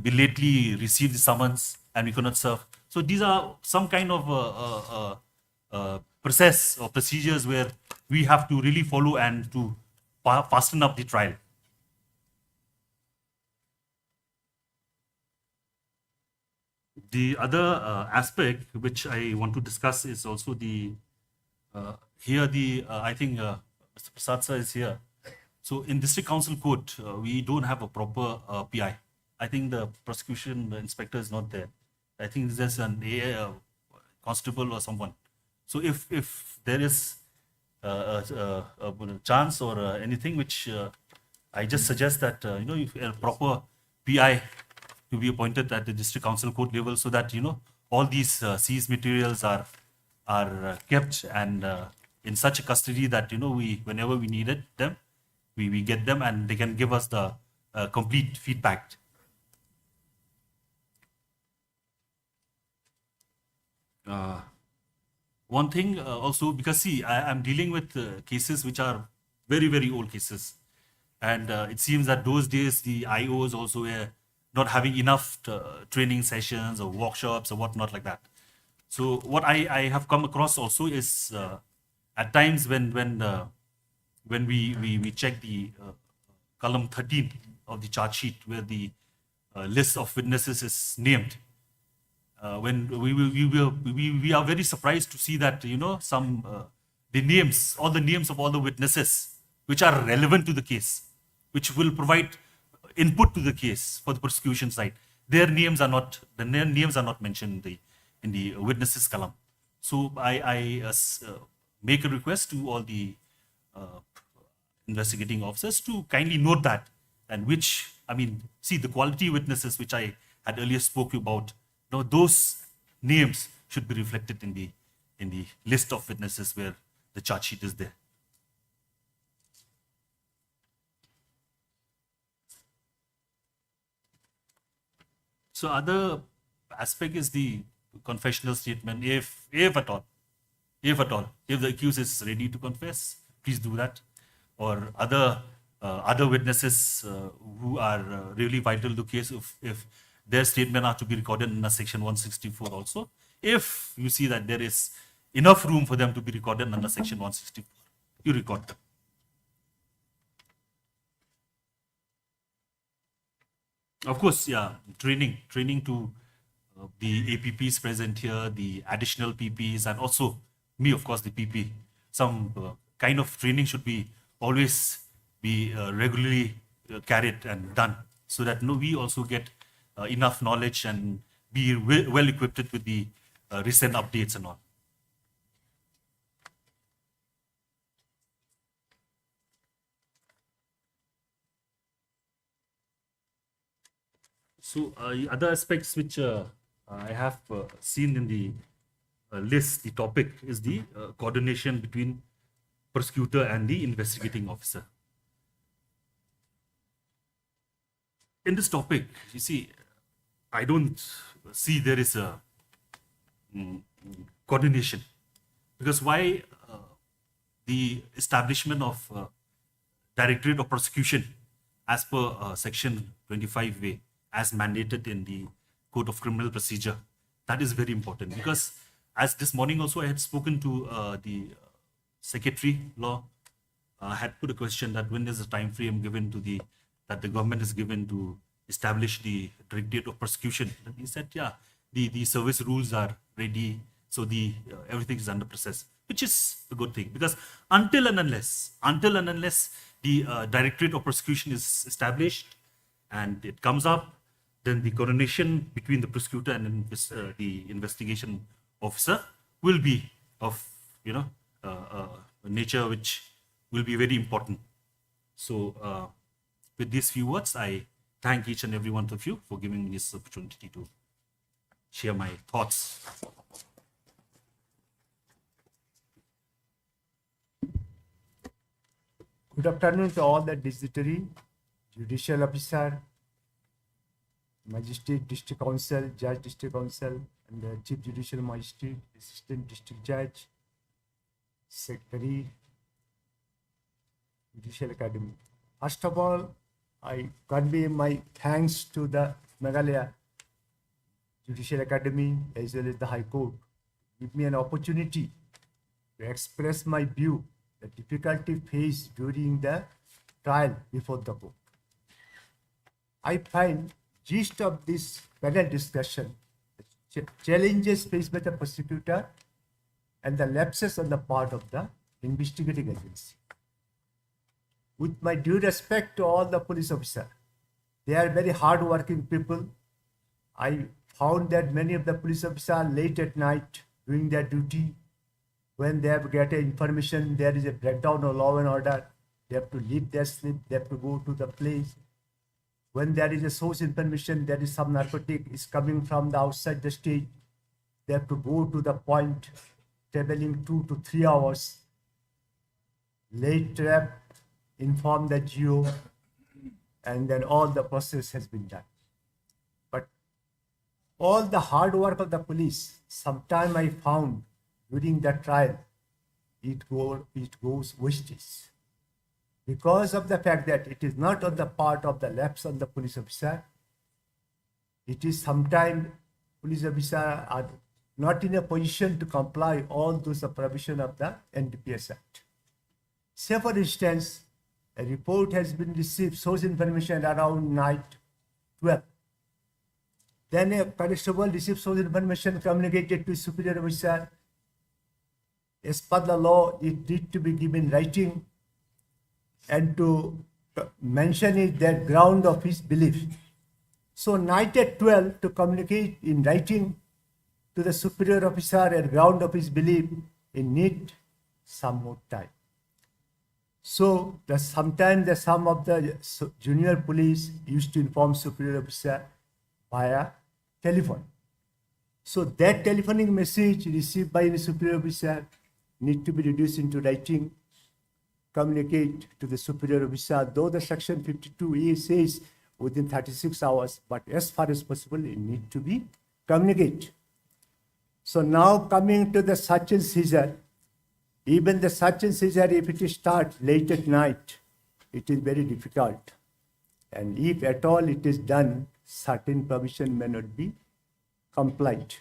belatedly received the summons and we could not serve. So these are some kind of process or procedures where we have to really follow and to fasten up the trial. The other aspect which I want to discuss is also the I think Mr. Prasad sir is here. So in District Council Court, we don't have a proper PI. I think the prosecution inspector is not there. I think there's an constable or someone. So if there is a chance or anything, which I just suggest that if a proper PI to be appointed at the District Council Court level, so that all these seized materials are kept and in such a custody that we, whenever we needed them, we get them and they can give us the complete feedback. One thing also, because see, I'm dealing with cases which are very, very old cases. And it seems that those days the IOs also were not having enough training sessions or workshops or whatnot like that. So what I have come across also is at times when we check the column 13 of the charge sheet where the list of witnesses is named, when we are very surprised to see that some the names, all the names of all the witnesses which are relevant to the case, which will provide input to the case for the prosecution side, their names are not mentioned in the witnesses column. So I make a request to all the investigating officers to kindly note that, and which, I mean, see the quality witnesses which I had earlier spoke about, those names should be reflected in the list of witnesses where the charge sheet is there. So other aspect is the confessional statement. If at all, if the accused is ready to confess, please do that. Or other witnesses who are really vital to the case, if their statement are to be recorded under section 164 also. If you see that there is enough room for them to be recorded under section 164, you record them. Of course, yeah, training to the APPs present here, the additional PPs, and also me, of course, the PP. Some kind of training should be always be regularly carried and done, so that we also get enough knowledge and be well equipped with the recent updates and all. So other aspects which I have seen in the list, the topic is the coordination between prosecutor and the investigating officer. In this topic, you see, I don't see there is a coordination, because why the establishment of Directorate of Prosecution as per section 25A as mandated in the Code of Criminal Procedure, that is very important, because as this morning also I had spoken to the Secretary Law, I had put a question that when is the time frame given to that the government is given to establish the Directorate of Prosecution. And he said, yeah, the service rules are ready, so everything is under process, which is a good thing, because until and unless the Directorate of Prosecution is established and it comes up, then the coordination between the prosecutor and the investigation officer will be of nature which will be very important. So with these few words, I thank each and every one of you for giving me this opportunity to share my thoughts. Good afternoon to all the dignitary, judicial officer, magistrate, district council, judge, district council, and the chief judicial magistrate, assistant district judge, secretary, judicial academy. First of all, I convey my thanks to the Meghalaya Judicial Academy as well as the High Court. Give me an opportunity to express my view, the difficulty faced during the trial before the court. I find gist of this panel discussion, challenges faced by the prosecutor and the lapses on the part of the investigating agency. With my due respect to all the police officers, they are very hard-working people. I found that many of the police officers are late at night doing their duty. When they have get information, there is a breakdown of law and order, they have to leave their sleep, they have to go to the place. When there is a source information, there is some narcotic is coming from the outside the state, they have to go to the point, traveling 2 to 3 hours. Late trap, inform the GO, and then all the process has been done. But all the hard work of the police, sometime I found during the trial, it goes wastage. Because of the fact that it is not on the part of the lapse on the police officer, it is sometimes police officers are not in a position to comply all those provisions of the NDPS Act. Say for instance, a report has been received, source information around night 12. Then a constable receives source information communicated to superior officer. As per the law, it needs to be given writing and to mention it that ground of his belief. So night at 12 to communicate in writing to the superior officer and ground of his belief, it need some more time. So sometimes some of the junior police used to inform superior officer via telephone. So that telephoning message received by the superior officer need to be reduced into writing, communicate to the superior officer, though the section 52A says within 36 hours, but as far as possible, it need to be communicated. So now coming to the search and seizure, even the search and seizure, if it starts late at night, it is very difficult. And if at all it is done, certain provision may not be complied.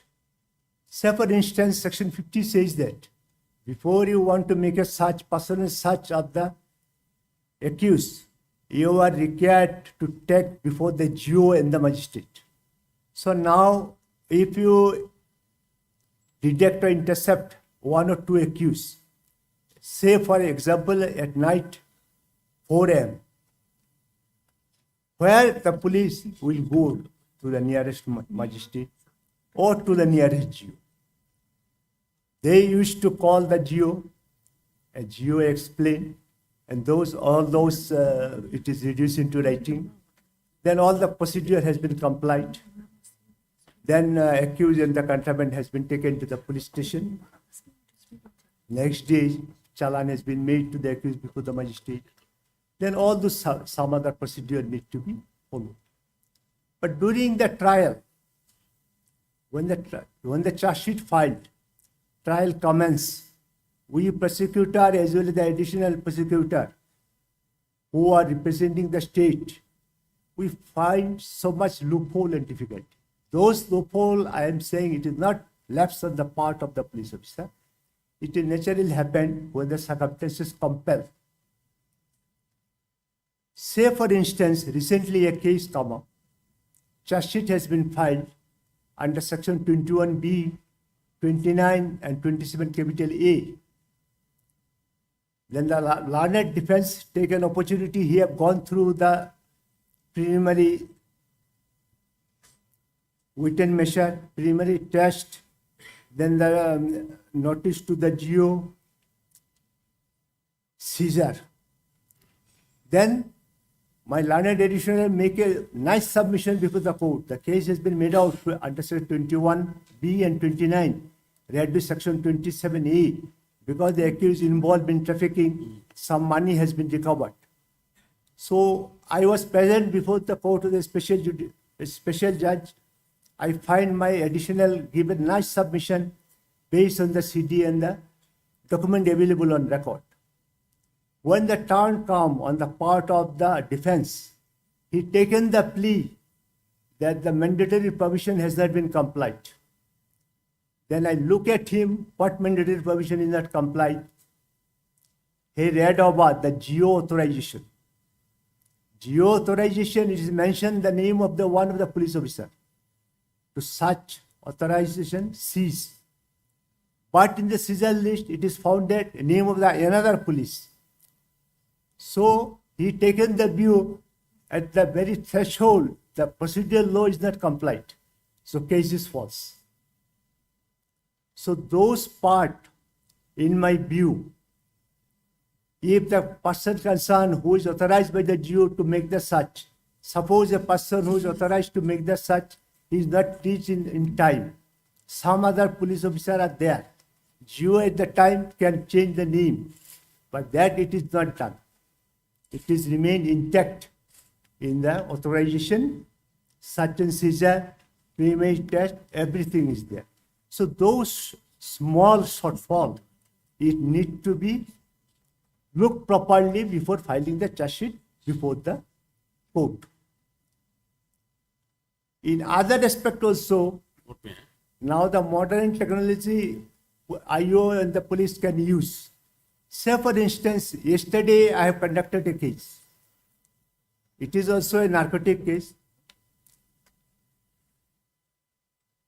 Say for instance, section 50 says that before you want to make a search, personal search of the accused, you are required to take before the GO and the magistrate. So now, if you detect or intercept one or two accused, say for example at night 4 a.m., where the police will go to the nearest magistrate or to the nearest GO. They used to call the GO, a GO explain, and all those it is reduced into writing. Then all the procedure has been complied. Then accused and the contraband has been taken to the police station. Next day, challan has been made to the accused before the magistrate. Then all those some other procedure need to be followed. But during the trial, when the charge sheet filed, trial commence, we prosecutor as well as the additional prosecutor who are representing the state, we find so much loophole and difficulty. Those loophole, I am saying, it is not lapse on the part of the police officer. It will naturally happen when the circumstances compel. Say for instance, recently a case come up, charge sheet has been filed under section 21B, 29 and 27 capital A. Then the learned defense take an opportunity, he have gone through the preliminary written measure, preliminary test, then the notice to the GO, seizure. Then my learned additional make a nice submission before the court. The case has been made out under section 21B and 29, read to section 27A, because the accused involved in trafficking, some money has been recovered. So I was present before the court of the special judge. I find my additional given nice submission based on the CD and the document available on record. When the turn come on the part of the defense, he taken the plea that the mandatory provision has not been complied. Then I look at him, what mandatory provision is not complied. He read about the GO authorization. GO authorization, it is mentioned the name of the one of the police officer. To such authorization, seize. But in the seizure list, it is found that name of the another police. So he taken the view at the very threshold, the procedural law is not complied. So case is false. So those part, in my view, if the person concerned who is authorized by the GO to make the search, suppose a person who is authorized to make the search is not reached in time, some other police officer are there. GO at the time can change the name, but that it is not done. It is remained intact in the authorization, search and seizure, pre-image test, everything is there. So those small shortfall, it need to be looked properly before filing the charge sheet before the court. In other aspect also, now the modern technology IO and the police can use. Say for instance, yesterday I have conducted a case. It is also a narcotic case.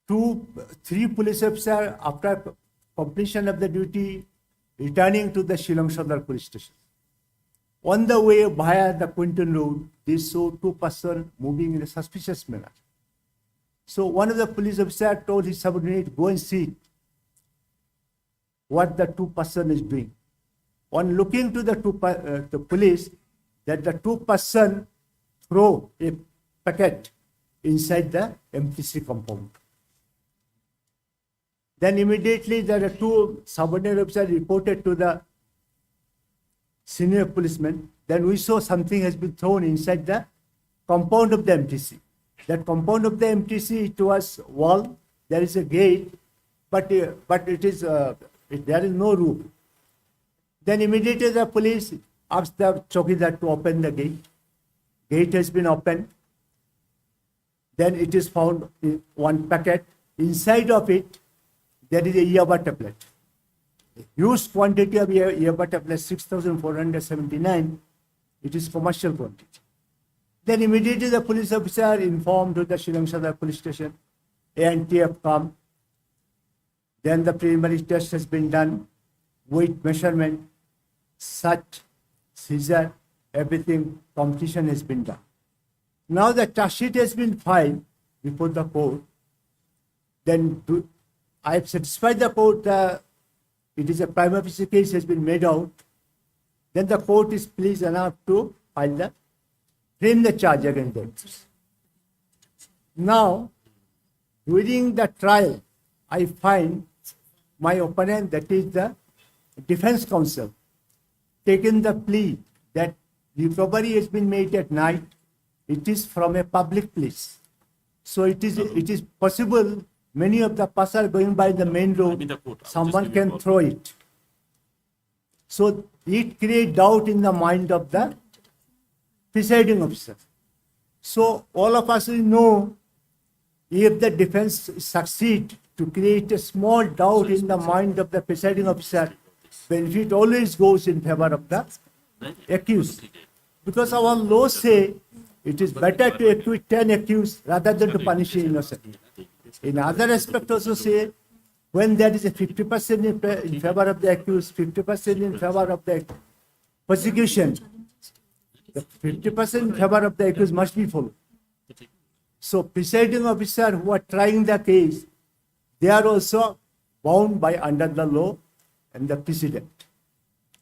3 police officers, after completion of the duty, returning to the Shillong Sadar police station. On the way via the Quinton Road, they saw 2 persons moving in a suspicious manner. So one of the police officers told his subordinate, go and see what the 2 persons is doing. On looking to the police, that the 2 persons throw a packet inside the MTC compound. Then immediately there are 2 subordinate officers reported to the senior policeman. Then we saw something has been thrown inside the compound of the MTC. That compound of the MTC, it was wall, there is a gate, but it is there is no roof. Then immediately the police asked the chowkidar to open the gate. Gate has been opened. Then it is found in one packet. Inside of it, there is a Yaba tablet. A huge quantity of Yaba tablet, 6,479. It is commercial quantity. Then immediately the police officer informed to the Shillong Sadar police station. ANTF come. Then the preliminary test has been done. Weight measurement, search, seizure, everything, completion has been done. Now the charge sheet has been filed before the court. Then I have satisfied the court it is a prima facie case has been made out. Then the court is pleased enough to frame the charge against them. Now, during the trial, I find my opponent, that is the defense counsel, taken the plea that recovery has been made at night. It is from a public place. So it is possible many of the passers going by the main road, someone can throw it. So it creates doubt in the mind of the presiding officer. So all of us know, if the defense succeed to create a small doubt in the mind of the presiding officer, benefit always goes in favor of the accused. Because our laws say it is better to acquit 10 accused rather than to punish an innocent. In other aspect also say, when there is a 50% in favor of the accused, 50% in favor of the prosecution, the 50% in favor of the accused must be followed. So presiding officer who are trying the case, they are also bound by under the law and the precedent.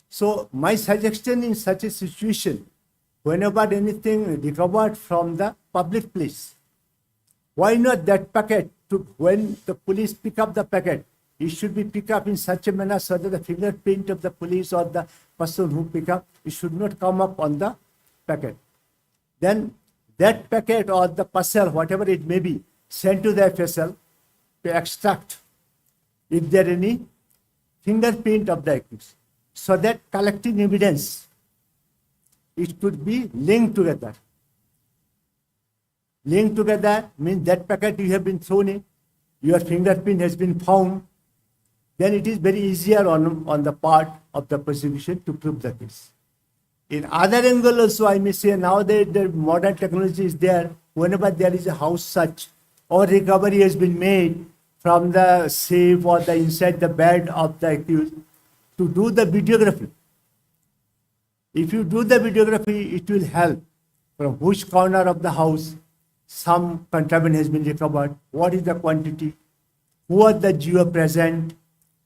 So my suggestion in such a situation, whenever anything recovered from the public place, why not that packet, when the police pick up the packet, it should be picked up in such a manner so that the fingerprint of the police or the person who pick up, it should not come up on the packet. Then that packet or the parcel, whatever it may be, sent to the FSL to extract if there any fingerprint of the accused, so that collecting evidence, it could be linked together. Linked together means that packet you have been thrown in, your fingerprint has been found, then it is very easier on the part of the prosecution to prove the case. In other angle also, I may say nowadays the modern technology is there. Whenever there is a house search or recovery has been made from the safe or the inside the bed of the accused, to do the videography. If you do the videography, it will help from which corner of the house some contraband has been recovered, what is the quantity, who are the Geo present,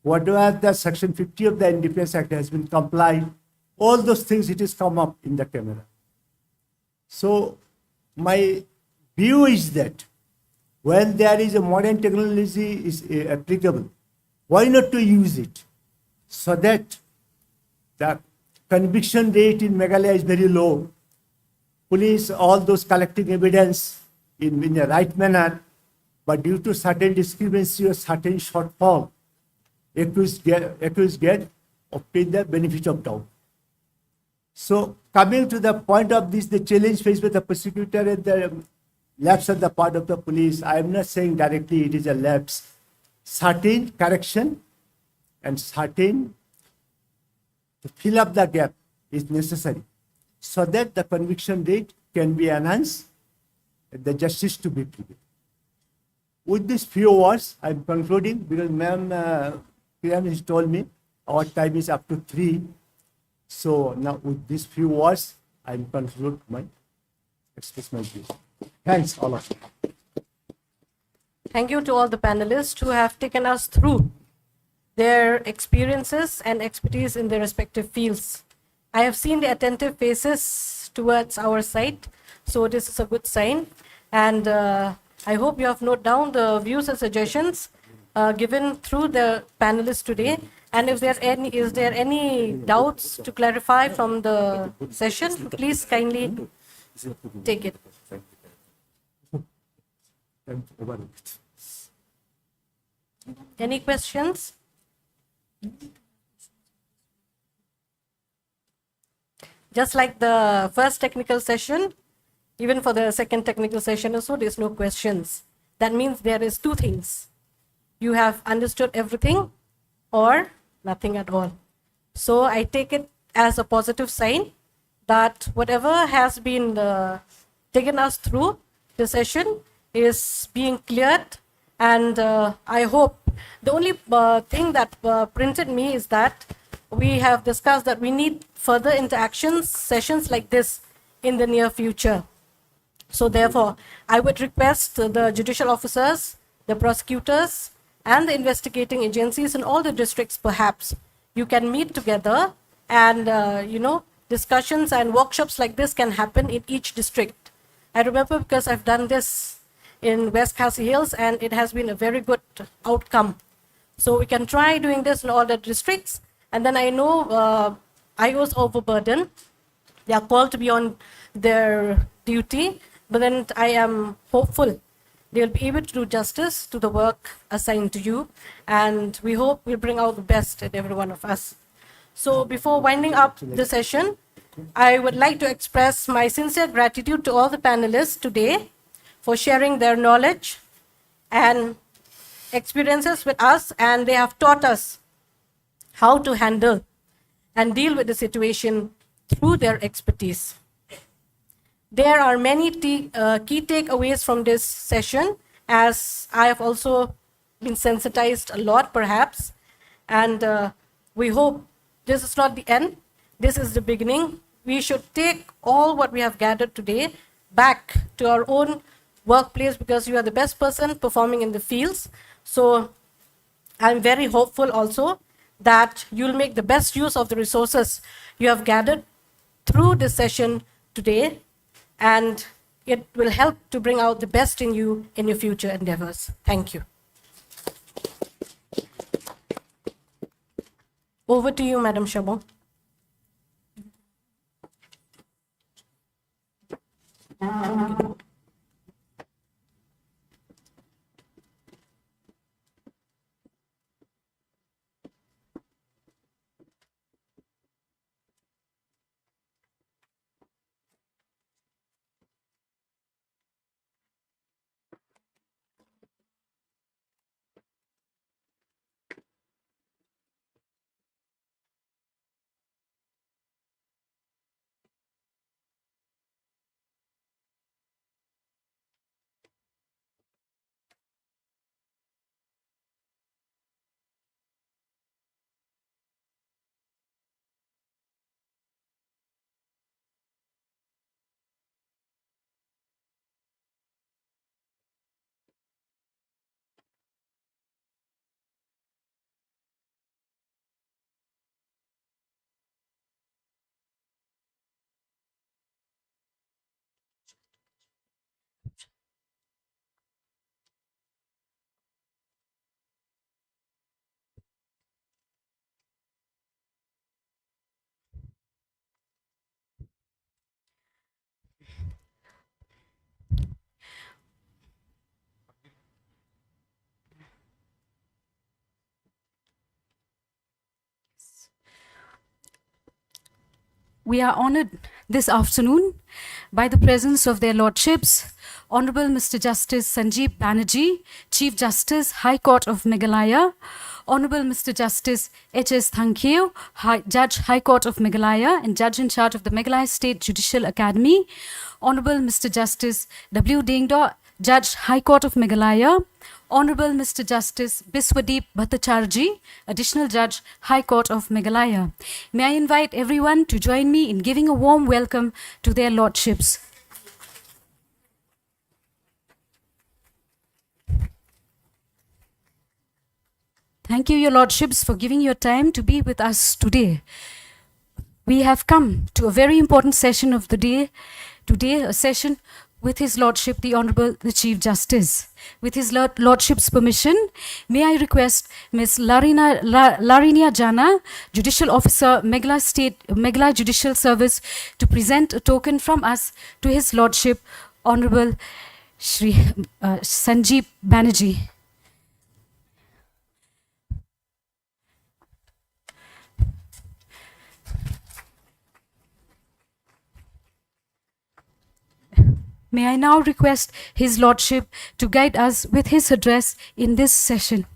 what are the section 50 of the NDPS Act has been complied, all those things it is come up in the camera. So my view is that when there is a modern technology is applicable, why not to use it so that the conviction rate in Meghalaya is very low. Police, all those collecting evidence in the right manner, but due to certain discrepancy or certain shortfall, accused get obtain the benefit of doubt. So coming to the point of this, the challenge faced by the prosecutor and the lapse on the part of the police, I am not saying directly it is a lapse. Certain correction and certain to fill up the gap is necessary so that the conviction rate can be enhanced and the justice to be prevailed. With these few words, I am concluding because Ma'am Priyam has told me our time is up to 3. So now with these few words, I will conclude express my views. Thanks all of you. Thank you to all the panelists who have taken us through their experiences and expertise in their respective fields. I have seen the attentive faces towards our side, so this is a good sign. And I hope you have noted down the views and suggestions given through the panelists today. And if there is there any doubts to clarify from the session, please kindly take it. Any questions? Just like the first technical session, even for the second technical session or so, there's no questions. That means there is two things. You have understood everything or nothing at all. So I take it as a positive sign that whatever has been taken us through the session is being cleared, and I hope the only thing that printed me is that we have discussed that we need further interactions, sessions like this in the near future. So therefore, I would request the judicial officers, the prosecutors, and the investigating agencies in all the districts, perhaps, you can meet together and, discussions and workshops like this can happen in each district. I remember because I've done this in West Khasi Hills and it has been a very good outcome. So we can try doing this in all the districts. And then I know IOs overburdened. They are called to be on their duty, but then I am hopeful they'll be able to do justice to the work assigned to you, and we hope we'll bring out the best in every one of us. So before winding up the session, I would like to express my sincere gratitude to all the panelists today for sharing their knowledge and experiences with us, and they have taught us how to handle and deal with the situation through their expertise. There are many key takeaways from this session, as I have also been sensitized a lot, perhaps, and we hope this is not the end. This is the beginning. We should take all what we have gathered today back to our own workplace, because you are the best person performing in the fields. So I'm very hopeful also that you'll make the best use of the resources you have gathered through this session today, and it will help to bring out the best in you in your future endeavors. Thank you. Over to you, Madam Shabon. We are honored this afternoon by the presence of their lordships, Honorable Mr. Justice Sanjeev Banerjee, Chief Justice, High Court of Meghalaya, Honorable Mr. Justice H.S. Thankeo, Judge, High Court of Meghalaya and Judge in charge of the Meghalaya State Judicial Academy, Honorable Mr. Justice W. Dingdo, Judge, High Court of Meghalaya, Honorable Mr. Justice Biswadeep Bhattacharjee, Additional Judge, High Court of Meghalaya. May I invite everyone to join me in giving a warm welcome to their lordships. Thank you, your lordships, for giving your time to be with us today. We have come to a very important session of the day. Today, a session with His Lordship, the Honorable the Chief Justice. With His Lordship's permission, may I request Ms. Larinia Jana, Judicial Officer, Meghalaya Judicial Service, to present a token from us to His Lordship, Honorable Shri Sanjeev Banerjee. May I now request His Lordship to guide us with his address in this session.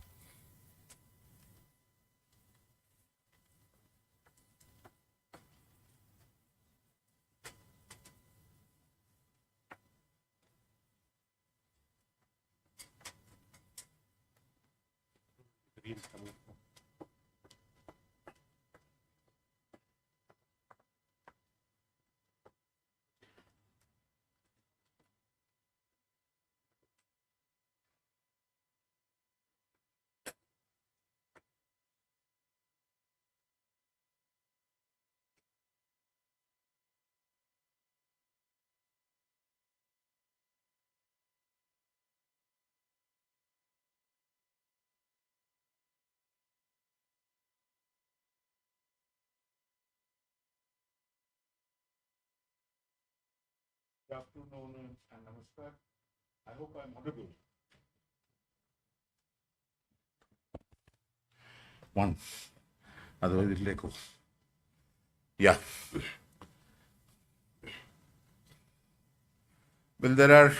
Good afternoon and namaskar. I hope I'm audible. One. Otherwise it'll echo. Yeah. Well, there are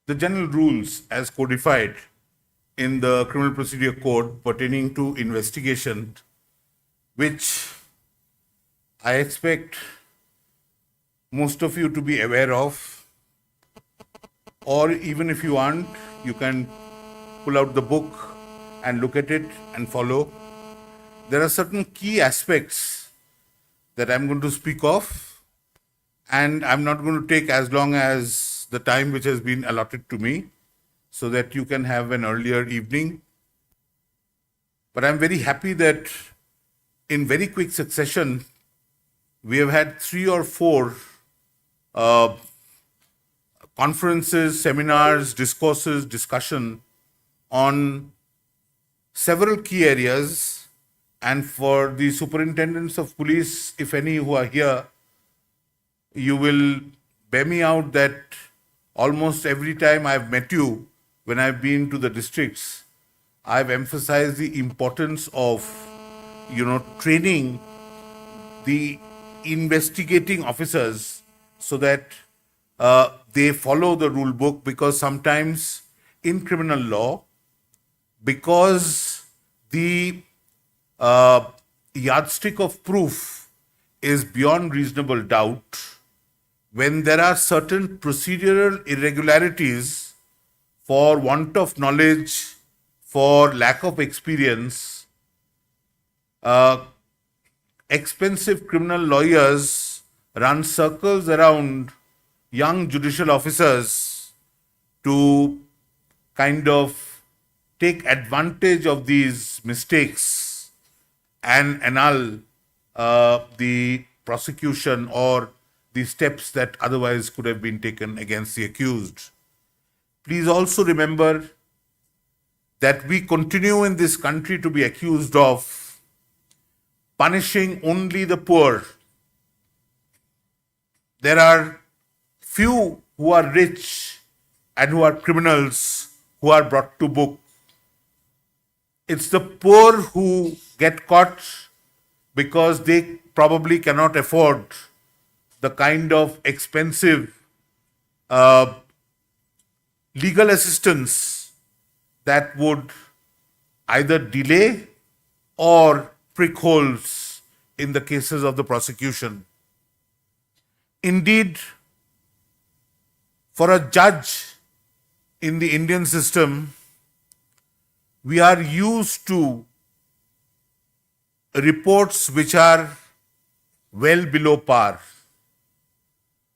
the general rules as codified in the Criminal Procedure Code pertaining to investigation, which I expect most of you to be aware of, or even if you aren't, you can pull out the book and look at it and follow. There are certain key aspects that I'm going to speak of, and I'm not going to take as long as the time which has been allotted to me, so that you can have an earlier evening. But I'm very happy that in very quick succession, we have had 3 or 4 conferences, seminars, discourses, discussion on several key areas. And for the superintendents of police, if any who are here, you will bear me out that almost every time I've met you, when I've been to the districts, I've emphasized the importance of, training the investigating officers so that they follow the rule book, because sometimes in criminal law, because the yardstick of proof is beyond reasonable doubt, when there are certain procedural irregularities for want of knowledge, for lack of experience, expensive criminal lawyers run circles around young judicial officers to kind of take advantage of these mistakes and annul the prosecution or the steps that otherwise could have been taken against the accused. Please also remember that we continue in this country to be accused of punishing only the poor. There are few who are rich and who are criminals who are brought to book. It's the poor who get caught because they probably cannot afford the kind of expensive legal assistance that would either delay or prick holes in the cases of the prosecution. Indeed, for a judge in the Indian system, we are used to reports which are well below par.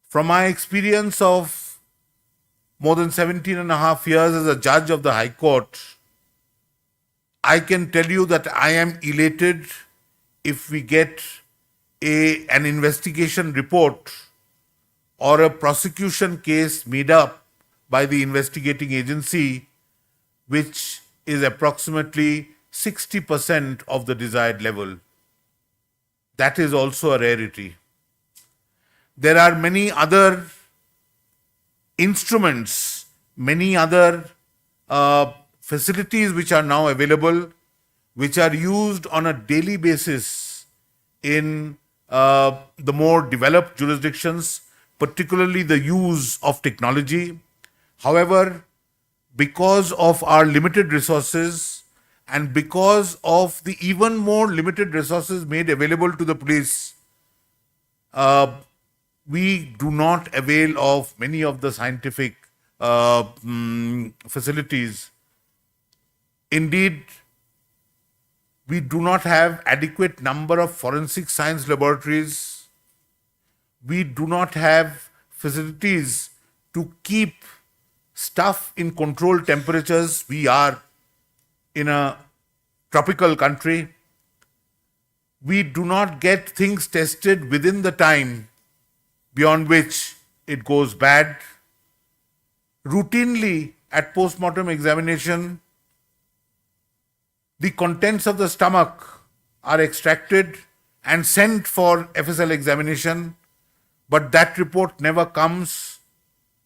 From my experience of more than 17 and a half years as a judge of the High Court, I can tell you that I am elated if we get an investigation report or a prosecution case made up by the investigating agency, which is approximately 60% of the desired level. That is also a rarity. There are many other instruments, many other facilities which are now available, which are used on a daily basis in the more developed jurisdictions, particularly the use of technology. However, because of our limited resources and because of the even more limited resources made available to the police, we do not avail of many of the scientific facilities. Indeed, we do not have adequate number of forensic science laboratories. We do not have facilities to keep stuff in controlled temperatures. We are in a tropical country. We do not get things tested within the time beyond which it goes bad. Routinely at post-mortem examination, the contents of the stomach are extracted and sent for FSL examination, but that report never comes.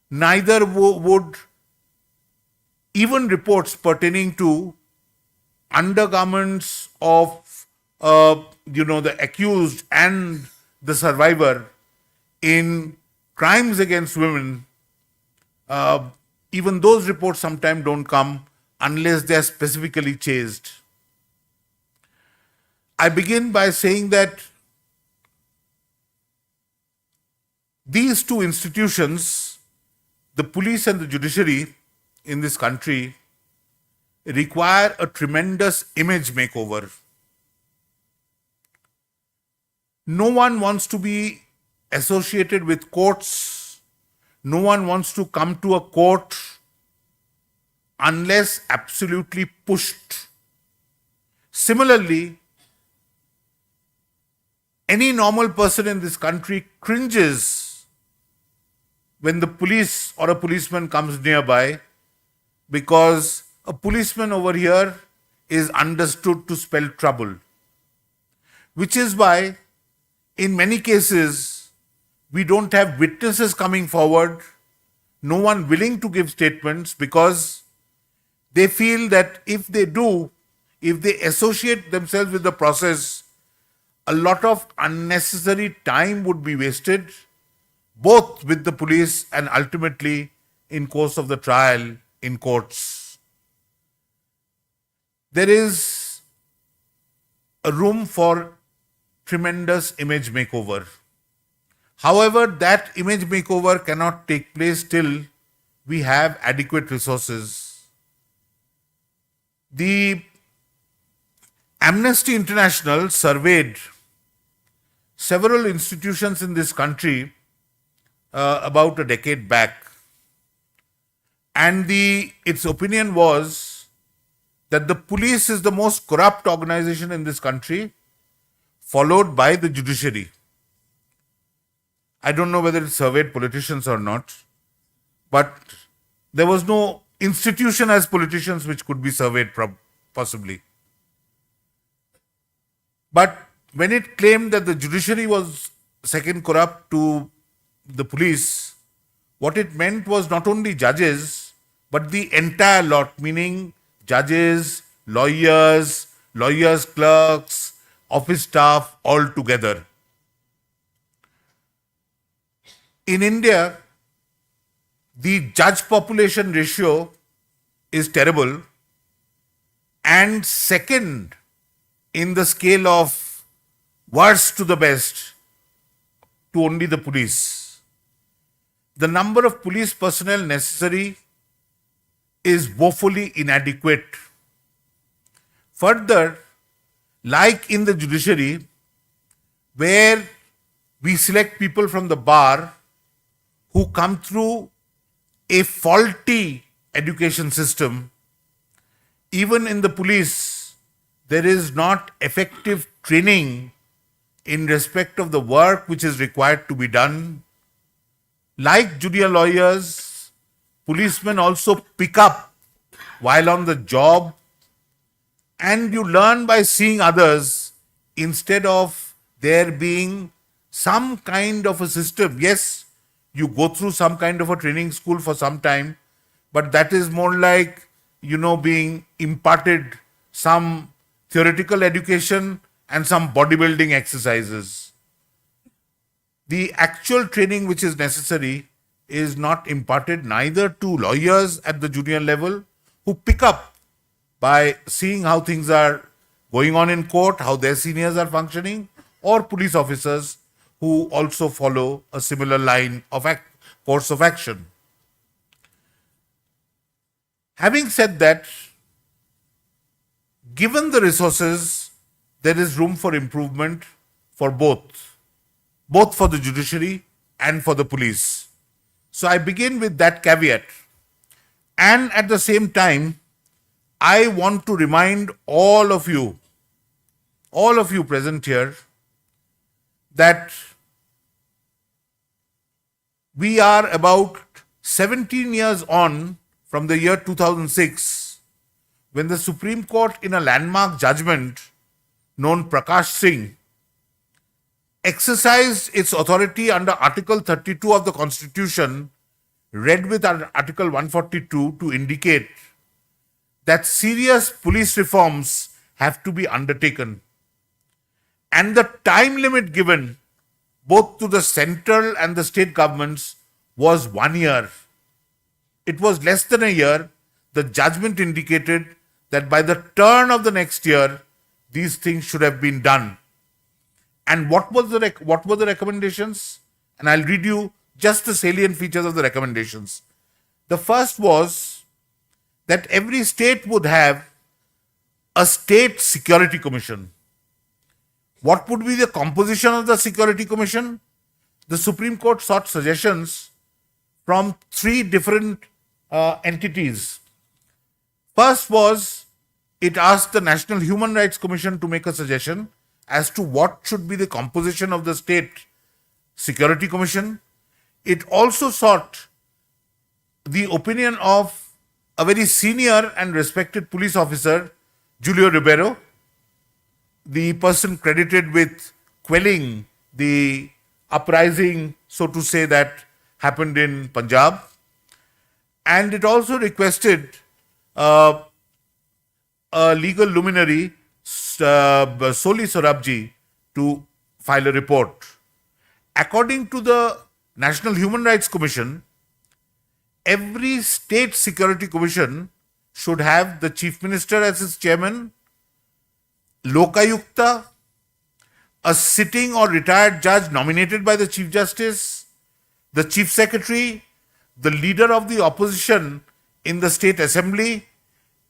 Neither would even reports pertaining to undergarments of the accused and the survivor in crimes against women, even those reports sometimes don't come unless they are specifically chased. I begin by saying that these two institutions, the police and the judiciary in this country, require a tremendous image makeover. No one wants to be associated with courts. No one wants to come to a court unless absolutely pushed. Similarly, any normal person in this country cringes when the police or a policeman comes nearby, because a policeman over here is understood to spell trouble. Which is why, in many cases, we don't have witnesses coming forward, no one willing to give statements, because they feel that if they do, if they associate themselves with the process, a lot of unnecessary time would be wasted, both with the police and ultimately in course of the trial in courts. There is a room for tremendous image makeover. However, that image makeover cannot take place till we have adequate resources. The Amnesty International surveyed several institutions in this country about a decade back, and its opinion was that the police is the most corrupt organization in this country, followed by the judiciary. I don't know whether it surveyed politicians or not, but there was no institution as politicians which could be surveyed possibly. But when it claimed that the judiciary was second corrupt to the police, what it meant was not only judges, but the entire lot, meaning judges, lawyers, clerks, office staff, all together. In India, the judge population ratio is terrible, and second in the scale of worst to the best to only the police. The number of police personnel necessary is woefully inadequate. Further, like in the judiciary, where we select people from the bar who come through a faulty education system, even in the police, there is not effective training in respect of the work which is required to be done. Like junior lawyers, policemen also pick up while on the job, and you learn by seeing others instead of there being some kind of a system. Yes, you go through some kind of a training school for some time, but that is more like, being imparted some theoretical education and some bodybuilding exercises. The actual training which is necessary is not imparted neither to lawyers at the junior level who pick up by seeing how things are going on in court, how their seniors are functioning, or police officers who also follow a similar line of course of action. Having said that, given the resources, there is room for improvement for both for the judiciary and for the police. So I begin with that caveat. And at the same time, I want to remind all of you present here, that we are about 17 years on from the year 2006, when the Supreme Court, in a landmark judgment known Prakash Singh, exercised its authority under Article 32 of the Constitution, read with Article 142, to indicate that serious police reforms have to be undertaken. And the time limit given both to the central and the state governments was 1 year. It was less than a year. The judgment indicated that by the turn of the next year, these things should have been done. And what were the recommendations? And I'll read you just the salient features of the recommendations. The first was that every state would have a state security commission. What would be the composition of the security commission? The Supreme Court sought suggestions from 3 different entities. First was, it asked the National Human Rights Commission to make a suggestion as to what should be the composition of the State Security Commission. It also sought the opinion of a very senior and respected police officer, Julio Ribeiro, the person credited with quelling the uprising, so to say, that happened in Punjab. And it also requested a legal luminary, Soli Sorabji, to file a report. According to the National Human Rights Commission, every state security commission should have the Chief Minister as its chairman, Lokayukta, a sitting or retired judge nominated by the Chief Justice, the Chief Secretary, the leader of the opposition in the State Assembly,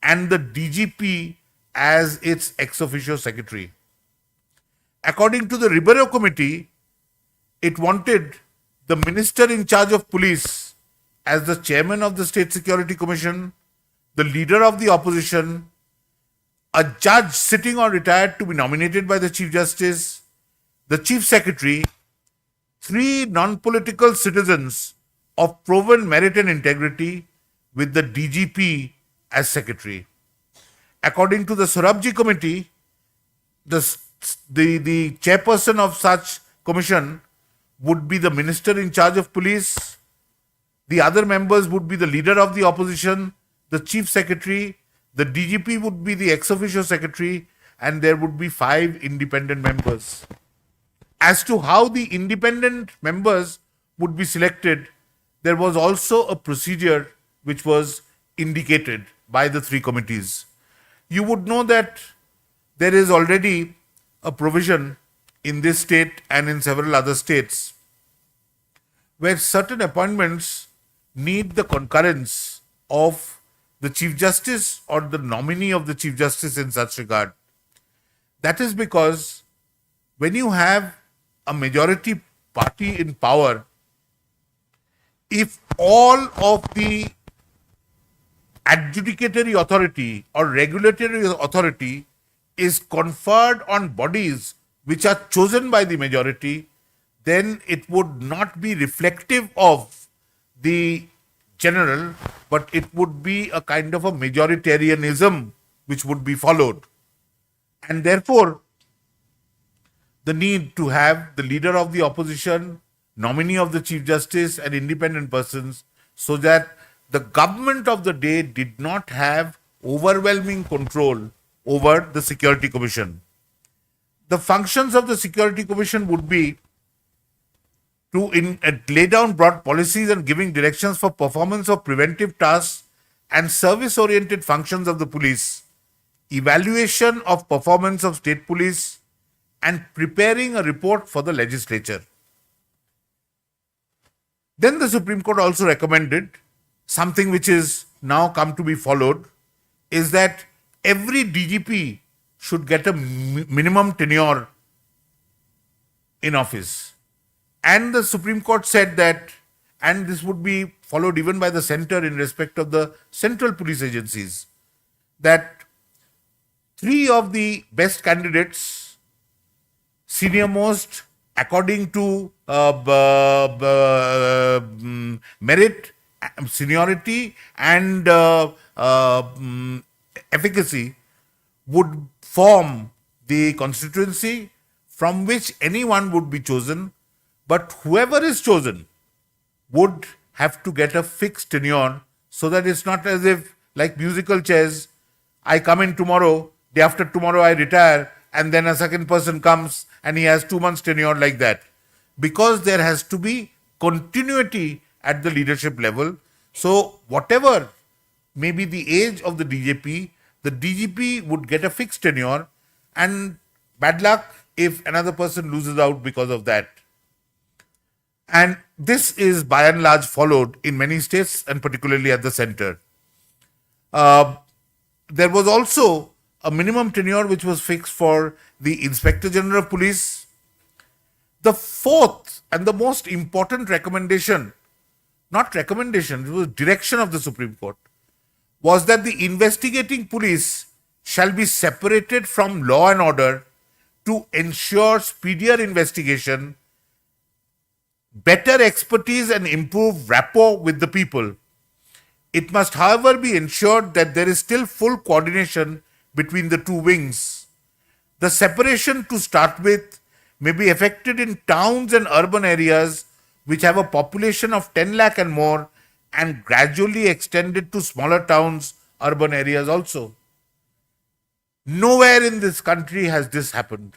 and the DGP as its ex officio secretary. According to the Ribeiro Committee, it wanted the Minister in charge of police as the chairman of the State Security Commission, the leader of the opposition, a judge sitting or retired to be nominated by the Chief Justice, the Chief Secretary, 3 non-political citizens of proven merit and integrity, with the DGP as secretary. According to the Sorabji Committee, the chairperson of such commission would be the minister in charge of police. The other members would be the leader of the opposition, the chief secretary, the DGP would be the ex officio secretary, and there would be 5 independent members. As to how the independent members would be selected, there was also a procedure which was indicated by the 3 committees. You would know that there is already a provision in this state and in several other states where certain appointments need the concurrence of the Chief Justice or the nominee of the Chief Justice in such regard. That is because when you have a majority party in power, if all of the adjudicatory authority or regulatory authority is conferred on bodies which are chosen by the majority, then it would not be reflective of the general, but it would be a kind of a majoritarianism which would be followed. And therefore, the need to have the leader of the opposition, nominee of the Chief Justice, and independent persons, so that the government of the day did not have overwhelming control over the Security Commission. the functions of the Security Commission would be to lay down broad policies and giving directions for performance of preventive tasks and service-oriented functions of the police, evaluation of performance of state police, and preparing a report for the legislature. Then the Supreme Court also recommended something which is now come to be followed, is that every DGP should get a minimum tenure in office. And the Supreme Court said that, and this would be followed even by the centre in respect of the central police agencies, that 3 of the best candidates, senior most according to merit, seniority and efficacy, would form the constituency from which anyone would be chosen, but whoever is chosen would have to get a fixed tenure, so that it's not as if, like musical chairs, I come in tomorrow, day after tomorrow I retire, and then a second person comes and he has 2 months tenure like that. Because there has to be continuity at the leadership level. So whatever may be the age of the DGP would get a fixed tenure, and bad luck if another person loses out because of that. And this is by and large followed in many states and particularly at the centre. There was also a minimum tenure which was fixed for the Inspector General of Police. The fourth and the most important recommendation, not recommendation, it was direction of the Supreme Court, was that the investigating police shall be separated from law and order to ensure speedier investigation, better expertise and improve rapport with the people. It must, however, be ensured that there is still full coordination between the 2 wings. The separation, to start with, may be effected in towns and urban areas which have a population of 10 lakh and more, and gradually extended to smaller towns, urban areas also. Nowhere in this country has this happened.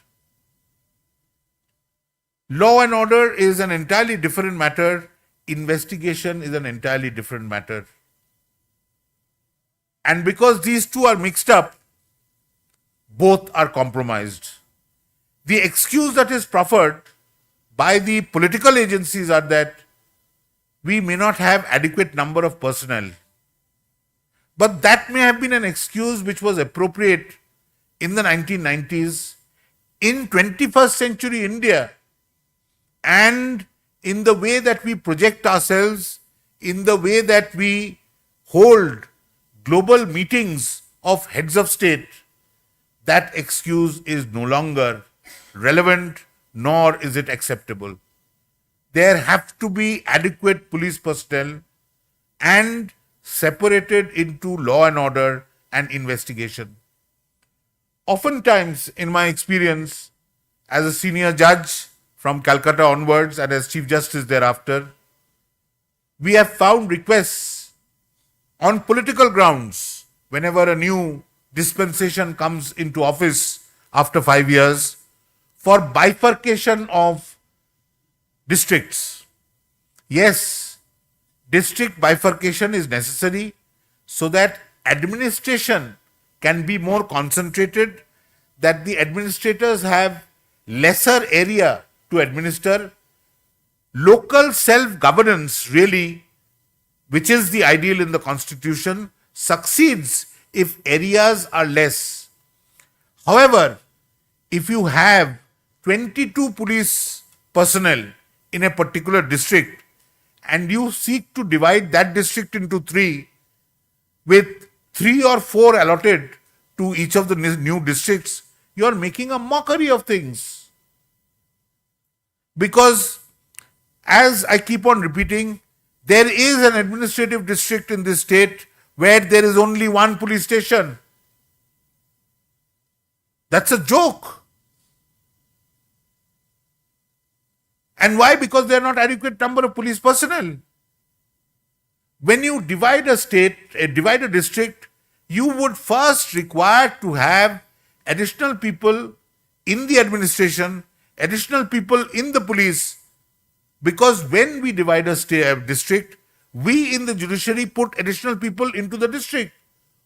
Law and order is an entirely different matter. Investigation is an entirely different matter. And because these two are mixed up, both are compromised. The excuse that is proffered by the political agencies are that we may not have adequate number of personnel. But that may have been an excuse which was appropriate in the 1990s, in 21st century India, and in the way that we project ourselves, in the way that we hold global meetings of heads of state. That excuse is no longer relevant, nor is it acceptable. There have to be adequate police personnel and separated into law and order and investigation. Oftentimes, in my experience as a senior judge from Calcutta onwards and as Chief Justice thereafter, we have found requests on political grounds whenever a new dispensation comes into office after 5 years for bifurcation of districts. Yes, district bifurcation is necessary so that administration can be more concentrated, that the administrators have lesser area to administer. Local self-governance really, which is the ideal in the constitution, succeeds if areas are less. However, if you have 22 police personnel in a particular district and you seek to divide that district into 3 with 3 or 4 allotted to each of the new districts, you are making a mockery of things. Because, as I keep on repeating, there is an administrative district in this state where there is only 1 police station. That's a joke. And why? Because there are not adequate number of police personnel. When you divide a state, divide a district, you would first require to have additional people in the administration, additional people in the police, because when we divide a district, we in the judiciary put additional people into the district,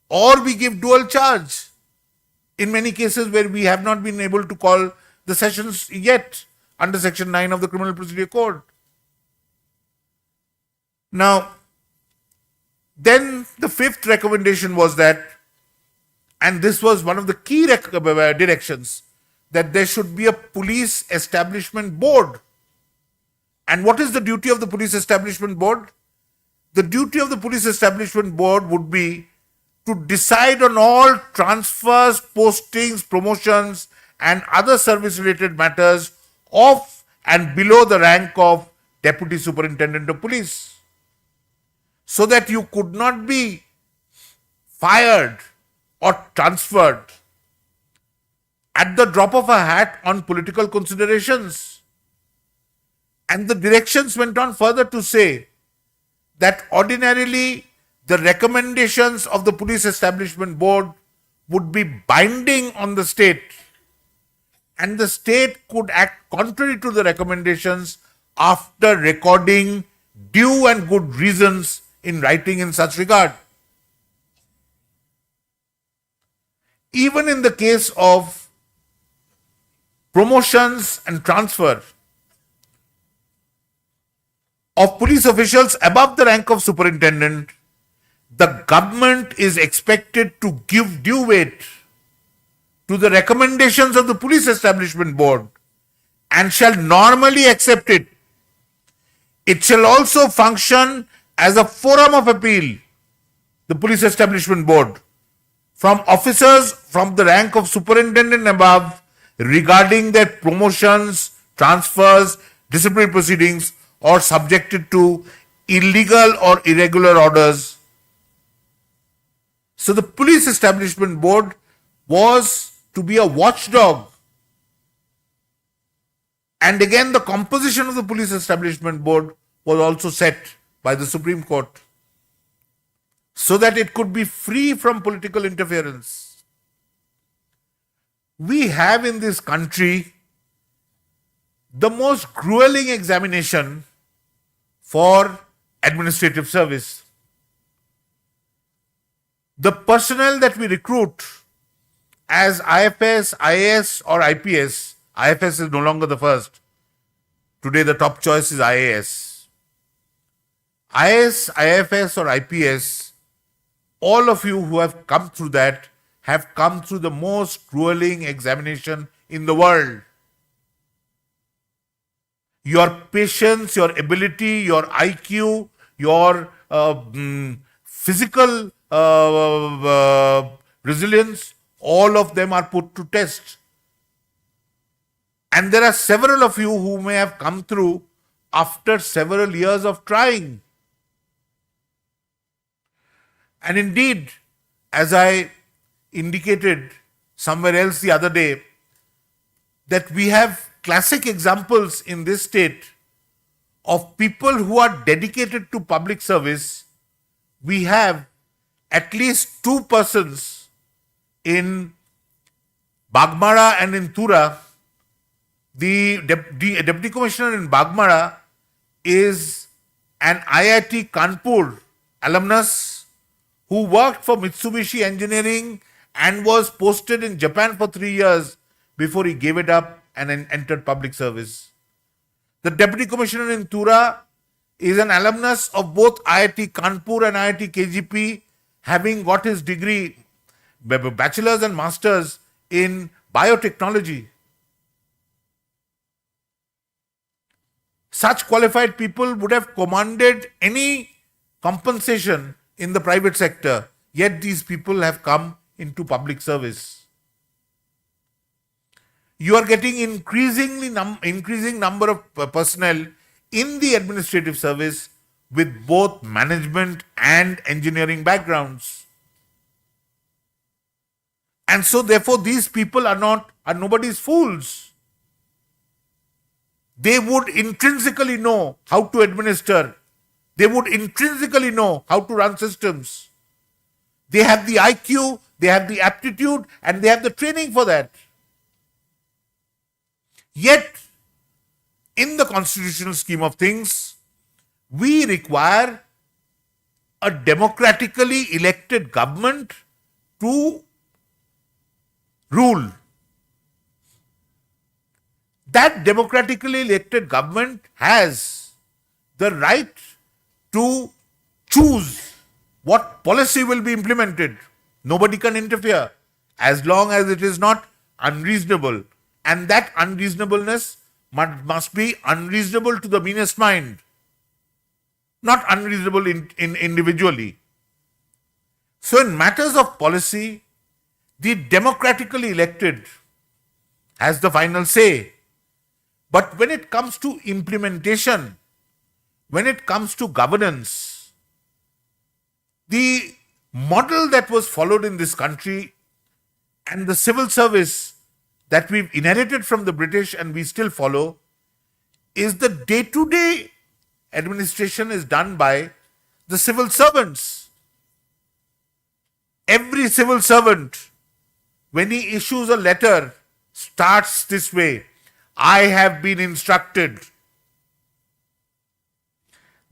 or we give dual charge in many cases where we have not been able to call the sessions yet under Section 9 of the Criminal Procedure Code. Now, then the fifth recommendation was that, and this was one of the key directions, that there should be a police establishment board. And what is the duty of the police establishment board? The duty of the police establishment board would be to decide on all transfers, postings, promotions, and other service-related matters of and below the rank of Deputy Superintendent of Police, so that you could not be fired or transferred at the drop of a hat on political considerations. And the directions went on further to say that ordinarily the recommendations of the police establishment board would be binding on the state, and the state could act contrary to the recommendations after recording due and good reasons in writing in such regard. Even in the case of promotions and transfer of police officials above the rank of superintendent, the government is expected to give due weight to the recommendations of the police establishment board and shall normally accept it. It shall also function as a forum of appeal, the police establishment board, from officers from the rank of superintendent above regarding their promotions, transfers, disciplinary proceedings, or subjected to illegal or irregular orders. So the police establishment board was to be a watchdog. And again, the composition of the police establishment board was also set by the Supreme Court, so that it could be free from political interference. We have in this country the most grueling examination for administrative service. The personnel that we recruit as IFS, IAS or IPS, IFS is no longer the first. Today the top choice is IAS. IAS, IFS or IPS, all of you who have come through that have come through the most grueling examination in the world. Your patience, your ability, your IQ, your physical resilience, all of them are put to test. And there are several of you who may have come through after several years of trying. And indeed, as I indicated somewhere else the other day, that we have classic examples in this state of people who are dedicated to public service. We have at least two persons in Bagmara and in Tura. The Deputy Commissioner in Bagmara is an IIT Kanpur alumnus who worked for Mitsubishi Engineering and was posted in Japan for 3 years before he gave it up and entered public service. The Deputy Commissioner in Tura is an alumnus of both IIT Kanpur and IIT KGP, having got his degree, bachelor's and master's in biotechnology. Such qualified people would have commanded any compensation in the private sector, yet these people have come into public service. You are getting increasing number of personnel in the administrative service with both management and engineering backgrounds. And so therefore these people are nobody's fools. They would intrinsically know how to administer. They would intrinsically know how to run systems. They have the IQ, they have the aptitude, and they have the training for that. Yet, in the constitutional scheme of things, we require a democratically elected government to rule. That democratically elected government has the right to choose what policy will be implemented. Nobody can interfere as long as it is not unreasonable. And that unreasonableness must be unreasonable to the meanest mind, not unreasonable individually. So, in matters of policy, the democratically elected has the final say. But when it comes to implementation, when it comes to governance, the model that was followed in this country and the civil service that we've inherited from the British and we still follow is the day-to-day administration is done by the civil servants. Every civil servant, when he issues a letter, starts this way: I have been instructed.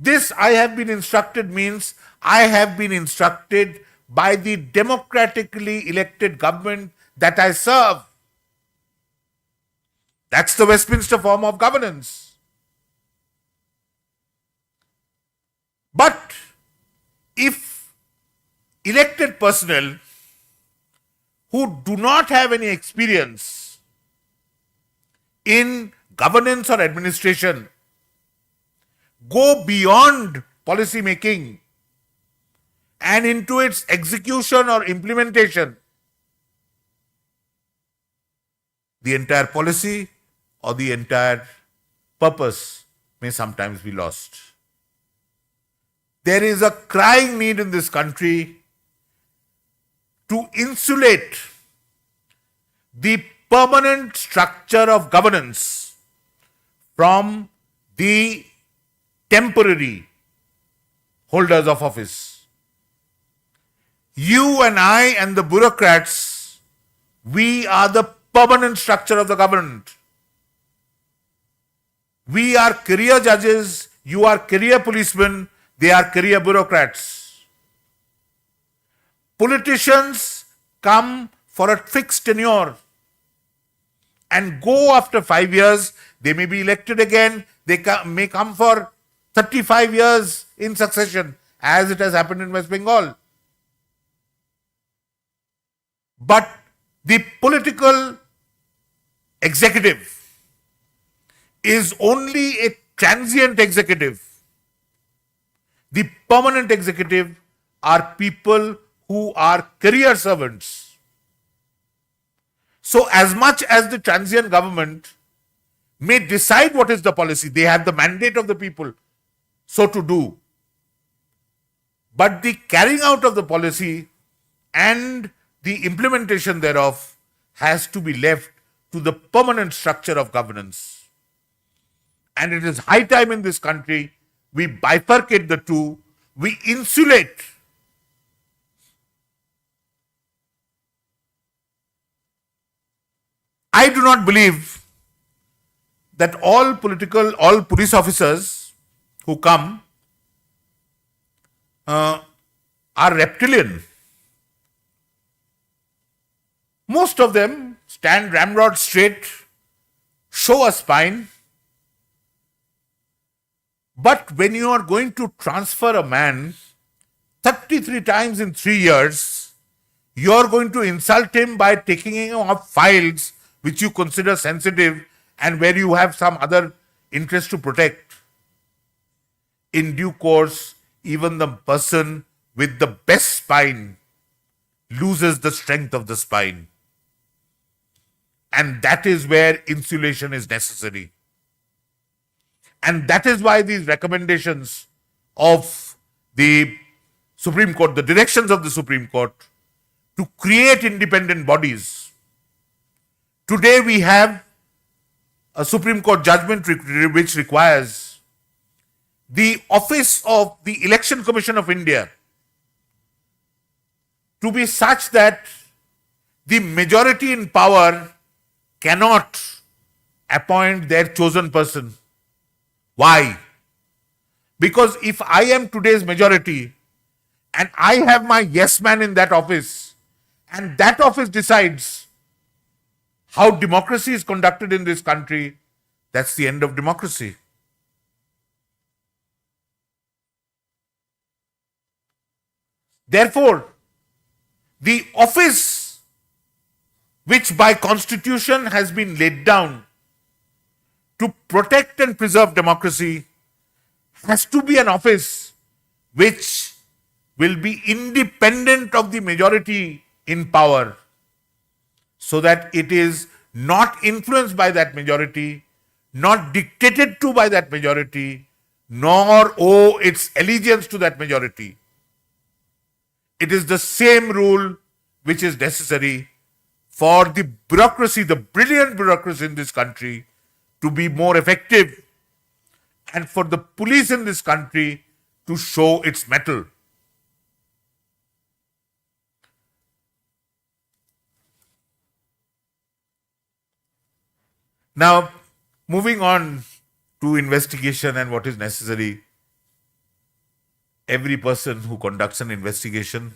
This I have been instructed means I have been instructed by the democratically elected government that I serve. That's the Westminster form of governance. But if elected personnel who do not have any experience in governance or administration go beyond policy making and into its execution or implementation, the entire policy or the entire purpose may sometimes be lost. There is a crying need in this country to insulate the permanent structure of governance from the temporary holders of office. You and I and the bureaucrats, we are the permanent structure of the government. We are career judges, you are career policemen, they are career bureaucrats. Politicians come for a fixed tenure and go after 5 years. They may be elected again, they may come for 35 years in succession, as it has happened in West Bengal. But the political executive is only a transient executive. The permanent executive are people who are career servants. So as much as the transient government may decide what is the policy, they have the mandate of the people so to do. But the carrying out of the policy and the implementation thereof has to be left to the permanent structure of governance. And it is high time in this country we bifurcate the two, we insulate I do not believe that all police officers who come are reptilian. Most of them stand ramrod straight, show a spine. But when you are going to transfer a man 33 times in 3 years, you are going to insult him by taking him off files which you consider sensitive and where you have some other interest to protect. In due course, even the person with the best spine loses the strength of the spine. And that is where insulation is necessary. And that is why these recommendations of the Supreme Court, the directions of the Supreme Court to create independent bodies. Today we have a Supreme Court judgment which requires the office of the Election Commission of India to be such that the majority in power cannot appoint their chosen person. Why? Because if I am today's majority and I have my yes man in that office, and that office decides how democracy is conducted in this country, that's the end of democracy. Therefore, the office which by constitution has been laid down to protect and preserve democracy has to be an office which will be independent of the majority in power, so that it is not influenced by that majority, not dictated to by that majority, nor owe its allegiance to that majority. It is the same rule which is necessary for the bureaucracy, the brilliant bureaucracy in this country, to be more effective, and for the police in this country to show its mettle. Now, moving on to investigation and what is necessary, every person who conducts an investigation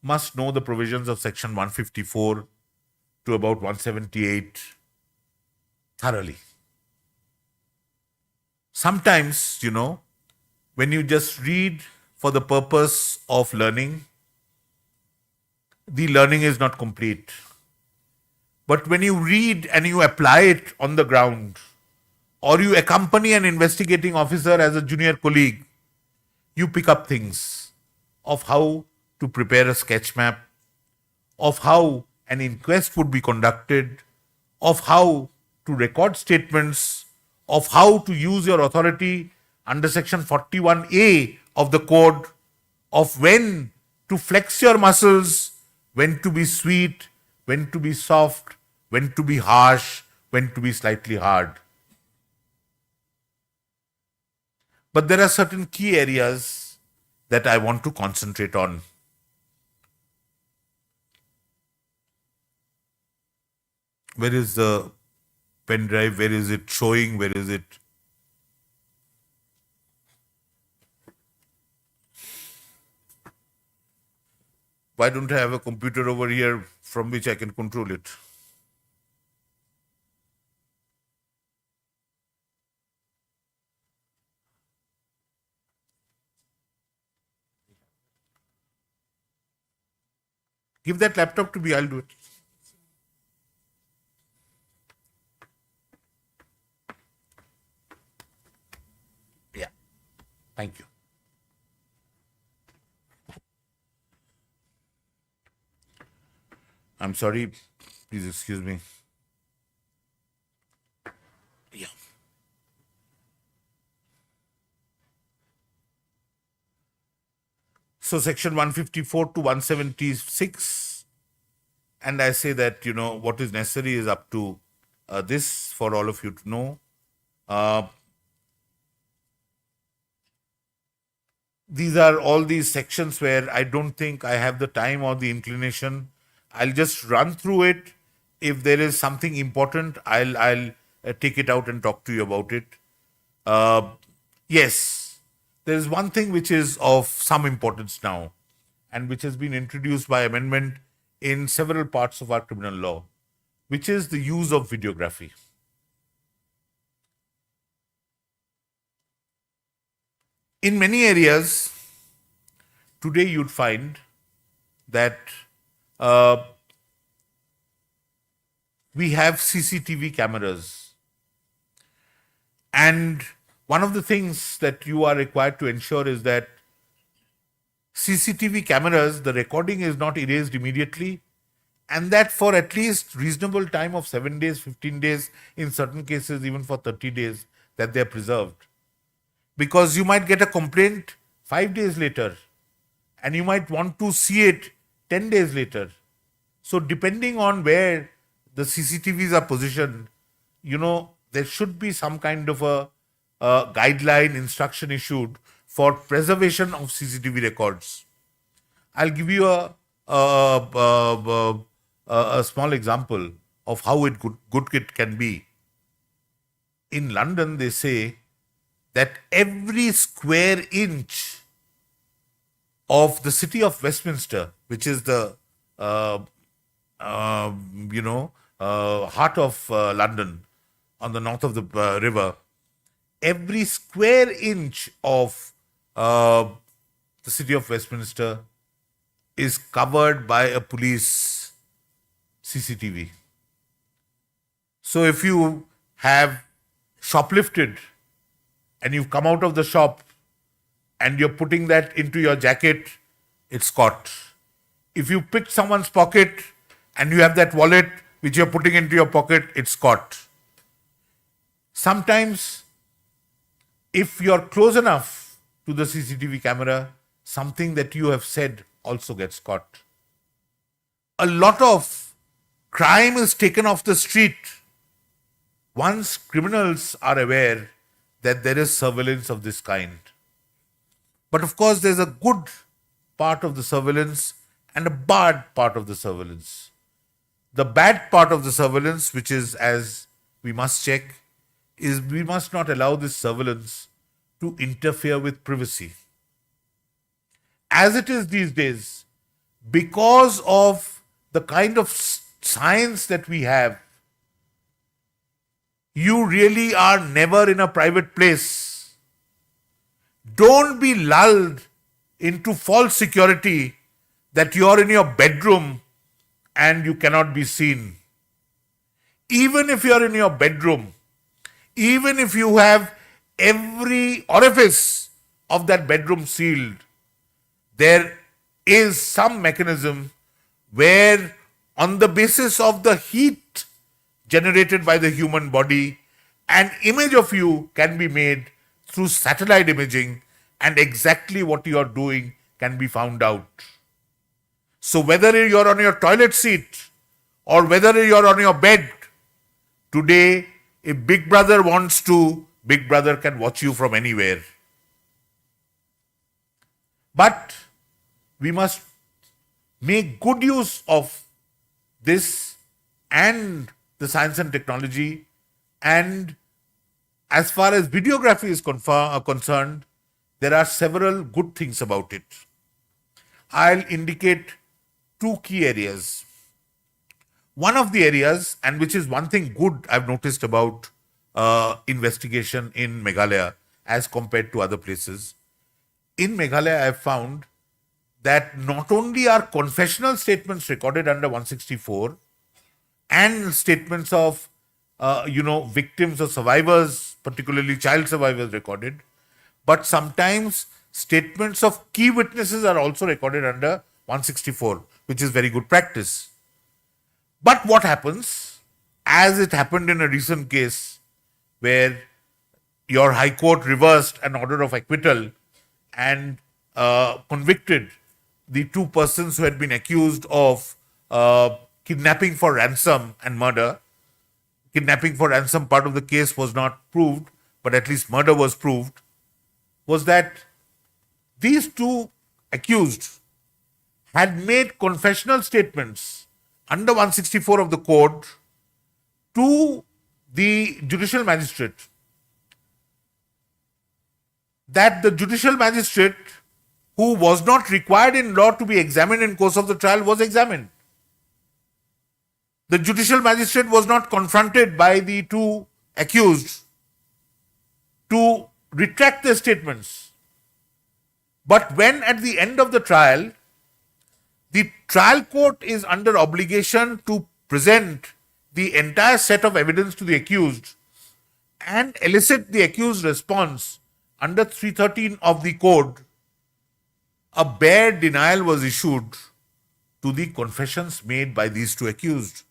must know the provisions of section 154 to about 178 thoroughly. Sometimes, when you just read for the purpose of learning, the learning is not complete. But when you read and you apply it on the ground, or you accompany an investigating officer as a junior colleague, you pick up things of how to prepare a sketch map, of how an inquest would be conducted, of how to record statements, of how to use your authority under section 41A of the code, of when to flex your muscles, when to be sweet, when to be soft, when to be harsh, when to be slightly hard. But there are certain key areas that I want to concentrate on. Where is the pen drive? Where is it showing? Where is it? Why don't I have a computer over here from which I can control it? Give that laptop to me, I'll do it. Yeah, thank you. I'm sorry, please excuse me. Yeah. So section 154 to 176, and I say that, what is necessary is up to this for all of you to know. These are all these sections where I don't think I have the time or the inclination. I'll just run through it. If there is something important, I'll take it out and talk to you about it. Yes. There is one thing which is of some importance now, and which has been introduced by amendment in several parts of our criminal law, which is the use of videography. In many areas, today you'd find that we have CCTV cameras, and one of the things that you are required to ensure is that CCTV cameras, the recording is not erased immediately, and that for at least reasonable time of 7 days, 15 days, in certain cases even for 30 days, that they are preserved. Because you might get a complaint 5 days later, and you might want to see it 10 days later. So depending on where the CCTVs are positioned, there should be some kind of a guideline instruction issued for preservation of CCTV records. I'll give you a small example of how good it can be. in London, they say that every square inch of the city of Westminster, which is the heart of London on the north of the river, every square inch of the city of Westminster is covered by a police CCTV. So if you have shoplifted and you've come out of the shop and you're putting that into your jacket, it's caught. If you picked someone's pocket and you have that wallet which you're putting into your pocket, it's caught. Sometimes, if you're close enough to the CCTV camera, something that you have said also gets caught. A lot of crime is taken off the street once criminals are aware that there is surveillance of this kind. But of course, there's a good part of the surveillance and a bad part of the surveillance. The bad part of the surveillance, which is, as we must check, is we must not allow this surveillance to interfere with privacy. As it is these days, because of the kind of science that we have, you really are never in a private place. Don't be lulled into false security that you're in your bedroom and you cannot be seen. Even if you're in your bedroom, even if you have every orifice of that bedroom sealed, there is some mechanism where, on the basis of the heat generated by the human body, an image of you can be made through satellite imaging, and exactly what you are doing can be found out. So whether you're on your toilet seat or whether you're on your bed, today, if Big Brother wants to, Big Brother can watch you from anywhere. But we must make good use of this and the science and technology. And as far as videography is concerned, there are several good things about it. I'll indicate two key areas. One of the areas, and which is one thing good I've noticed about investigation in Meghalaya as compared to other places. In Meghalaya, I've found that not only are confessional statements recorded under 164 and statements of victims or survivors, particularly child survivors, recorded, but sometimes statements of key witnesses are also recorded under 164, which is very good practice. But what happens, as it happened in a recent case where your High Court reversed an order of acquittal and convicted the two persons who had been accused of kidnapping for ransom and murder. Kidnapping for ransom, part of the case was not proved, but at least murder was proved, was that these two accused had made confessional statements under 164 of the code to the judicial magistrate, that the judicial magistrate, who was not required in law to be examined in course of the trial, was examined. The judicial magistrate was not confronted by the two accused to retract their statements. But when at the end of the trial, the trial court is under obligation to present the entire set of evidence to the accused and elicit the accused's response under 313 of the code, a bare denial was issued to the confessions made by these two accused.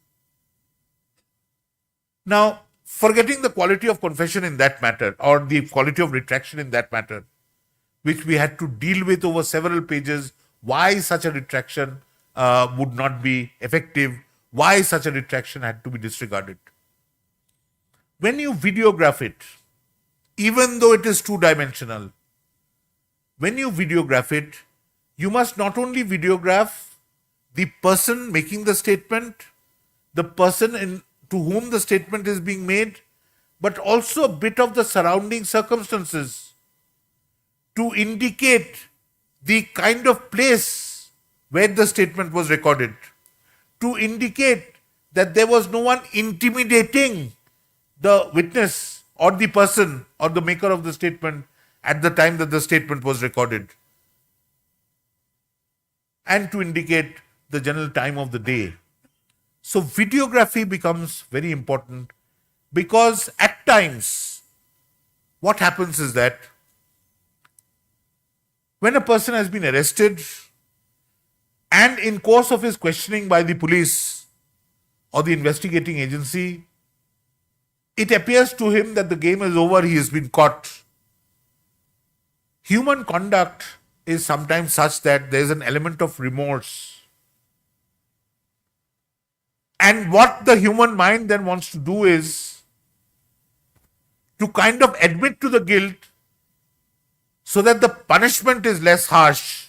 Now, forgetting the quality of confession in that matter, or the quality of retraction in that matter, which we had to deal with over several pages, why such a retraction would not be effective, why such a retraction had to be disregarded. When you videograph it, even though it is two-dimensional, when you videograph it, you must not only videograph the person making the statement, the person to whom the statement is being made, but also a bit of the surrounding circumstances to indicate the kind of place where the statement was recorded, to indicate that there was no one intimidating the witness or the person or the maker of the statement at the time that the statement was recorded, and to indicate the general time of the day. So videography becomes very important, because at times what happens is that when a person has been arrested and in course of his questioning by the police or the investigating agency, it appears to him that the game is over, he has been caught. Human conduct is sometimes such that there is an element of remorse. And what the human mind then wants to do is to kind of admit to the guilt so that the punishment is less harsh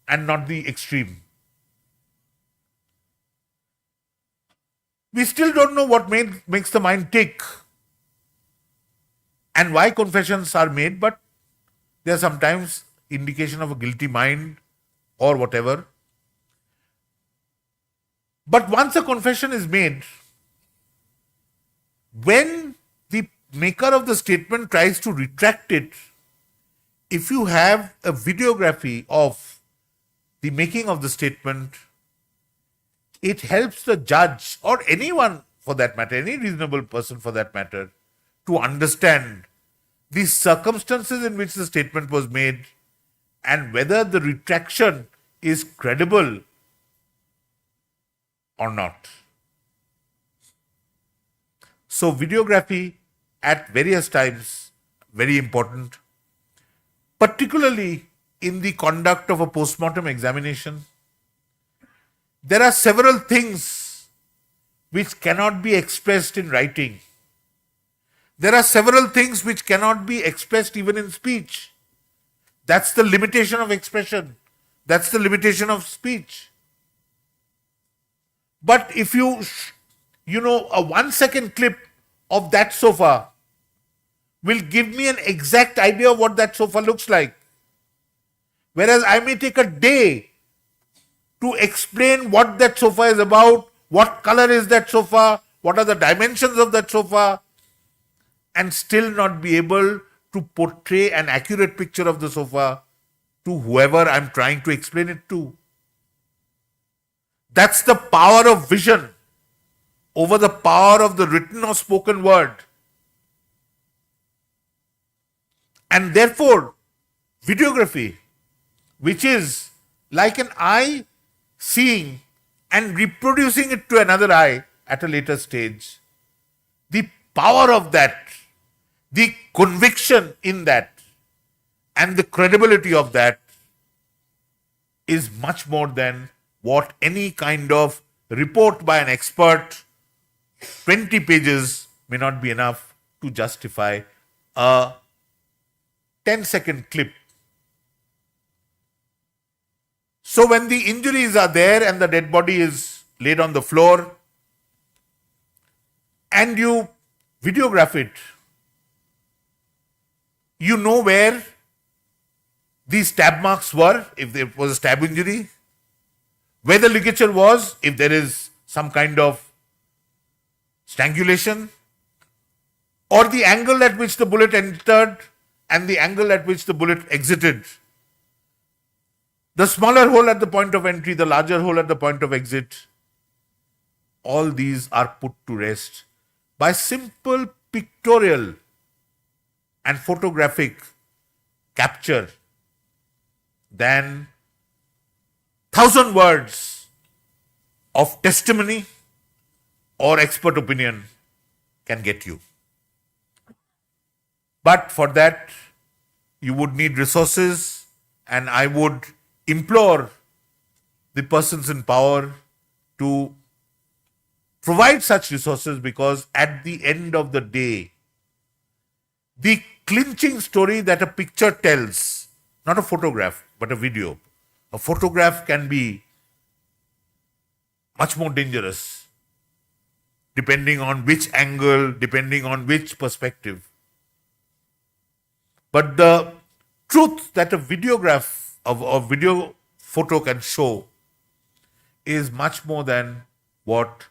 and not the extreme. We still don't know what makes the mind tick and why confessions are made, but there are sometimes indication of a guilty mind or whatever. But once a confession is made, when the maker of the statement tries to retract it, if you have a videography of the making of the statement, it helps the judge or anyone for that matter, any reasonable person for that matter, to understand the circumstances in which the statement was made and whether the retraction is credible or not. So videography at various times, very important, particularly in the conduct of a post-mortem examination. There are several things which cannot be expressed in writing. There are several things which cannot be expressed even in speech. That's the limitation of expression. That's the limitation of speech. But if a 1 second clip of that sofa will give me an exact idea of what that sofa looks like. Whereas I may take a day to explain what that sofa is about, what color is that sofa, what are the dimensions of that sofa, and still not be able to portray an accurate picture of the sofa to whoever I'm trying to explain it to. That's the power of vision over the power of the written or spoken word. And therefore, videography, which is like an eye seeing and reproducing it to another eye at a later stage, the power of that, the conviction in that, and the credibility of that is much more than what any kind of report by an expert, 20 pages may not be enough to justify a 10-second clip. So when the injuries are there and the dead body is laid on the floor and you videograph it, you know where these stab marks were, if there was a stab injury, where the ligature was, if there is some kind of strangulation, or the angle at which the bullet entered and the angle at which the bullet exited. The smaller hole at the point of entry, the larger hole at the point of exit. All these are put to rest by simple pictorial and photographic capture than 1,000 words of testimony or expert opinion can get you. But for that, you would need resources, and I would implore the persons in power to provide such resources, because at the end of the day, the clinching story that a picture tells, not a photograph, but a video. A photograph can be much more dangerous depending on which angle, depending on which perspective. But the truth that a videograph of a video photo can show is much more than what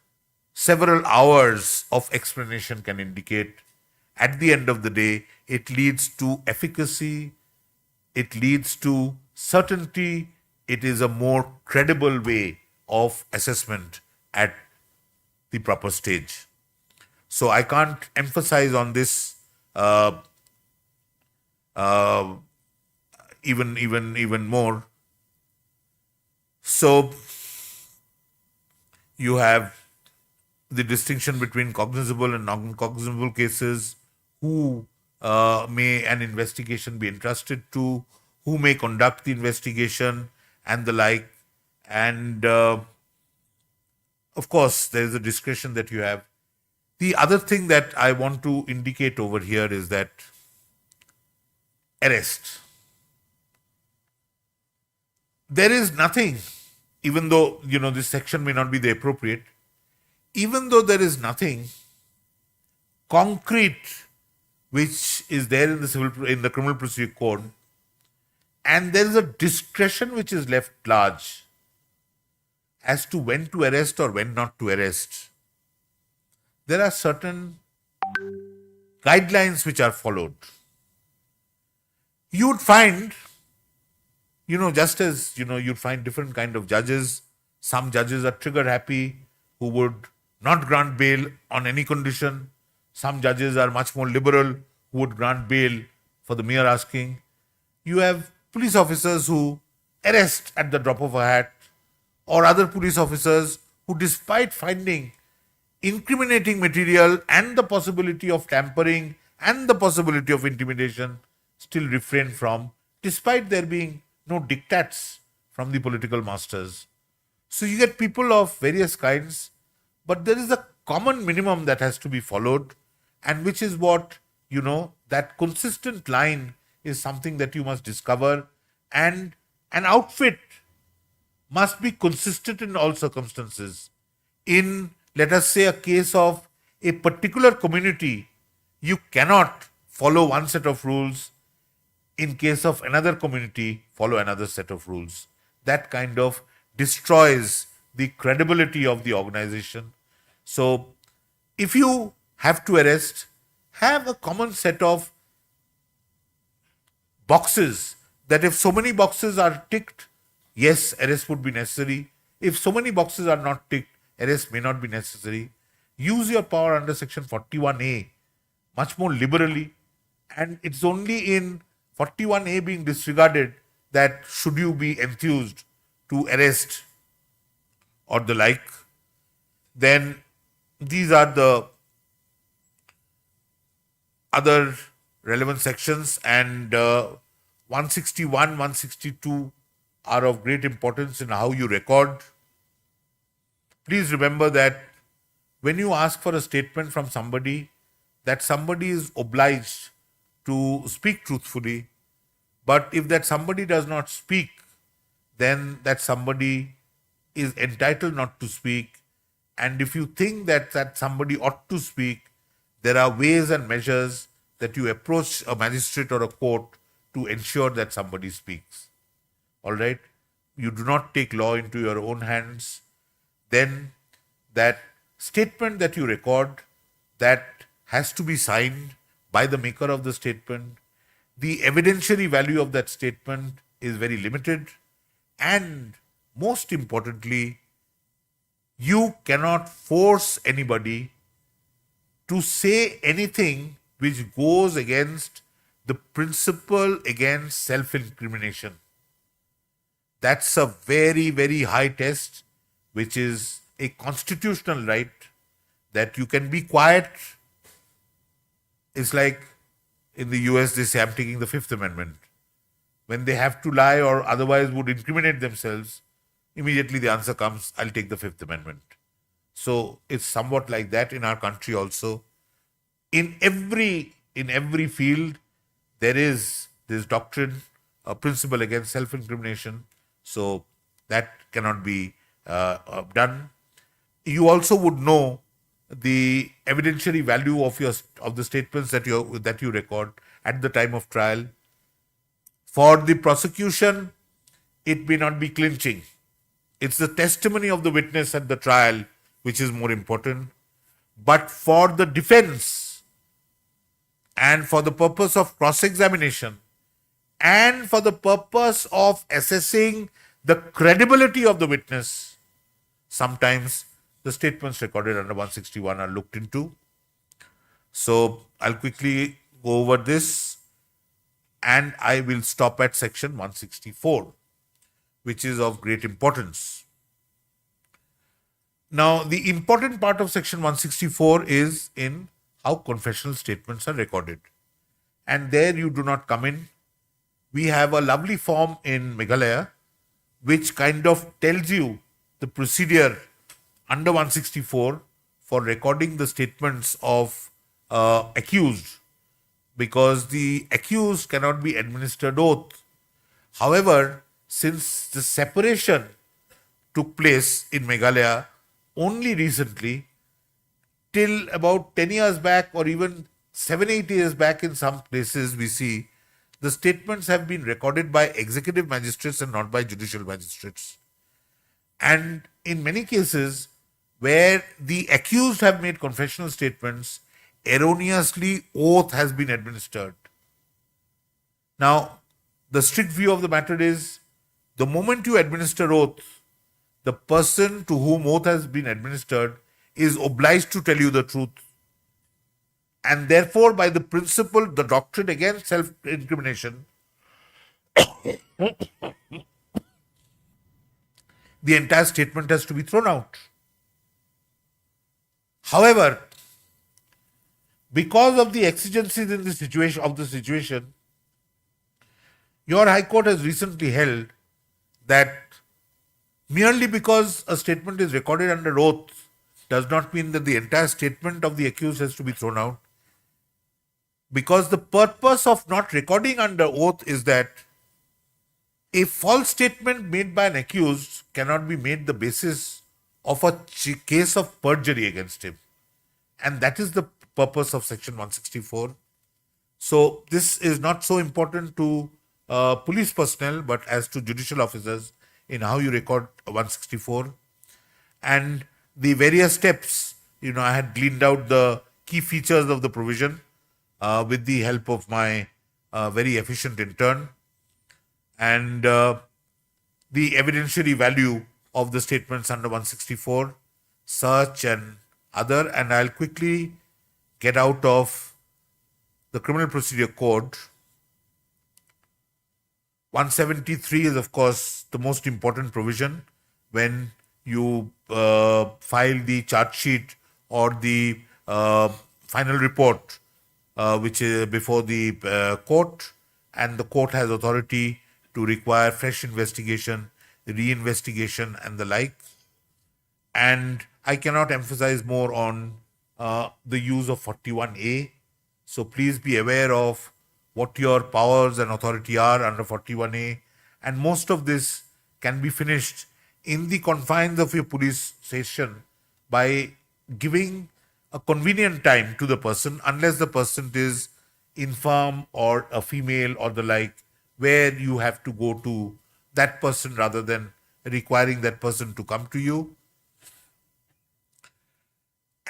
several hours of explanation can indicate. At the end of the day, it leads to efficacy, it leads to certainty, it is a more credible way of assessment at the proper stage. So I can't emphasize on this even more. So you have the distinction between cognizable and non-cognizable cases, who may an investigation be entrusted to, who may conduct the investigation, and the like. And of course, there is a discretion that you have. The other thing that I want to indicate over here is that arrest. There is nothing, even though, this section may not be the appropriate, even though there is nothing concrete which is there in the Criminal Procedure Code, and there is a discretion which is left large as to when to arrest or when not to arrest. There are certain guidelines which are followed. You would find, just as, you'd find different kind of judges. Some judges are trigger happy, who would not grant bail on any condition. Some judges are much more liberal, who would grant bail for the mere asking. You have police officers who arrest at the drop of a hat, or other police officers who, despite finding incriminating material and the possibility of tampering and the possibility of intimidation, still refrain from, despite there being no diktats from the political masters. So you get people of various kinds, but there is a common minimum that has to be followed, and which is what, that consistent line is something that you must discover, and an outfit must be consistent in all circumstances. In, let us say, a case of a particular community, you cannot follow one set of rules. In case of another community, follow another set of rules. That kind of destroys the credibility of the organization. So, if you have to arrest, have a common set of boxes, that if so many boxes are ticked, yes, arrest would be necessary. If so many boxes are not ticked, arrest may not be necessary. Use your power under section 41A much more liberally, and it's only in 41A being disregarded that should you be enthused to arrest or the like. Then these are the other relevant sections, and 161, 162 are of great importance in how you record. Please remember that when you ask for a statement from somebody, that somebody is obliged to speak truthfully, but if that somebody does not speak, then that somebody is entitled not to speak. And if you think that somebody ought to speak, there are ways and measures that you approach a magistrate or a court to ensure that somebody speaks. All right? You do not take law into your own hands. Then that statement that you record, that has to be signed by the maker of the statement. The evidentiary value of that statement is very limited. And most importantly, you cannot force anybody to say anything which goes against the principle against self-incrimination. That's a very, very high test, which is a constitutional right, that you can be quiet. It's like in the US, they say, I'm taking the Fifth Amendment. When they have to lie or otherwise would incriminate themselves, immediately the answer comes, I'll take the Fifth Amendment. So it's somewhat like that in our country also. In every field, there is this doctrine, a principle against self-incrimination. So that cannot be done. You also would know the evidentiary value of the statements that you record at the time of trial. For the prosecution, it may not be clinching. It's the testimony of the witness at the trial which is more important. But for the defense and for the purpose of cross-examination and for the purpose of assessing the credibility of the witness, sometimes the statements recorded under 161 are looked into. So I'll quickly go over this and I will stop at section 164, which is of great importance. Now, the important part of section 164 is in how confessional statements are recorded. And there you do not come in. We have a lovely form in Meghalaya which kind of tells you the procedure under 164 for recording the statements of accused, because the accused cannot be administered oath. However, since the separation took place in Meghalaya only recently, till about 10 years back or even 7-8 years back in some places, we see the statements have been recorded by executive magistrates and not by judicial magistrates. And in many cases where the accused have made confessional statements, erroneously oath has been administered. Now, the strict view of the matter is the moment you administer oath, the person to whom oath has been administered is obliged to tell you the truth. And therefore, by the principle, the doctrine against self-incrimination, the entire statement has to be thrown out. However, because of the exigencies in the situation, your High Court has recently held that merely because a statement is recorded under oath does not mean that the entire statement of the accused has to be thrown out. Because the purpose of not recording under oath is that a false statement made by an accused cannot be made the basis of a case of perjury against him. And that is the purpose of section 164. So this is not so important to police personnel, but as to judicial officers in how you record 164. And the various steps, I had gleaned out the key features of the provision with the help of my very efficient intern. And the evidentiary value of the statements under 164, such and other, and I'll quickly get out of the Criminal Procedure Code. 173 is, of course, the most important provision when you file the charge sheet or the final report, which is before the court, and the court has authority to require fresh investigation, reinvestigation, and the like. And I cannot emphasize more on the use of 41A. So please be aware of what your powers and authority are under 41A. And most of this can be finished in the confines of your police station by giving a convenient time to the person, unless the person is infirm or a female or the like, where you have to go to that person rather than requiring that person to come to you.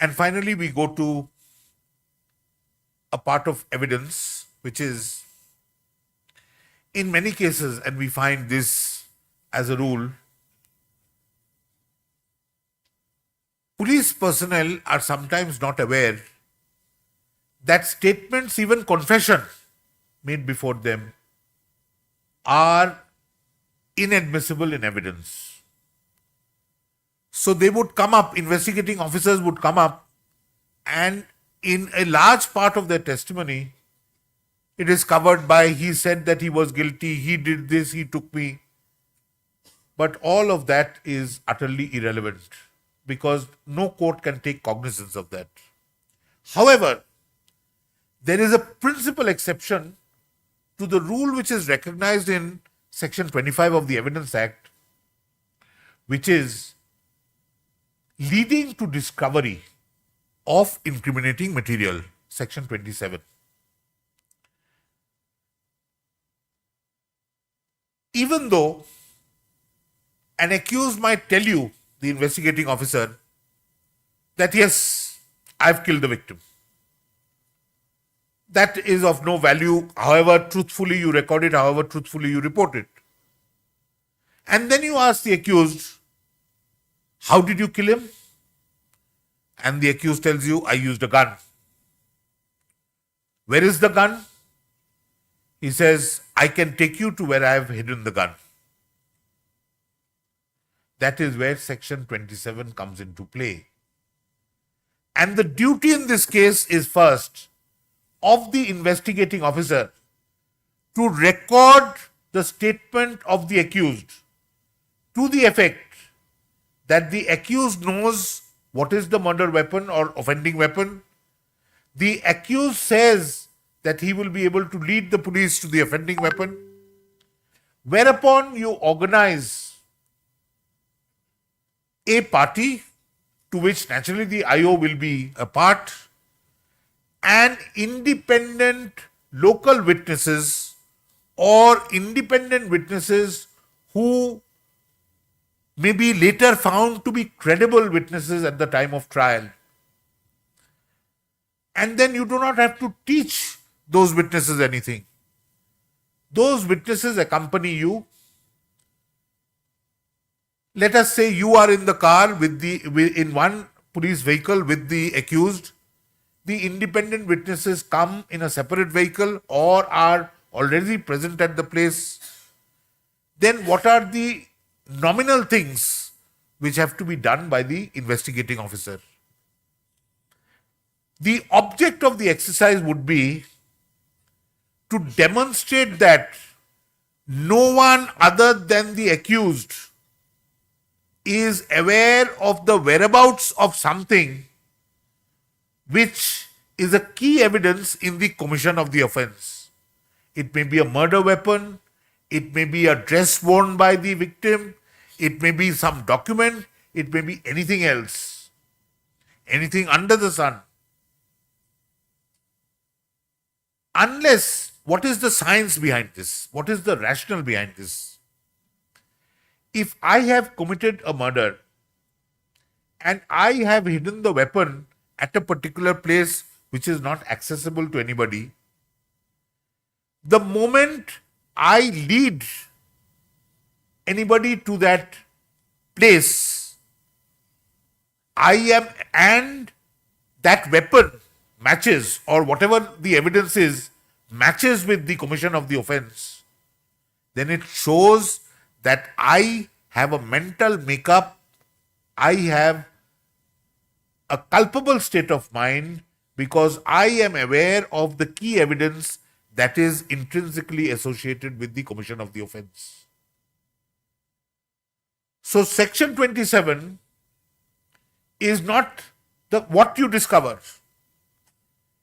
And finally, we go to a part of evidence, which is in many cases, and we find this as a rule, police personnel are sometimes not aware that statements, even confession made before them, are inadmissible in evidence. So they would come up, investigating officers would come up, and in a large part of their testimony, it is covered by, he said that he was guilty, he did this, he took me. But all of that is utterly irrelevant because no court can take cognizance of that. However, there is a principal exception to the rule which is recognized in Section 25 of the Evidence Act, which is leading to discovery of incriminating material, section 27. Even though an accused might tell you, the investigating officer, that yes, I've killed the victim. That is of no value, however truthfully you record it, however truthfully you report it. And then you ask the accused, how did you kill him? And the accused tells you, I used a gun. Where is the gun? He says, I can take you to where I have hidden the gun. That is where section 27 comes into play. And the duty in this case is first of the investigating officer to record the statement of the accused to the effect that the accused knows what is the murder weapon or offending weapon. The accused says that he will be able to lead the police to the offending weapon, whereupon you organize a party to which naturally the IO will be a part, and independent local witnesses or independent witnesses who may be later found to be credible witnesses at the time of trial. And then you do not have to teach those witnesses anything. Those witnesses accompany you. Let us say you are in the car in one police vehicle with the accused. The independent witnesses come in a separate vehicle or are already present at the place. Then what are the nominal things which have to be done by the investigating officer? The object of the exercise would be to demonstrate that no one other than the accused is aware of the whereabouts of something which is a key evidence in the commission of the offense. It may be a murder weapon, it may be a dress worn by the victim, it may be some document, it may be anything else, anything under the sun. Unless, what is the science behind this? What is the rationale behind this? If I have committed a murder and I have hidden the weapon at a particular place which is not accessible to anybody, the moment I lead anybody to that place, and that weapon matches, or whatever the evidence is, matches with the commission of the offense, then it shows that I have a mental makeup, I have a culpable state of mind because I am aware of the key evidence that is intrinsically associated with the commission of the offense. So section 27 is not what you discover.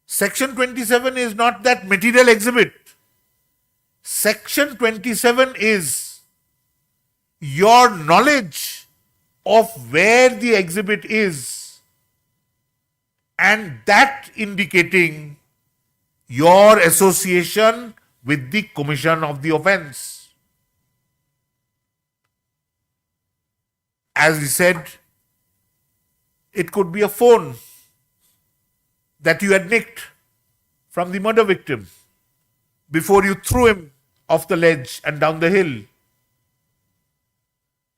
Section 27 is not that material exhibit. Section 27 is your knowledge of where the exhibit is, and that indicating your association with the commission of the offense. As we said, it could be a phone that you had nicked from the murder victim before you threw him off the ledge and down the hill.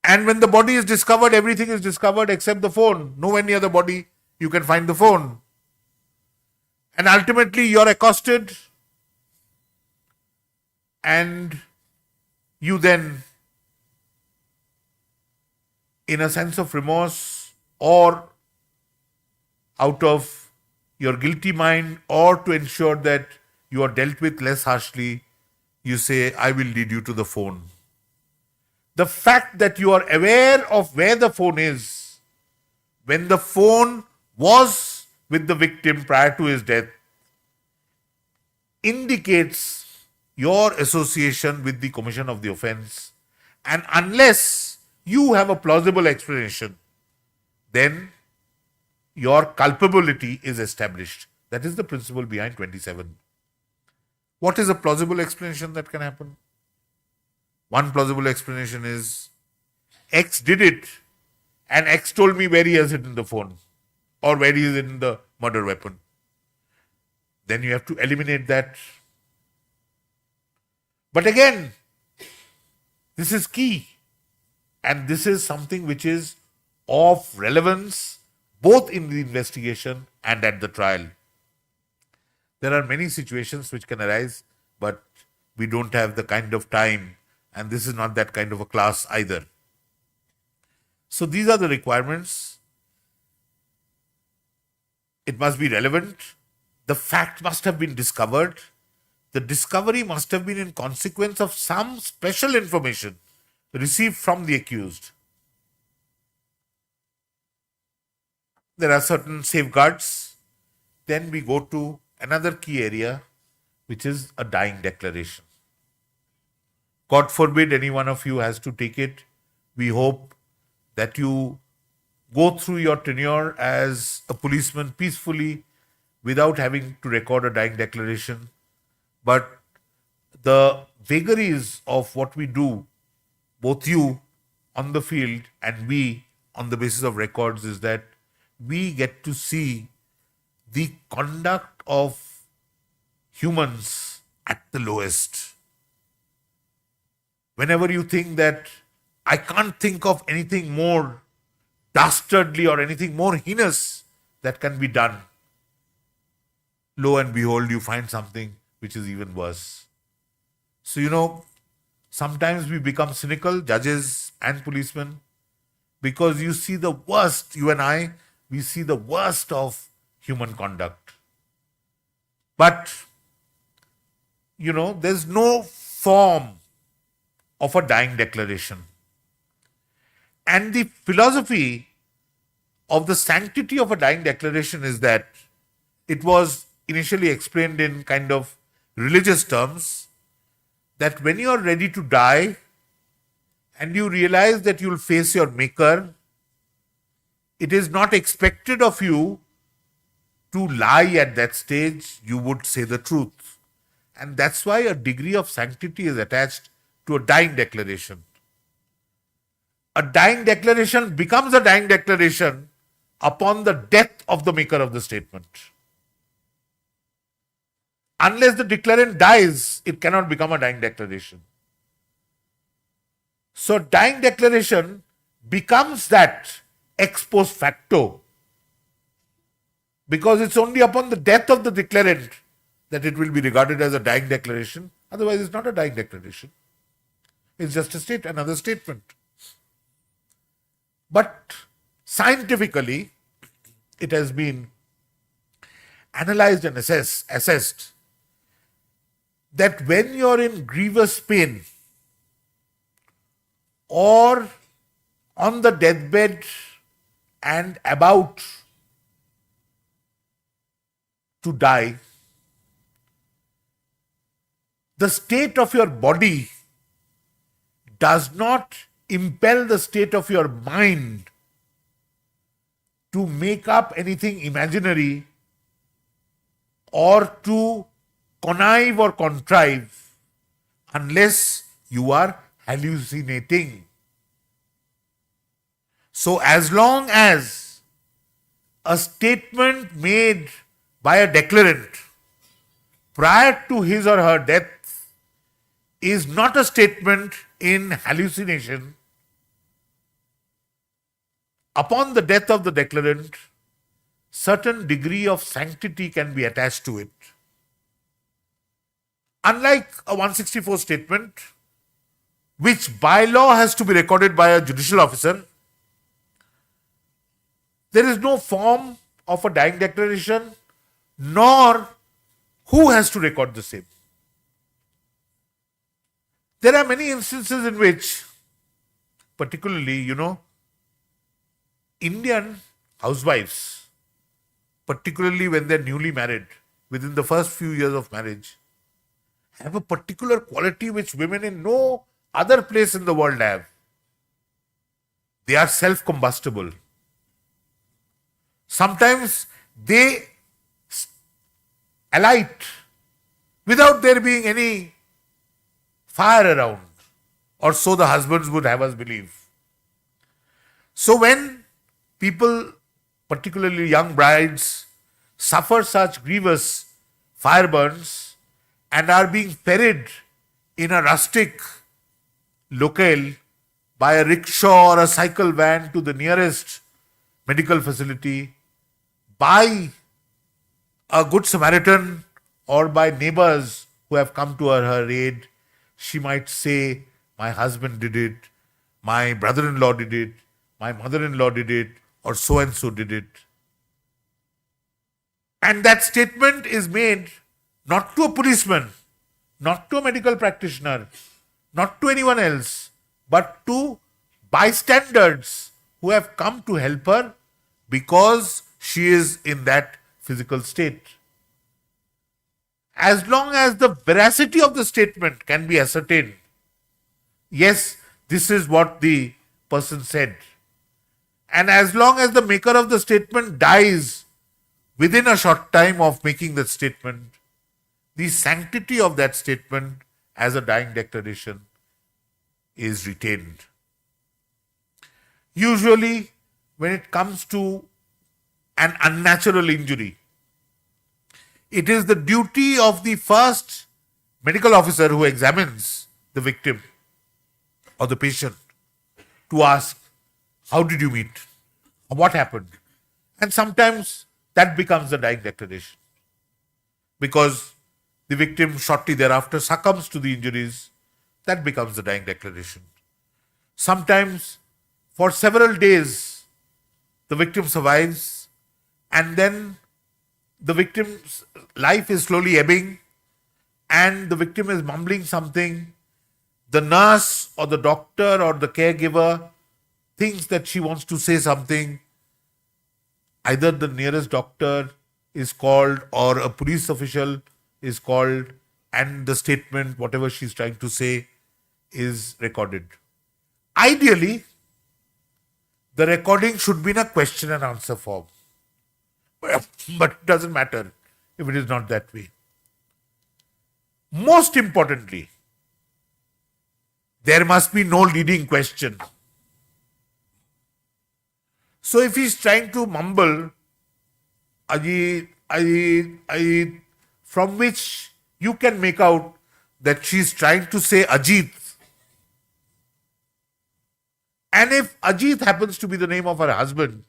And when the body is discovered, everything is discovered except the phone. Nowhere near the body you can find the phone. And ultimately you're accosted and you then, in a sense of remorse or out of your guilty mind or to ensure that you are dealt with less harshly, you say, I will lead you to the phone. The fact that you are aware of where the phone is, when the phone was with the victim prior to his death, indicates your association with the commission of the offense. And unless you have a plausible explanation, then your culpability is established. That is the principle behind 27. What is a plausible explanation that can happen? One plausible explanation is X did it and X told me where he has hidden the phone or where he is hidden the murder weapon. Then you have to eliminate that. But again, this is key. And this is something which is of relevance both in the investigation and at the trial. There are many situations which can arise, but we don't have the kind of time, and this is not that kind of a class either. So these are the requirements. It must be relevant. The fact must have been discovered. The discovery must have been in consequence of some special information received from the accused. There are certain safeguards. Then we go to another key area, which is a dying declaration. God forbid any one of you has to take it. We hope that you go through your tenure as a policeman peacefully without having to record a dying declaration. But the vagaries of what we do, both you on the field and we on the basis of records, is that we get to see the conduct of humans at the lowest. Whenever you think that I can't think of anything more dastardly or anything more heinous that can be done, lo and behold, you find something which is even worse. So, sometimes we become cynical, judges and policemen, because you see the worst, you and I, we see the worst of human conduct. But, there's no form of a dying declaration. And the philosophy of the sanctity of a dying declaration is that it was initially explained in kind of religious terms, that when you are ready to die and you realize that you will face your maker, it is not expected of you to lie at that stage. You would say the truth. And that's why a degree of sanctity is attached to a dying declaration. A dying declaration becomes a dying declaration upon the death of the maker of the statement. Unless the declarant dies, it cannot become a dying declaration. So dying declaration becomes that ex post facto, because it's only upon the death of the declarant that it will be regarded as a dying declaration. Otherwise, it's not a dying declaration. It's just another statement. But scientifically, it has been analyzed and assessed that when you're in grievous pain or on the deathbed and about to die, the state of your body does not impel the state of your mind to make up anything imaginary or to connive or contrive unless you are hallucinating. So as long as a statement made by a declarant prior to his or her death is not a statement in hallucination, upon the death of the declarant, certain degree of sanctity can be attached to it. Unlike a 164 statement, which by law has to be recorded by a judicial officer, there is no form of a dying declaration, nor who has to record the same. There are many instances in which, particularly, Indian housewives, particularly when they're newly married, within the first few years of marriage, have a particular quality which women in no other place in the world have. They are self-combustible. Sometimes they alight without there being any fire around, or so the husbands would have us believe. So when people, particularly young brides, suffer such grievous fire burns and are being ferried in a rustic locale by a rickshaw or a cycle van to the nearest medical facility, by a good Samaritan or by neighbors who have come to her aid, she might say, my husband did it, my brother-in-law did it, my mother-in-law did it, or so-and-so did it. And that statement is made not to a policeman, not to a medical practitioner, not to anyone else, but to bystanders who have come to help her because she is in that physical state. As long as the veracity of the statement can be ascertained, yes, this is what the person said. And as long as the maker of the statement dies within a short time of making that statement, the sanctity of that statement as a dying declaration is retained. Usually, when it comes to an unnatural injury, it is the duty of the first medical officer who examines the victim or the patient to ask, how did you meet? What happened? And sometimes that becomes the dying declaration, because the victim shortly thereafter succumbs to the injuries. That becomes the dying declaration. Sometimes for several days the victim survives, and then the victim's life is slowly ebbing and the victim is mumbling something. The nurse or the doctor or the caregiver thinks that she wants to say something. Either the nearest doctor is called or a police official is called, and the statement, whatever she's trying to say, is recorded. Ideally, the recording should be in a question and answer form. But it doesn't matter if it is not that way. Most importantly, there must be no leading question. So if he's trying to mumble, Ajit, from which you can make out that she's trying to say Ajit. And if Ajit happens to be the name of her husband,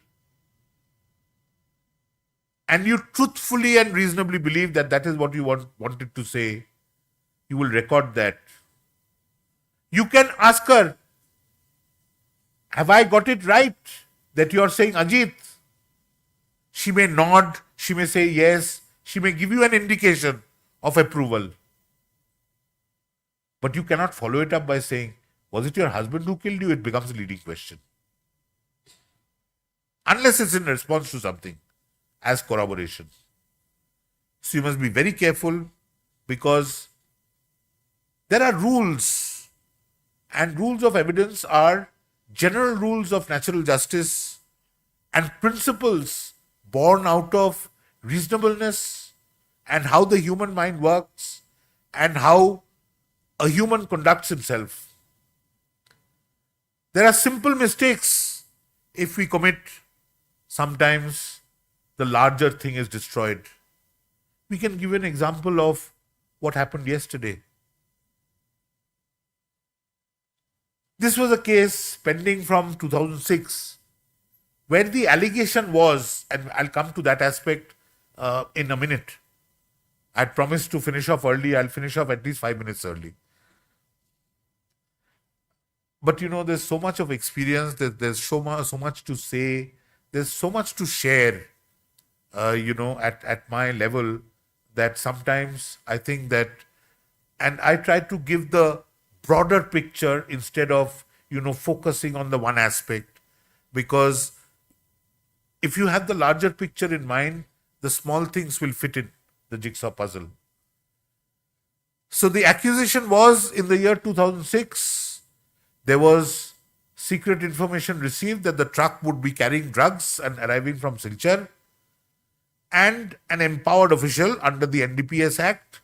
and you truthfully and reasonably believe that that is what you wanted to say, you will record that. You can ask her, have I got it right that you are saying Ajit? She may nod, she may say yes, she may give you an indication of approval. But you cannot follow it up by saying, was it your husband who killed you? It becomes a leading question. Unless it's in response to something as corroboration. So you must be very careful, because there are rules, and rules of evidence are general rules of natural justice and principles born out of reasonableness and how the human mind works and how a human conducts himself. There are simple mistakes. If we commit, sometimes the larger thing is destroyed. We can give an example of what happened yesterday. This was a case pending from 2006, where the allegation was, and I'll come to that aspect in a minute. I had promised to finish off early. I'll finish off at least 5 minutes early. But there's so much of experience, there's so much to say, there's so much to share, at my level, that sometimes I think that, and I try to give the broader picture instead of, focusing on the one aspect, because if you have the larger picture in mind, the small things will fit in the jigsaw puzzle. So the accusation was in the year 2006, there was secret information received that the truck would be carrying drugs and arriving from Silchar, and an empowered official under the NDPS Act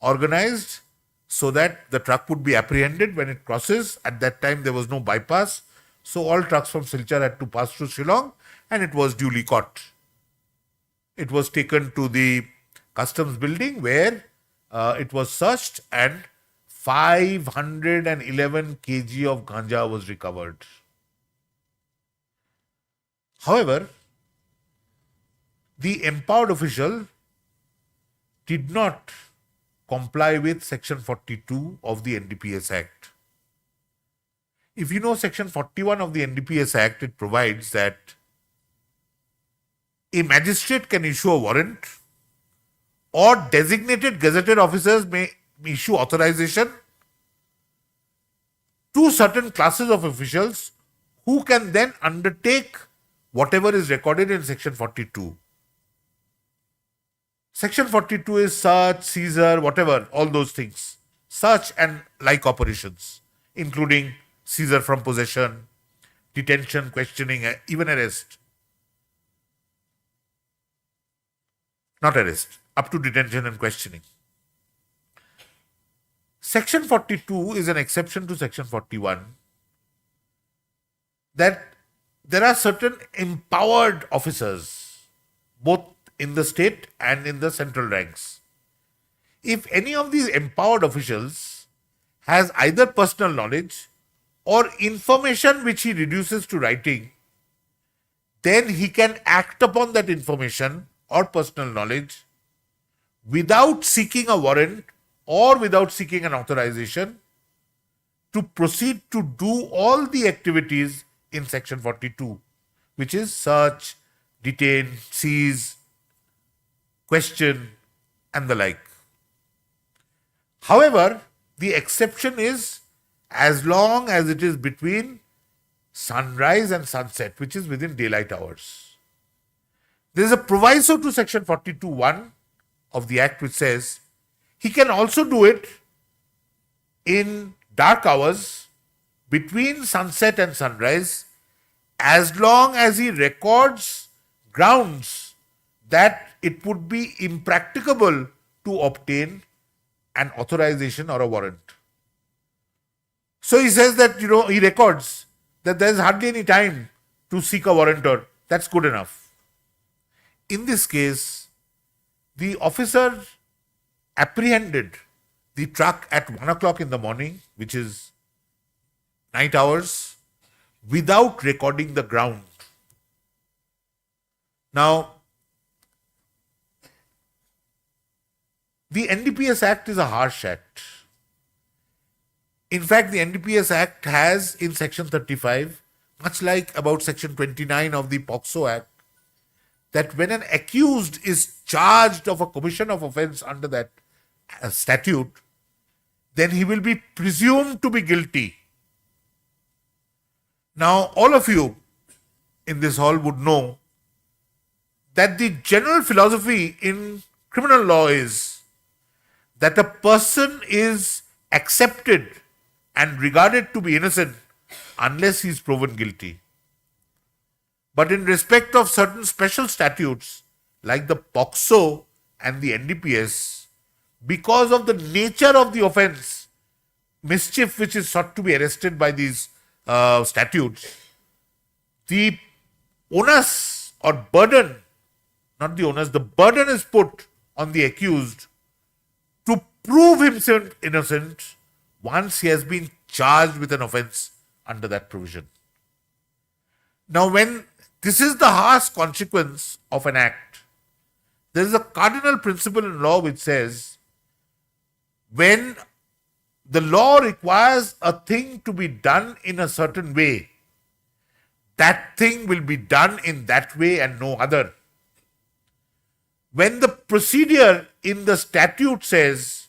organized so that the truck would be apprehended when it crosses. At that time, there was no bypass, so all trucks from Silchar had to pass through Shillong, and it was duly caught. It was taken to the customs building where it was searched, and 511 kg of ganja was recovered. However, the empowered official did not comply with Section 42 of the NDPS Act. If you know Section 41 of the NDPS Act, it provides that a magistrate can issue a warrant, or designated gazetted officers may issue authorization to certain classes of officials who can then undertake whatever is recorded in Section 42. Section 42 is search, seizure, whatever, all those things. Search and like operations, including seizure from possession, detention, questioning, even arrest. Not arrest, up to detention and questioning. Section 42 is an exception to Section 41, that there are certain empowered officers, both in the state and in the central ranks. If any of these empowered officials has either personal knowledge or information which he reduces to writing, then he can act upon that information or personal knowledge without seeking a warrant or without seeking an authorization to proceed to do all the activities in Section 42, which is search, detain, seize, question, and the like. However, the exception is as long as it is between sunrise and sunset, which is within daylight hours. There is a proviso to Section 42(1) of the Act which says he can also do it in dark hours between sunset and sunrise as long as he records grounds that it would be impracticable to obtain an authorization or a warrant. So he says that, he records that there is hardly any time to seek a warrant, or that's good enough. In this case, the officer apprehended the truck at 1 o'clock in the morning, which is night hours, without recording the ground. Now, the NDPS Act is a harsh act. In fact, the NDPS Act has in Section 35, much like about Section 29 of the POCSO Act, that when an accused is charged of a commission of offence under that statute, then he will be presumed to be guilty. Now, all of you in this hall would know that the general philosophy in criminal law is that a person is accepted and regarded to be innocent unless he is proven guilty. But in respect of certain special statutes like the POCSO and the NDPS, because of the nature of the offence, mischief which is sought to be arrested by these statutes, the onus or burden, not the onus, the burden is put on the accused to prove himself innocent once he has been charged with an offence under that provision. Now, when this is the harsh consequence of an act, there is a cardinal principle in law which says when the law requires a thing to be done in a certain way, that thing will be done in that way and no other. When the procedure in the statute says,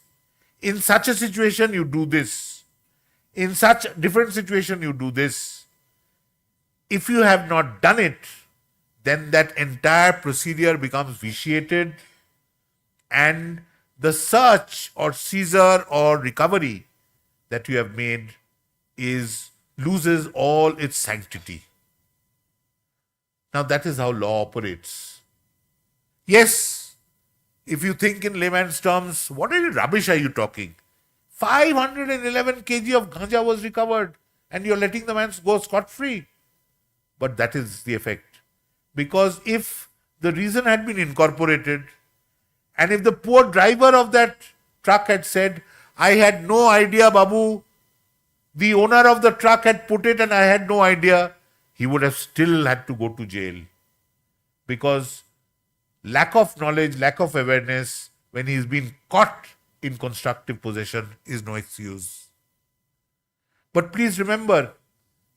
in such a situation you do this, in such a different situation you do this, if you have not done it, then that entire procedure becomes vitiated and the search or seizure or recovery that you have made is loses all its sanctity. Now that is how law operates. Yes, if you think in layman's terms, what rubbish are you talking? 511 kg of ganja was recovered and you're letting the man go scot-free. But that is the effect. Because if the reason had been incorporated and if the poor driver of that truck had said, I had no idea, Babu, the owner of the truck had put it and I had no idea, he would have still had to go to jail. Because lack of knowledge, lack of awareness, when he's been caught in constructive possession is no excuse. But please remember,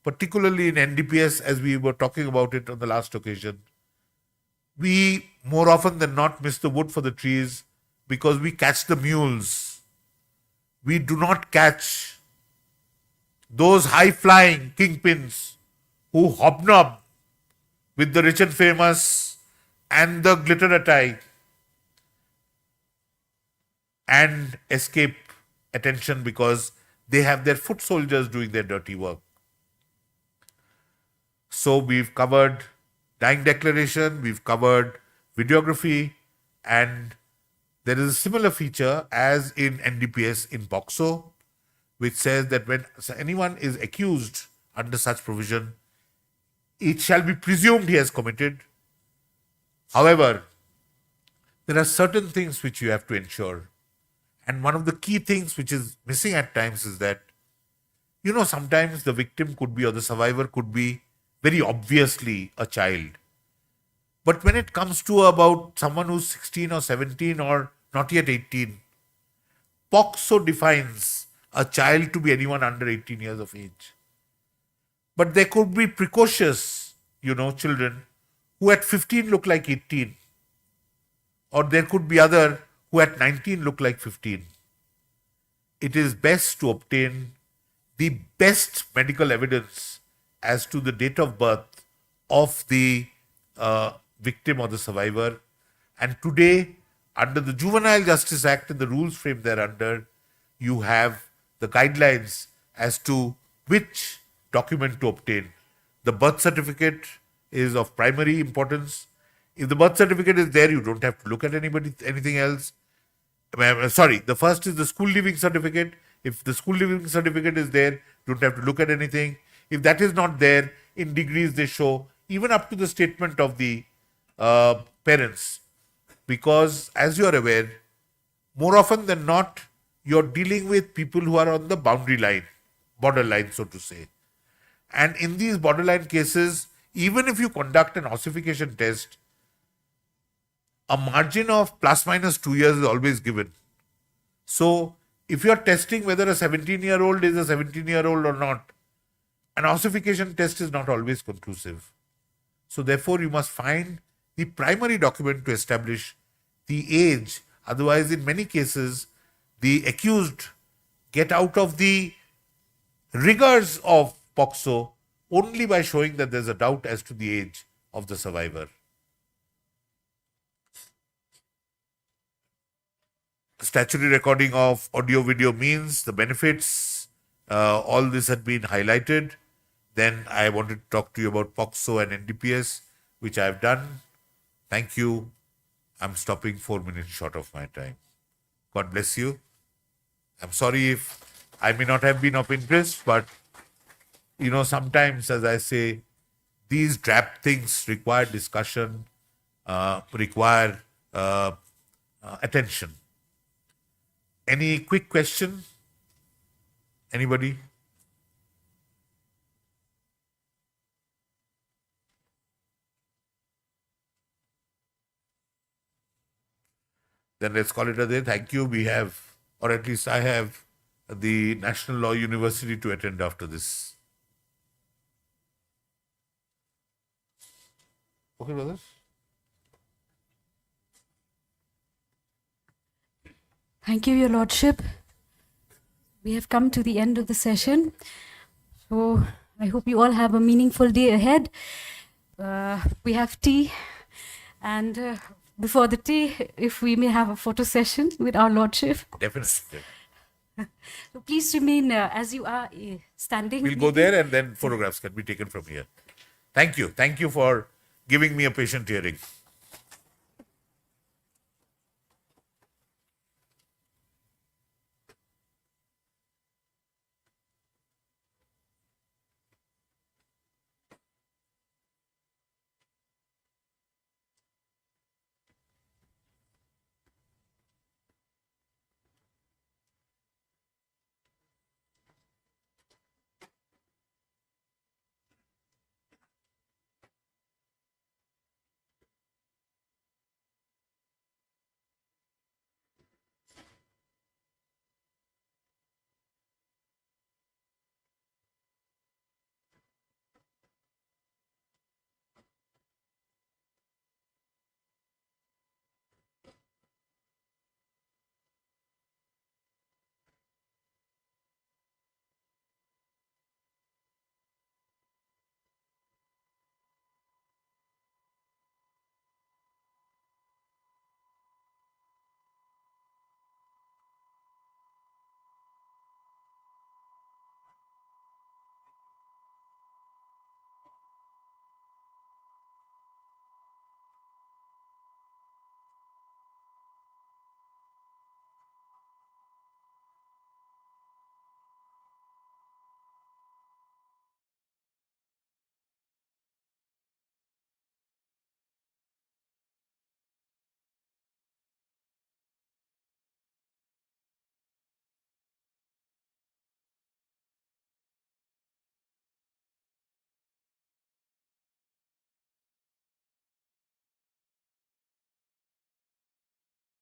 particularly in NDPS, as we were talking about it on the last occasion, we more often than not miss the wood for the trees because we catch the mules. We do not catch those high-flying kingpins who hobnob with the rich and famous and the glitterati and escape attention because they have their foot soldiers doing their dirty work. So we've covered dying declaration, we've covered videography, and there is a similar feature as in NDPS in POCSO, which says that when anyone is accused under such provision, it shall be presumed he has committed. However, there are certain things which you have to ensure. And one of the key things which is missing at times is that, sometimes the victim could be or the survivor could be very obviously a child. But when it comes to about someone who's 16 or 17 or not yet 18, POCSO defines a child to be anyone under 18 years of age. But there could be precocious, children who at 15 look like 18. Or there could be other who at 19 look like 15. It is best to obtain the best medical evidence as to the date of birth of the victim or the survivor. And today, under the Juvenile Justice Act and the rules framed thereunder, you have the guidelines as to which document to obtain. The birth certificate is of primary importance. If the birth certificate is there, you don't have to look at anything else. The first is the school leaving certificate. If the school leaving certificate is there, you don't have to look at anything. If that is not there, in degrees they show, even up to the statement of the parents. Because as you are aware, more often than not, you're dealing with people who are on the boundary line, borderline, so to say. And in these borderline cases, even if you conduct an ossification test, a margin of plus minus 2 years is always given. So, if you're testing whether a 17-year-old is a 17-year-old or not, an ossification test is not always conclusive. So, therefore, you must find the primary document to establish the age. Otherwise, in many cases, the accused get out of the rigors of POCSO only by showing that there's a doubt as to the age of the survivor. Statutory recording of audio-video means, the benefits, all this had been highlighted. Then I wanted to talk to you about POCSO and NDPS, which I have done. Thank you. I'm stopping 4 minutes short of my time. God bless you. I'm sorry if I may not have been of interest, but sometimes, as I say, these drab things require discussion, require attention. Any quick question? Anybody? Then let's call it a day. Thank you. We have, or at least I have, the National Law University to attend after this. Okay, brothers? Thank you, Your Lordship. We have come to the end of the session. So I hope you all have a meaningful day ahead. We have tea, and before the tea, if we may have a photo session with our Lordship. Definitely. So please remain as you are standing. We'll go meeting. there and then photographs can be taken from here. Thank you. Thank you for giving me a patient hearing.